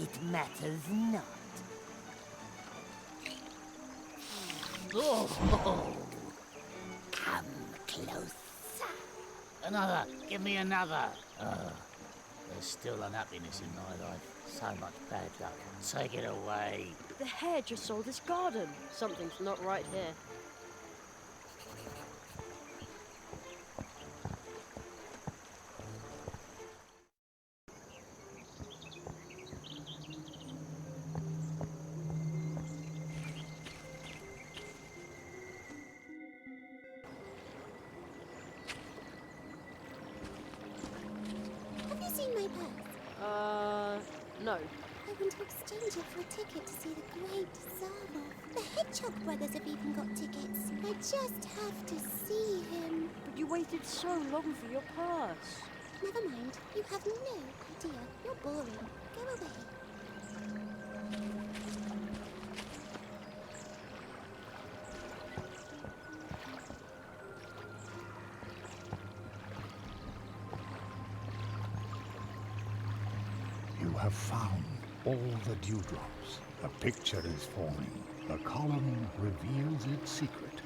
it matters not. Oh. Come closer. Another. Give me another. There's still unhappiness in my life. So much bad luck. Take it away. The hare just sold his garden. Something's not right here. Have you seen my purse? No. I want to exchange it for a ticket to see the great Zarlov. The Hedgehog brothers have even got tickets. I just have to see him. But you waited so long for your purse. Never mind. You have no idea. You're boring. Go away. You have found all the dewdrops. A picture is forming. The column reveals its secret.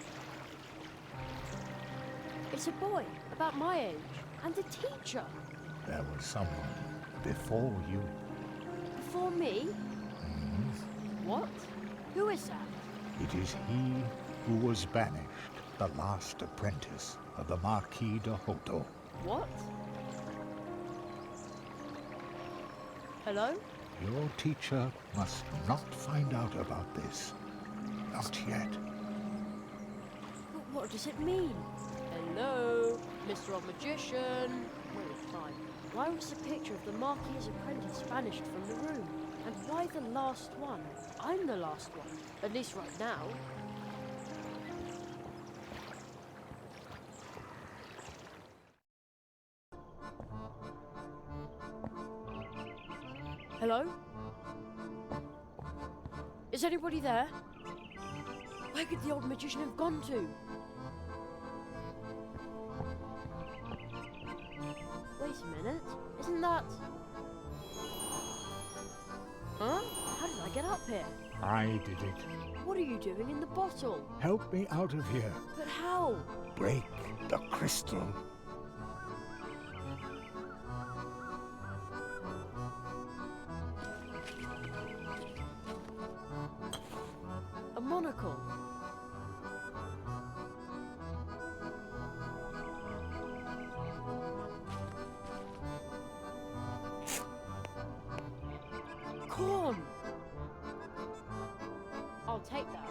It's a boy, about my age, and a teacher. There was someone before you. Before me? What? Who is that? It is he who was banished, the last apprentice of the Marquis de Hoto. What? Hello? Your teacher must not find out about this. Not yet. But what does it mean? Hello, Mr. Odd Magician. Wait, fine. Why was the picture of the Marquis's apprentice banished from the room? And why the last one? I'm the last one, at least right now. Hello? Is anybody there? Where could the old magician have gone to? Wait a minute. Isn't that... Huh? How did I get up here? I did it. What are you doing in the bottle? Help me out of here. But how? Break the crystal. A monocle. Corn. I'll take that.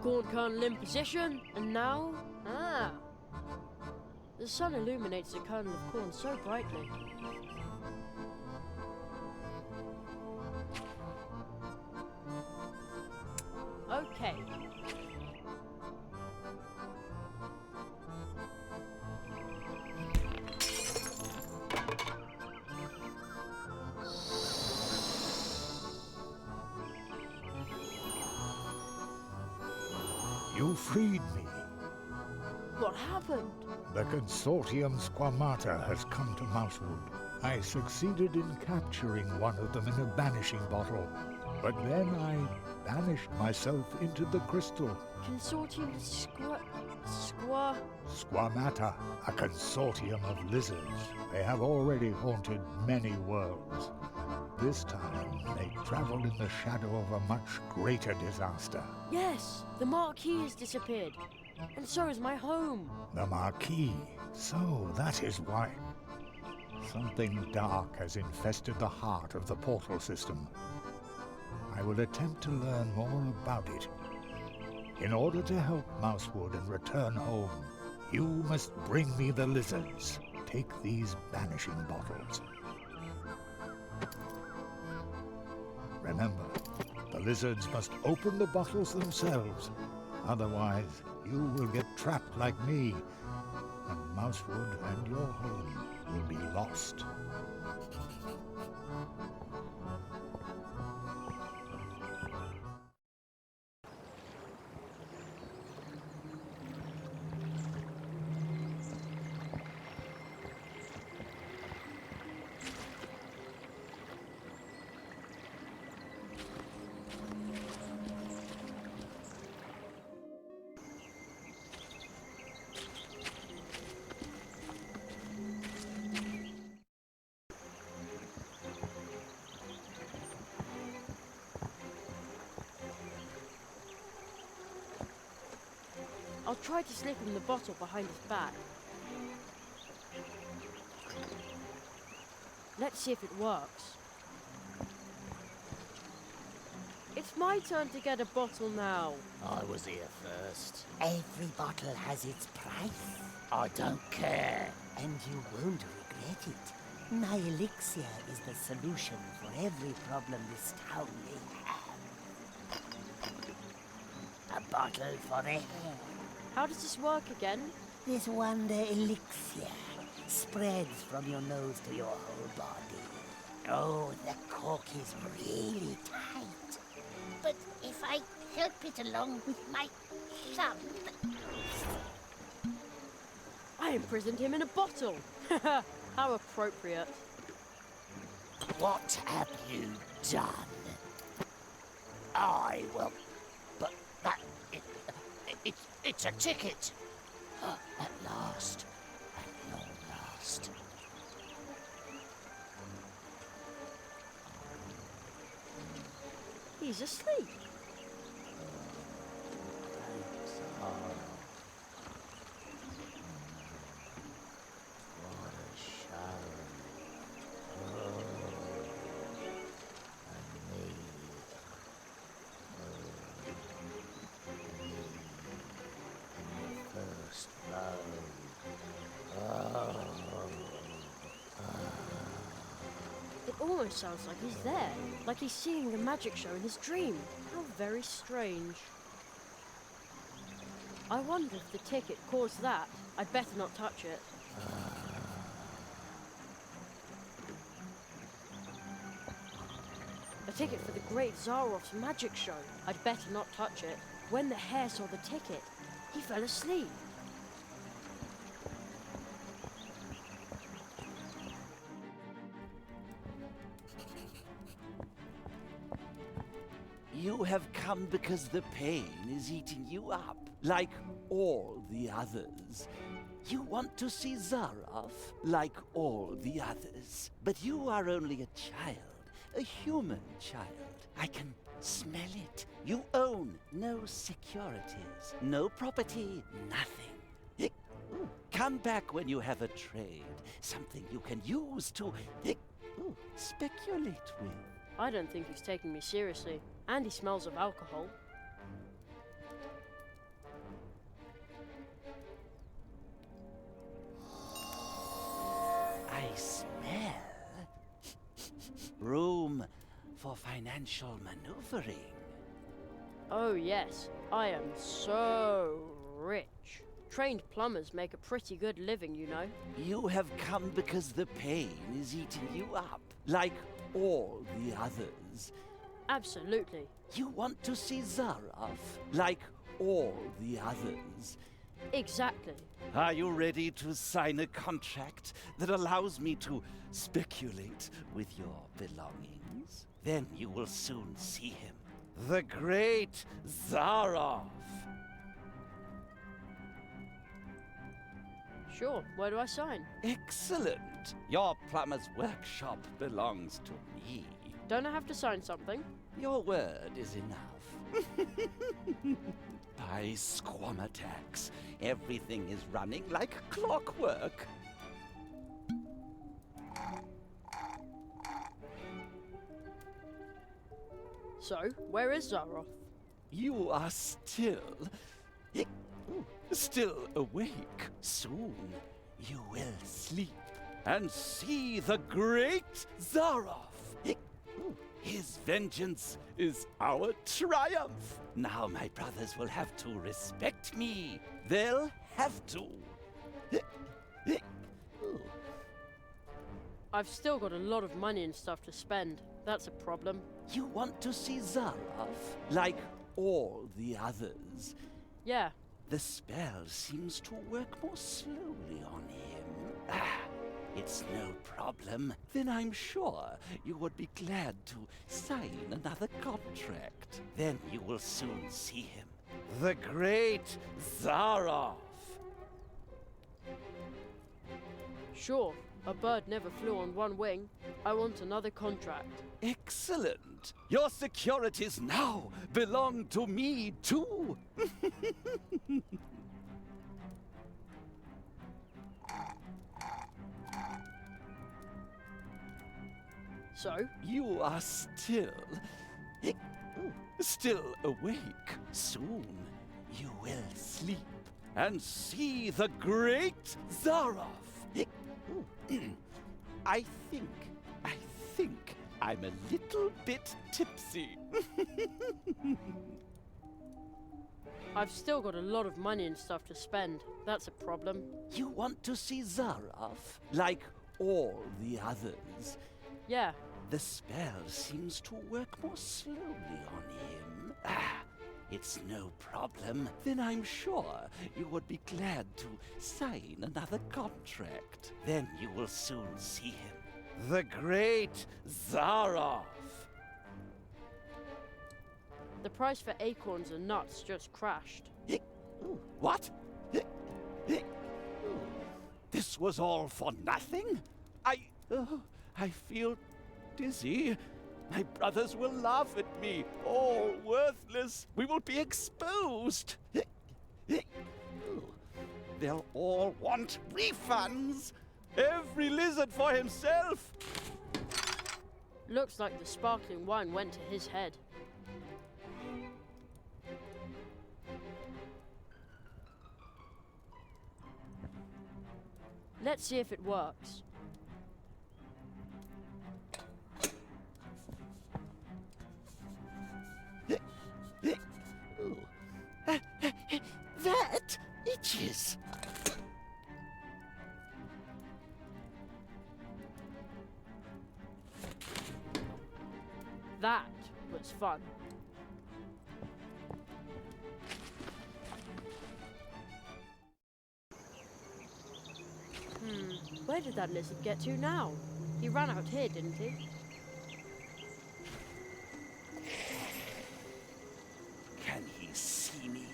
Corn kernel in position, and now... Ah! The sun illuminates the kernel of corn so brightly. Okay. You freed me. What happened? The consortium Squamata has come to Mousewood. I succeeded in capturing one of them in a banishing bottle, but then I banished myself into the crystal. Consortium Squamata, a consortium of lizards. They have already haunted many worlds. This time, they traveled in the shadow of a much greater disaster. Yes, the Marquis has disappeared. And so is my home. The Marquis. So that is why. Something dark has infested the heart of the portal system. I will attempt to learn more about it. In order to help Mousewood and return home, you must bring me the lizards. Take these banishing bottles. Remember, the lizards must open the bottles themselves. Otherwise, you will get trapped like me, and Mousewood and your home will be lost. I'll try to slip him the bottle behind his back. Let's see if it works. It's my turn to get a bottle now. I was here first. Every bottle has its price. I don't care. And you won't regret it. My elixir is the solution for every problem this town may have. A bottle for the hair. How does this work again? This wonder elixir spreads from your nose to your whole body. Oh, the cork is really tight. But if I help it along with my thumb... I imprisoned him in a bottle. How appropriate. What have you done? I will... But that... It's a ticket. At last. At long last. He's asleep. It almost sounds like he's there, like he's seeing the magic show in his dream. How very strange. I wonder if the ticket caused that. I'd better not touch it. A ticket for the great Zarov's magic show. I'd better not touch it. When the hare saw the ticket, he fell asleep. You have come because the pain is eating you up, like all the others. You want to see Zaroff, like all the others. But you are only a child, a human child. I can smell it. You own no securities, no property, nothing. Come back when you have a trade, something you can use to speculate with. I don't think he's taking me seriously. And he smells of alcohol. I smell room for financial maneuvering. Oh yes, I am so rich. Trained plumbers make a pretty good living, you know. You have come because the pain is eating you up, like all the others. Absolutely. You want to see Zaroff, like all the others. Exactly. Are you ready to sign a contract that allows me to speculate with your belongings? Then you will soon see him. The great Zaroff. Sure, where do I sign? Excellent. Your plumber's workshop belongs to me. Don't I have to sign something? Your word is enough. By Squamatax, everything is running like clockwork. So, where is Zaroff? You are still awake. Soon you will sleep and see the great Zaroff. His vengeance is our triumph. Now my brothers will have to respect me. They'll have to. I've still got a lot of money and stuff to spend. That's a problem. You want to see Zaroff, like all the others? Yeah. The spell seems to work more slowly on him. It's no problem. Then I'm sure you would be glad to sign another contract. Then you will soon see him. The great Zaroff. Sure, a bird never flew on one wing. I want another contract. Excellent. Your securities now belong to me too. So? You are still still awake. Soon you will sleep and see the great Zaroff. I think I'm a little bit tipsy. I've still got a lot of money and stuff to spend. That's a problem. You want to see Zaroff, like all the others? Yeah. The spell seems to work more slowly on him. It's no problem. Then I'm sure you would be glad to sign another contract. Then you will soon see him. The great Zaroff. The price for acorns and nuts just crashed. What? This was all for nothing? I feel dizzy. My brothers will laugh at me. All worthless. We will be exposed. They'll all want refunds. Every lizard for himself. Looks like the sparkling wine went to his head. Let's see if it works. That itches. That was fun. Where did that lizard get to now? He ran out here, didn't he? Can he see me?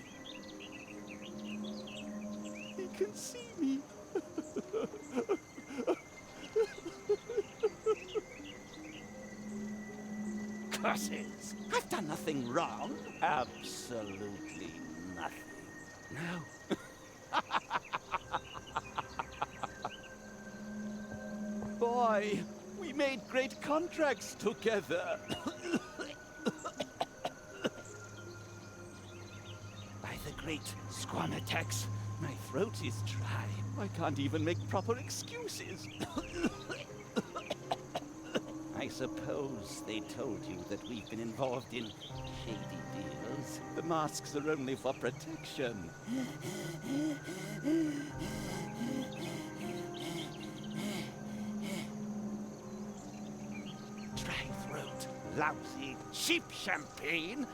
He can see me. Curses! I've done nothing wrong. Absolutely nothing. No. Boy, we made great contracts together. By the great Squamatex, my throat is dry. I can't even make proper excuses. I suppose they told you that we've been involved in shady deals. The masks are only for protection. Dry throat, lousy, cheap champagne.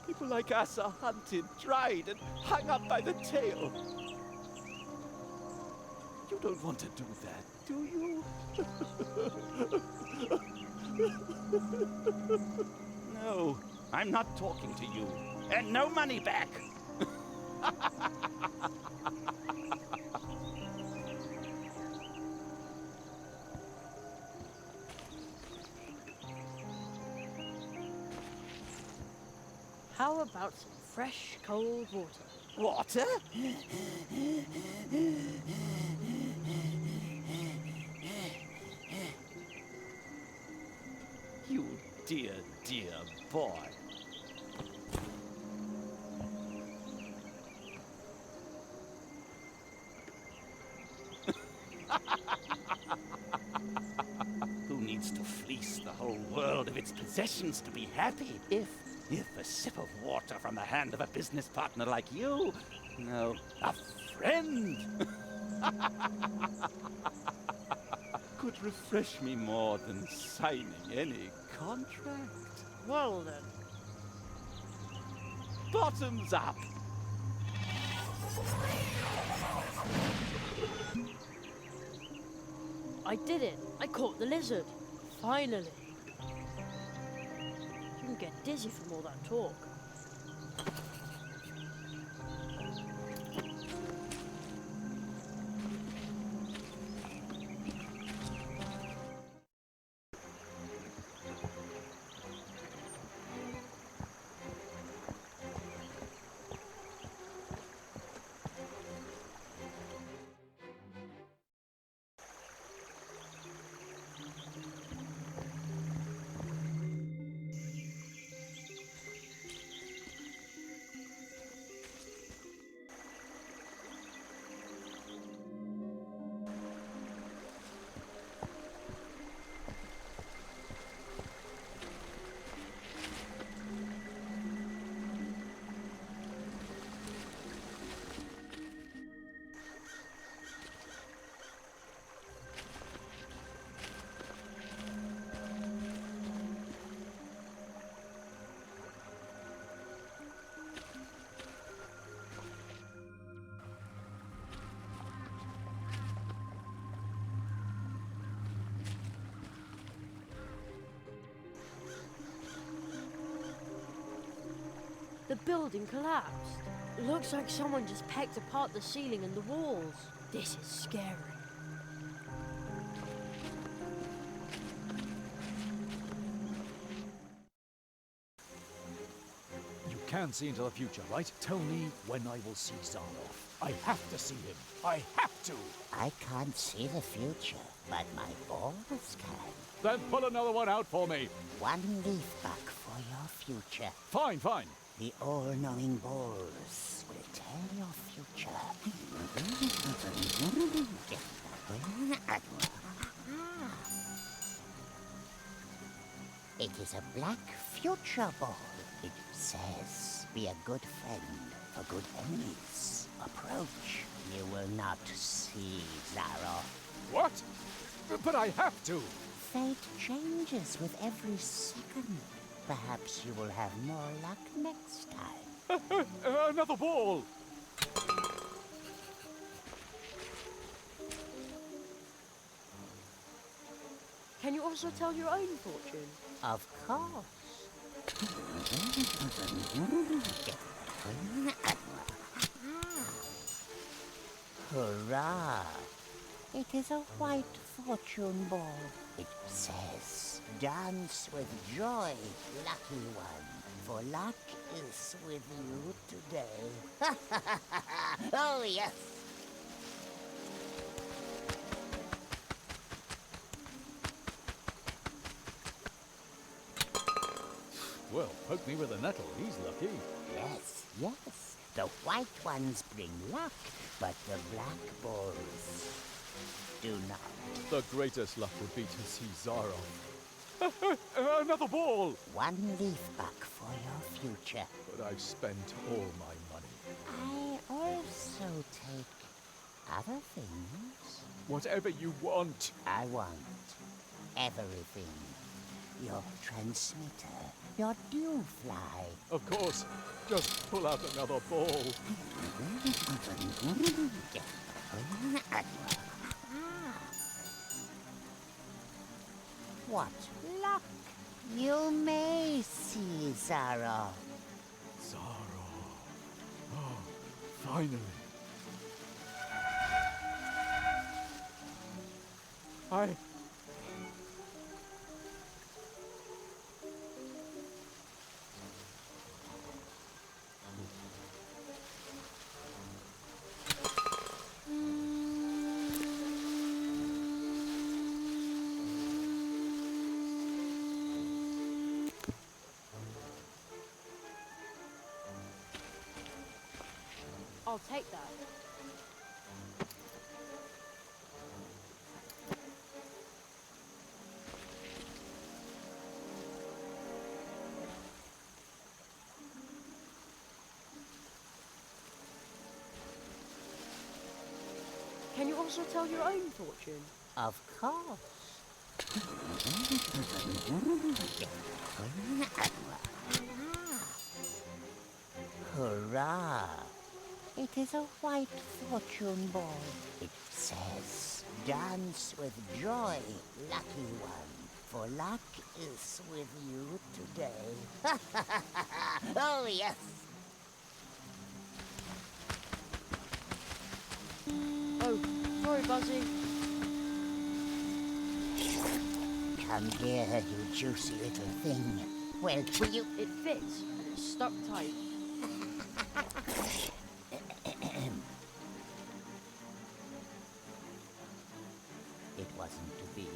People like us are hunted, dried, and hung up by the tail. You don't want to do that, do you? No, I'm not talking to you. And no money back. How about some fresh, cold water? Water? You dear, dear boy. Who needs to fleece the whole world of its possessions to be happy? If a sip of water from the hand of a business partner like you, no, a friend, could refresh me more than signing any contract. Well then. Bottoms up! I did it! I caught the lizard! Finally! You can get dizzy from all that talk. building collapsed. Looks like someone just pecked apart the ceiling and the walls. This is scary. You can see into the future, right? Tell me when I will see Zaroff. I have to see him. I have to. I can't see the future, but my balls can. Then pull another one out for me. One leaf back for your future. Fine, fine. The all-knowing balls will tell your future. It is a black future ball. It says, be a good friend for good enemies. Approach. You will not see Zaroff. What? But I have to. Fate changes with every second. Perhaps you will have more luck next time. Another ball! Can you also tell your own fortune? Of course. Hurrah! It is a white fortune ball. It says, dance with joy, lucky one, for luck is with you today. Oh, yes! Well, poke me with a nettle. He's lucky. Yes, yes. The white ones bring luck, but the black balls do not. The greatest luck would be to see Zaroff. Another ball! One leaf back for your future. But I've spent all my money. I also take other things. Whatever you want. I want everything. Your transmitter, your dew fly. Of course. Just pull out another ball. What luck! You may see Zaroff. Zaroff. Oh, finally. I'll take that. Can you also tell your own fortune? Of course. Hurrah! It is a white fortune ball. It says, dance with joy, lucky one, for luck is with you today. Oh, yes! Oh, sorry, Buzzy. Come here, you juicy little thing. Well, will you... It fits, and it's stuck tight. It wasn't to be.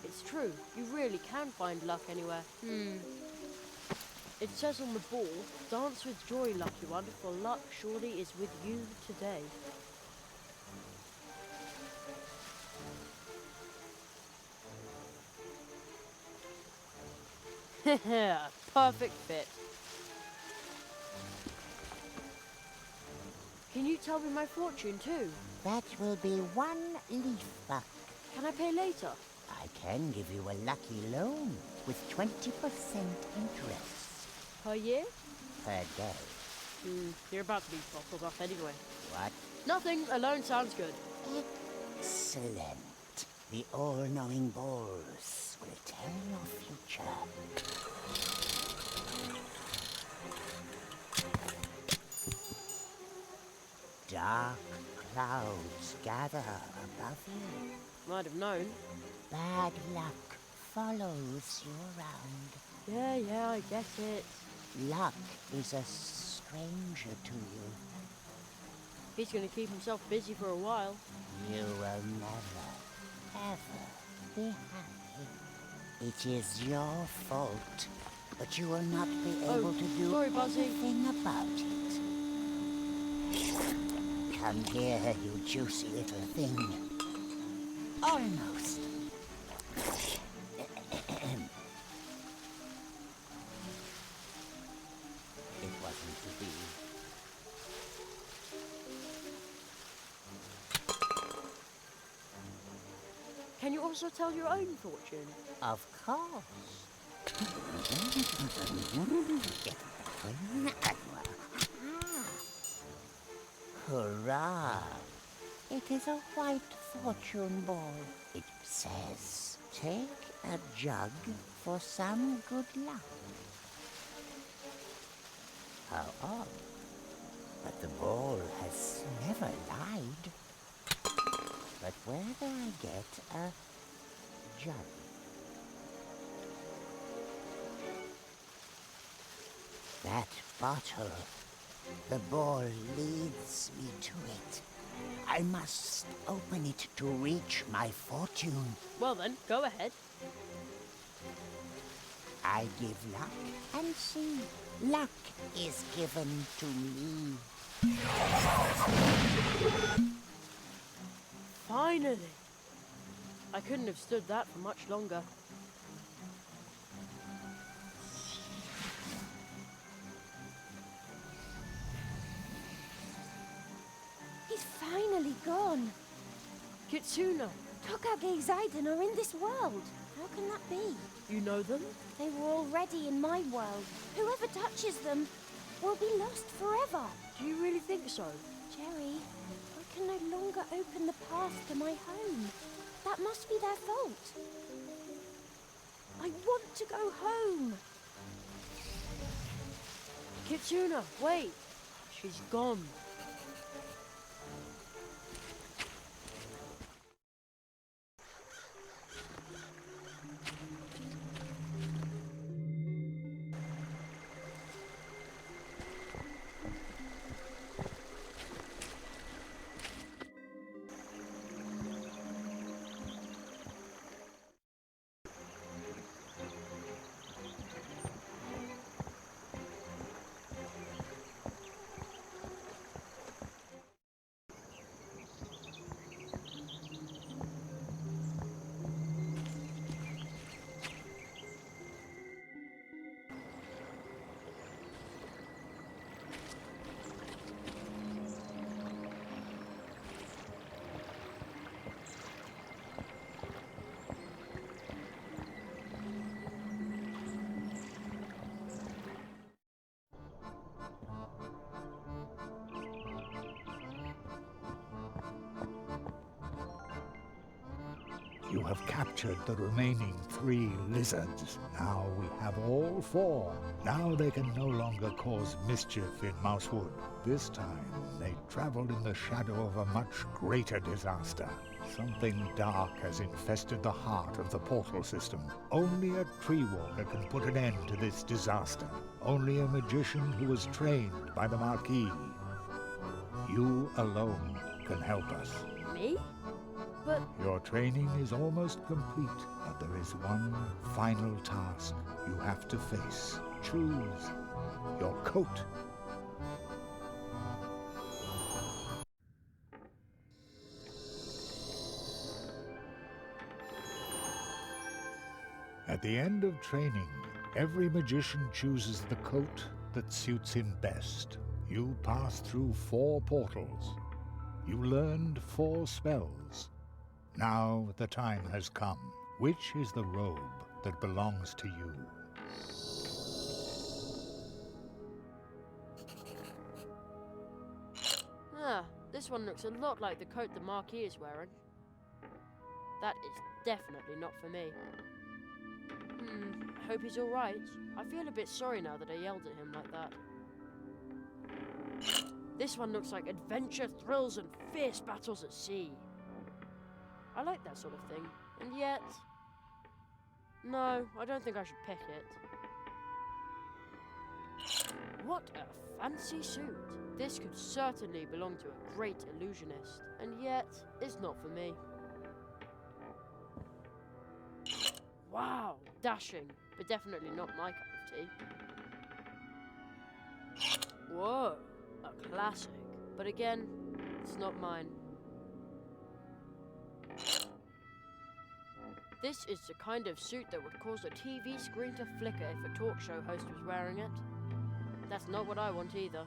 It's true. You really can find luck anywhere. It says on the ball, dance with joy, lucky one, for luck surely is with you today. Perfect fit. Can you tell me my fortune too? That will be one leaf buck. Can I pay later? I can give you a lucky loan with 20% interest. Per year? Per day. You're about to be bottled up anyway. What? Nothing. A loan sounds good. Excellent. The all-knowing balls will tell your future. Dark clouds gather above you. Might have known. Bad luck follows you around. Yeah, I get it. Luck is a stranger to you. He's gonna keep himself busy for a while. You will never, ever be happy. It is your fault, but you will not be able to do anything about it. Come here, you juicy little thing. Almost. It wasn't to be. Can you also tell your own fortune? Of course. Hurrah! It is a white fortune ball. It says, take a jug for some good luck. How odd. But the ball has never lied. But where do I get a jug? That bottle. The ball leads me to it. I must open it to reach my fortune. Well then, go ahead. I give luck and see. Luck is given to me. Finally! I couldn't have stood that for much longer. He's finally gone. Kitsuna! Tokage Zaiden are in this world. How can that be? You know them? They were already in my world. Whoever touches them will be lost forever. Do you really think so? Jerry, I can no longer open the path to my home. That must be their fault. I want to go home. Kitsuna, wait! She's gone. You have captured the remaining 3 lizards. Now we have all 4. Now they can no longer cause mischief in Mousewood. This time, they traveled in the shadow of a much greater disaster. Something dark has infested the heart of the portal system. Only a tree walker can put an end to this disaster. Only a magician who was trained by the Marquis. You alone can help us. Me? But your training is almost complete, but there is one final task you have to face. Choose your coat. At the end of training, every magician chooses the coat that suits him best. You passed through 4 portals. You learned 4 spells. Now the time has come. Which is the robe that belongs to you? this one looks a lot like the coat the Marquis is wearing. That is definitely not for me. I hope he's alright. I feel a bit sorry now that I yelled at him like that. This one looks like adventure, thrills, and fierce battles at sea. I like that sort of thing, and yet... No, I don't think I should pick it. What a fancy suit. This could certainly belong to a great illusionist, and yet it's not for me. Wow, dashing, but definitely not my cup of tea. Whoa, a classic, but again, it's not mine. This is the kind of suit that would cause a TV screen to flicker if a talk show host was wearing it. That's not what I want either.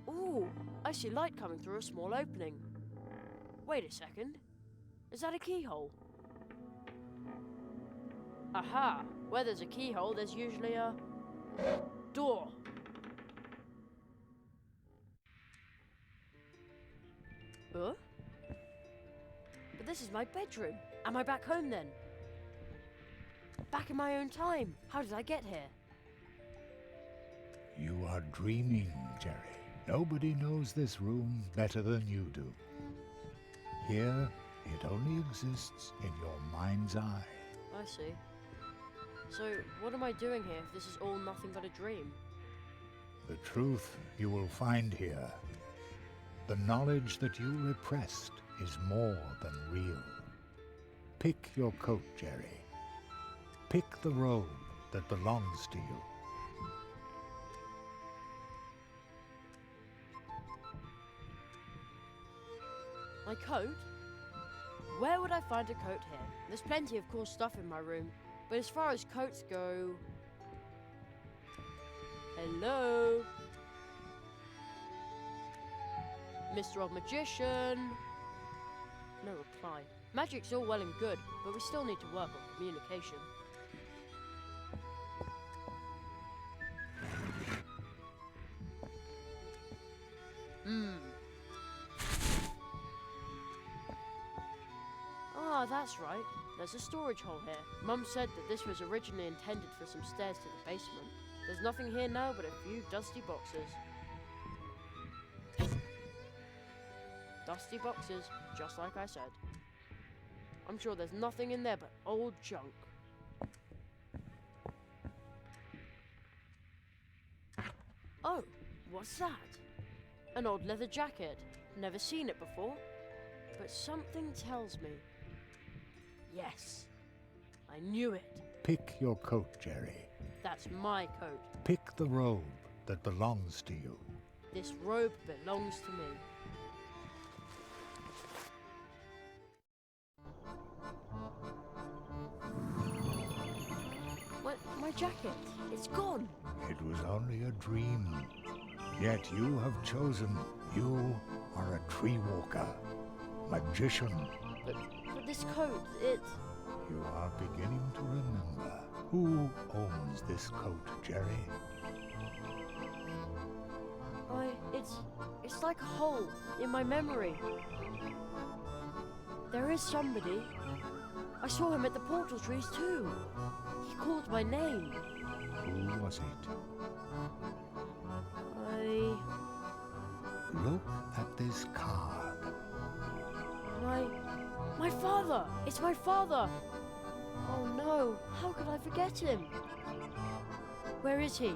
Ooh, I see light coming through a small opening. Wait a second. Is that a keyhole? Aha! Where there's a keyhole, there's usually a... door. Huh? But this is my bedroom. Am I back home then? Back in my own time. How did I get here? You are dreaming, Jerry. Nobody knows this room better than you do. Here, it only exists in your mind's eye. I see. So, what am I doing here if this is all nothing but a dream? The truth you will find here. The knowledge that you repressed is more than real. Pick your coat, Jerry. Pick the robe that belongs to you. My coat? Where would I find a coat here? There's plenty of cool stuff in my room, but as far as coats go... Hello? Mr. Old Magician? No reply. Magic's all well and good, but we still need to work on communication. Ah, that's right. There's a storage hole here. Mum said that this was originally intended for some stairs to the basement. There's nothing here now but a few dusty boxes. Dusty boxes, just like I said. I'm sure there's nothing in there but old junk. Oh, what's that? An old leather jacket. Never seen it before. But something tells me... Yes, I knew it. Pick your coat, Jerry. That's my coat. Pick the robe that belongs to you. This robe belongs to me. My jacket, it's gone. It was only a dream. Yet you have chosen. You are a tree walker, magician. But this coat, it... You are beginning to remember. Who owns this coat, Jerry? It's like a hole in my memory. There is somebody. I saw him at the portal trees too. He called my name. Who was it? Look at this card. My father! It's my father! Oh no, how could I forget him? Where is he?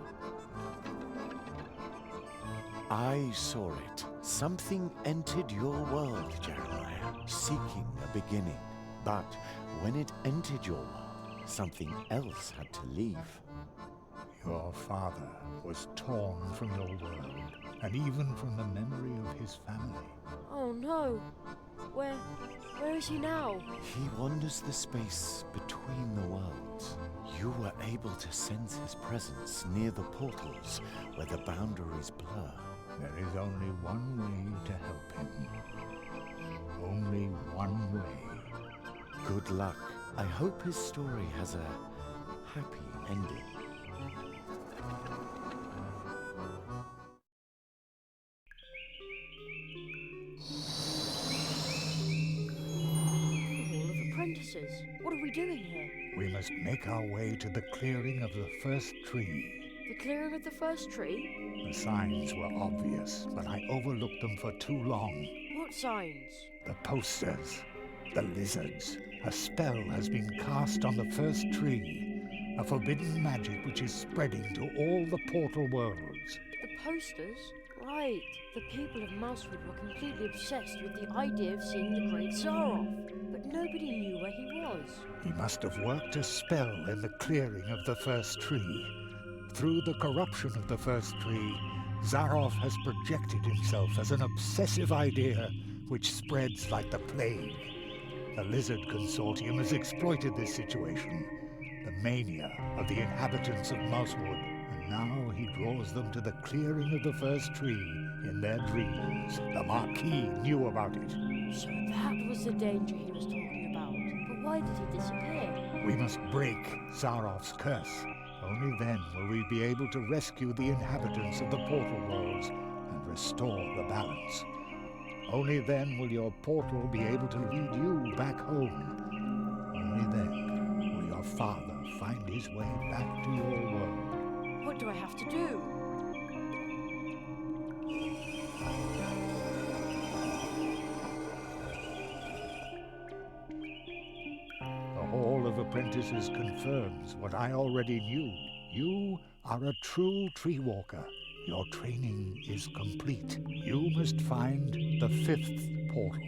I saw it. Something entered your world, Jeremiah, seeking a beginning. But when it entered your world, something else had to leave. Your father was torn from your world, and even from the memory of his family. Oh no! Where is he now? He wanders the space between the worlds. You were able to sense his presence near the portals where the boundaries blur. There is only one way to help him. Only one way. Good luck. I hope his story has a happy ending. apprentices. What are we doing here? We must make our way to the clearing of the first tree. The clearing of the first tree? The signs were obvious, but I overlooked them for too long. What signs? The posters, the lizards. A spell has been cast on the first tree, a forbidden magic which is spreading to all the portal worlds. The posters? Right. The people of Mousewood were completely obsessed with the idea of seeing the great Zaroff, but nobody knew where he was. He must have worked a spell in the clearing of the first tree. Through the corruption of the first tree, Zaroff has projected himself as an obsessive idea which spreads like the plague. The Lizard Consortium has exploited this situation, the mania of the inhabitants of Mousewood, and now he draws them to the clearing of the first tree in their dreams. The Marquis knew about it. So that was the danger he was talking about. But why did he disappear? We must break Zaroff's curse. Only then will we be able to rescue the inhabitants of the portal worlds and restore the balance. Only then will your portal be able to lead you back home. Only then will your father find his way back to your world. What do I have to do? The Hall of Apprentices confirms what I already knew. You are a true tree walker. Your training is complete. You must find the 5th portal.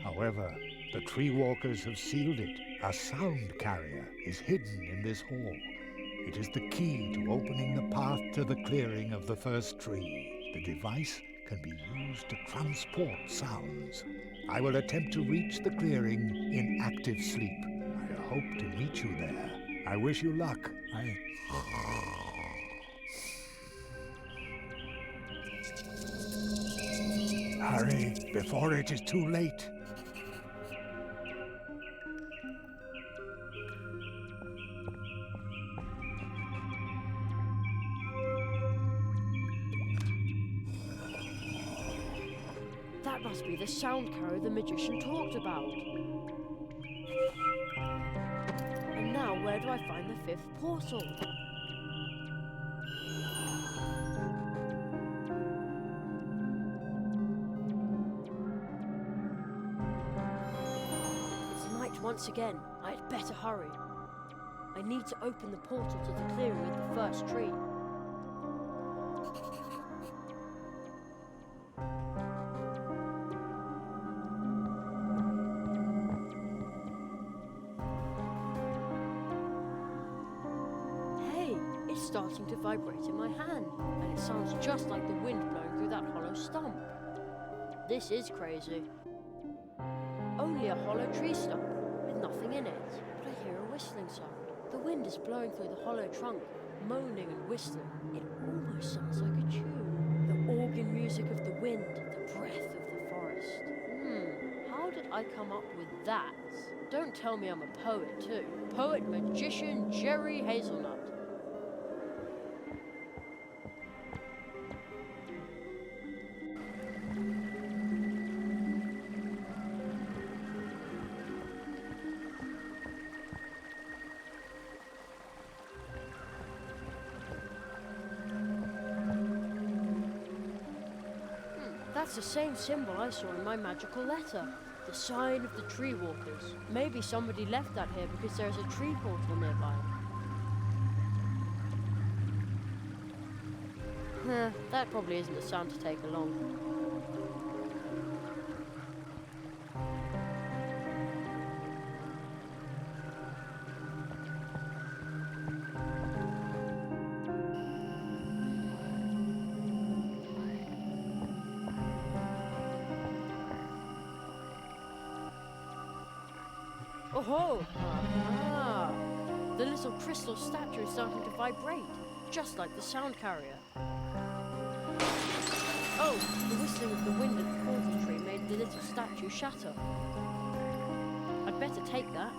However, the tree walkers have sealed it. A sound carrier is hidden in this hall. It is the key to opening the path to the clearing of the first tree. The device can be used to transport sounds. I will attempt to reach the clearing in active sleep. I hope to meet you there. I wish you luck. Hurry, before it is too late. That must be the sound carrier the magician talked about. And now, where do I find the 5th portal? It's night once again. I'd better hurry. I need to open the portal to the clearing of the first tree. Starting to vibrate in my hand, and it sounds just like the wind blowing through that hollow stump. This is crazy. Only a hollow tree stump with nothing in it, but I hear a whistling sound. The wind is blowing through the hollow trunk, moaning and whistling. It almost sounds like a tune. The organ music of the wind, the breath of the forest. How did I come up with that? Don't tell me I'm a poet too. Poet magician Jerry Hazelnut. That's the same symbol I saw in my magical letter. The sign of the tree walkers. Maybe somebody left that here because there's a tree portal nearby. That probably isn't a sound to take along. Oh! Ah! The little crystal statue is starting to vibrate, just like the sound carrier. Oh! The whistling of the wind at the portal tree made the little statue shatter. I'd better take that.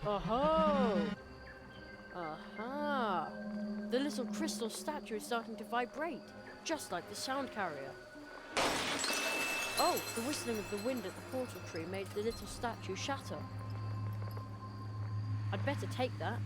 Oh! Aha! The little crystal statue is starting to vibrate, just like the sound carrier. Oh, the whistling of the wind at the portal tree made the little statue shatter. I'd better take that.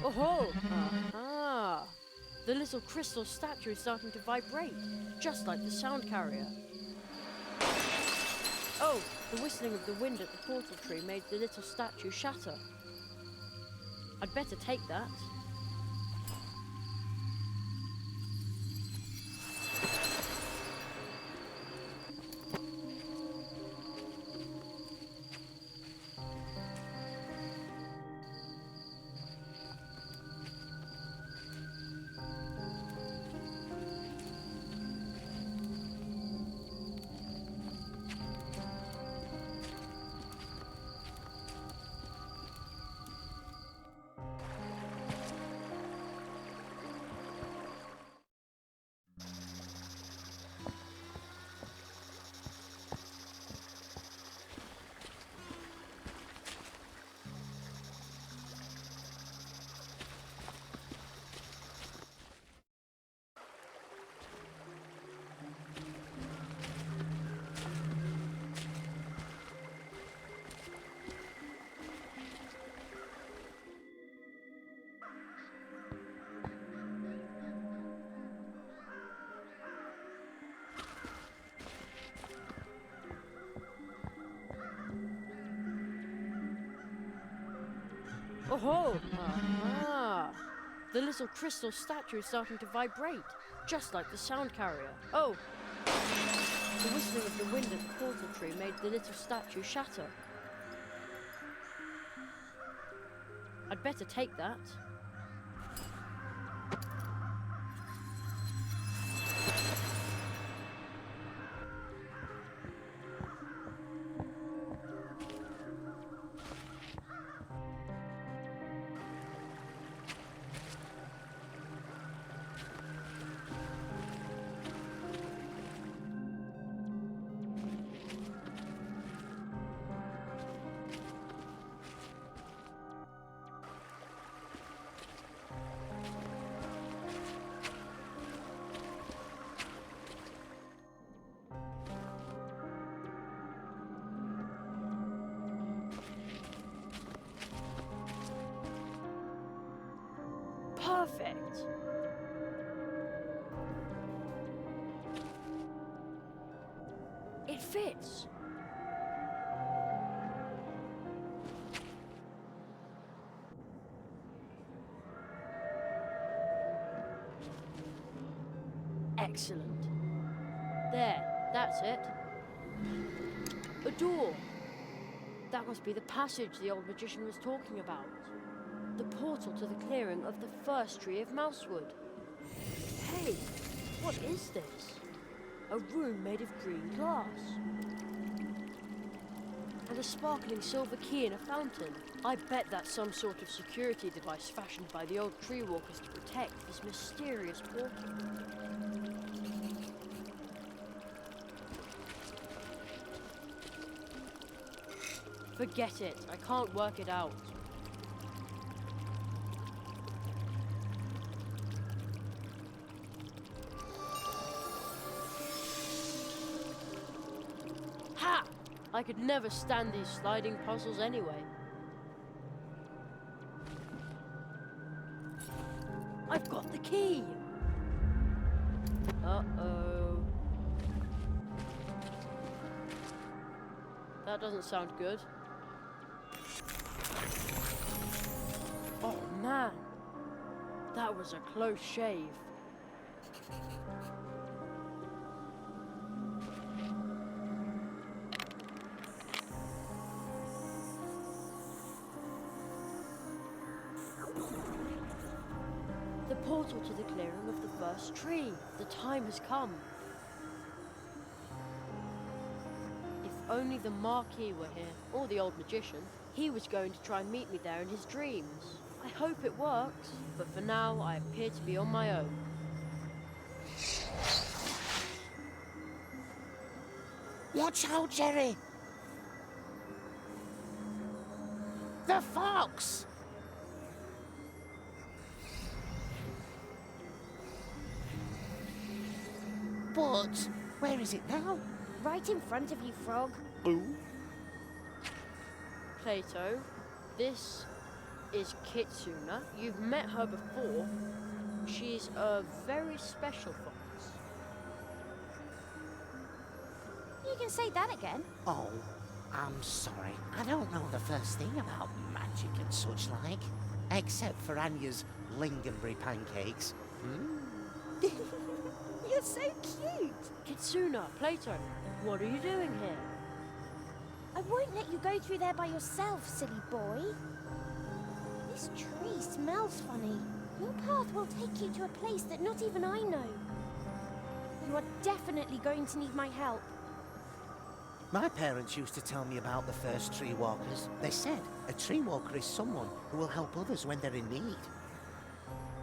Oh-ho! Aha! The little crystal statue is starting to vibrate, just like the sound carrier. Oh, the whistling of the wind at the portal tree made the little statue shatter. I'd better take that. Oh-ho! Aha! The little crystal statue is starting to vibrate, just like the sound carrier. Oh! The whistling of the wind at the portal tree made the little statue shatter. I'd better take that. Perfect! It fits! Excellent. There, that's it. A door! That must be the passage the old magician was talking about. The portal to the clearing of the first tree of Mousewood. Hey, what is this? A room made of green glass. And a sparkling silver key in a fountain. I bet that's some sort of security device fashioned by the old tree walkers to protect this mysterious portal. Forget it. I can't work it out. Ha! I could never stand these sliding puzzles anyway. I've got the key! Uh-oh. That doesn't sound good. Oh man, that was a close shave. The portal to the clearing of the first tree. The time has come. If only the Marquis were here, or the old magician. He was going to try and meet me there in his dreams. I hope it works, but for now I appear to be on my own. Watch out, Jerry! The fox! But where is it now? Right in front of you, Frog. Boo. Plato, this is Kitsuna. You've met her before. She's a very special fox. You can say that again. Oh, I'm sorry. I don't know the first thing about magic and such like. Except for Anya's lingonberry pancakes. You're so cute. Kitsuna, Plato, what are you doing here? I won't let you go through there by yourself, silly boy. This tree smells funny. Your path will take you to a place that not even I know. You are definitely going to need my help. My parents used to tell me about the first tree walkers. They said a tree walker is someone who will help others when they're in need.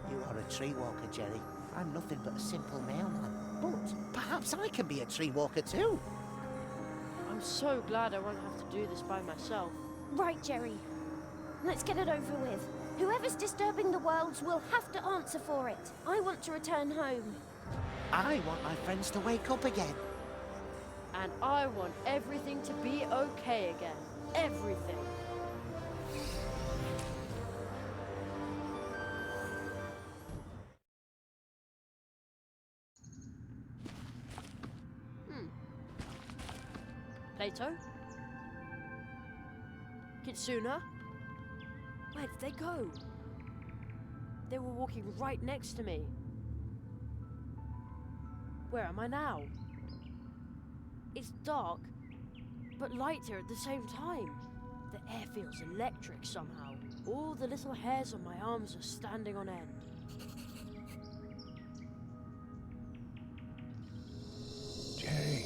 You are a tree walker, Jerry. I'm nothing but a simple mailman. But perhaps I can be a tree walker too. I'm so glad I won't have to do this by myself. Right, Jerry. Let's get it over with. Whoever's disturbing the worlds will have to answer for it. I want to return home. I want my friends to wake up again. And I want everything to be okay again. Everything. Plato? Kitsuna? Where did they go? They were walking right next to me. Where am I now? It's dark, but light here at the same time. The air feels electric somehow. All the little hairs on my arms are standing on end. Jerry.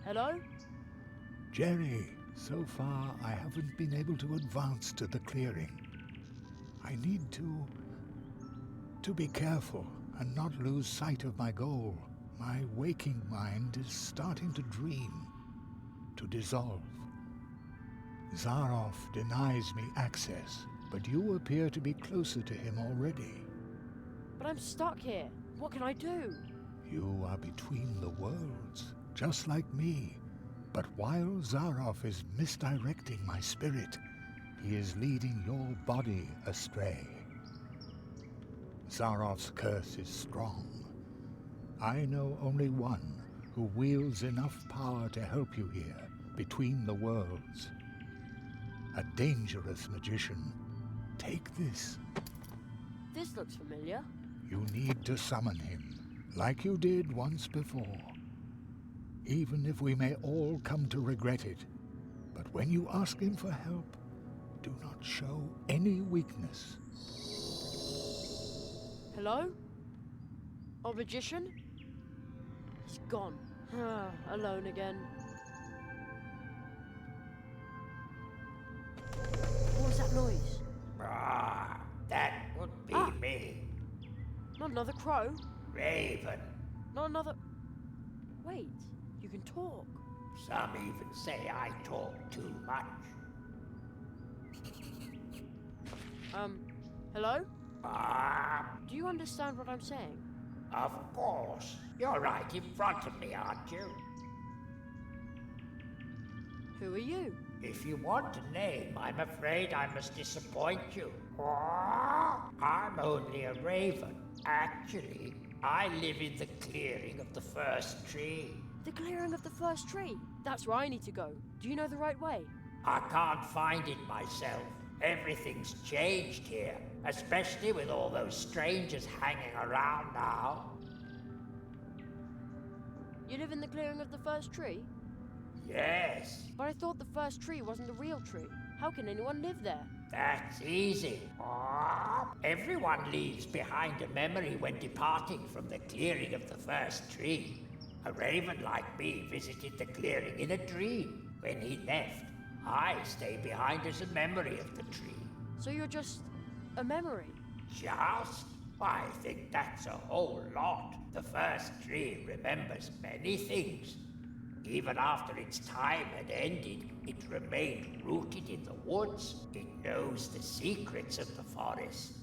Hello? Jerry, so far I haven't been able to advance to the clearing. I need to be careful and not lose sight of my goal. My waking mind is starting to dream, to dissolve. Zaroff denies me access, but you appear to be closer to him already. But I'm stuck here. What can I do? You are between the worlds, just like me. But while Zaroff is misdirecting my spirit, he is leading your body astray. Zaroff's curse is strong. I know only one who wields enough power to help you here, between the worlds. A dangerous magician. Take this. This looks familiar. You need to summon him, like you did once before. Even if we may all come to regret it. But when you ask him for help, do not show any weakness. Hello? Old magician? He's gone. Alone again. What was that noise? That would be me. Not another crow? Raven. Not another... Wait, you can talk. Some even say I talk too much. Hello? Ah, Do you understand what I'm saying? of course. You're right in front of me, aren't you? Who are you? If you want a name, I'm afraid I must disappoint you. I'm only a raven. Actually, I live in the clearing of the first tree. The clearing of the first tree. That's where I need to go. Do you know the right way? I can't find it myself. Everything's changed here, especially with all those strangers hanging around now. You live in the clearing of the first tree? Yes, But I thought the first tree wasn't a real tree. How can anyone live there? that's easy. Everyone leaves behind a memory when departing from the clearing of the first tree. A raven like me visited the clearing in a dream. When he left, I stay behind as a memory of the tree. So you're just a memory? Just? I think that's a whole lot. The first tree remembers many things. Even after its time had ended, it remained rooted in the woods. It knows the secrets of the forest.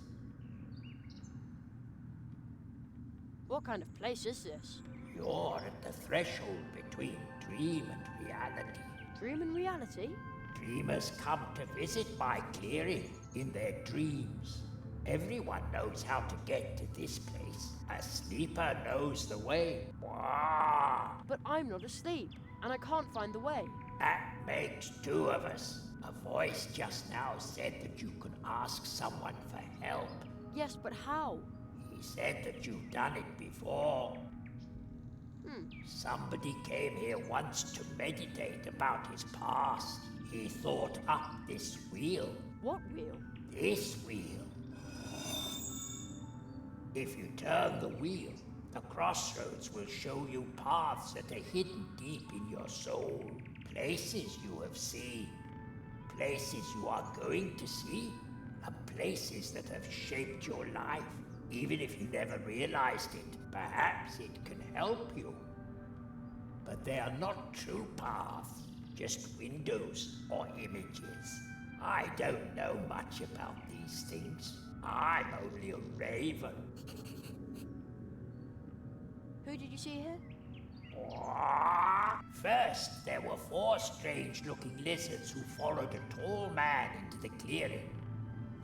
What kind of place is this? You're at the threshold between dream and reality. Dream and reality? Dreamers come to visit my clearing in their dreams. Everyone knows how to get to this place. A sleeper knows the way. Wah! But I'm not asleep, and I can't find the way. That makes two of us. A voice just now said that you could ask someone for help. Yes, but how? He said that you've done it before. Somebody came here once to meditate about his past. He thought up this wheel. What wheel? This wheel. If you turn the wheel, the crossroads will show you paths that are hidden deep in your soul. Places you have seen. Places you are going to see. And places that have shaped your life. Even if you never realized it, perhaps it can help you. But they are not true paths, just windows or images. I don't know much about these things. I'm only a raven. Who did you see here? First, there were 4 strange-looking lizards who followed a tall man into the clearing.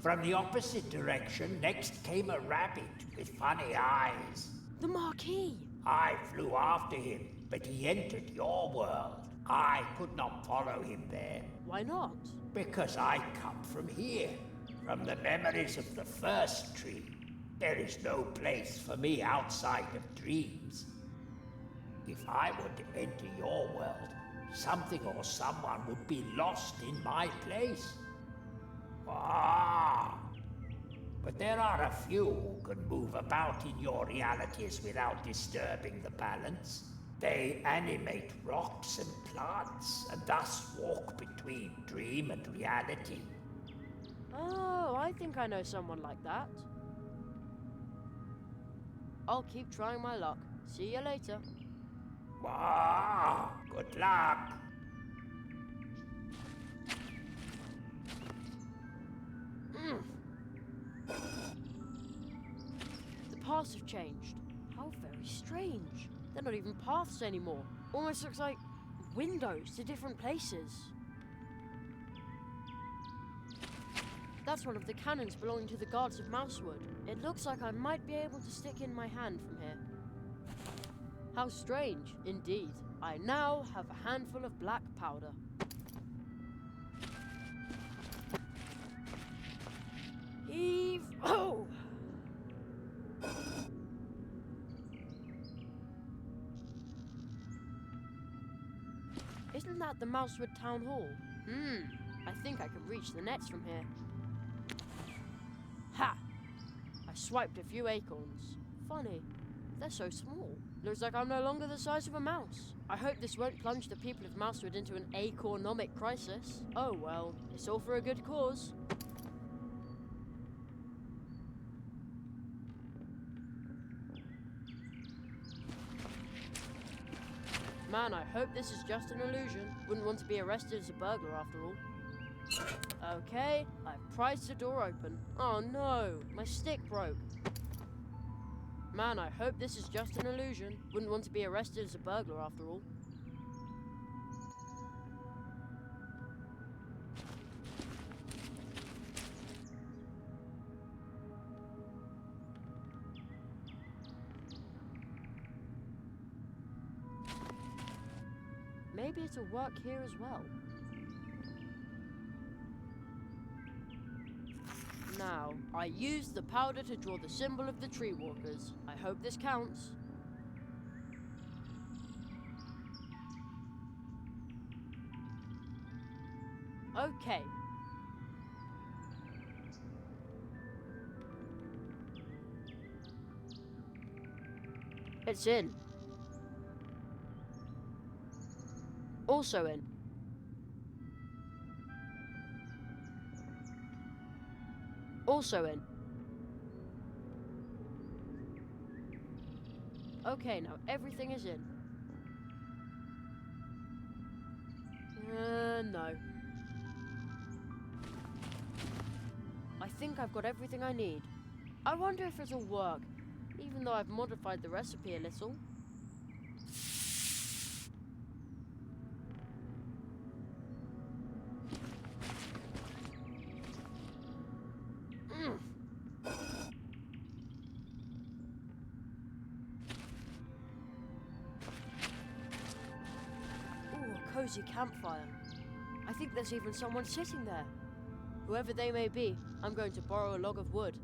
From the opposite direction, next came a rabbit with funny eyes. The Marquis! I flew after him, but he entered your world. I could not follow him there. Why not? Because I come from here, from the memories of the first tree. There is no place for me outside of dreams. If I were to enter your world, something or someone would be lost in my place. But there are a few who can move about in your realities without disturbing the balance. They animate rocks and plants, and thus walk between dream and reality. Oh, I think I know someone like that. I'll keep trying my luck. See you later. Good luck. The paths have changed. How very strange. They're not even paths anymore. Almost looks like windows to different places. That's one of the cannons belonging to the guards of Mousewood. It looks like I might be able to stick in my hand from here. How strange, indeed. I now have a handful of black powder. Heave! Oh! Isn't that the Mousewood Town Hall? I think I can reach the nets from here. Ha! I swiped a few acorns. Funny, they're so small. Looks like I'm no longer the size of a mouse. I hope this won't plunge the people of Mousewood into an acornomic crisis. Oh well, it's all for a good cause. Man, I hope this is just an illusion. Wouldn't want to be arrested as a burglar after all. Okay, I've prized the door open. Oh no, my stick broke. Man, I hope this is just an illusion. Wouldn't want to be arrested as a burglar after all. Maybe it'll work here as well. Now, I used the powder to draw the symbol of the tree walkers. I hope this counts. Okay. It's in. Also in. Also in. Okay, now everything is in. No. I think I've got everything I need. I wonder if it'll work, even though I've modified the recipe a little. Cozy campfire. I think there's even someone sitting there. Whoever they may be, I'm going to borrow a log of wood.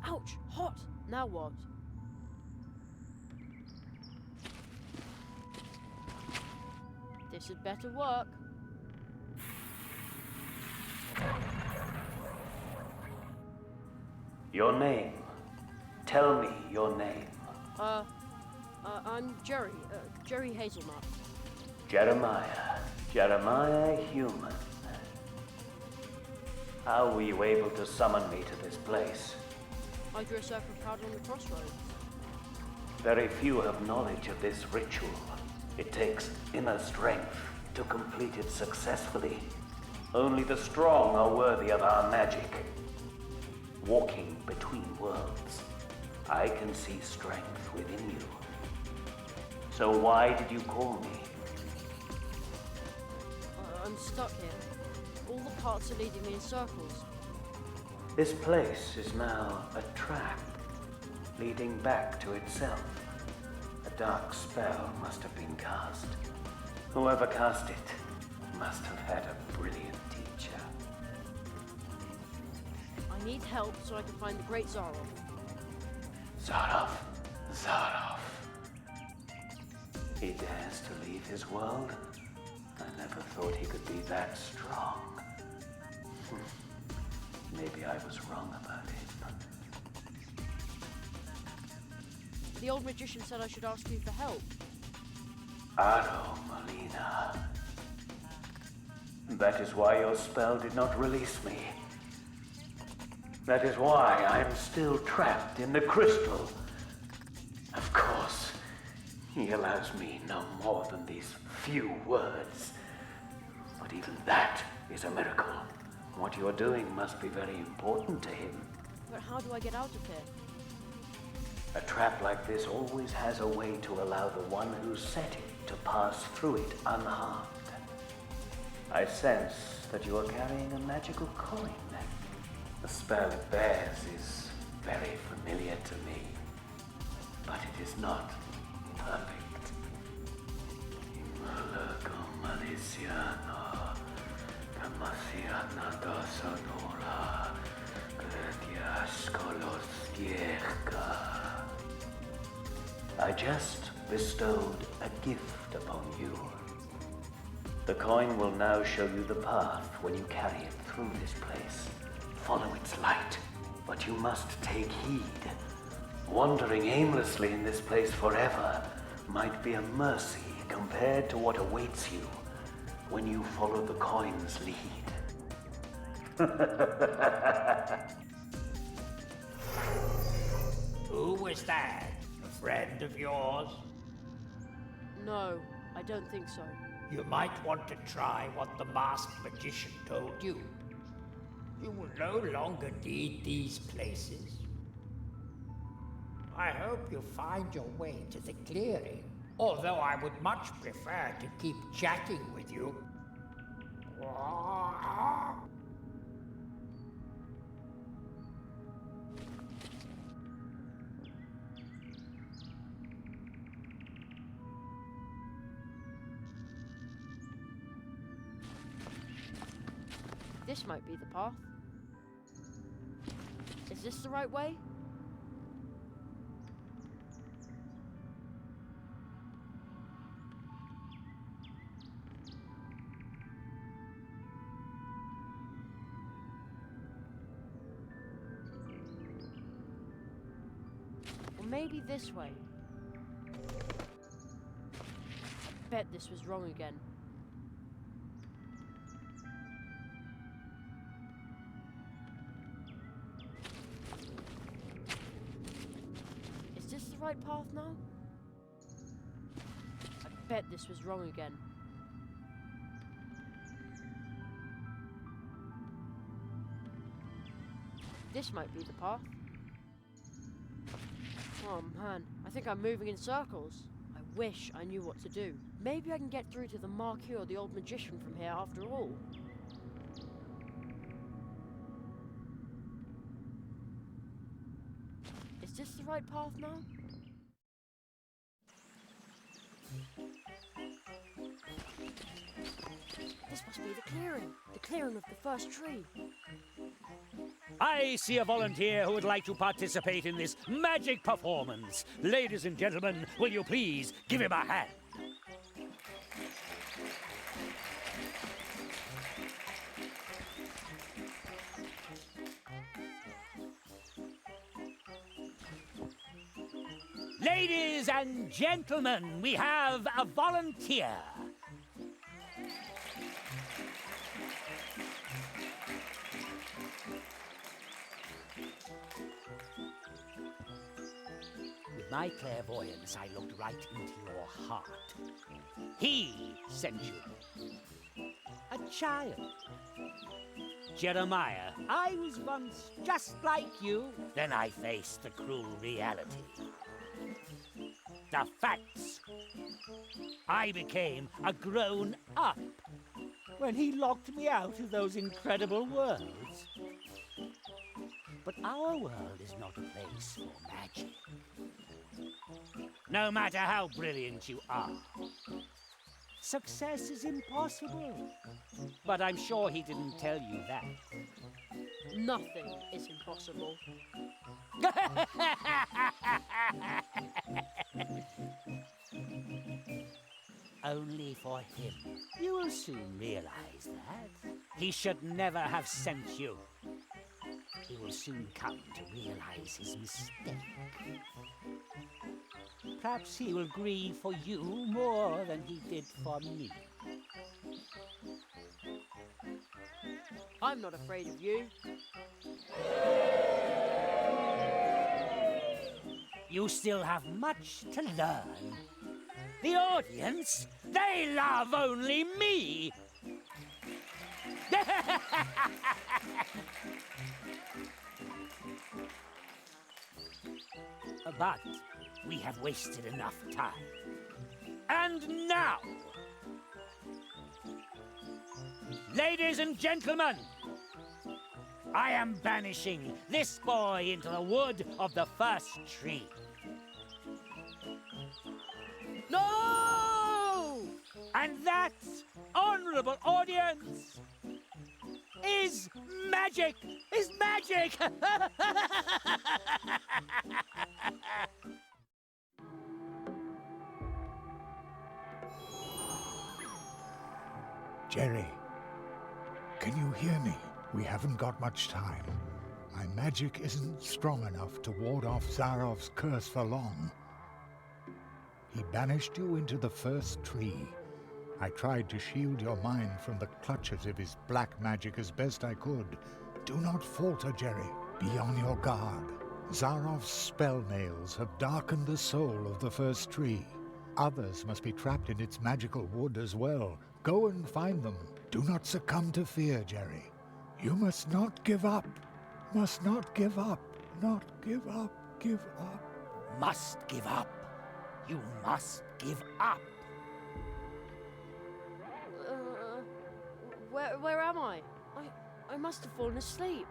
Ouch! Hot! Now what? This had better work. Your name. Tell me your name. I'm Jerry. Jerry Hazelnut. Jeremiah Human. How were you able to summon me to this place? I drew a circle of powder on the crossroads. Very few have knowledge of this ritual. It takes inner strength to complete it successfully. Only the strong are worthy of our magic. Walking between worlds, I can see strength within you. So why did you call me? I'm stuck here. All the parts are leading me in circles. This place is now a trap, leading back to itself. A dark spell must have been cast. Whoever cast it must have had a brilliant teacher. I need help so I can find the Great Zaroff. Zaroff. He dares to leave his world? I never thought he could be that strong. Maybe I was wrong about him. The old magician said I should ask you for help. Aro Molina. That is why your spell did not release me. That is why I am still trapped in the crystal. Of course, he allows me no more than these few words. But even that is a miracle. What you are doing must be very important to him. But how do I get out of here? A trap like this always has a way to allow the one who set it to pass through it unharmed. I sense that you are carrying a magical coin. The spell it bears is very familiar to me, but it is not perfect. I just bestowed a gift upon you. The coin will now show you the path when you carry it through this place. Follow its light, but you must take heed. Wandering aimlessly in this place forever might be a mercy compared to what awaits you when you follow the coin's lead. Who was that? A friend of yours? No, I don't think so. You might want to try what the masked magician told you. You will no longer need these places. I hope you find your way to the clearing, although I would much prefer to keep chatting with you. This might be the path. Is this the right way? Or maybe this way. I bet this was wrong again. Is this the right path now? I bet this was wrong again. This might be the path. Oh man, I think I'm moving in circles. I wish I knew what to do. Maybe I can get through to the Marquis or the old magician from here after all. Is this the right path now? This must be the clearing of the first tree. I see a volunteer who would like to participate in this magic performance. Ladies and gentlemen, will you please give him a hand? Ladies and gentlemen, we have a volunteer. With my clairvoyance, I looked right into your heart. He sent you. A child. Jeremiah, I was once just like you. Then I faced the cruel reality. The facts. I became a grown-up when he locked me out of those incredible worlds. But our world is not a place for magic. No matter how brilliant you are, success is impossible. But I'm sure he didn't tell you that. Nothing is impossible. Only for him. You will soon realize that. He should never have sent you. He will soon come to realize his mistake. Perhaps he will grieve for you more than he did for me. I'm not afraid of you. You still have much to learn. The audience, they love only me. But we have wasted enough time. And now, ladies and gentlemen, I am banishing this boy into the wood of the first tree. No! And that, honorable audience, is magic! Is magic! Jerry, can you hear me? We haven't got much time. My magic isn't strong enough to ward off Zarov's curse for long. He banished you into the first tree. I tried to shield your mind from the clutches of his black magic as best I could. Do not falter, Jerry. Be on your guard. Zarov's spell nails have darkened the soul of the first tree. Others must be trapped in its magical wood as well. Go and find them. Do not succumb to fear, Jerry. You must not give up. Must not give up. Not give up. Give up. Must give up. You must give up. Where am I? I must have fallen asleep.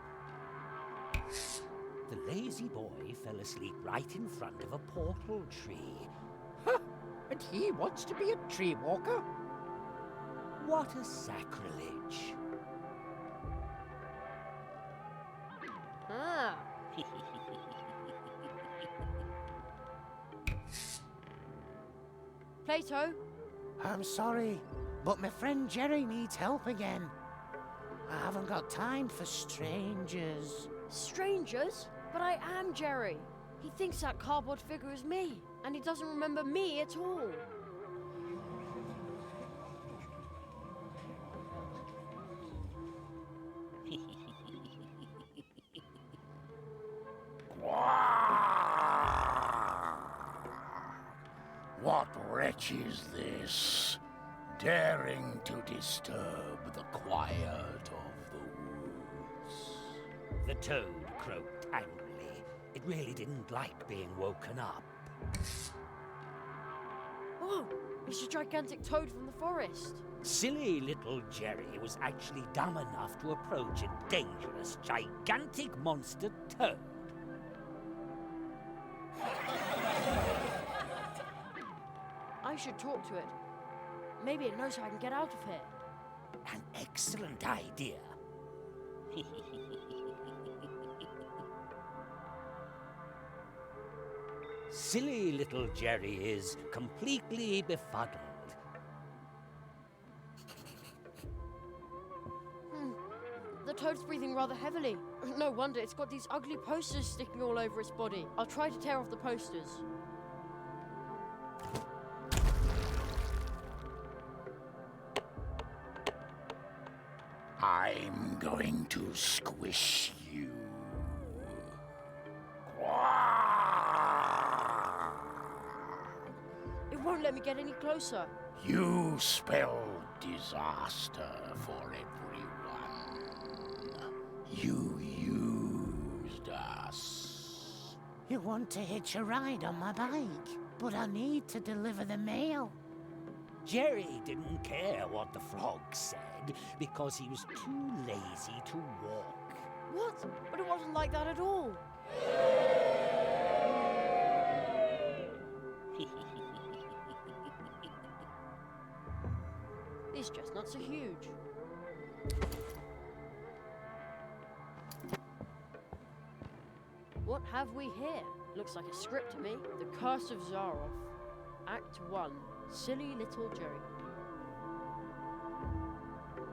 The lazy boy fell asleep right in front of a portal tree. Huh, and he wants to be a tree walker? What a sacrilege. Ah. Plato? I'm sorry, but my friend Jerry needs help again. I haven't got time for strangers. Strangers? But I am Jerry. He thinks that cardboard figure is me, and he doesn't remember me at all. What wretch is this, daring to disturb the quiet of the woods? The toad croaked angrily. It really didn't like being woken up. Oh, it's a gigantic toad from the forest. Silly little Jerry was actually dumb enough to approach a dangerous, gigantic monster toad. I should talk to it. Maybe it knows how I can get out of here. An excellent idea. Silly little Jerry is completely befuddled. The toad's breathing rather heavily. No wonder, it's got these ugly posters sticking all over its body. I'll try to tear off the posters. I'm going to squish you. It won't let me get any closer. You spell disaster for everyone. You used us. You want to hitch a ride on my bike, but I need to deliver the mail. Jerry didn't care what the frog said because he was too lazy to walk. What? But it wasn't like that at all. These chestnuts are huge. What have we here? Looks like a script to me. The Curse of Zaroff. Act 1. Silly little Jerry.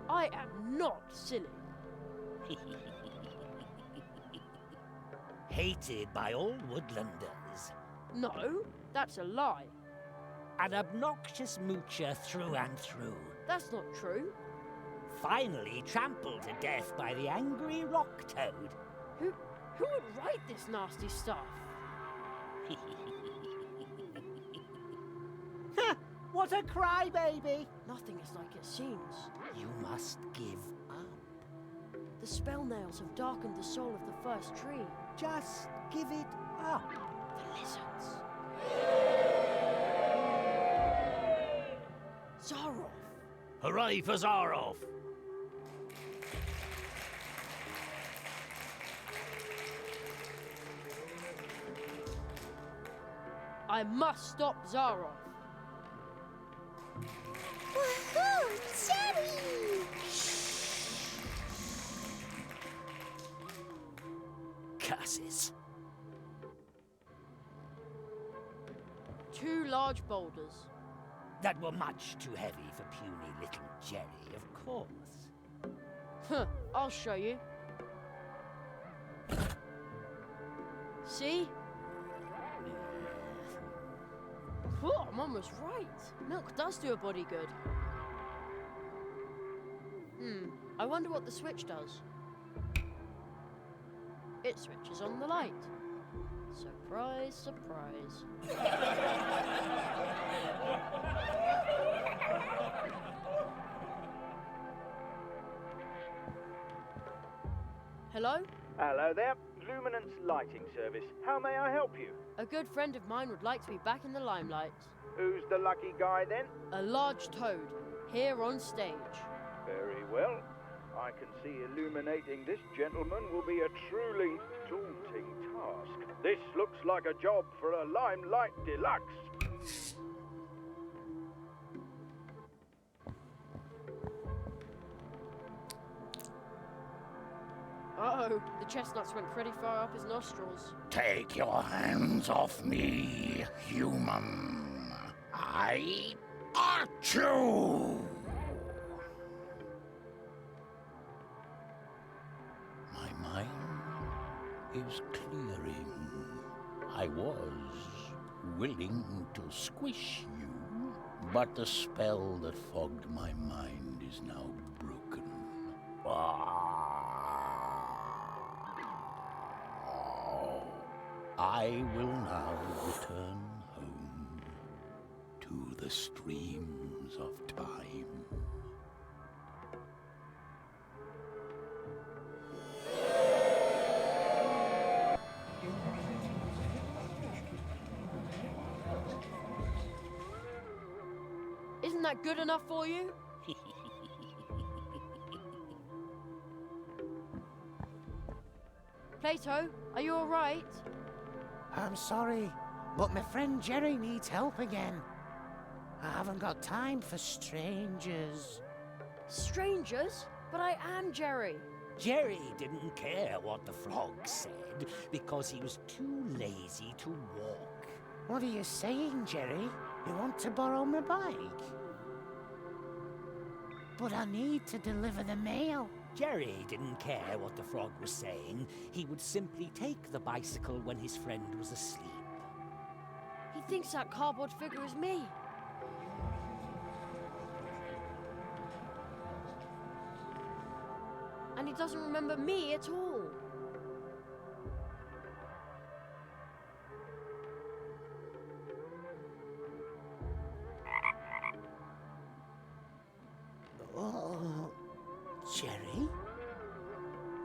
I am not silly. Hated by all woodlanders. No, that's a lie. An obnoxious moocher through and through. That's not true. Finally trampled to death by the angry rock toad. Who would write this nasty stuff? What a crybaby! Nothing is like it seems. You must give up. The spell nails have darkened the soul of the first tree. Just give it up. The lizards. Zaroff! Hooray for Zaroff! I must stop Zaroff. Woohoo! Jerry! Curses. 2 large boulders. That were much too heavy for puny little Jerry, of course. Huh, I'll show you. See? Oh, I'm almost right. Milk does do a body good. I wonder what the switch does. It switches on the light. Surprise, surprise. Hello? Hello there. Luminance Lighting Service. How may I help you? A good friend of mine would like to be back in the limelight. Who's the lucky guy then? A large toad, here on stage. Very well. I can see illuminating this gentleman will be a truly daunting task. This looks like a job for a Limelight Deluxe. Uh-oh, the chestnuts went pretty far up his nostrils. Take your hands off me, human. I got you! My mind is clearing. I was willing to squish you, but the spell that fogged my mind is now broken. I will now return home to the streams of time. Isn't that good enough for you? Plato, are you all right? I'm sorry, but my friend Jerry needs help again. I haven't got time for strangers. Strangers? But I am Jerry. Jerry didn't care what the frog said because he was too lazy to walk. What are you saying, Jerry? You want to borrow my bike? But I need to deliver the mail. Jerry didn't care what the frog was saying. He would simply take the bicycle when his friend was asleep. He thinks that cardboard figure is me. And he doesn't remember me at all. Oh, Jerry?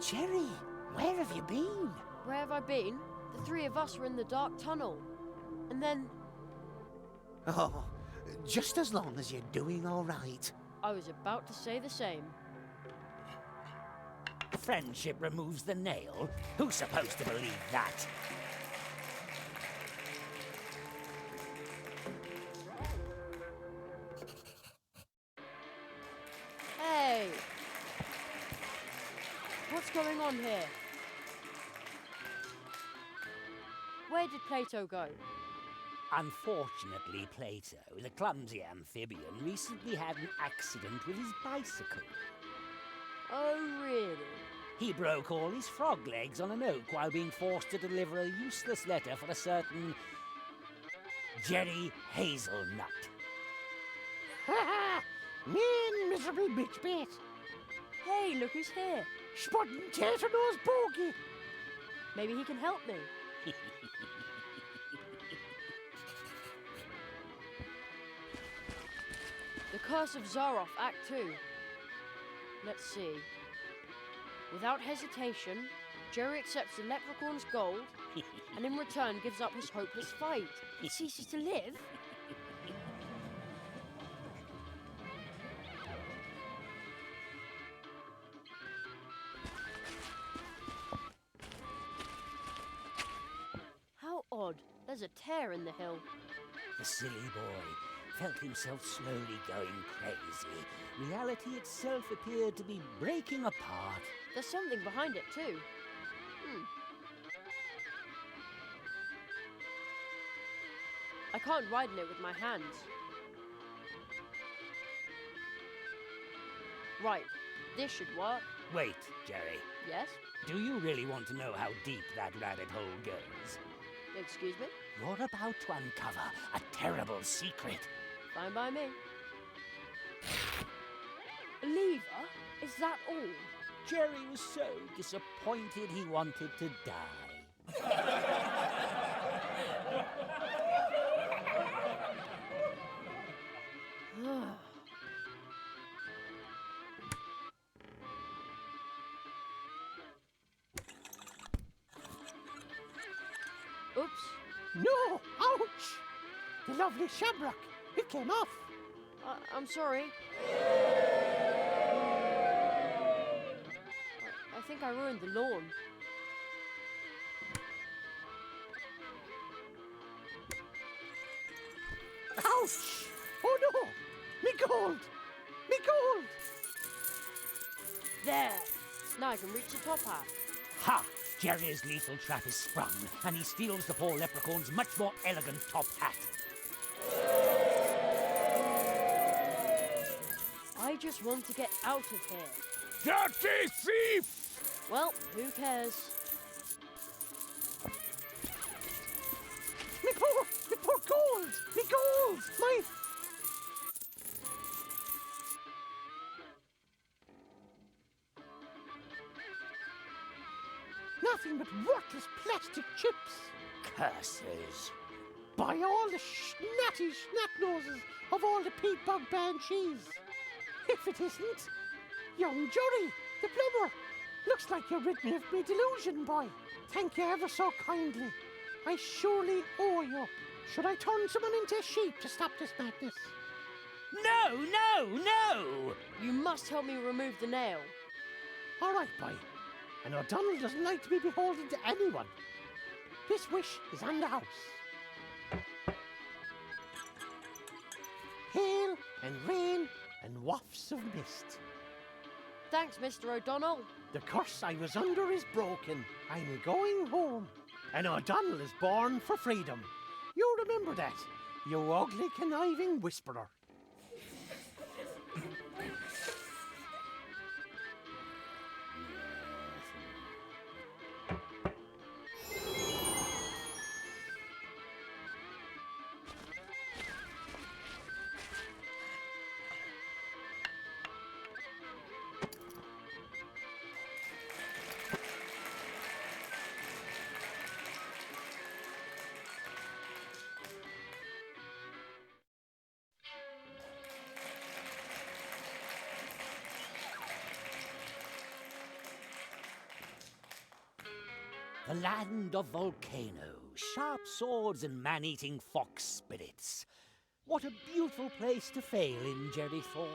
Jerry, where have you been? Where have I been? The three of us were in the dark tunnel. And then... Oh, just as long as you're doing all right. I was about to say the same. Friendship removes the nail? Who's supposed to believe that? Hey! What's going on here? Where did Plato go? Unfortunately, Plato, the clumsy amphibian, recently had an accident with his bicycle. Oh, really? He broke all his frog legs on an oak while being forced to deliver a useless letter for a certain Jerry Hazelnut. Ha ha! Mean, miserable bitch bit. Hey, look who's here. Spotting Tater-Nose Bogey. Maybe he can help me. The Curse of Zaroff, Act 2. Let's see. Without hesitation, Jerry accepts the leprechaun's gold and in return gives up his hopeless fight. He ceases to live? How odd. There's a tear in the hill. The silly boy felt himself slowly going crazy. Reality itself appeared to be breaking apart. There's something behind it, too. I can't ride in it with my hands. Right, this should work. Wait, Jerry. Yes? Do you really want to know how deep that rabbit hole goes? Excuse me? You're about to uncover a terrible secret. Fine by me. A lever? Is that all? Jerry was so disappointed he wanted to die. Oops. No! Ouch! The lovely shamrock. It came off. I'm sorry. I think I ruined the lawn. Ouch! Oh no! Me gold! Me gold! There! Now I can reach the top half. Ha! Jerry's lethal trap is sprung, and he steals the poor leprechaun's much more elegant top hat. I just want to get out of here. Dirty thief! Well, who cares? Me poor gold! Me gold! My... Nothing but worthless plastic chips. Curses. By all the snatty snap-noses of all the peat bog banshees. If it isn't, young Jory, the plumber. Looks like you rid me of me delusion, boy. Thank you ever so kindly. I surely owe you. Should I turn someone into a sheep to stop this madness? No, no, no! You must help me remove the nail. All right, boy. And O'Donnell doesn't like to be beholden to anyone. This wish is on the house. Hail and rain and wafts of mist. Thanks, Mr. O'Donnell. The curse I was under is broken. I'm going home. And O'Donnell is born for freedom. You remember that, you ugly, conniving whisperer. The land of volcanoes, sharp swords and man-eating fox spirits. What a beautiful place to fail in, Jerry thought.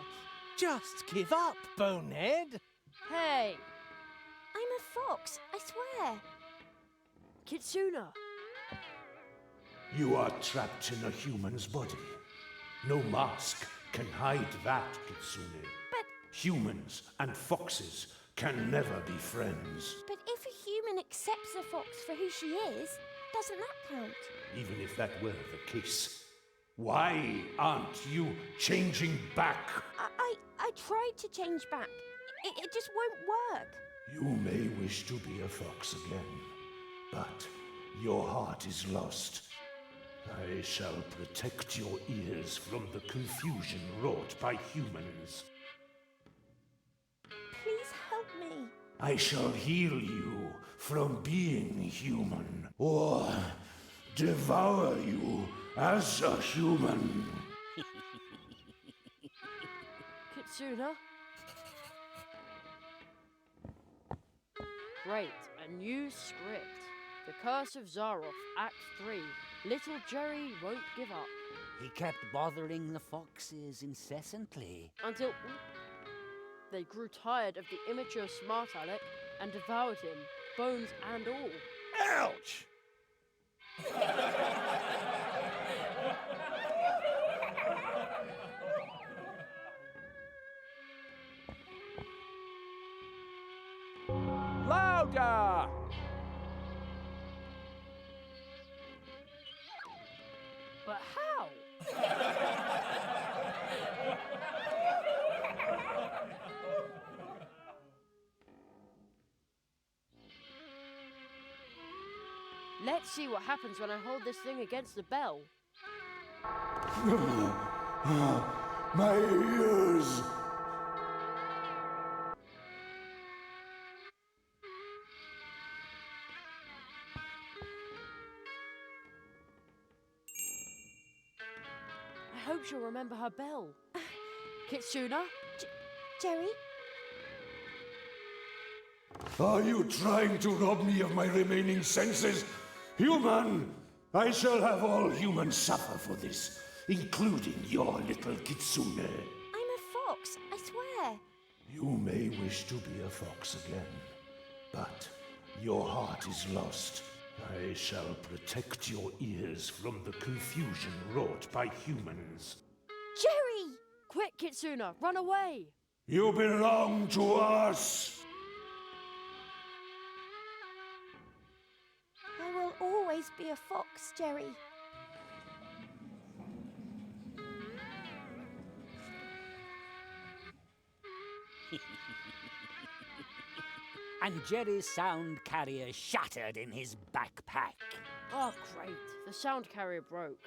Just give up, bonehead. Hey! I'm a fox, I swear. Kitsuna! You are trapped in a human's body. No mask can hide that, Kitsune. But... Humans and foxes can never be friends. But if a human accepts a fox for who she is, doesn't that count? Even if that were the case, why aren't you changing back? I tried to change back. It just won't work. You may wish to be a fox again, but your heart is lost. I shall protect your ears from the confusion wrought by humans. Please help me. I shall heal you from being human, or devour you as a human. Kitsuna? Great, a new script. The Curse of Zaroff, Act 3. Little Jerry won't give up. He kept bothering the foxes incessantly. Until they grew tired of the immature smart aleck and devoured him, bones and all. Ouch! Louder! But how? Let's see what happens when I hold this thing against the bell. My ears! I hope she'll remember her bell. Kitsuna? Jerry? Are you trying to rob me of my remaining senses? Human! I shall have all humans suffer for this, including your little kitsune. I'm a fox, I swear. You may wish to be a fox again, but your heart is lost. I shall protect your ears from the confusion wrought by humans. Jerry! Quick, Kitsune, run away! You belong to us! I will always be a fox, Jerry. And Jerry's sound carrier shattered in his backpack. Oh, great. The sound carrier broke.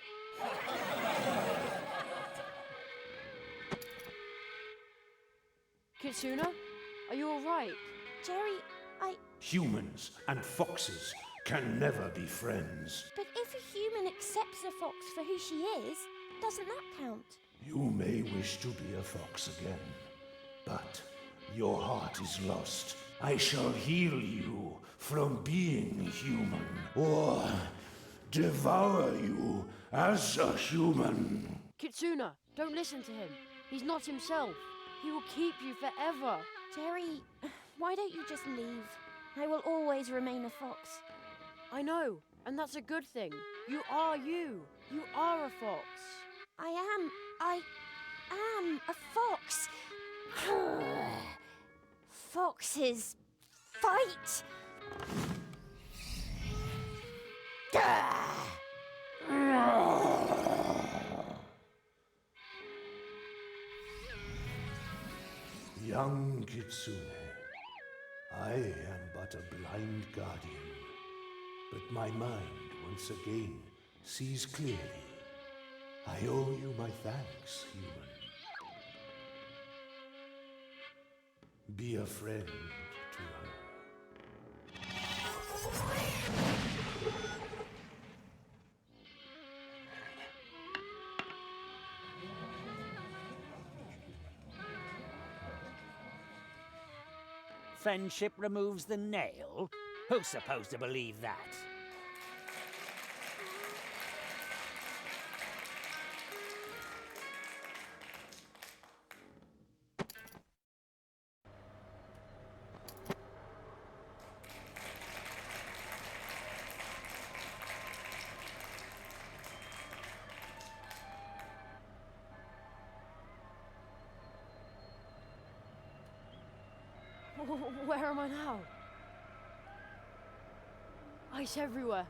Kitsune, are you alright? Jerry, Humans and foxes can never be friends. But if a human accepts a fox for who she is, doesn't that count? You may wish to be a fox again, but your heart is lost. I shall heal you from being human, or devour you as a human. Kitsune, don't listen to him. He's not himself. He will keep you forever. Jerry, why don't you just leave? I will always remain a fox. I know, and that's a good thing. You are you. You are a fox. I am a fox. Foxes fight. Young Kitsune, I am but a blind guardian, but my mind once again sees clearly. I owe you my thanks, human. Be a friend to her. Friendship removes the nail? Who's supposed to believe that? Where am I now? Ice everywhere,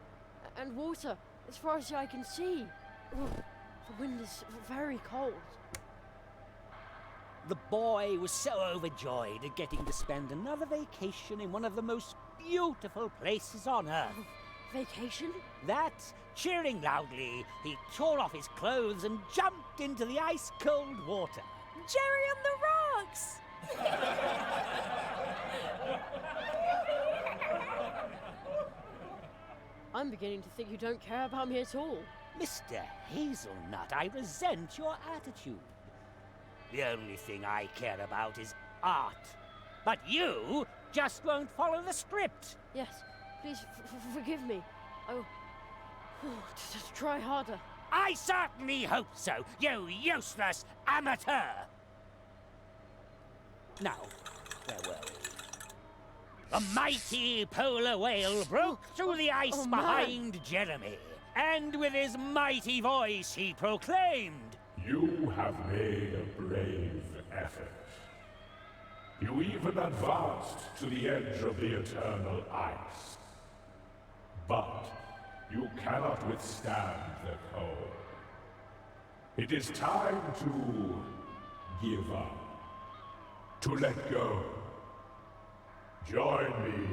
and water as far as I can see. The wind is very cold. The boy was so overjoyed at getting to spend another vacation in one of the most beautiful places on Earth. Vacation? That, cheering loudly, he tore off his clothes and jumped into the ice-cold water. Jerry on the rocks! I'm beginning to think you don't care about me at all. Mr. Hazelnut, I resent your attitude. The only thing I care about is art. But you just won't follow the script. Yes, please forgive me. Oh, try harder. I certainly hope so, you useless amateur! Now, where were we? The mighty polar whale broke through the ice behind Jeremy, and with his mighty voice he proclaimed, "You have made a brave effort. You even advanced to the edge of the eternal ice. But you cannot withstand the cold. It is time to give up, to let go. Join me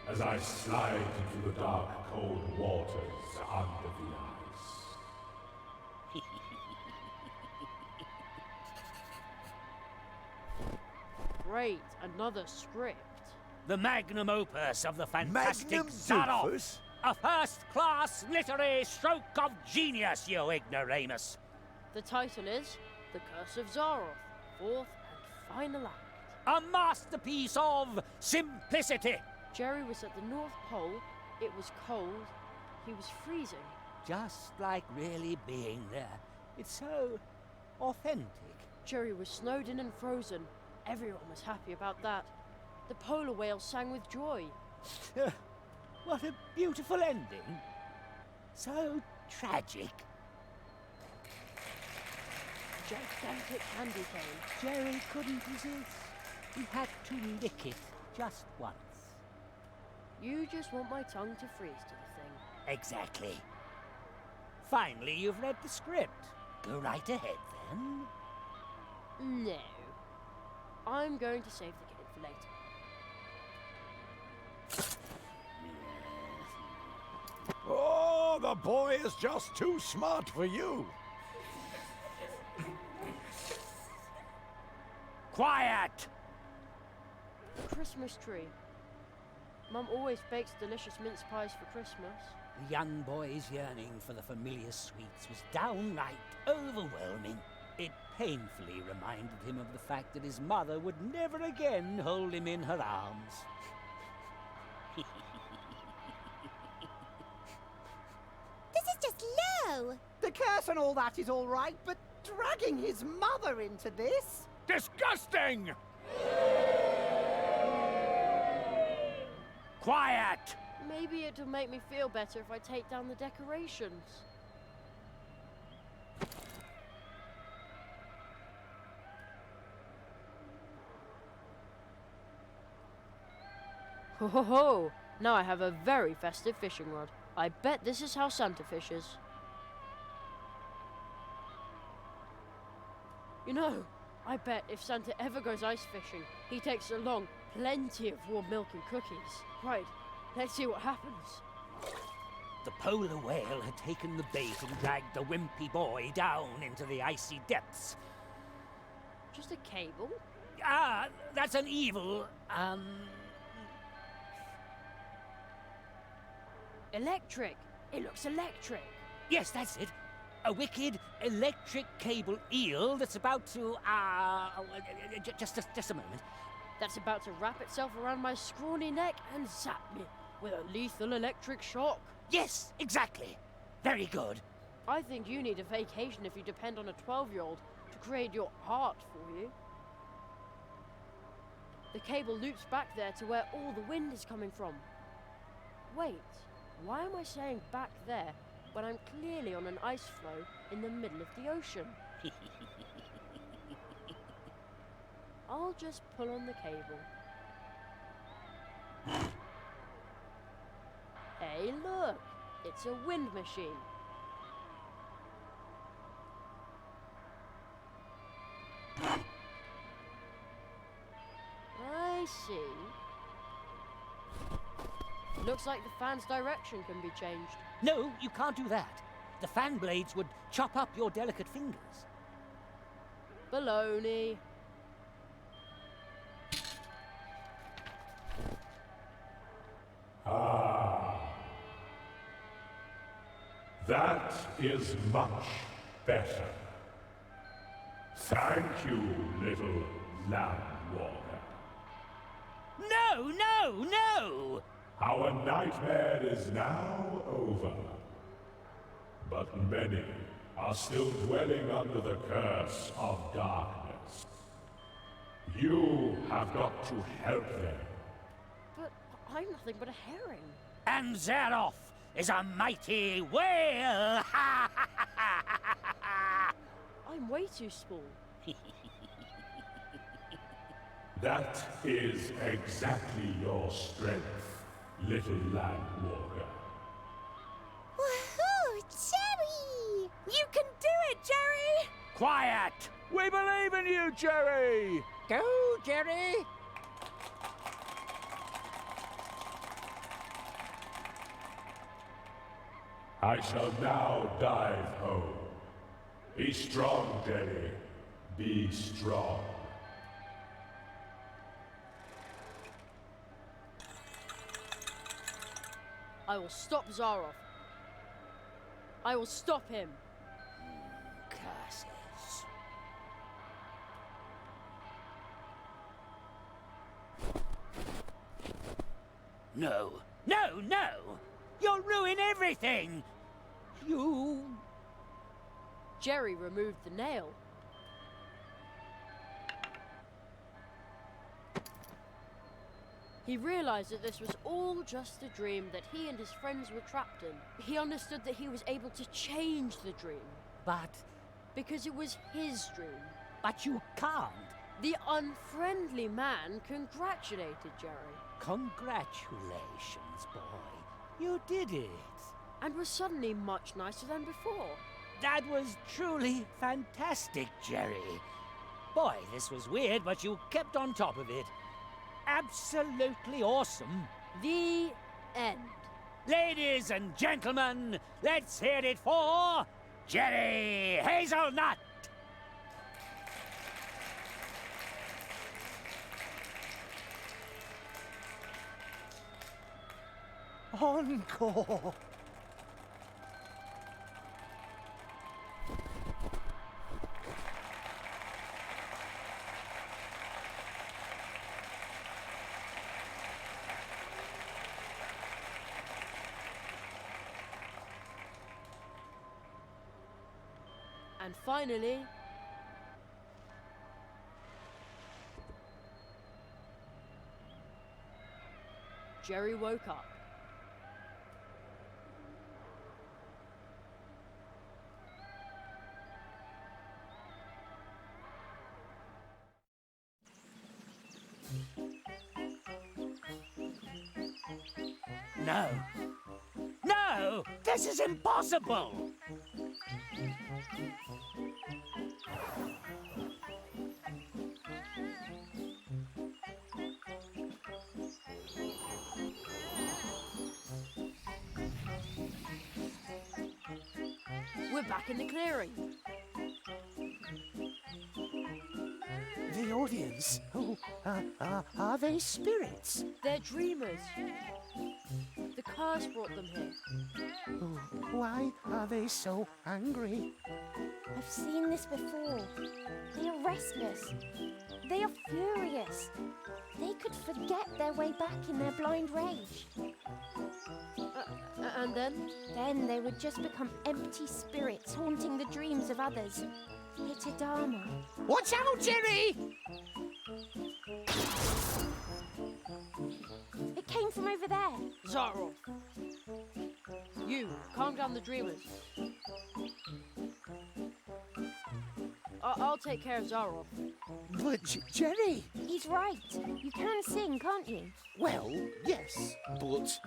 as I slide into the dark, cold waters under the ice." Great, another script. the magnum opus of the fantastic Magnum Zaroff. opus? A first-class literary stroke of genius, you ignoramus. The title is The Curse of Zaroff, fourth and final act. A masterpiece of simplicity. Jerry was at the North Pole, it was cold, he was freezing, just like really being there. It's so authentic. Jerry was snowed in and frozen. Everyone was happy about that. The polar whale sang with joy. What a beautiful ending. So tragic. Gigantic candy cane. Jerry couldn't resist. He had to lick it just once. You just want my tongue to freeze to the thing. Exactly. Finally, you've read the script. Go right ahead, then. No. I'm going to save the game for later. Oh, the boy is just too smart for you. Quiet! Christmas tree. Mum always bakes delicious mince pies for Christmas. The young boy's yearning for the familiar sweets was downright overwhelming. It painfully reminded him of the fact that his mother would never again hold him in her arms. This is just low! The curse and all that is all right, but dragging his mother into this? Disgusting! Quiet! Maybe it'll make me feel better if I take down the decorations. Ho ho ho! Now I have a very festive fishing rod. I bet this is how Santa fishes. You know, I bet if Santa ever goes ice fishing, he takes along plenty of warm milk and cookies. Right, let's see what happens. The polar whale had taken the bait and dragged the wimpy boy down into the icy depths. Just a cable? Ah, that's an evil, Electric! It looks electric! Yes, that's it. A wicked electric cable eel that's about to, just a moment. That's about to wrap itself around my scrawny neck and zap me with a lethal electric shock. Yes, exactly. Very good. I think you need a vacation if you depend on a 12-year-old to create your art for you. The cable loops back there to where all the wind is coming from. Wait, why am I saying back there when I'm clearly on an ice floe in the middle of the ocean? I'll just pull on the cable. Hey, look! It's a wind machine. I see. Looks like the fan's direction can be changed. No, you can't do that. The fan blades would chop up your delicate fingers. Baloney. Ah. That is much better. Thank you, little land walker. No, no, no! Our nightmare is now over. But many are still dwelling under the curse of darkness. You have got to help them. But I'm nothing but a herring. And Zaroff is a mighty whale! I'm way too small. That is exactly your strength, little land walker. Woohoo! Jerry! You can do it, Jerry! Quiet! We believe in you, Jerry! Go, Jerry! I shall now dive home. Be strong, Jerry. Be strong. I will stop Zaroff. I will stop him. Curses. No, no, no! You'll ruin everything! You... Jerry removed the nail. He realized that this was all just a dream that he and his friends were trapped in. He understood that he was able to change the dream. But... Because it was his dream. But you can't. The unfriendly man congratulated Jerry. Congratulations, boy. You did it. And was suddenly much nicer than before. That was truly fantastic, Jerry. Boy, this was weird, but you kept on top of it. Absolutely awesome. The end. Ladies and gentlemen, let's hear it for Jerry Hazelnut! Encore! And finally, Jerry woke up. No. No! This is impossible! We're back in the clearing. The audience? Oh, are they spirits? They're dreamers. The curse brought them here. Oh, why are they so angry? I've seen this before. They are restless. They are furious. They could forget their way back in their blind rage. And then? Then they would just become empty spirits haunting the dreams of others. Itadama. Watch out, Jerry! It came from over there. Zaro. You, calm down the dreamers. I'll take care of Zaro. But Jerry! He's right. You can sing, can't you? Well, yes, but...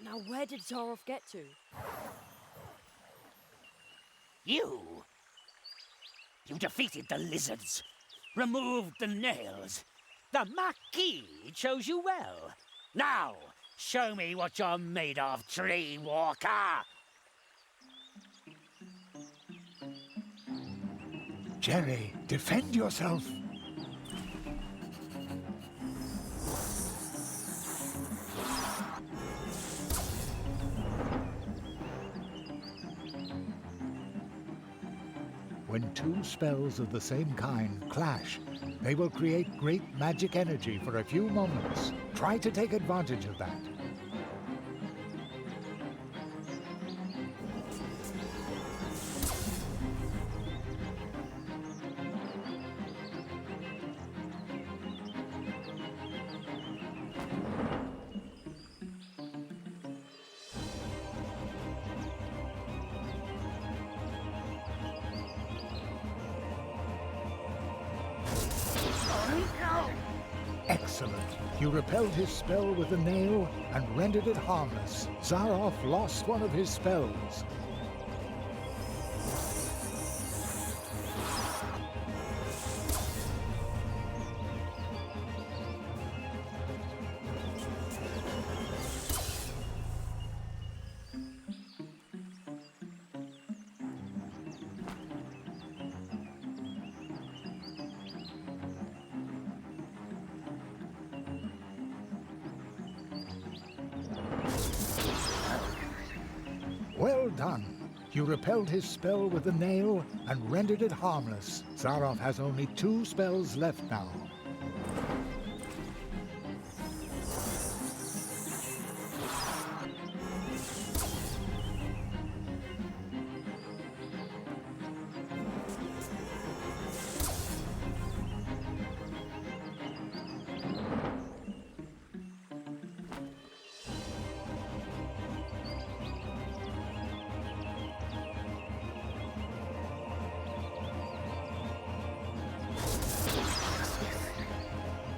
Now where did Zaroff get to? You defeated the lizards, removed the nails. The Marquis chose you well. Now, show me what you're made of, Tree Walker! Jerry, defend yourself. When two spells of the same kind clash, they will create great magic energy for a few moments. Try to take advantage of that. Excellent. You repelled his spell with a nail and rendered it harmless. Zaroff lost one of his spells. Well done. You repelled his spell with a nail and rendered it harmless. Zaroff has only 2 spells left now.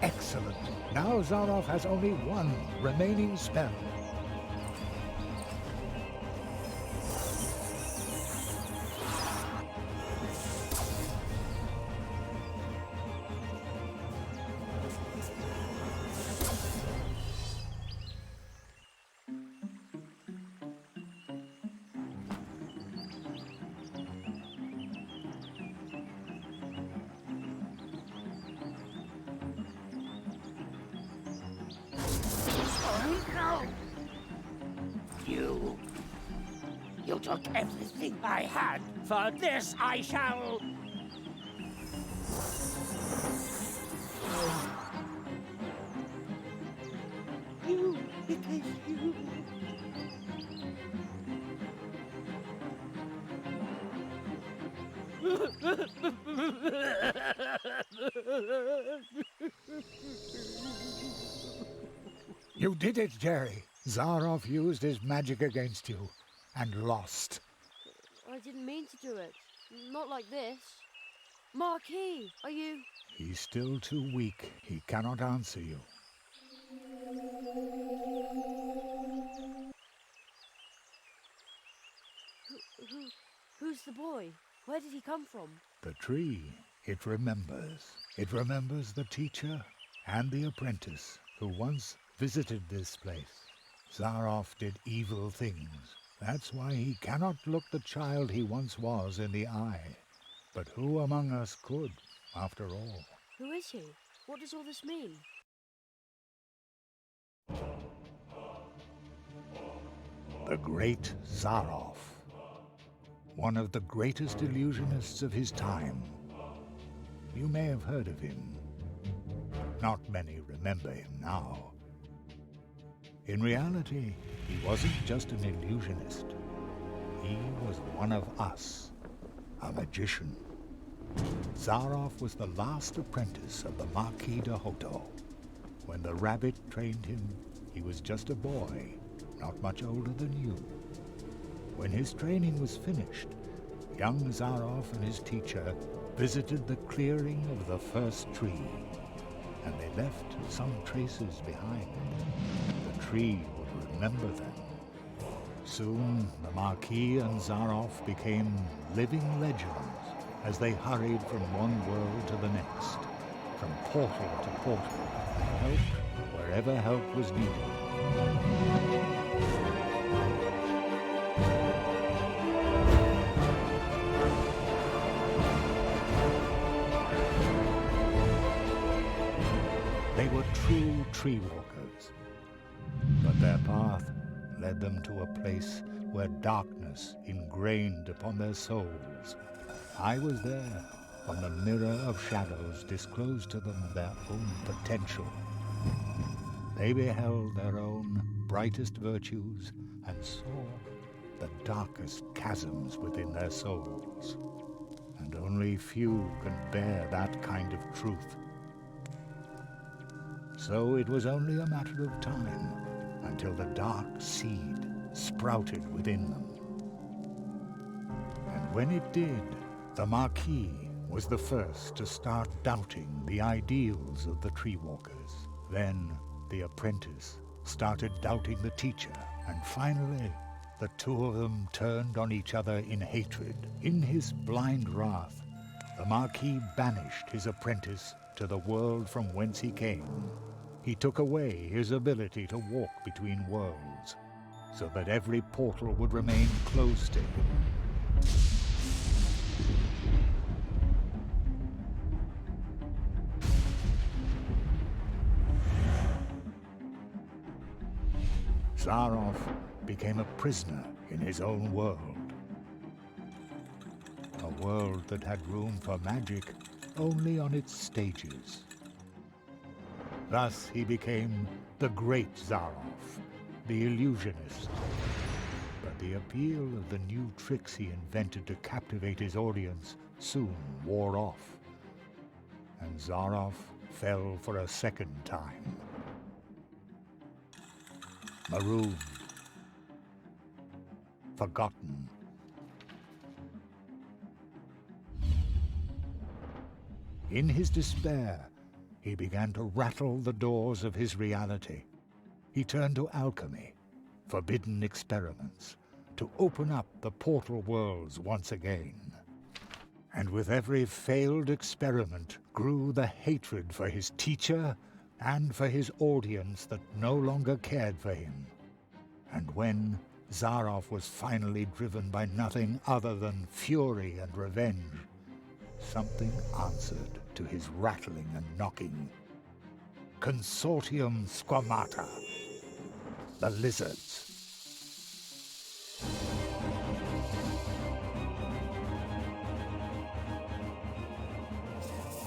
Excellent. Now Zaroff has only 1 remaining spell. You took everything I had. For this I shall... You, it is you. You did it, Jerry. Zaroff used his magic against you and lost. I didn't mean to do it. Not like this. Marquis, are you... He's still too weak. He cannot answer you. Who's the boy? Where did he come from? The tree, it remembers. It remembers the teacher and the apprentice who once visited this place. Zaroff did evil things. That's why he cannot look the child he once was in the eye. But who among us could, after all? Who is he? What does all this mean? The great Zaroff. One of the greatest illusionists of his time. You may have heard of him. Not many remember him now. In reality, he wasn't just an illusionist. He was one of us, a magician. Zaroff was the last apprentice of the Marquis de Hoto. When the rabbit trained him, he was just a boy, not much older than you. When his training was finished, young Zaroff and his teacher visited the clearing of the first tree, and they left some traces behind. The tree would remember them. Soon, the Marquis and Zaroff became living legends as they hurried from one world to the next, from portal to portal, and helped wherever help was needed. They were true tree walkers, but their path led them to a place where darkness ingrained upon their souls. I was there when the mirror of shadows disclosed to them their own potential. They beheld their own brightest virtues and saw the darkest chasms within their souls. And only few can bear that kind of truth. So it was only a matter of time until the dark seed sprouted within them. And when it did, the Marquis was the first to start doubting the ideals of the Tree Walkers. Then the apprentice started doubting the teacher, and finally the two of them turned on each other in hatred. In his blind wrath, the Marquis banished his apprentice to the world from whence he came. He took away his ability to walk between worlds, so that every portal would remain closed to him. Zaroff became a prisoner in his own world. A world that had room for magic only on its stages. Thus he became the Great Zaroff, the illusionist. But the appeal of the new tricks he invented to captivate his audience soon wore off, and Zaroff fell for a second time. Marooned, forgotten. In his despair, he began to rattle the doors of his reality. He turned to alchemy, forbidden experiments, to open up the portal worlds once again. And with every failed experiment grew the hatred for his teacher and for his audience that no longer cared for him. And when Zaroff was finally driven by nothing other than fury and revenge, something answered to his rattling and knocking. Consortium Squamata, the lizards.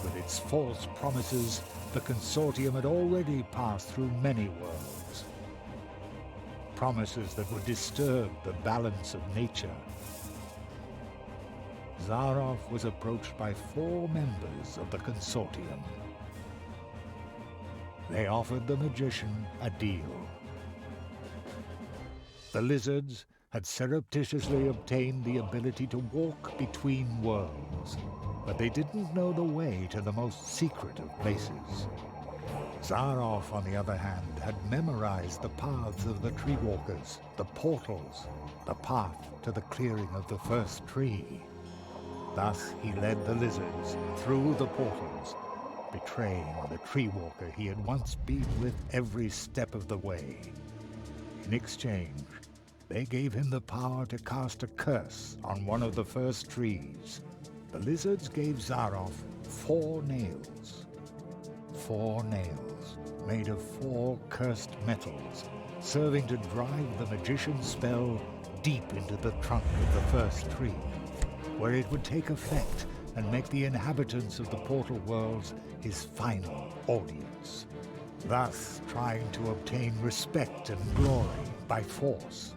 With its false promises, the Consortium had already passed through many worlds. Promises that would disturb the balance of nature. Zaroff was approached by 4 members of the Consortium. They offered the magician a deal. The lizards had surreptitiously obtained the ability to walk between worlds, but they didn't know the way to the most secret of places. Zaroff, on the other hand, had memorized the paths of the Tree Walkers, the portals, the path to the clearing of the first tree. Thus he led the lizards through the portals, betraying the Tree Walker he had once been with every step of the way. In exchange, they gave him the power to cast a curse on one of the first trees. The lizards gave Zaroff 4 nails. 4 nails, made of 4 cursed metals, serving to drive the magician's spell deep into the trunk of the first tree, where it would take effect and make the inhabitants of the portal worlds his final audience, thus trying to obtain respect and glory by force.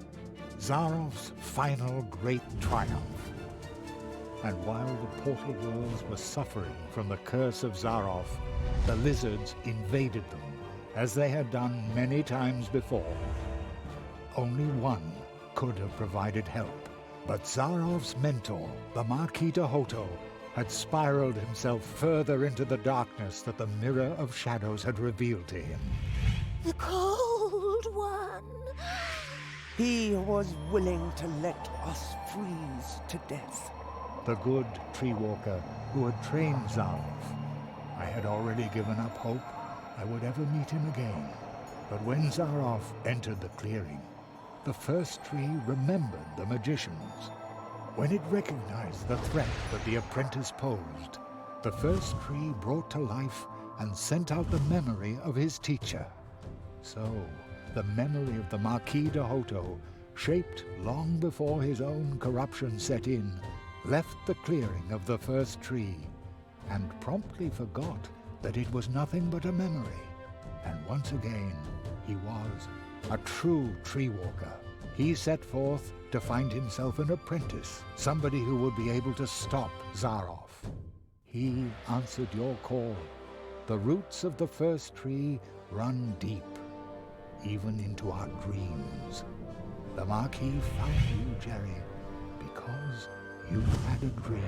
Zaroff's final great triumph. And while the portal worlds were suffering from the curse of Zaroff, the lizards invaded them, as they had done many times before. Only one could have provided help, but Zaroff's mentor, the Marquis de Hoto, had spiraled himself further into the darkness that the Mirror of Shadows had revealed to him. The Cold One! He was willing to let us freeze to death. The good Tree Walker who had trained Zaroff. I had already given up hope I would ever meet him again. But when Zaroff entered the clearing, the first tree remembered the magicians. When it recognized the threat that the apprentice posed, the first tree brought to life and sent out the memory of his teacher. So, the memory of the Marquis de Hoto, shaped long before his own corruption set in, left the clearing of the first tree, and promptly forgot that it was nothing but a memory. And once again, he was a true tree walker. He set forth to find himself an apprentice, somebody who would be able to stop Zaroff. He answered your call. The roots of the first tree run deep, even into our dreams. The Marquis found you, Jerry, because you had a dream.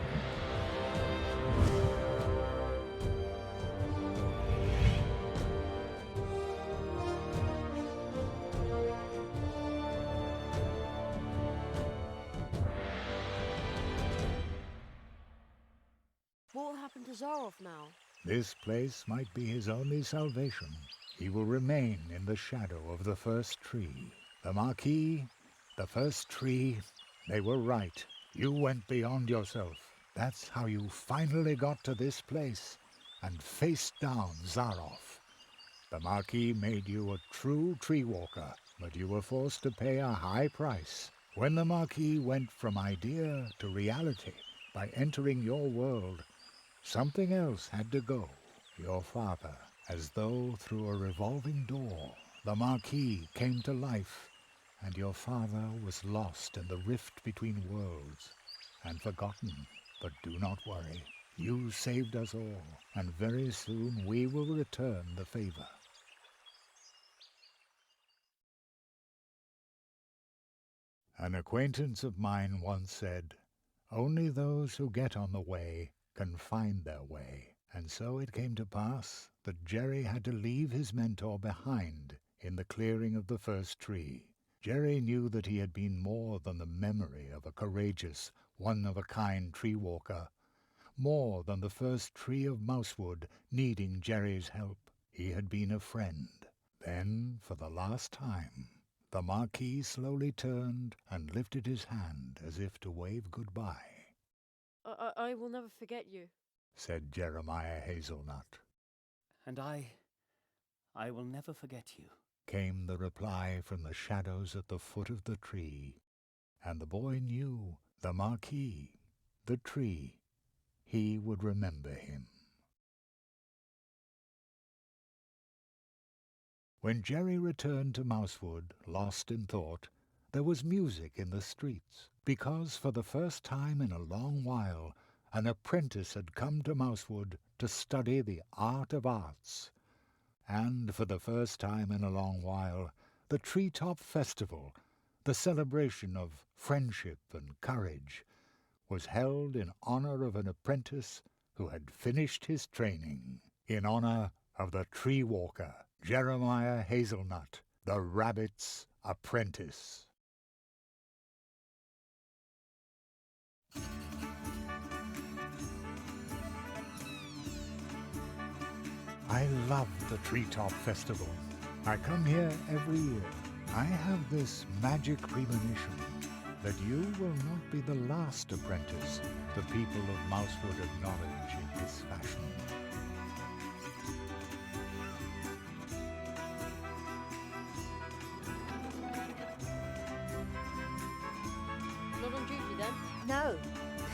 What will happen to Zaroff now? This place might be his only salvation. He will remain in the shadow of the first tree. The Marquis, the first tree, they were right. You went beyond yourself. That's how you finally got to this place and faced down Zaroff. The Marquis made you a true tree walker, but you were forced to pay a high price. When the Marquis went from idea to reality by entering your world, something else had to go. Your father, as though through a revolving door, the Marquis came to life, and your father was lost in the rift between worlds and forgotten. But do not worry. You saved us all, and very soon we will return the favor. An acquaintance of mine once said, "Only those who get on the way can find their way." And so it came to pass that Jerry had to leave his mentor behind in the clearing of the first tree. Jerry knew that he had been more than the memory of a courageous, one-of-a-kind tree walker, more than the first tree of Mousewood needing Jerry's help. He had been a friend. Then, for the last time, the Marquis slowly turned and lifted his hand as if to wave goodbye. I will never forget you, said Jeremiah Hazelnut. And I will never forget you, came the reply from the shadows at the foot of the tree. And the boy knew the Marquis, the tree, he would remember him. When Jerry returned to Mousewood, lost in thought, there was music in the streets, because for the first time in a long while, an apprentice had come to Mousewood to study the art of arts. And for the first time in a long while, the Treetop Festival, the celebration of friendship and courage, was held in honor of an apprentice who had finished his training, in honor of the tree walker, Jeremiah Hazelnut, the rabbit's apprentice. I love the Treetop Festival. I come here every year. I have this magic premonition that you will not be the last apprentice the people of Mousewood acknowledge in this fashion. Not on duty then? No,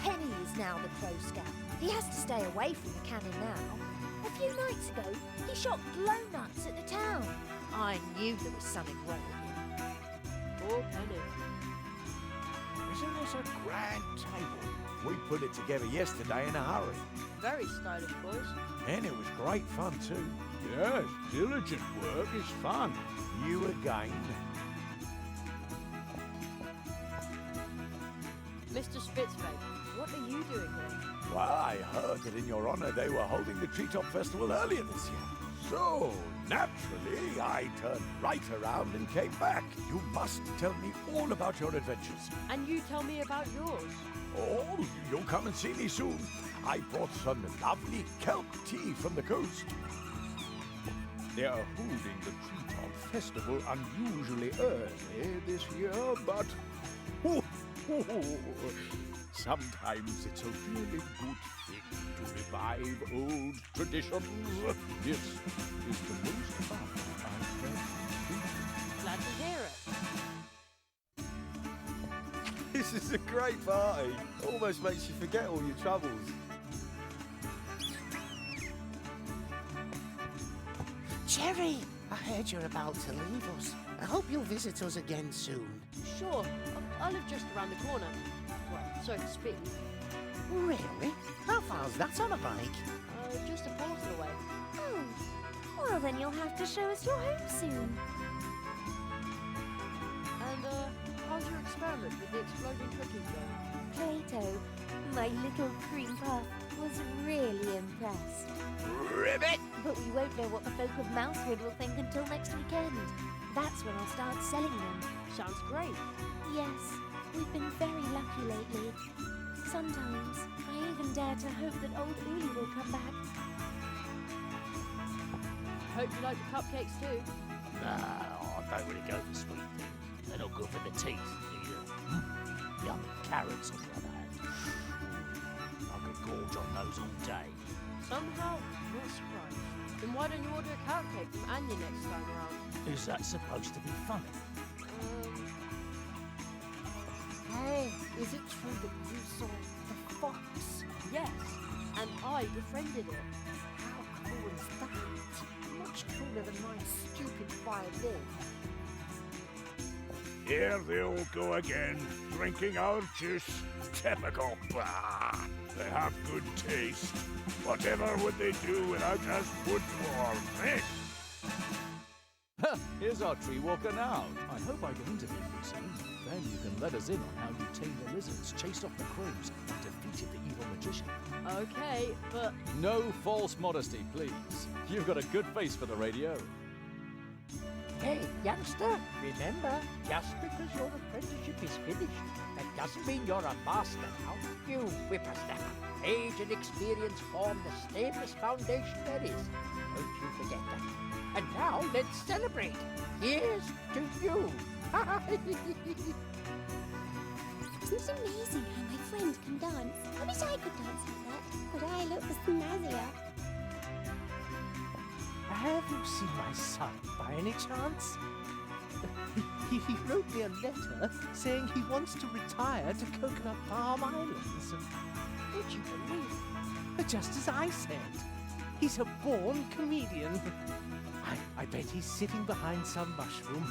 Penny is now the Crow Scout. He has to stay away from the cannon now. A few nights ago, he shot glow nuts at the town. I knew there was something wrong with him. Poor Penny. Isn't this a grand table? We put it together yesterday in a hurry. Very stylish, boys. And it was great fun too. Yes, diligent work is fun. You again. Mr. Spitzfeld, what are you doing here? Well, I heard that in your honor they were holding the Treetop Festival earlier this year. So, naturally, I turned right around and came back. You must tell me all about your adventures. And you tell me about yours. Oh, you'll come and see me soon. I brought some lovely kelp tea from the coast. They are holding the Treetop Festival unusually early this year, but sometimes it's a really good thing to revive old traditions. This is the most fun I've had. Glad to hear it. This is a great party. Almost makes you forget all your troubles. Jerry, I heard you're about to leave us. I hope you'll visit us again soon. Sure, I live just around the corner. Well, so to speak. Really? How far's that on a bike? Just a portal away. Oh, well then you'll have to show us your home soon. And, how's your experiment with the exploding cookies going? Plato, my little cream puff, was really impressed. Ribbit! But we won't know what the folk of Mousewood will think until next weekend. That's when I'll start selling them. Sounds great. Yes, we've been very lucky lately. Sometimes I even dare to hope that old Uli will come back. Hope you like the cupcakes too. No, I don't really go for sweet things. They're not good for the teeth either. Yummy carrots on the other hand. I could gorge on those all day. Somehow, not surprised. Then why don't you order a cupcake from Anya next time around? Is that supposed to be funny? Hey, is it true that you saw the fox? Yes, and I befriended it. How cool is that? Much cooler than my stupid violin. Here they all go again, drinking our juice. Typical. Bah! They have good taste. Whatever would they do without us wood dwarves, eh? Here's our tree walker now. I hope I can interview you soon. Then you can let us in on how you tamed the lizards, chased off the crows, and defeated the evil magician. Okay, but... No false modesty, please. You've got a good face for the radio. Hey, youngster, remember, just because your apprenticeship is finished, that doesn't mean you're a master now. You whippersnapper. Age and experience form the stablest foundation there is. Don't you forget that. And now let's celebrate. Here's to you. Isn't it amazing how my friend can dance? I wish I could dance like that. But I look snazzier. Have you seen my son by any chance? He wrote me a letter saying he wants to retire to Coconut Palm Islands. Would you believe it? Just as I said. He's a born comedian. I bet he's sitting behind some mushroom,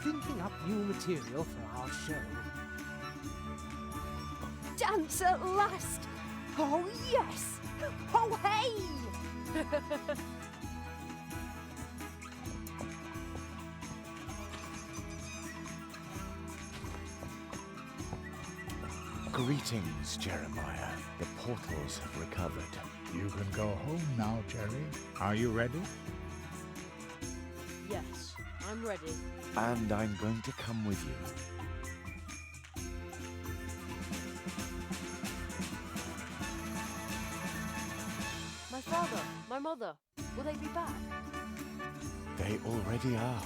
thinking up new material for our show. Dance at last! Oh yes! Oh hey! Greetings, Jeremiah. The portals have recovered. You can go home now, Jerry. Are you ready? Yes, I'm ready. And I'm going to come with you. My father, my mother, will they be back? They already are.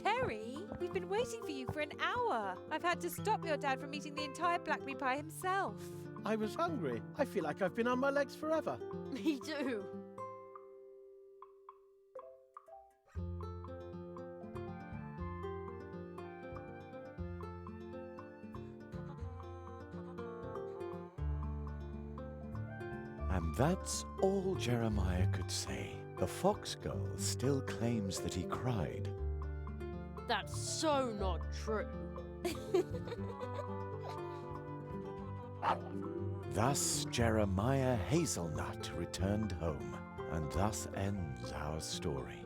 Terry, we've been waiting for you for an hour. I've had to stop your dad from eating the entire blackberry pie himself. I was hungry. I feel like I've been on my legs forever. Me too. And that's all Jeremiah could say. The fox girl still claims that he cried. That's so not true. Thus Jeremiah Hazelnut returned home, and thus ends our story.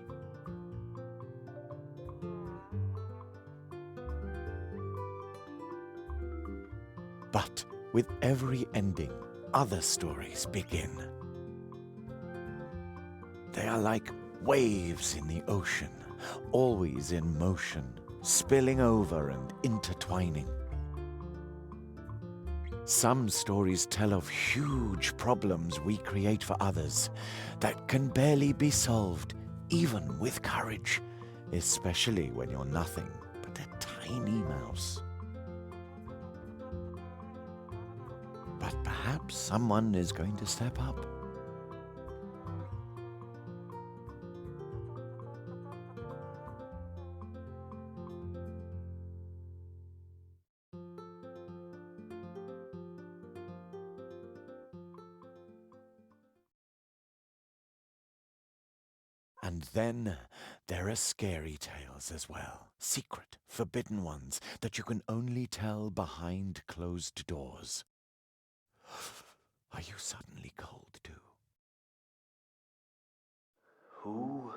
But with every ending, other stories begin. They are like waves in the ocean, always in motion, spilling over and intertwining. Some stories tell of huge problems we create for others that can barely be solved, even with courage, especially when you're nothing but a tiny mouse. But perhaps someone is going to step up And then there are scary tales as well. Secret, forbidden ones that you can only tell behind closed doors. Are you suddenly cold too? Who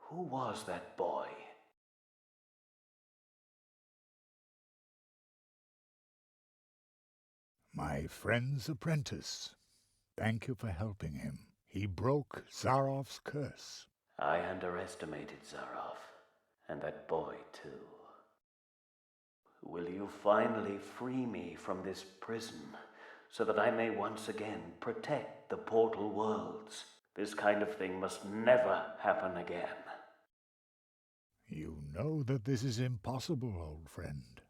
was that boy? My friend's apprentice. Thank you for helping him. He broke Zarof's curse. I underestimated Zaroff, and that boy too. Will you finally free me from this prison, so that I may once again protect the portal worlds? This kind of thing must never happen again. You know that this is impossible, old friend.